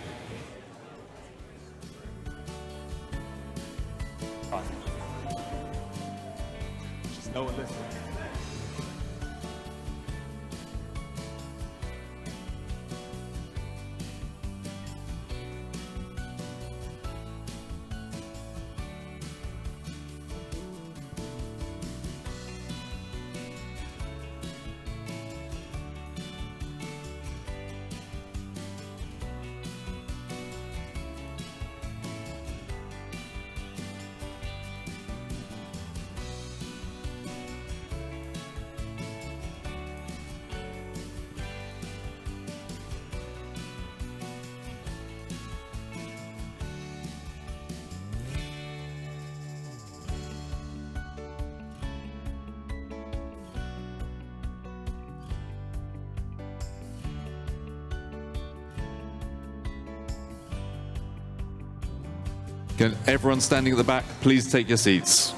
Can everyone standing at the back please take your seats?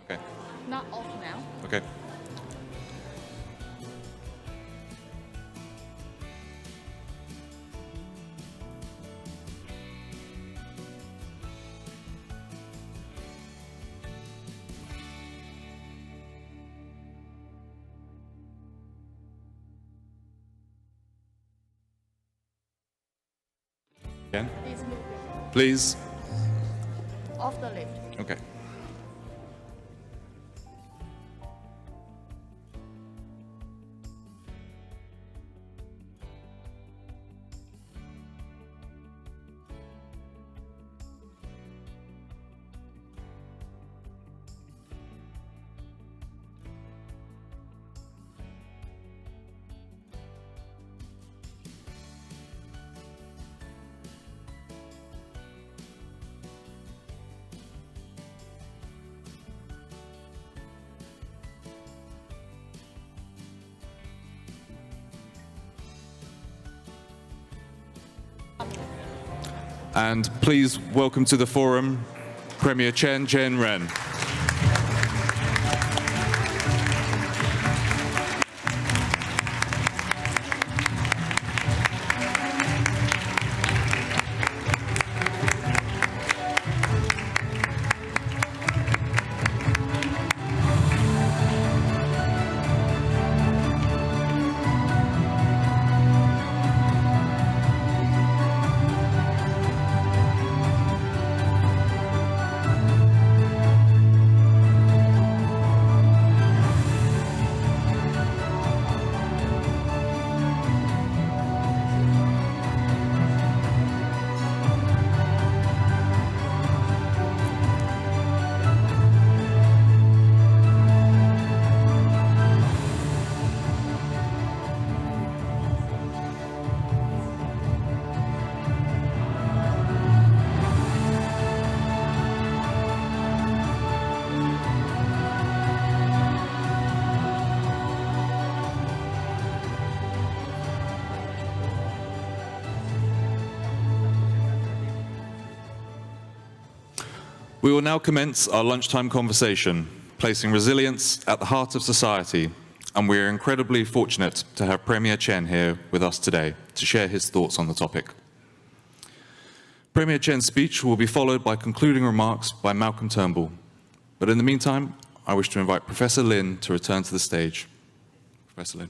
Okay. Not off now. Okay. Again? Please. Off the lift. Okay. And please welcome to the forum, Premier Chen Ren. We will now commence our lunchtime conversation, placing resilience at the heart of society, and we are incredibly fortunate to have Premier Chen here with us today to share his thoughts on the topic. Premier Chen's speech will be followed by concluding remarks by Malcolm Turnbull. But in the meantime, I wish to invite Professor Lin to return to the stage. Professor Lin.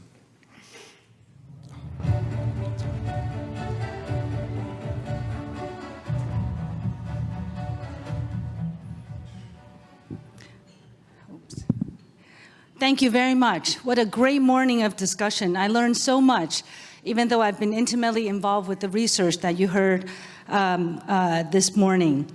Thank you very much. What a great morning of discussion. I learned so much, even though I've been intimately involved with the research that you heard this morning.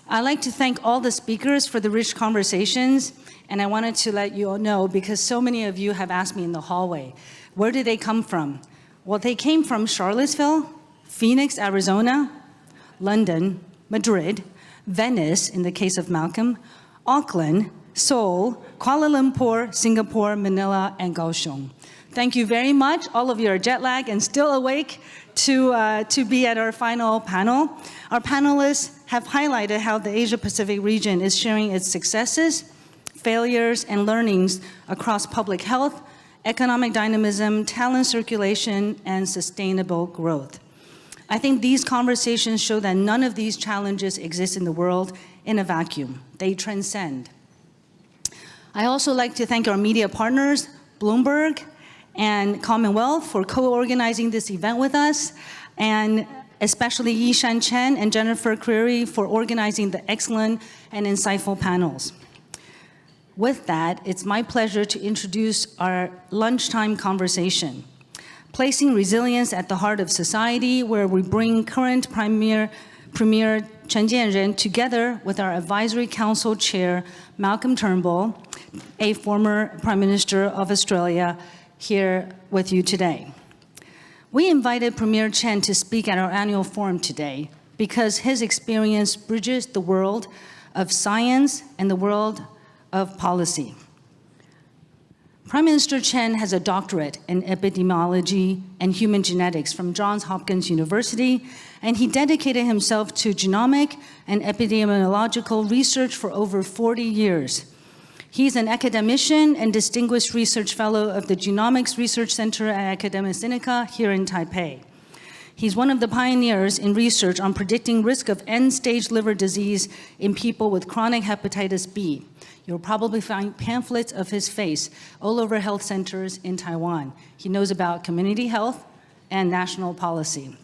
I'd like to thank all the speakers for the rich conversations, and I wanted to let you all know, because so many of you have asked me in the hallway, where did they come from? Well, they came from Charlottesville, Phoenix, Arizona, London, Madrid, Venice, in the case of Malcolm, Auckland, Seoul, Kuala Lumpur, Singapore, Manila, and Kaohsiung. Thank you very much. All of you are jet lagged and still awake to be at our final panel. Our panelists have highlighted how the Asia-Pacific region is sharing its successes, failures, and learnings across public health, economic dynamism, talent circulation, and sustainable growth. I think these conversations show that none of these challenges exist in the world in a vacuum. They transcend. I also like to thank our media partners, Bloomberg and Commonwealth, for co-organizing this event with us, and especially Yishan Chen and Jennifer Creary for organizing the excellent and insightful panels. With that, it's my pleasure to introduce our lunchtime conversation, Placing Resilience at the Heart of Society, where we bring current Premier Chen Jianren together with our Advisory Council Chair, Malcolm Turnbull, a former Prime Minister of Australia, here with you today. We invited Premier Chen to speak at our annual forum today because his experience bridges the world of science and the world of policy. Prime Minister Chen has a doctorate in epidemiology and human genetics from Johns Hopkins University, and he dedicated himself to genomic and epidemiological research for over 40 years. He's an academician and distinguished research fellow of the Genomics Research Center at Academia Sinica here in Taipei. He's one of the pioneers in research on predicting risk of end-stage liver disease in people with chronic hepatitis B. You'll probably find pamphlets of his face all over health centers in Taiwan. He knows about community health and national policy.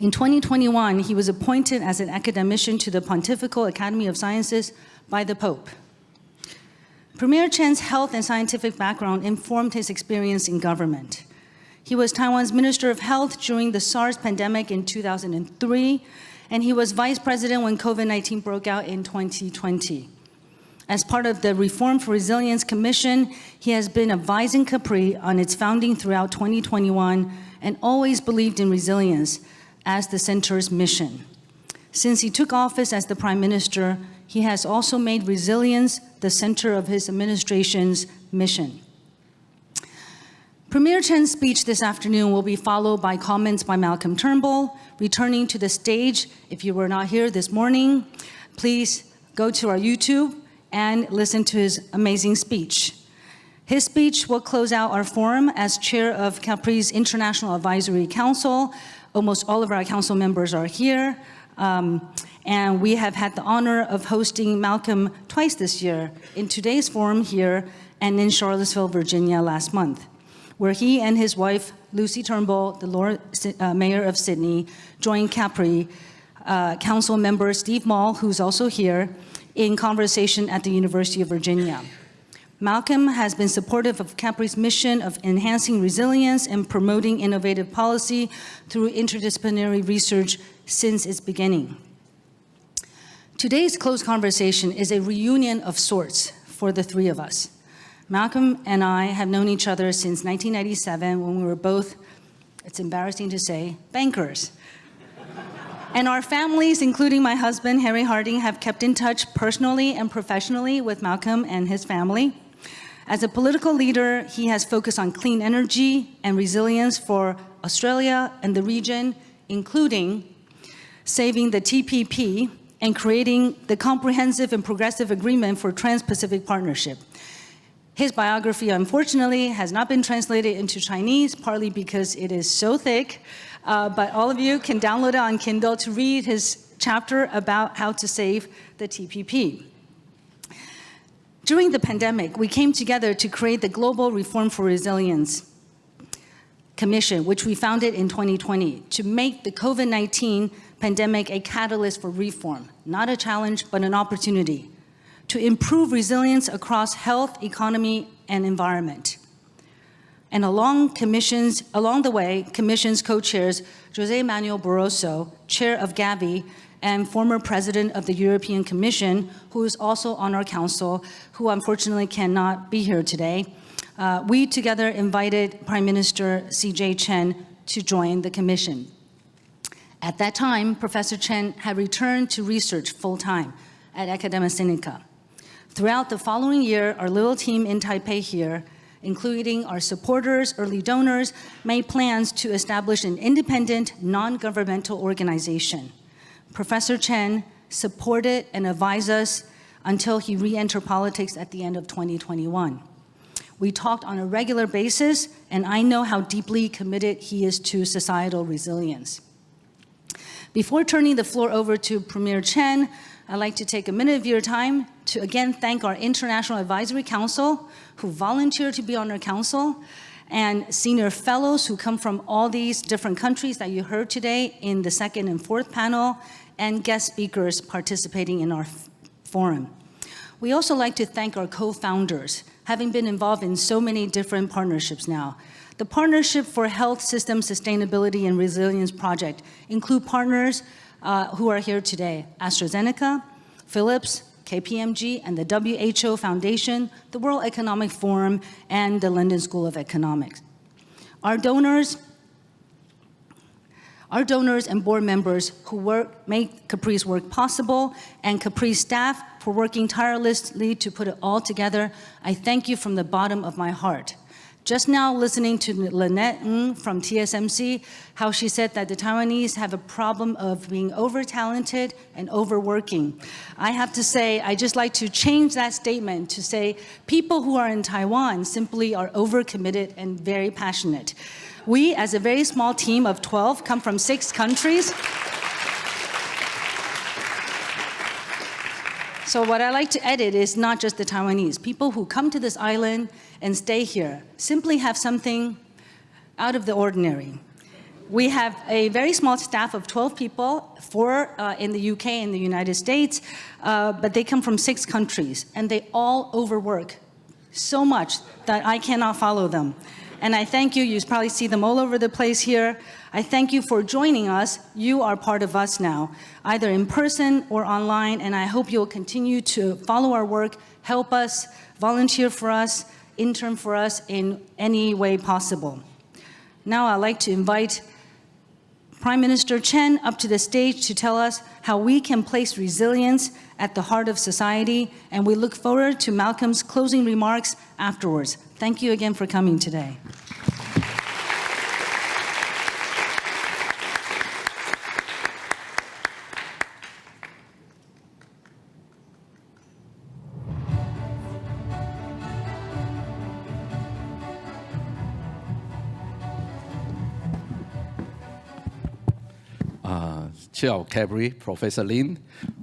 In 2021, he was appointed as an academician to the Pontifical Academy of Sciences by the Pope. Premier Chen's health and scientific background informed his experience in government. He was Taiwan's Minister of Health during the SARS pandemic in 2003, and he was Vice President when COVID-19 broke out in 2020. As part of the Reform for Resilience Commission, he has been advising CAPRI on its founding throughout 2021 and always believed in resilience as the center's mission. Since he took office as the Prime Minister, he has also made resilience the center of his administration's mission. Premier Chen's speech this afternoon will be followed by comments by Malcolm Turnbull. Returning to the stage, if you were not here this morning, please go to our YouTube and listen to his amazing speech. His speech will close out our forum as chair of CAPRI's International Advisory Council. Almost all of our council members are here. And we have had the honor of hosting Malcolm twice this year, in today's forum here and in Charlottesville, Virginia last month, where he and his wife, Lucy Turnbull, the Lord Mayor of Sydney, joined CAPRI, council member Steve Mall, who's also here, in conversation at the University of Virginia. Malcolm has been supportive of CAPRI's mission of enhancing resilience and promoting innovative policy through interdisciplinary research since its beginning. Today's closed conversation is a reunion of sorts for the three of us. Malcolm and I have known each other since 1997 when we were both, it's embarrassing to say, bankers. And our families, including my husband, Harry Harding, have kept in touch personally and professionally with Malcolm and his family. As a political leader, he has focused on clean energy and resilience for Australia and the region, including saving the TPP and creating the Comprehensive and Progressive Agreement for Trans-Pacific Partnership. His biography, unfortunately, has not been translated into Chinese, partly because it is so thick, but all of you can download it on Kindle to read his chapter about how to save the TPP. During the pandemic, we came together to create the Global Reform for Resilience Commission, which we founded in 2020, to make the COVID-19 pandemic a catalyst for reform, not a challenge, but an opportunity, to improve resilience across health, economy, and environment. And along the way, Commission's co-chairs, José Manuel Barroso, chair of Gavi, and former president of the European Commission, who is also on our council, who unfortunately cannot be here today, we together invited Prime Minister C.J. Chen to join the commission. At that time, Professor Chen had returned to research full-time at Academia Sinica. Throughout the following year, our little team in Taipei here, including our supporters, early donors, made plans to establish an independent, non-governmental organization. Professor Chen supported and advised us until he re-entered politics at the end of 2021. We talked on a regular basis, and I know how deeply committed he is to societal resilience. Before turning the floor over to Premier Chen, I'd like to take a minute of your time to again thank our International Advisory Council, who volunteered to be on our council, and senior fellows who come from all these different countries that you heard today in the second and fourth panel, and guest speakers participating in our forum. We also like to thank our co-founders, having been involved in so many different partnerships now. The Partnership for Health System Sustainability and Resilience Project include partners who are here today: AstraZeneca, Philips, KPMG, and the WHO Foundation, the World Economic Forum, and the London School of Economics. Our donors and board members who make CAPRI's work possible, and CAPRI staff for working tirelessly to put it all together. I thank you from the bottom of my heart. Just now listening to Lynette Ng from TSMC, how she said that the Taiwanese have a problem of being over-talented and overworking. I have to say, I just like to change that statement to say people who are in Taiwan simply are overcommitted and very passionate. We, as a very small team of 12, come from 6 countries. So what I like to edit is not just the Taiwanese. People who come to this island and stay here simply have something out of the ordinary. We have a very small staff of 12 people, 4 in the UK and the United States, but they come from 6 countries, and they all overwork so much that I cannot follow them. And I thank you. You probably see them all over the place here. I thank you for joining us. You are part of us now, either in person or online, and I hope you'll continue to follow our work, help us, volunteer for us, intern for us in any way possible. Now I'd like to invite Prime Minister Chen up to the stage to tell us how we can place resilience at the heart of society, and we look forward to Malcolm's closing remarks afterwards. Thank you again for coming today. Chair of CAPRI, Professor Lin,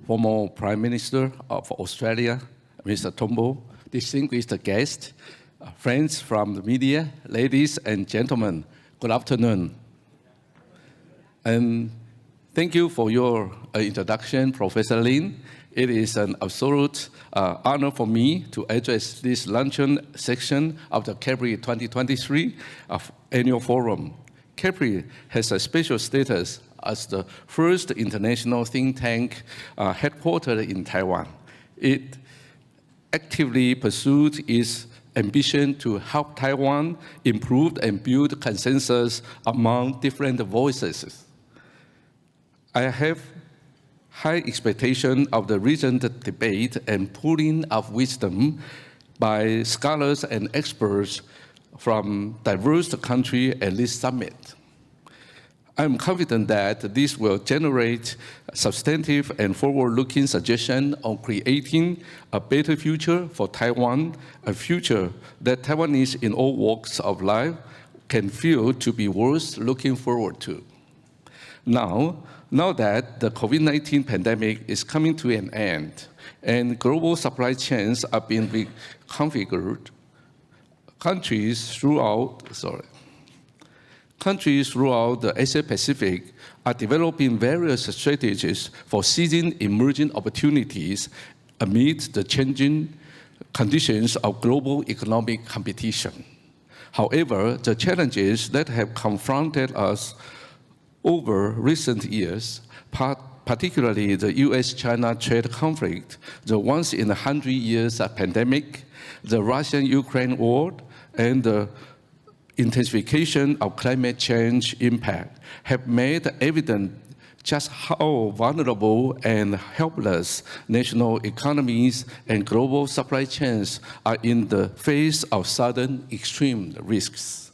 former Prime Minister of Australia, Mr. Tombo, distinguished guests, friends from the media, ladies and gentlemen, good afternoon. And thank you for your introduction, Professor Lin. It is an absolute honor for me to address this luncheon section of the CAPRI 2023 annual forum. CAPRI has a special status as the first international think tank headquartered in Taiwan. It actively pursued its ambition to help Taiwan improve and build consensus among different voices. I have high expectation of the recent debate and pooling of wisdom by scholars and experts from diverse countries at this summit. I'm confident that this will generate substantive and forward-looking suggestions on creating a better future for Taiwan, a future that Taiwanese in all walks of life can feel to be worth looking forward to. Now that the COVID-19 pandemic is coming to an end and global supply chains are being reconfigured, countries throughout the Asia-Pacific are developing various strategies for seizing emerging opportunities amid the changing conditions of global economic competition. However, the challenges that have confronted us over recent years, particularly the US-China trade conflict, the once-in-a-100 years pandemic, the Russian-Ukraine war, and the intensification of climate change impact have made evident just how vulnerable and helpless national economies and global supply chains are in the face of sudden extreme risks.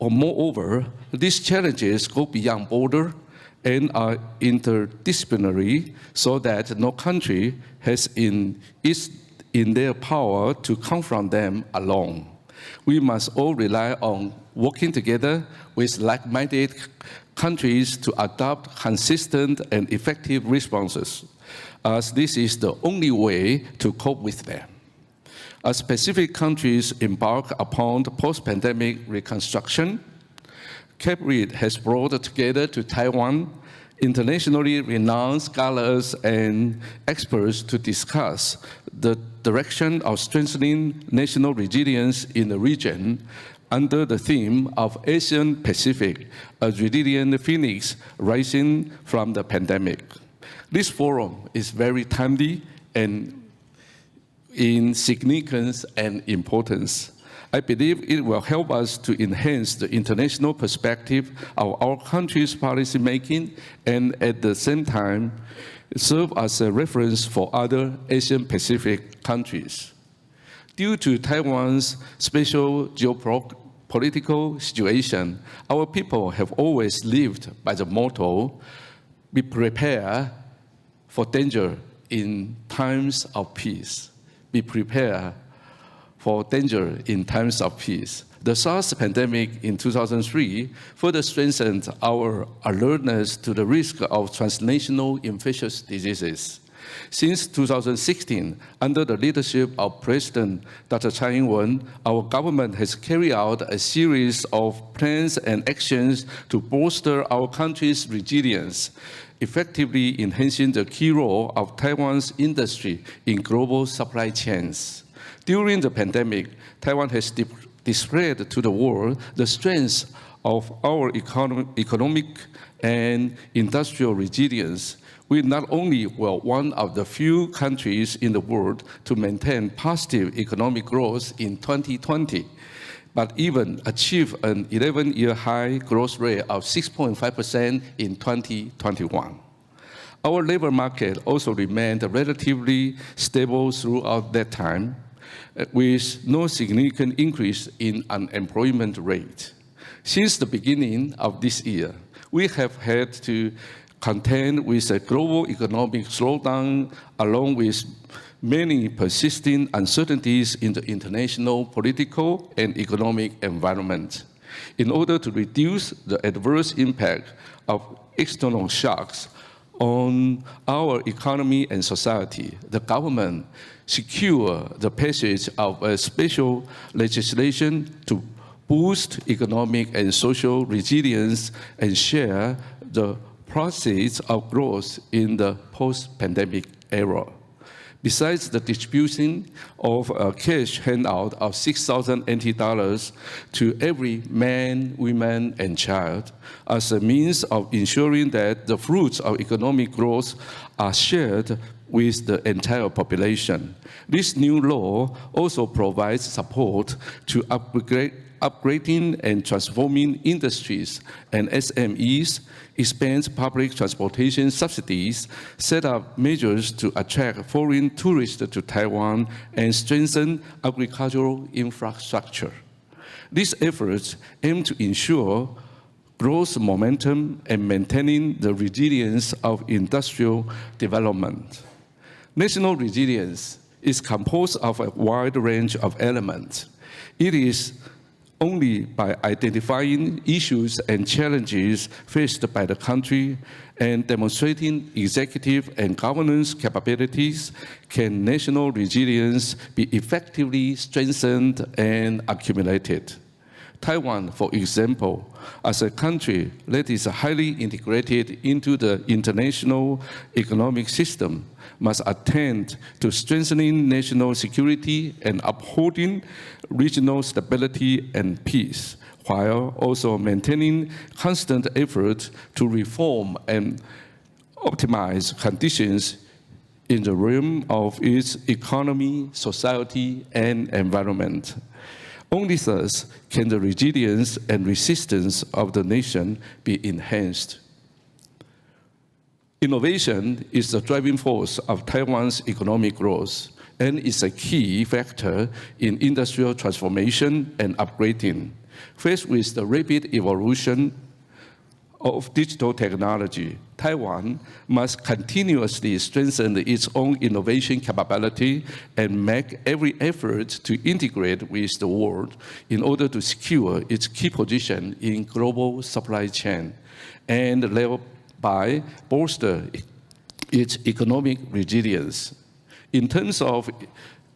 Moreover, these challenges go beyond border and are interdisciplinary, so that no country is in their power to confront them alone. We must all rely on working together with like-minded countries to adopt consistent and effective responses, as this is the only way to cope with them. As specific countries embark upon the post-pandemic reconstruction, CAPRI has brought together to Taiwan internationally renowned scholars and experts to discuss the direction of strengthening national resilience in the region under the theme of Asian Pacific, a resilient phoenix rising from the pandemic. This forum is very timely and in significance and importance. I believe it will help us to enhance the international perspective of our country's policy making and at the same time serve as a reference for other Asian Pacific countries. Due to Taiwan's special geopolitical situation, our people have always lived by the motto, be prepared for danger in times of peace. Be prepared for danger in times of peace. The SARS pandemic in 2003 further strengthened our alertness to the risk of transnational infectious diseases. Since 2016, under the leadership of President Dr. Tsai Ing-wen, our government has carried out a series of plans and actions to bolster our country's resilience, effectively enhancing the key role of Taiwan's industry in global supply chains. During the pandemic, Taiwan has displayed to the world the strength of our economic and industrial resilience. We not only were one of the few countries in the world to maintain positive economic growth in 2020, but even achieve an 11-year high growth rate of 6.5% in 2021. Our labor market also remained relatively stable throughout that time, with no significant increase in unemployment rate. Since the beginning of this year, we have had to contend with a global economic slowdown along with many persisting uncertainties in the international political and economic environment. In order to reduce the adverse impact of external shocks on our economy and society, the government secured the passage of a special legislation to boost economic and social resilience and share the proceeds of growth in the post-pandemic era. Besides the distribution of a cash handout of 6,000 NT dollars to every man, woman, and child as a means of ensuring that the fruits of economic growth are shared with the entire population. This new law also provides support to upgrading and transforming industries and SMEs, expands public transportation subsidies, set up measures to attract foreign tourists to Taiwan, and strengthen agricultural infrastructure. These efforts aim to ensure growth momentum and maintaining the resilience of industrial development. National resilience is composed of a wide range of elements. It is only by identifying issues and challenges faced by the country and demonstrating executive and governance capabilities can national resilience be effectively strengthened and accumulated. Taiwan, for example, as a country that is highly integrated into the international economic system, must attend to strengthening national security and upholding regional stability and peace, while also maintaining constant efforts to reform and optimize conditions in the realm of its economy, society, and environment. Only thus can the resilience and resistance of the nation be enhanced. Innovation is the driving force of Taiwan's economic growth and is a key factor in industrial transformation and upgrading. Faced with the rapid evolution of digital technology, Taiwan must continuously strengthen its own innovation capability and make every effort to integrate with the world in order to secure its key position in global supply chain and thereby bolster its economic resilience. In terms of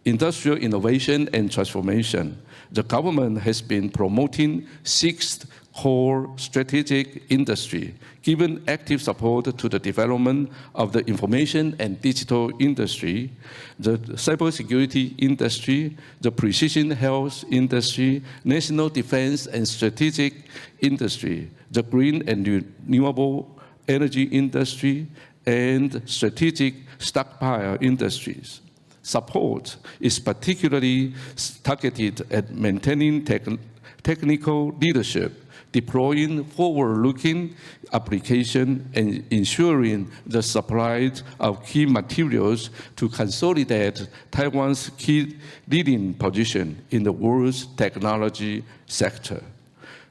industrial innovation and transformation, the government has been promoting 6 core strategic industry, given active support to the development of the information and digital industry, the cybersecurity industry, the precision health industry, national defense and strategic industry, the green and renewable energy industry, and strategic stockpile industries. Support is particularly targeted at maintaining technical leadership, deploying forward-looking application and ensuring the supply of key materials to consolidate Taiwan's key leading position in the world's technology sector.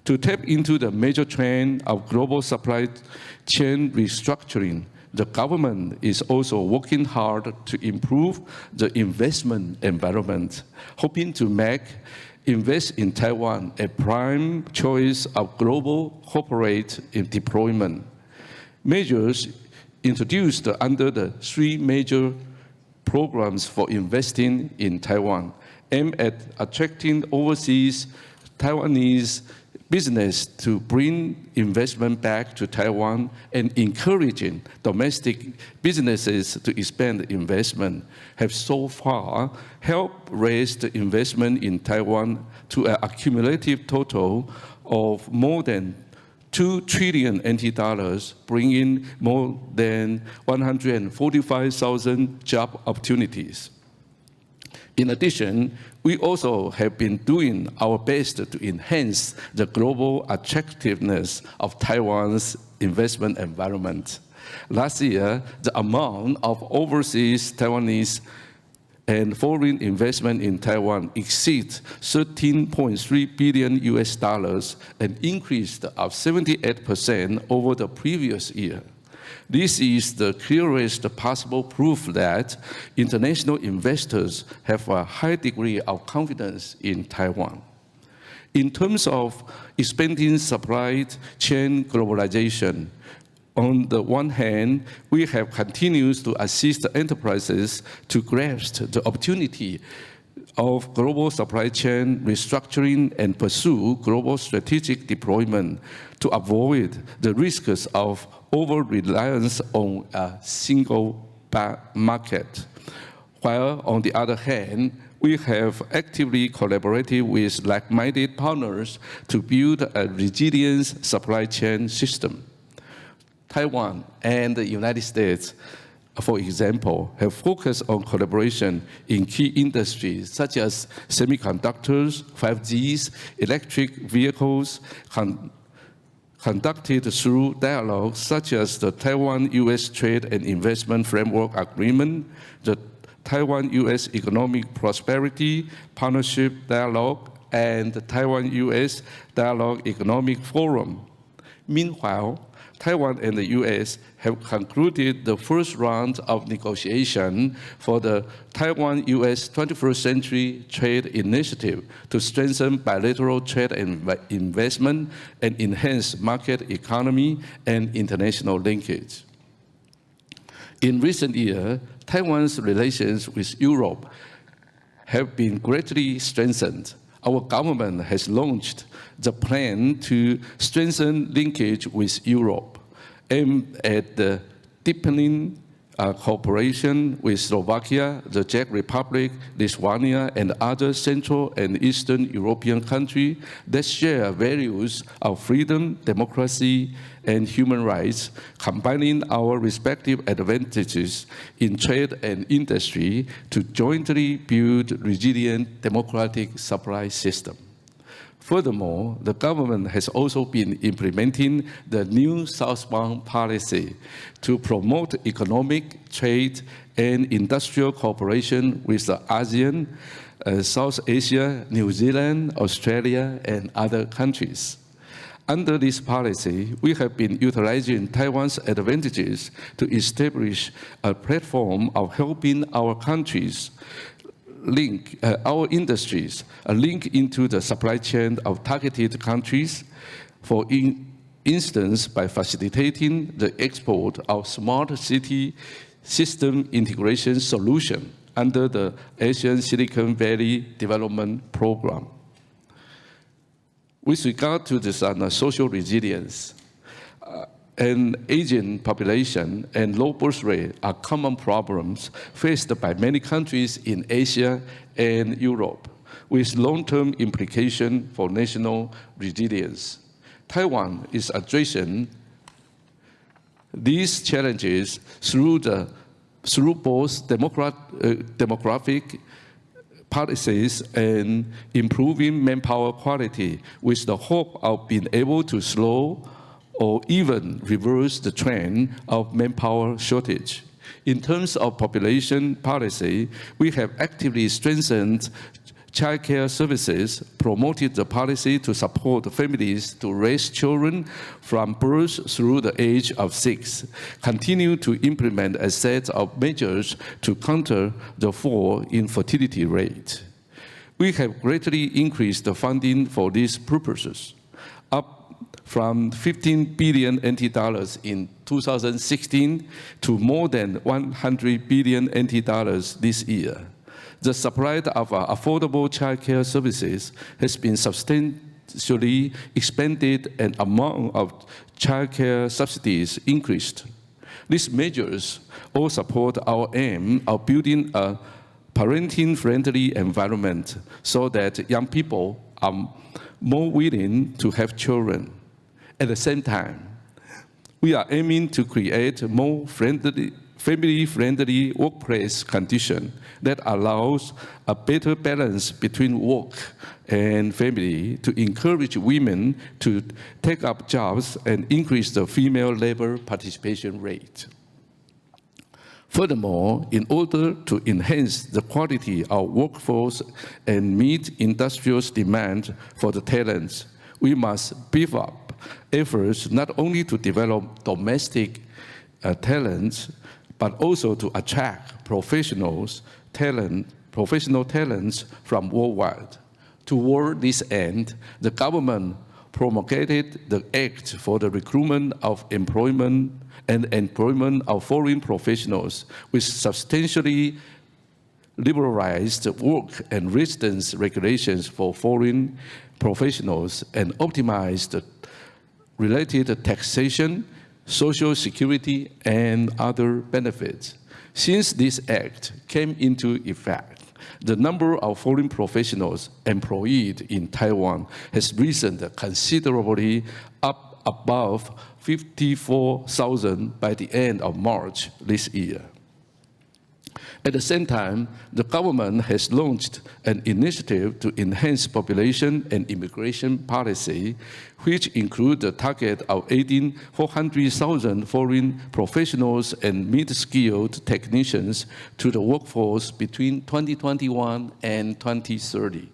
To tap into the major trend of global supply chain restructuring, the government is also working hard to improve the investment environment, hoping to make invest in Taiwan a prime choice of global corporate deployment. Measures introduced under the three major programs for investing in Taiwan aim at attracting overseas Taiwanese business to bring investment back to Taiwan and encouraging domestic businesses to expand investment have so far helped raise the investment in Taiwan to an accumulative total of more than 2 trillion NT dollars, bringing more than 145,000 job opportunities. In addition, we also have been doing our best to enhance the global attractiveness of Taiwan's investment environment. Last year, the amount of overseas Taiwanese and foreign investment in Taiwan exceeds 13.3 billion US dollars, an increase of 78% over the previous year. This is the clearest possible proof that international investors have a high degree of confidence in Taiwan. In terms of expanding supply chain globalization, on the one hand, we have continued to assist enterprises to grasp the opportunity of global supply chain restructuring and pursue global strategic deployment to avoid the risks of over-reliance on a single market. While on the other hand, we have actively collaborated with like-minded partners to build a resilient supply chain system. Taiwan and the United States, for example, have focused on collaboration in key industries such as semiconductors, 5Gs, electric vehicles, conducted through dialogues such as the Taiwan-U.S. Trade and Investment Framework Agreement, the Taiwan-U.S. Economic Prosperity Partnership Dialogue, and the Taiwan-U.S. Dialogue Economic Forum. Meanwhile, Taiwan and the U.S. have concluded the first round of negotiation for the Taiwan-U.S. 21st Century Trade Initiative to strengthen bilateral trade and investment and enhance market economy and international linkage. In recent years, Taiwan's relations with Europe have been greatly strengthened. Our government has launched the plan to strengthen linkage with Europe, aimed at the deepening cooperation with Slovakia, the Czech Republic, Lithuania, and other Central and Eastern European countries that share values of freedom, democracy, and human rights, combining our respective advantages in trade and industry to jointly build resilient democratic supply system. Furthermore, the government has also been implementing the new southbound policy to promote economic, trade, and industrial cooperation with the ASEAN, South Asia, New Zealand, Australia, and other countries. Under this policy, we have been utilizing Taiwan's advantages to establish a platform of helping our countries link our industries, link into the supply chain of targeted countries, for instance, by facilitating the export of smart city system integration solution under the Asian Silicon Valley Development Program. With regard to this social resilience, an aging population and low birth rate are common problems faced by many countries in Asia and Europe, with long-term implications for national resilience. Taiwan is addressing these challenges through both demographic policies and improving manpower quality with the hope of being able to slow or even reverse the trend of manpower shortage. In terms of population policy, we have actively strengthened child care services, promoted the policy to support families to raise children from birth through the age of 6, continue to implement a set of measures to counter the fall in fertility rate. We have greatly increased the funding for these purposes, up from 15 billion NT dollars in 2016 to more than 100 billion NT dollars this year. The supply of affordable child care services has been substantially expanded and amount of child care subsidies increased. These measures all support our aim of building a parenting-friendly environment so that young people are more willing to have children. At the same time, we are aiming to create more family-friendly workplace conditions that allows a better balance between work and family to encourage women to take up jobs and increase the female labor participation rate. Furthermore, in order to enhance the quality of workforce and meet industrial's demand for the talents, we must beef up efforts not only to develop domestic talents, but also to attract professional talents from worldwide. Toward this end, the government promulgated the Act for the Recruitment of Employment and Employment of Foreign Professionals, which substantially liberalized work and residence regulations for foreign professionals and optimized related taxation, social security, and other benefits. Since this act came into effect, the number of foreign professionals employed in Taiwan has risen considerably, up above 54,000 by the end of March this year. At the same time, the government has launched an initiative to enhance population and immigration policy, which includes the target of adding 400,000 foreign professionals and mid-skilled technicians to the workforce between 2021 and 2030.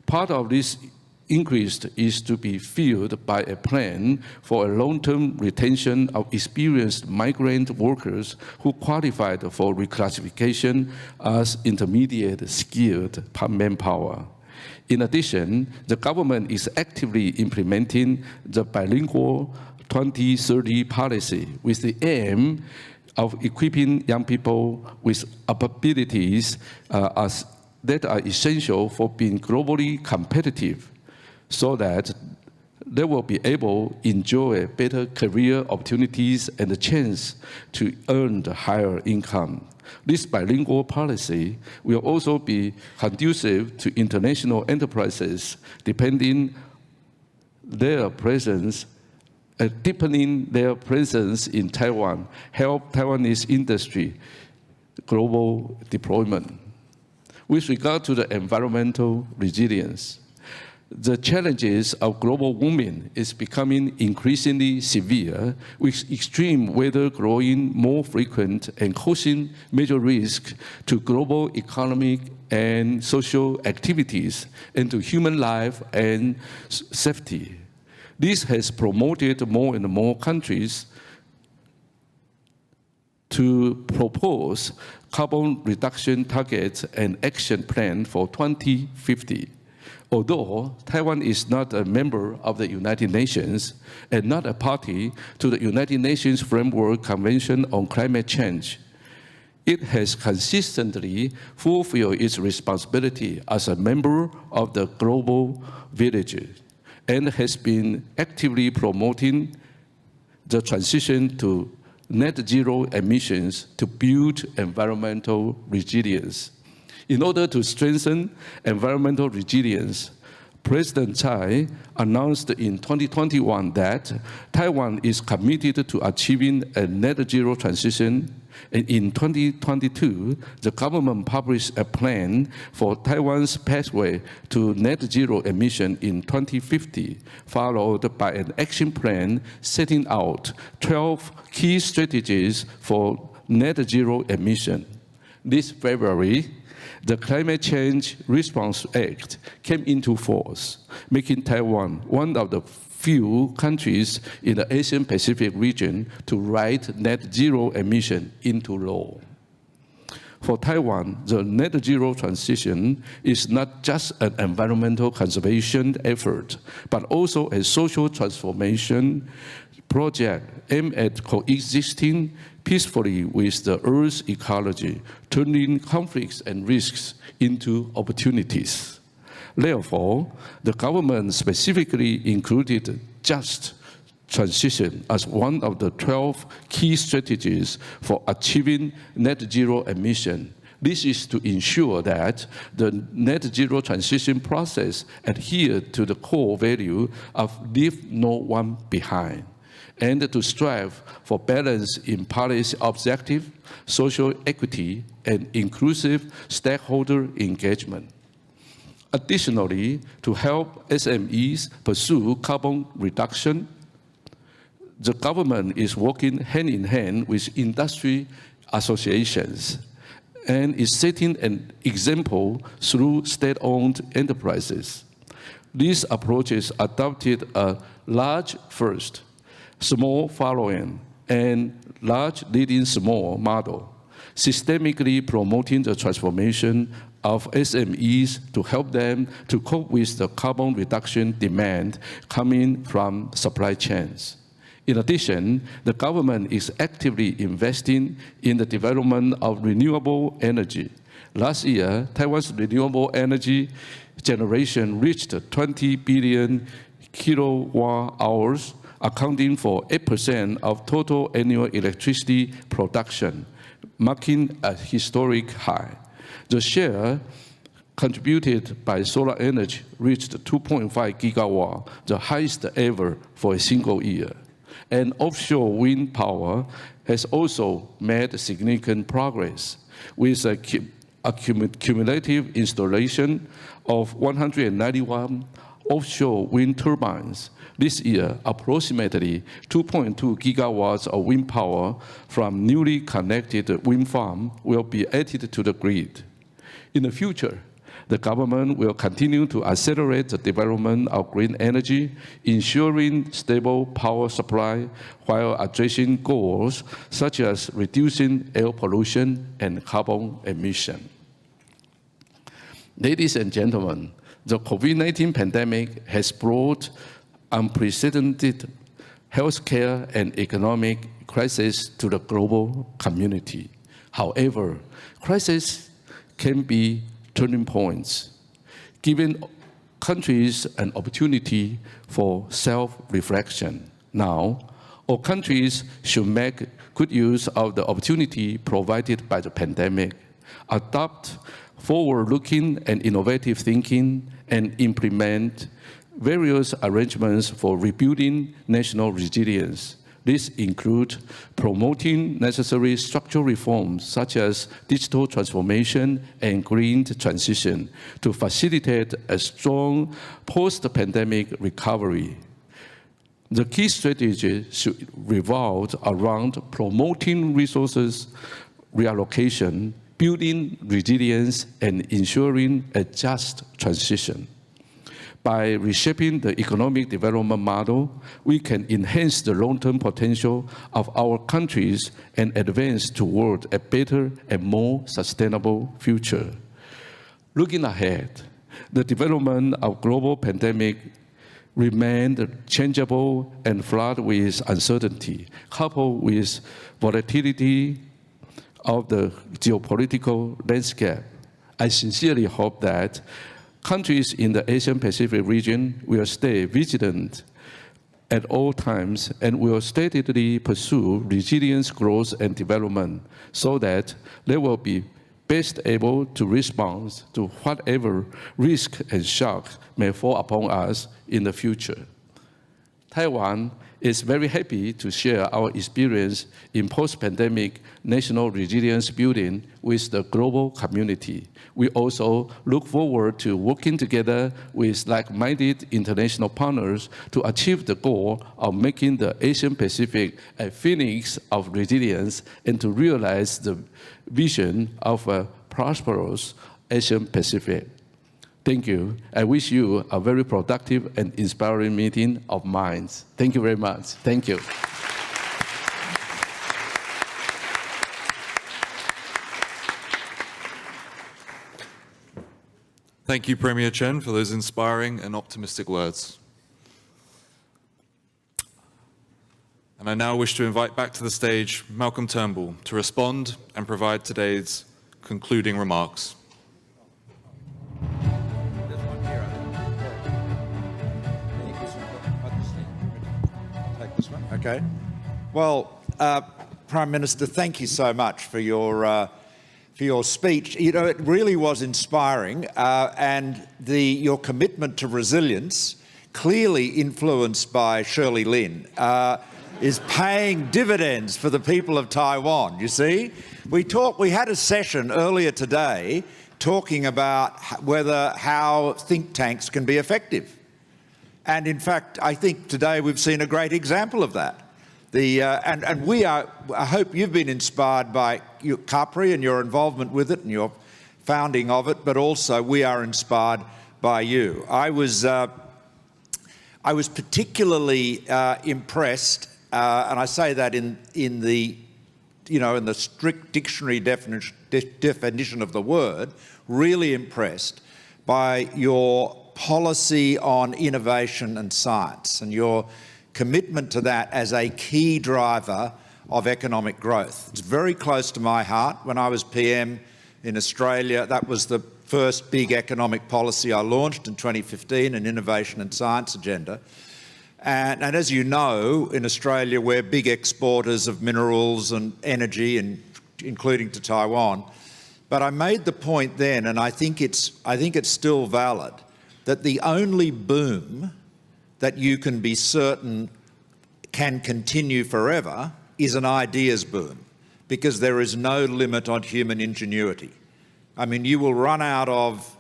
Part of this increase is to be fueled by a plan for a long-term retention of experienced migrant workers who qualified for reclassification as intermediate skilled manpower. In addition, the government is actively implementing the bilingual 2030 policy with the aim of equipping young people with abilities that are essential for being globally competitive, so that they will be able to enjoy better career opportunities and the chance to earn the higher income. This bilingual policy will also be conducive to international enterprises deepening their presence in Taiwan, help Taiwanese industry global deployment. With regard to the environmental resilience, the challenges of global warming is becoming increasingly severe, with extreme weather growing more frequent and causing major risk to global economic and social activities and to human life and safety. This has promoted more and more countries to propose carbon reduction targets and action plan for 2050. Although Taiwan is not a member of the United Nations and not a party to the United Nations Framework Convention on Climate Change, it has consistently fulfilled its responsibility as a member of the global village and has been actively promoting the transition to net zero emissions to build environmental resilience. In order to strengthen environmental resilience, President Tsai announced in 2021 that Taiwan is committed to achieving a net zero transition. And in 2022, the government published a plan for Taiwan's pathway to net zero emission in 2050, followed by an action plan setting out 12 key strategies for net zero emission. This February, the Climate Change Response Act came into force, making Taiwan one of the few countries in the Asian Pacific region to write net zero emission into law. For Taiwan, the net zero transition is not just an environmental conservation effort, but also a social transformation project aimed at coexisting peacefully with the Earth's ecology, turning conflicts and risks into opportunities. Therefore, the government specifically included just transition as one of the 12 key strategies for achieving net zero emission. This is to ensure that the net zero transition process adheres to the core value of leave no one behind, and to strive for balance in policy objective, social equity, and inclusive stakeholder engagement. Additionally, to help SMEs pursue carbon reduction, the government is working hand in hand with industry associations and is setting an example through state-owned enterprises. These approaches adopted a large first, small following, and large leading small model, systemically promoting the transformation of SMEs to help them to cope with the carbon reduction demand coming from supply chains. In addition, the government is actively investing in the development of renewable energy. Last year, Taiwan's renewable energy generation reached 20 billion kilowatt hours, accounting for 8% of total annual electricity production, marking a historic high. The share contributed by solar energy reached 2.5 gigawatts, the highest ever for a single year. And offshore wind power has also made significant progress, with a cumulative installation of 191 offshore wind turbines. This year, approximately 2.2 gigawatts of wind power from newly connected wind farms will be added to the grid. In the future, the government will continue to accelerate the development of green energy, ensuring stable power supply while addressing goals such as reducing air pollution and carbon emission. Ladies and gentlemen, the COVID-19 pandemic has brought unprecedented healthcare and economic crisis to the global community. However, crises can be turning points, giving countries an opportunity for self-reflection. Now, all countries should make good use of the opportunity provided by the pandemic, adopt forward-looking and innovative thinking, and implement various arrangements for rebuilding national resilience. These include promoting necessary structural reforms such as digital transformation and green transition to facilitate a strong post-pandemic recovery. The key strategy should revolve around promoting resources reallocation, building resilience, and ensuring a just transition. By reshaping the economic development model, we can enhance the long-term potential of our countries and advance toward a better and more sustainable future. Looking ahead, the development of global pandemic remained changeable and fraught with uncertainty, coupled with volatility of the geopolitical landscape. I sincerely hope that countries in the Asian Pacific region will stay vigilant at all times and will steadily pursue resilience, growth, and development so that there will be best able to respond to whatever risk and shock may fall upon us in the future. Taiwan is very happy to share our experience in post-pandemic national resilience building with the global community. We also look forward to working together with like-minded international partners to achieve the goal of making the Asian Pacific a phoenix of resilience and to realize the vision of a prosperous Asian Pacific. Thank you. I wish you a very productive and inspiring meeting of minds. Thank you very much. Thank you. Thank you, Premier Chen, for those inspiring and optimistic words. And I now wish to invite back to the stage Malcolm Turnbull to respond and provide today's concluding remarks. Okay. Well, Prime Minister, thank you so much for your speech. You know, it really was inspiring, and your commitment to resilience, clearly influenced by Shirley Lin, is paying dividends for the people of Taiwan. You see, we had a session earlier today talking about how think tanks can be effective. And in fact, I think today we've seen a great example of that. I hope you've been inspired by CAPRI and your involvement with it and your founding of it, but also we are inspired by you. I was particularly impressed, and I say that in the strict dictionary definition of the word, really impressed by your policy on innovation and science and your commitment to that as a key driver of economic growth. It's very close to my heart. When I was PM in Australia, that was the first big economic policy I launched in 2015, an innovation and science agenda. And as you know, in Australia, we're big exporters of minerals and energy, including to Taiwan. But I made the point then, and I think it's still valid, that the only boom that you can be certain can continue forever is an ideas boom, because there is no limit on human ingenuity. I mean, you will run out of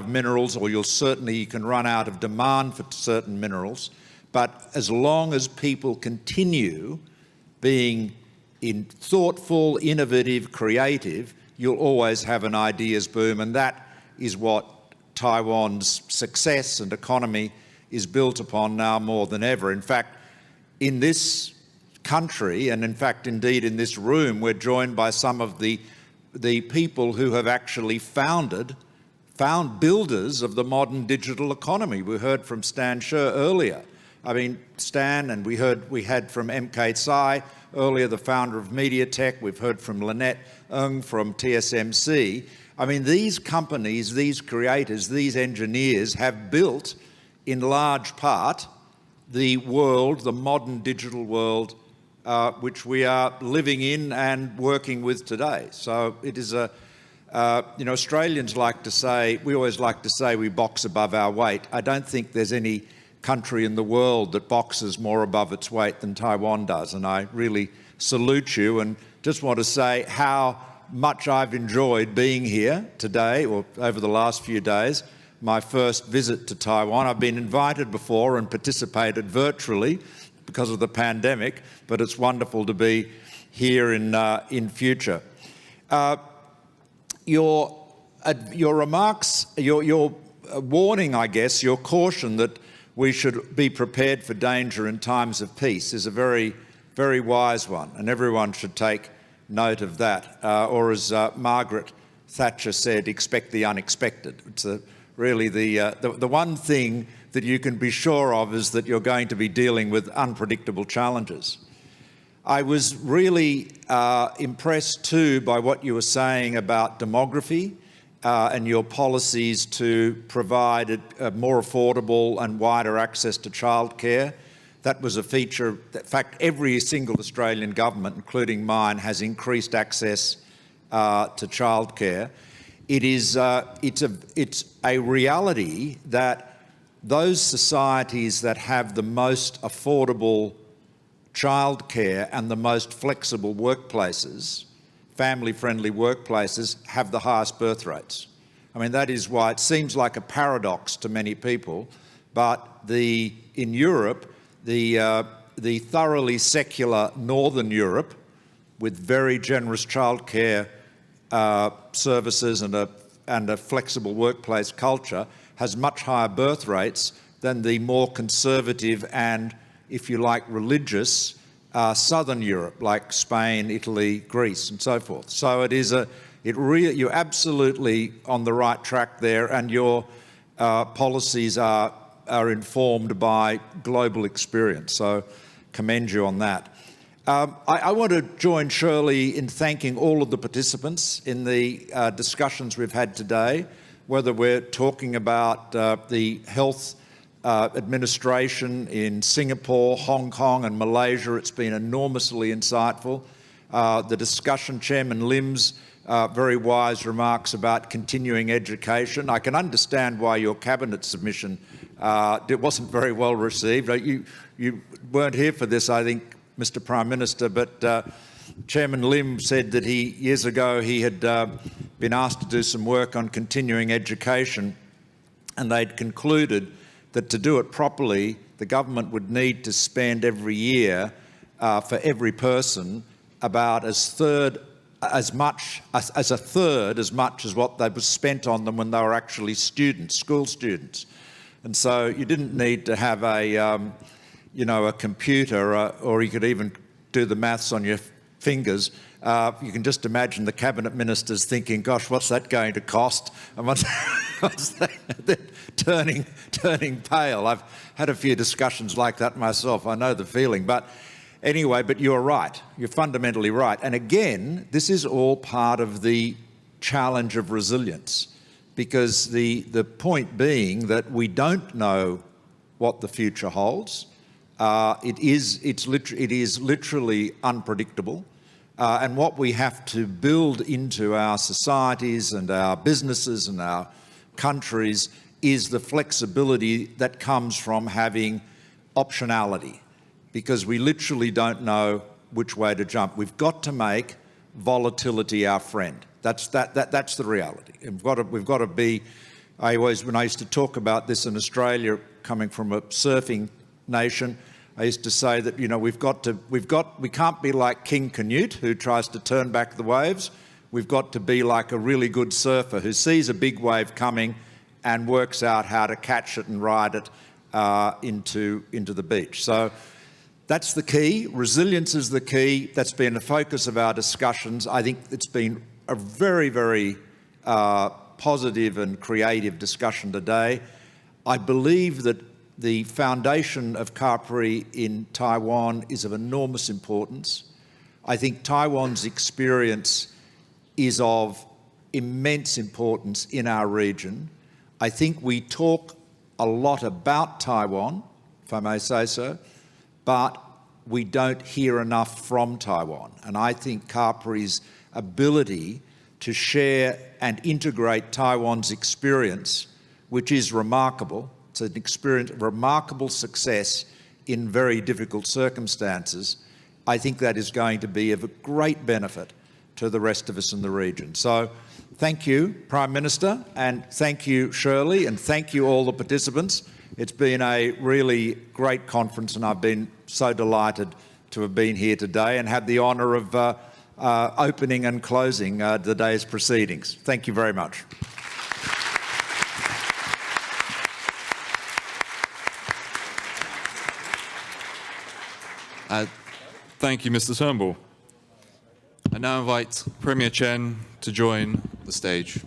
minerals, or you can run out of demand for certain minerals, but as long as people continue being thoughtful, innovative, creative, you'll always have an ideas boom, and that is what Taiwan's success and economy is built upon now more than ever. In fact, in this country, and in fact, indeed in this room, we're joined by some of the people who have actually found builders of the modern digital economy. We heard from Stan Scher earlier. I mean, Stan, and we had from MK Tsai earlier, the founder of MediaTek. We've heard from Lynette Ng from TSMC. I mean, these companies, these creators, these engineers have built, in large part, the world, the modern digital world, which we are living in and working with today. So it is Australians like to say, we always like to say we box above our weight. I don't think there's any country in the world that boxes more above its weight than Taiwan does. And I really salute you, and just want to say how much I've enjoyed being here today, or over the last few days. My first visit to Taiwan. I've been invited before and participated virtually because of the pandemic, but it's wonderful to be here in future. Your remarks, your warning, I guess, your caution that we should be prepared for danger in times of peace is a very, very wise one, and everyone should take note of that. Or as Margaret Thatcher said, expect the unexpected. It's really the one thing that you can be sure of is that you're going to be dealing with unpredictable challenges. I was really impressed too by what you were saying about demography and your policies to provide a more affordable and wider access to childcare. That was a feature. In fact, every single Australian government, including mine, has increased access to childcare. It's a reality that those societies that have the most affordable childcare and the most flexible workplaces, family-friendly workplaces, have the highest birth rates. I mean, that is why it seems like a paradox to many people, but in Europe, the thoroughly secular Northern Europe, with very generous childcare services and a flexible workplace culture, has much higher birth rates than the more conservative and, if you like, religious Southern Europe, like Spain, Italy, Greece, and so forth. So you're absolutely on the right track there, and your policies are informed by global experience. So commend you on that. I want to join Shirley in thanking all of the participants in the discussions we've had today, whether we're talking about the health administration in Singapore, Hong Kong and Malaysia. It's been enormously insightful. The discussion, Chairman Lim's very wise remarks about continuing education. I can understand why your cabinet submission it wasn't very well received. You weren't here for this, I think, Mr. Prime Minister, but Chairman Lim said that years ago he had been asked to do some work on continuing education, and they'd concluded that to do it properly, the government would need to spend every year for every person about a third as much as what they was spent on them when they were actually students, school students. And so you didn't need to have a computer, or you could even do the maths on your fingers. You can just imagine the cabinet ministers thinking, gosh, what's that going to cost? And what's that? turning pale. I've had a few discussions like that myself. I know the feeling. But anyway, but you're right. You're fundamentally right. And again, this is all part of the challenge of resilience, because the point being that we don't know what the future holds. It is literally unpredictable. And what we have to build into our societies and our businesses and our countries is the flexibility that comes from having optionality, because we literally don't know which way to jump. We've got to make volatility our friend. That's the reality. We've got to be. When I used to talk about this in Australia, coming from a surfing nation, I used to say that we can't be like King Canute, who tries to turn back the waves. We've got to be like a really good surfer who sees a big wave coming and works out how to catch it and ride it into the beach. So that's the key. Resilience is the key. That's been the focus of our discussions. I think it's been a very, very positive and creative discussion today. I believe that the foundation of CAPRI in Taiwan is of enormous importance. I think Taiwan's experience is of immense importance in our region. I think we talk a lot about Taiwan, if I may say so, but we don't hear enough from Taiwan. And I think CAPRI's ability to share and integrate Taiwan's experience, which is remarkable, it's an experience of remarkable success in very difficult circumstances, I think that is going to be of a great benefit to the rest of us in the region. So thank you, Prime Minister, and thank you, Shirley, and thank you all the participants. It's been a really great conference, and I've been so delighted to have been here today and had the honour of opening and closing the day's proceedings. Thank you very much. Thank you, Mr. Turnbull. I now invite Premier Chen to join the stage.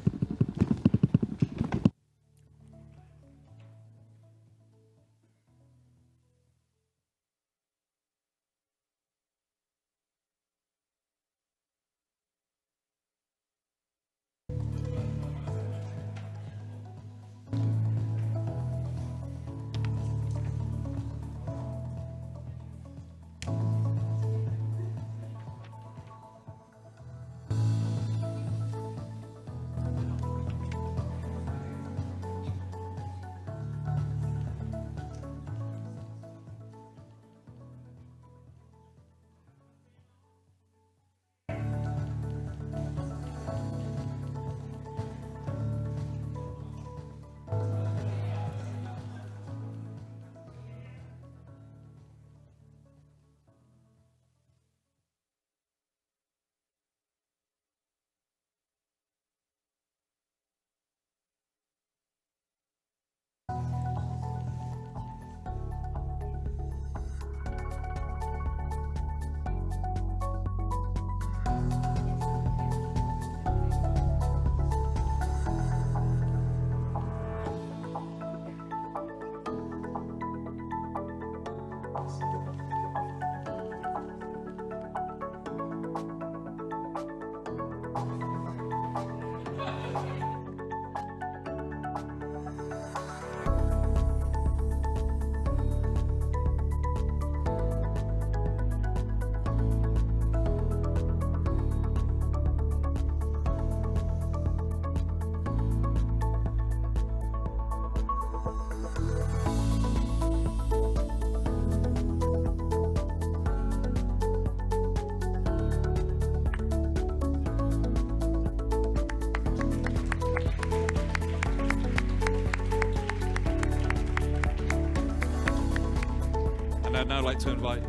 And I'd now like to invite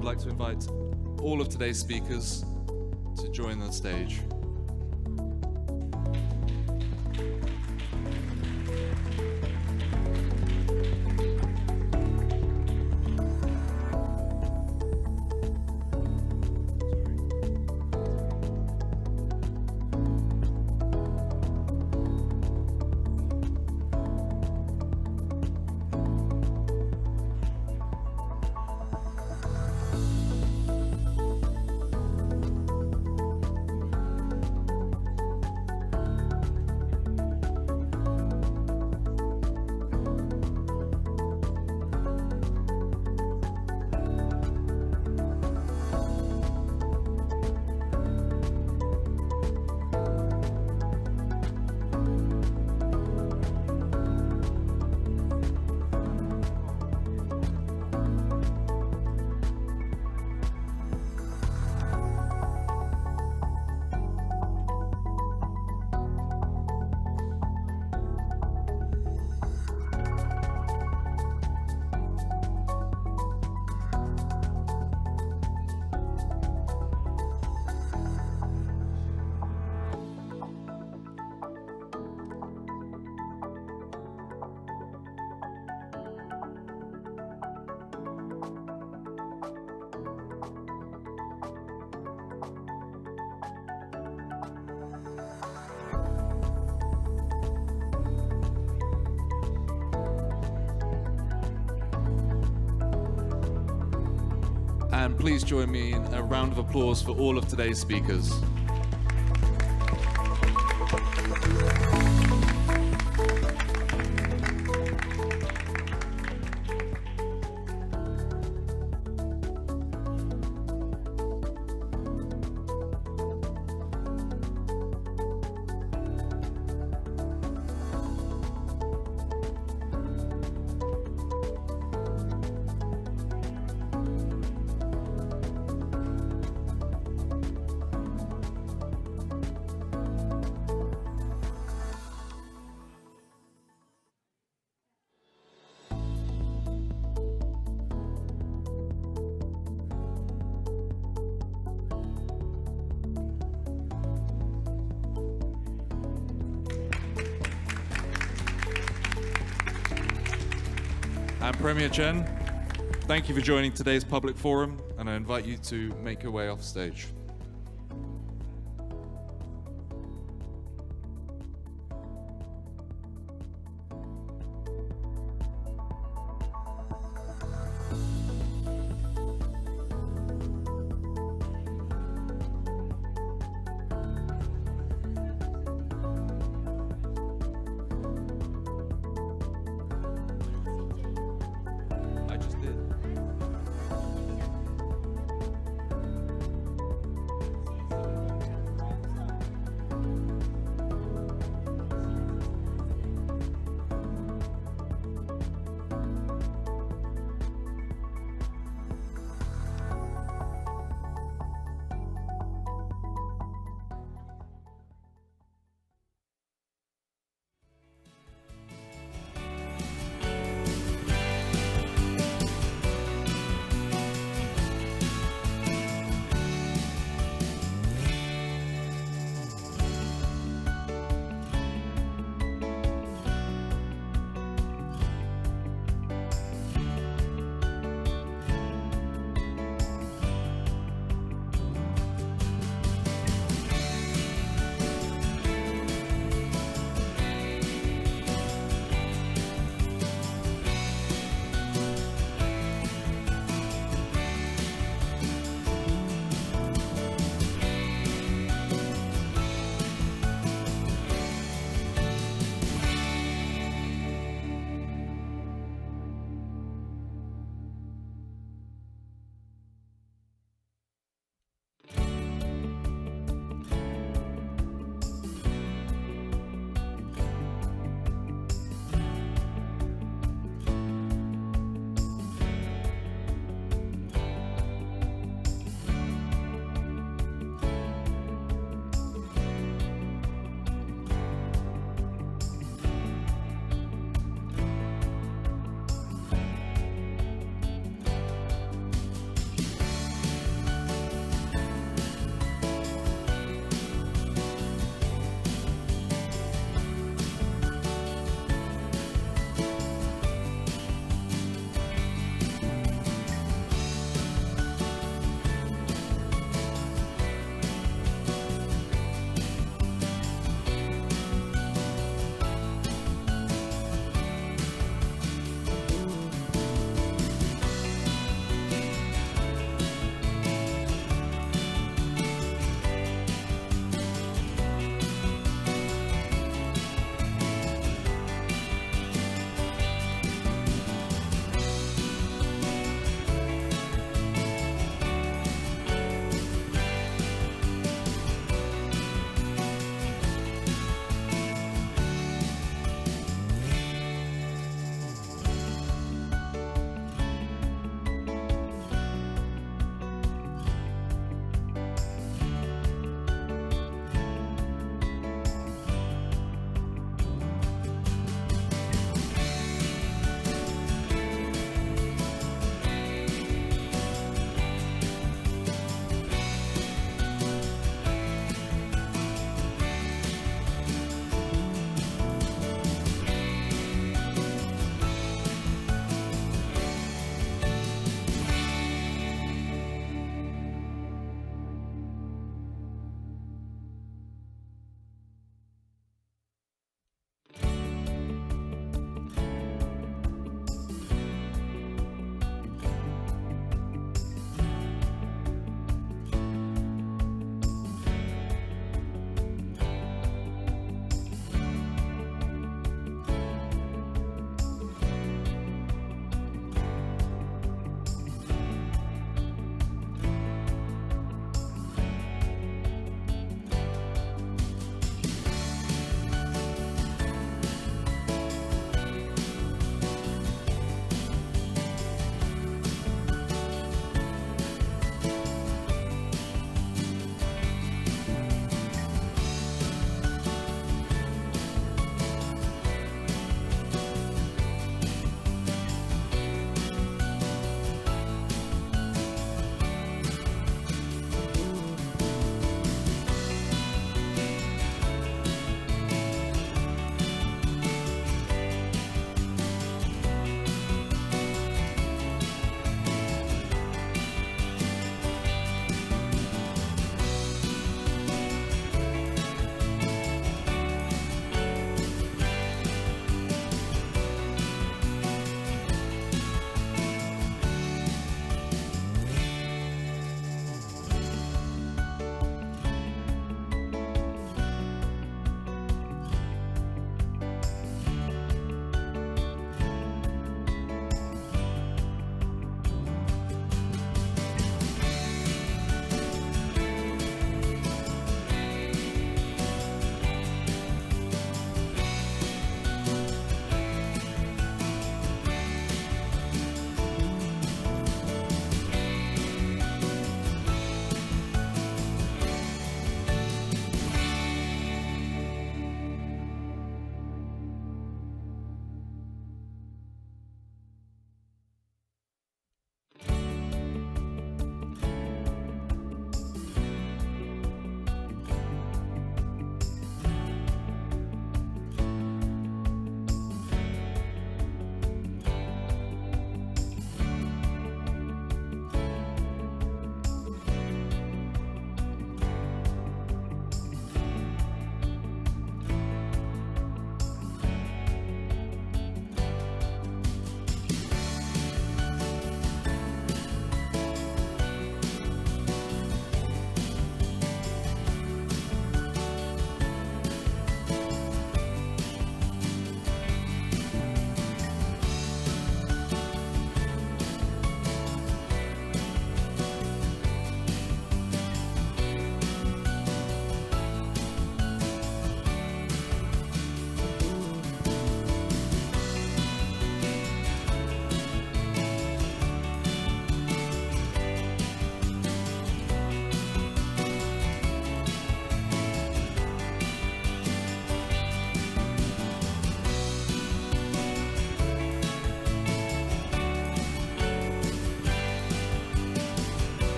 I'd like to invite all of today's speakers to join the stage. And please join me in a round of applause for all of today's speakers. And Premier Chen, thank you for joining today's public forum, and I invite you to make your way off stage.